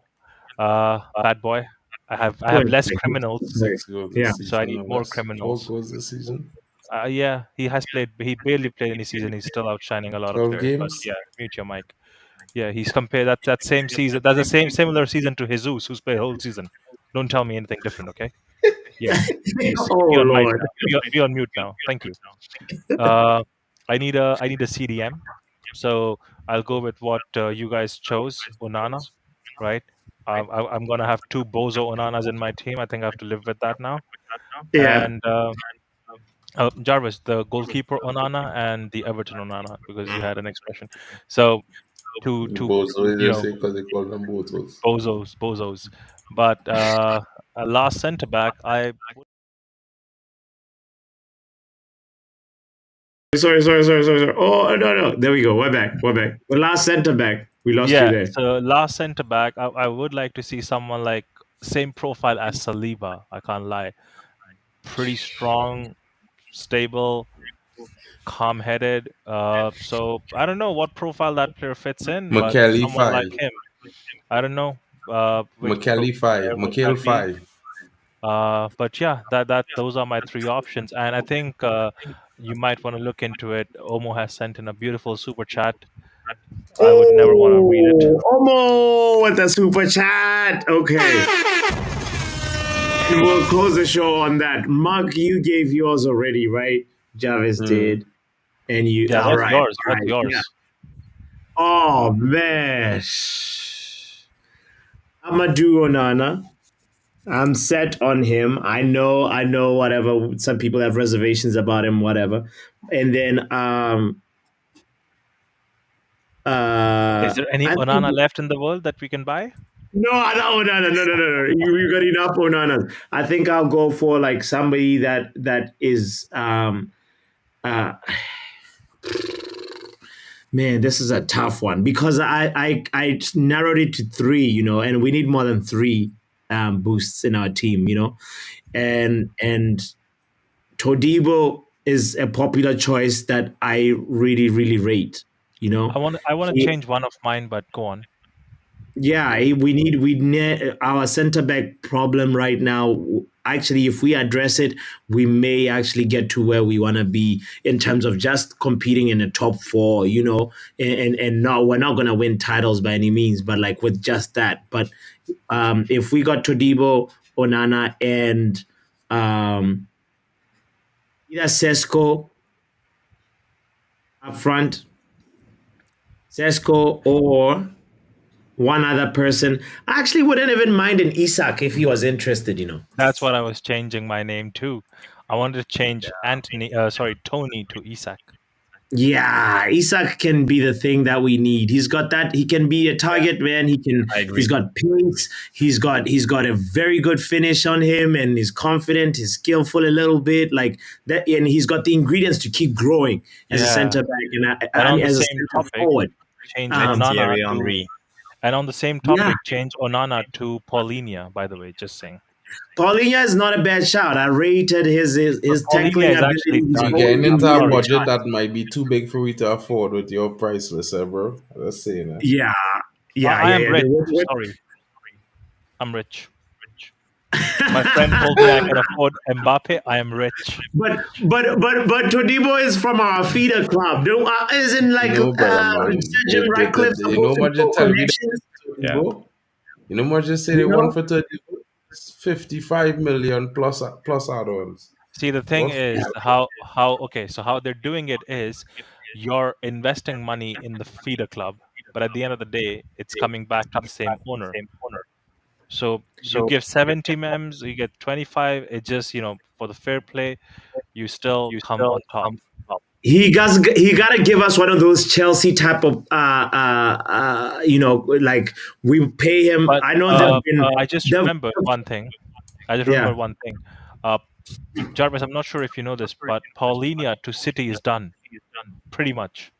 Bad boy. I have less criminals, 6 goals Yeah. this season. so I need No more less. 4 criminals. goals this season. Yeah, he has played. He barely played any season. He's still outshining a lot of 12 players. But games. yeah, mute your mic. Yeah, he's compared that same season. That's the similar season to Jesus, who's played whole season. Don't tell me anything different, okay? Yeah, please Oh be on mic Lord. now. Be on mute now. Thank you. I need a CDM, so I'll go with what you guys chose, Onana, right? I'm gonna have two Bozo Onanas in my team. I think I have to live with that now. Yeah. And Jarvis, the goalkeeper Onana and the Everton Onana, because you had an expression. So two Bozo, you they know say, because they call them Bozos. bozos. But a last centre back, I Sorry. Oh no. There we go. We're back. The last centre back. We lost you yeah. there. So last centre back, I would like to see someone like same profile as Saliba. I can't lie, pretty strong, stable, calm-headed. So I don't know what profile that player fits in, but McKelly someone like 5. him, I don't know. Which McKelly 5. player would that McHale be? 5. But yeah, that those are my three options, and I think you might want to look into it. Omo has sent in a beautiful super chat. I would never want to read it. Oh, Omo with the super chat. Okay. And we'll close the show on that. Mark, you gave yours already, right? Jarvis did. And you Yeah, all what's right. yours? All What's right. yours? Yeah. Oh man. Amadou Onana. I'm set on him. I know whatever. Some people have reservations about him, whatever. And then Is there any I think Onana left in the world that we can buy? no, no, no, no, no, no, no, no. You got enough Onanas. I think I'll go for like somebody that is uh man, this is a tough one because I narrowed it to three, and we need more than three boosts in our team, and Todibo is a popular choice that I really really rate. I want to He, change one of mine, but go on. yeah, we need our center back problem right now. Actually, if we address it, we may actually get to where we want to be in terms of just competing in the top four, and no, we're not going to win titles by any means, but like with just that. But if we got Todibo, Onana, and either Sesko up front, Sesko or one other person. I actually wouldn't even mind an Isak if he was interested. That's what I was changing my name to. I wanted to change Tony to Isak. Yeah, Isak can be the thing that we need. He's got that. He can be a target man. I agree. He's got pace. He's got a very good finish on him, and he's confident. He's skillful a little bit like that, and he's got the ingredients to keep growing as a Yeah. center back and And on the as a same center topic, forward. change Um, Onana Thierry to, Henry. and on the same Yeah. topic, change Onana to Paulinia. By the way, just saying. Paulinho is not a bad shout. I rated his Paulinho tackling is ability. actually His done. You're goal getting I'm into a sorry. budget that might be too big for we to afford with your price list, bro. Let's say that. Yeah, yeah, I yeah, am yeah. rich. Sorry, I'm rich. My friend told me I can afford Mbappe. I am rich. but Todibo is from our feeder club. Isn't like Brother man. Sergeant Radcliffe You know supposed to what you pull tell me connections? Yeah. bro? You know what you say they You want know, for 30 55 million plus add-ons. See, the thing What is so how they're doing it is you're investing money in the feeder club, but at the end of the day, it's coming back to the same owner. So you give 70 mems, you get 25. It just, for the fair play, you still come on top. he got to give us one of those Chelsea type of like we pay him. But I know they've been I just they've remembered one thing. yeah. Uh, Jarvis, I'm not sure if you know this, but Paulinia to City is done, pretty much.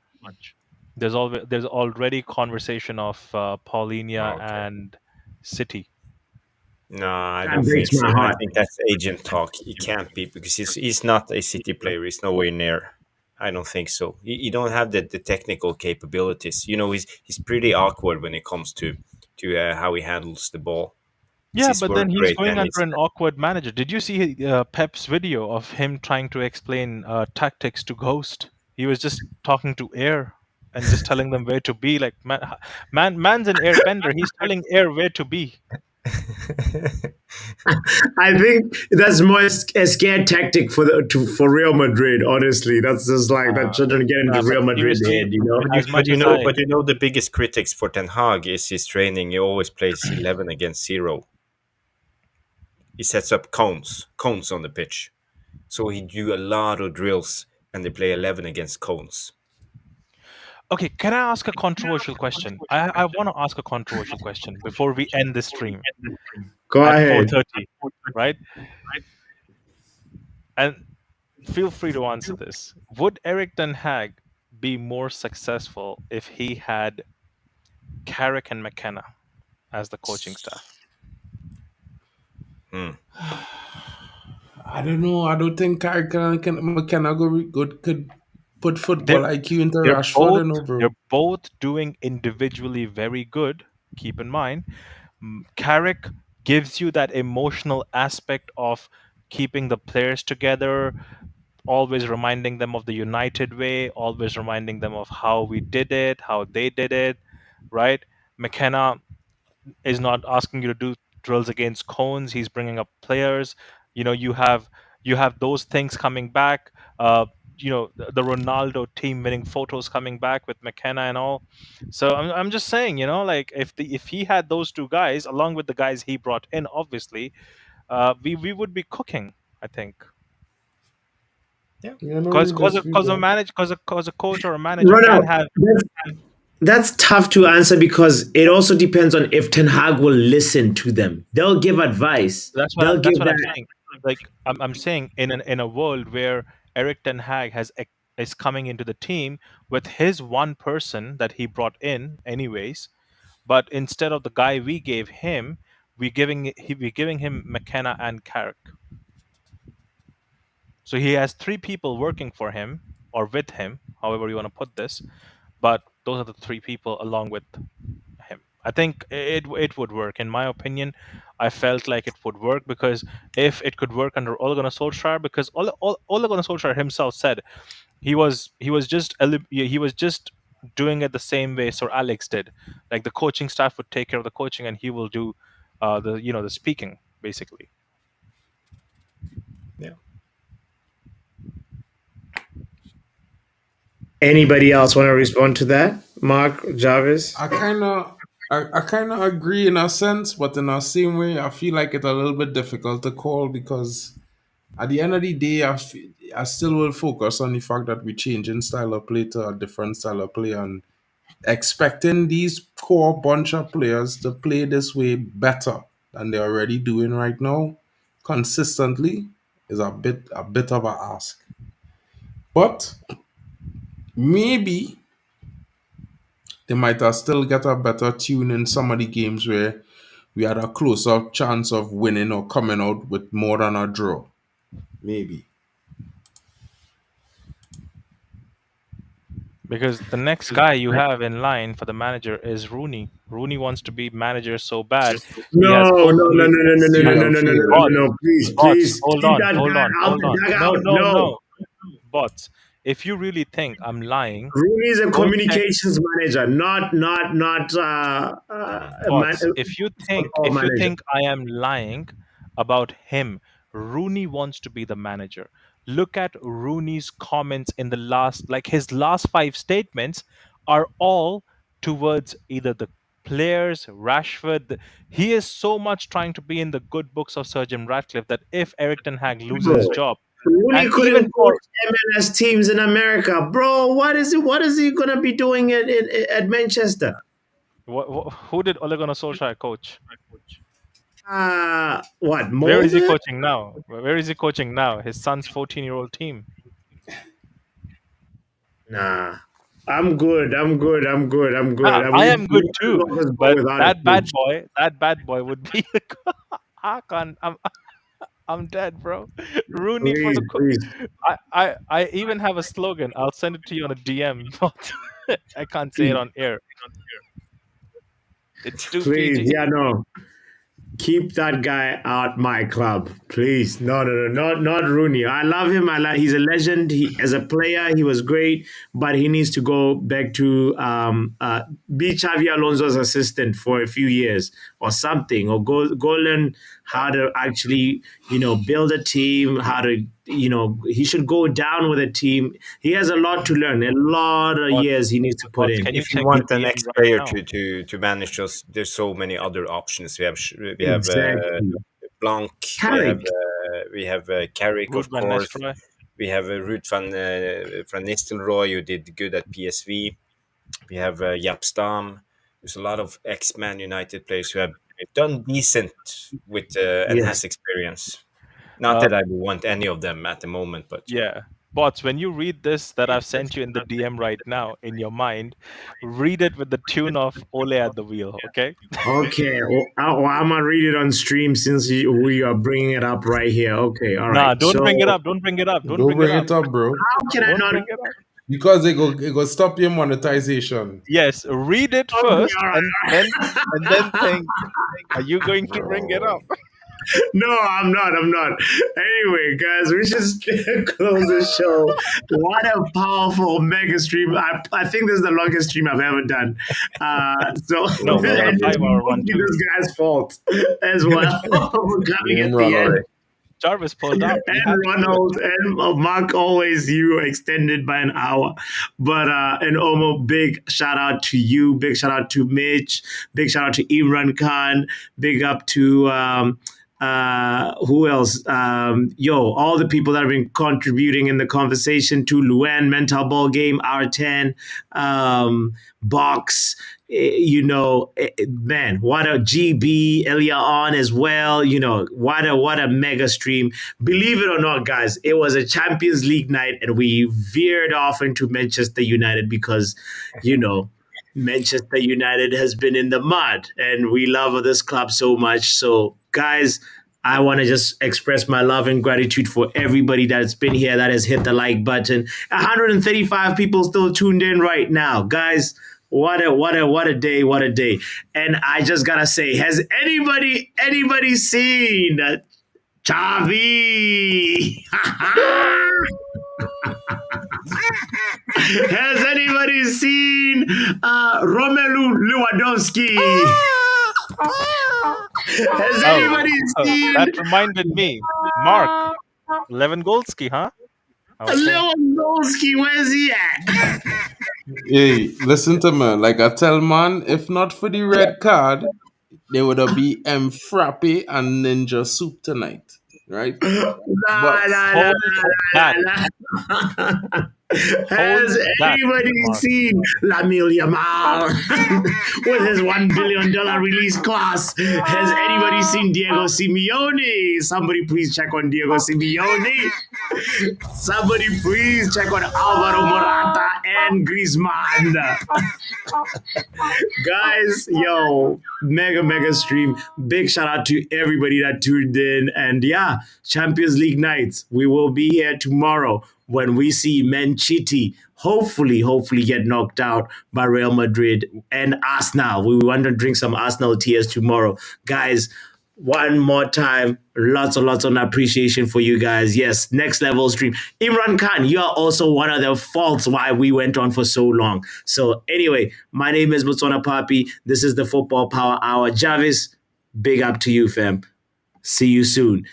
There's already conversation of Paulinia Okay. and City. No, I That don't breaks think so. my I heart. think that's agent talk. He can't be because he's not a City player. He's nowhere near. I don't think so. He don't have the technical capabilities. He's pretty awkward when it comes to how he handles the ball. Is Yeah, his but work then he's rate going and under an awkward manager. Did you see Pep's video of him trying to explain tactics to Ghost? He was just talking to Air and just telling them where to be. Like man's an airbender. He's telling Air where to be. I think that's more a scare tactic for Real Madrid. Honestly, that's just like that shouldn't get into But Real Madrid seriously, head. as much as But the biggest critics for Ten Hag is his training. He always plays 11 against 0. He sets up cones on the pitch. So he do a lot of drills and they play 11 against cones. Okay, can I ask a controversial question? I want to ask a controversial question before we end this stream Go at ahead. 4:30, right? And feel free to answer this. Would eriktenhag be more successful if he had Carrick and McKenna as the coaching staff? I don't know. I don't think McKenna could put They're football IQ into they're Rashford, both bro. they're both doing individually very good. Keep in mind, Carrick gives you that emotional aspect of keeping the players together, always reminding them of the United way, always reminding them of how we did it, how they did it, right? McKenna is not asking you to do drills against cones. He's bringing up players. You have those things coming back. The Ronaldo team winning photos coming back with McKenna and all. So I'm just saying, like if he had those two guys along with the guys he brought in, obviously, we would be cooking, I think. You know, Because we just a coach or a manager Run can out. have That's tough to answer because it also depends on if Ten Hag will listen to them. They'll give advice. They'll That's give what I'm that. saying. Like I'm saying in a world where Erik Ten Hag is coming into the team with his one person that he brought in anyways, but instead of the guy we gave him, we're giving him McKenna and Carrick. So he has three people working for him or with him, however you want to put this. But those are the three people along with him. I think it would work. In my opinion, I felt like it would work because if it could work under Ole Gunnar Solskjaer, because Ole Gunnar Solskjaer himself said he was just doing it the same way Sir Alex did. Like the coaching staff would take care of the coaching, and he will do the speaking basically. Yeah. Anybody else want to respond to that? Mark, Jarvis? I kind of agree in a sense, but in a same way, I feel like it's a little bit difficult to call because at the end of the day, I still will focus on the fact that we're changing style of play to a different style of play and expecting these core bunch of players to play this way better than they're already doing right now consistently is a bit of a ask. But maybe they might have still get a better tune in some of the games where we had a closer chance of winning or coming out with more than a draw. Maybe. Because the next guy you have in line for the manager is Rooney. Rooney wants to be manager so bad. He No, has no, no, no, hopefully no, no, no, no, Fear, no, no, no, fear. no, bots, no, no. Please, bots. please Hold keep on, that hold on, guy out hold the on. No, dugout. no, No. no, bots. If you really think I'm lying, Rooney is a go check. communications manager, not a Bots, football if you manager. think I am lying about him, Rooney wants to be the manager. Look at Rooney's comments in the last, like his last five statements are all towards either the players, Rashford. He is so much trying to be in the good books of Sir Jim Ratcliffe that if Eric Ten Hag loses his Bro, job, Rooney and couldn't even coach for MLS teams in America, bro. What is it? What is he gonna be doing at Manchester? who did Ole Gunnar Solskjaer coach? What Where is he Molde? coaching now? Where is he coaching now? His son's 14-year-old team. Nah, I'm good. I'm good. I'm good. I'm good. Ah, I am We good might as too, well just go but without a coach. that bad boy would be. I can't. I'm dead, bro. Rooney for Please, the. please, I even have a slogan. I'll send it to you on a DM, but I can't say it please, on air. It's too please. PG. Yeah, no. Keep that guy out my club, please. No, no, no, not Rooney. I love him. He's a legend. He as a player, he was great, but he needs to go back to be Xavi Alonso's assistant for a few years or something, or go learn how to actually build a team. How to he should go down with a team. He has a lot to learn. A lot of But years he needs to put in. can you If you check the want the DM next right player now? to manage us, there's so many other options. We have Exactly. Blanc, Carrick. we have Carrick, Ruud of van course. Nistelrooy. We have Ruud van Nistelrooy, who did good at PSV. We have Jaap Stam. There's a lot of ex-Man United players who have done decent with and Yes. has experience. Not Uh, that I want any of them at the moment, but Yeah. Bots, when you read this that I've sent you in the DM right now in your mind, read it with the tune of Ole at the wheel, okay? Okay, I'm gonna read it on stream since we are bringing it up right here. Okay, all Nah, right. don't So bring it up. Don't bring it up. Don't Don't bring it bring up. it up, bro. how can I Don't not? bring it up. Because it go stop your monetization. Yes, read it Okay, first all and then think, are you going to bring it up? Bro. no, I'm not. I'm not. Anyway, guys, we should close the show. What a powerful mega stream! I think this is the longest stream I've ever done. So No, we've done a and it's 5-hour one mostly too. this guy's fault as well for coming Blame at the end. Ronald. Jarvis pulled up. He And had to do it. Ronald and Mark, always you extended by an hour. But and Omo, big shout out to you, big shout out to Mitch, big shout out to Imran Khan, big up to Who else? All the people that have been contributing in the conversation to Luan, Mental Ball Game, R10, Box, man, what a GB, Elia on as well. What a mega stream. Believe it or not, guys, it was a Champions League night and we veered off into Manchester United because, Manchester United has been in the mud and we love this club so much. So, guys, I want to just express my love and gratitude for everybody that's been here, that has hit the like button. 135 people still tuned in right now. Guys, what a day, what a day. And I just got to say, has anybody seen Xavi? Has anybody seen Romelu Lewandowski? Has anybody seen that reminded me, Mark Lewandowski, huh? Okay. Lewandowski? Where's he at? Hey, listen to me. Like I tell man, if not for the red card, there would have be Frappe and Ninja Soup tonight, right? But Has anybody seen Lamine Yamal with his $1 billion release clause? Has anybody seen Diego Simeone? Somebody please check on Diego Simeone. Somebody please check on Alvaro Morata and Griezmann. Guys, mega stream. Big shout out to everybody that tuned in. And Champions League nights. We will be here tomorrow when we see Mancity hopefully get knocked out by Real Madrid and Arsenal. We want to drink some Arsenal tears tomorrow. Guys, one more time, lots of appreciation for you guys. Yes, next level stream. Imran Khan, you are also one of the faults why we went on for so long. So anyway, my name is Botswanapapi. This is the Football Power Hour. Jarvis, big up to you, fam. See you soon,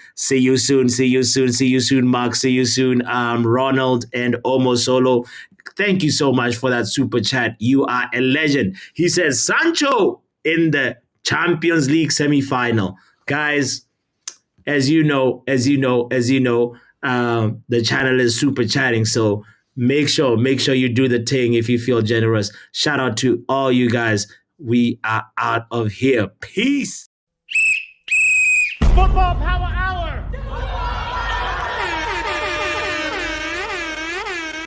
Mark. See you soon, Ronald and Omo Solo. Thank you so much for that super chat. You are a legend. He says Sancho in the Champions League semi-final. Guys, as you know, the channel is super chatting. So make sure you do the thing if you feel generous. Shout out to all you guys. We are out of here. Peace. Football Power Hour.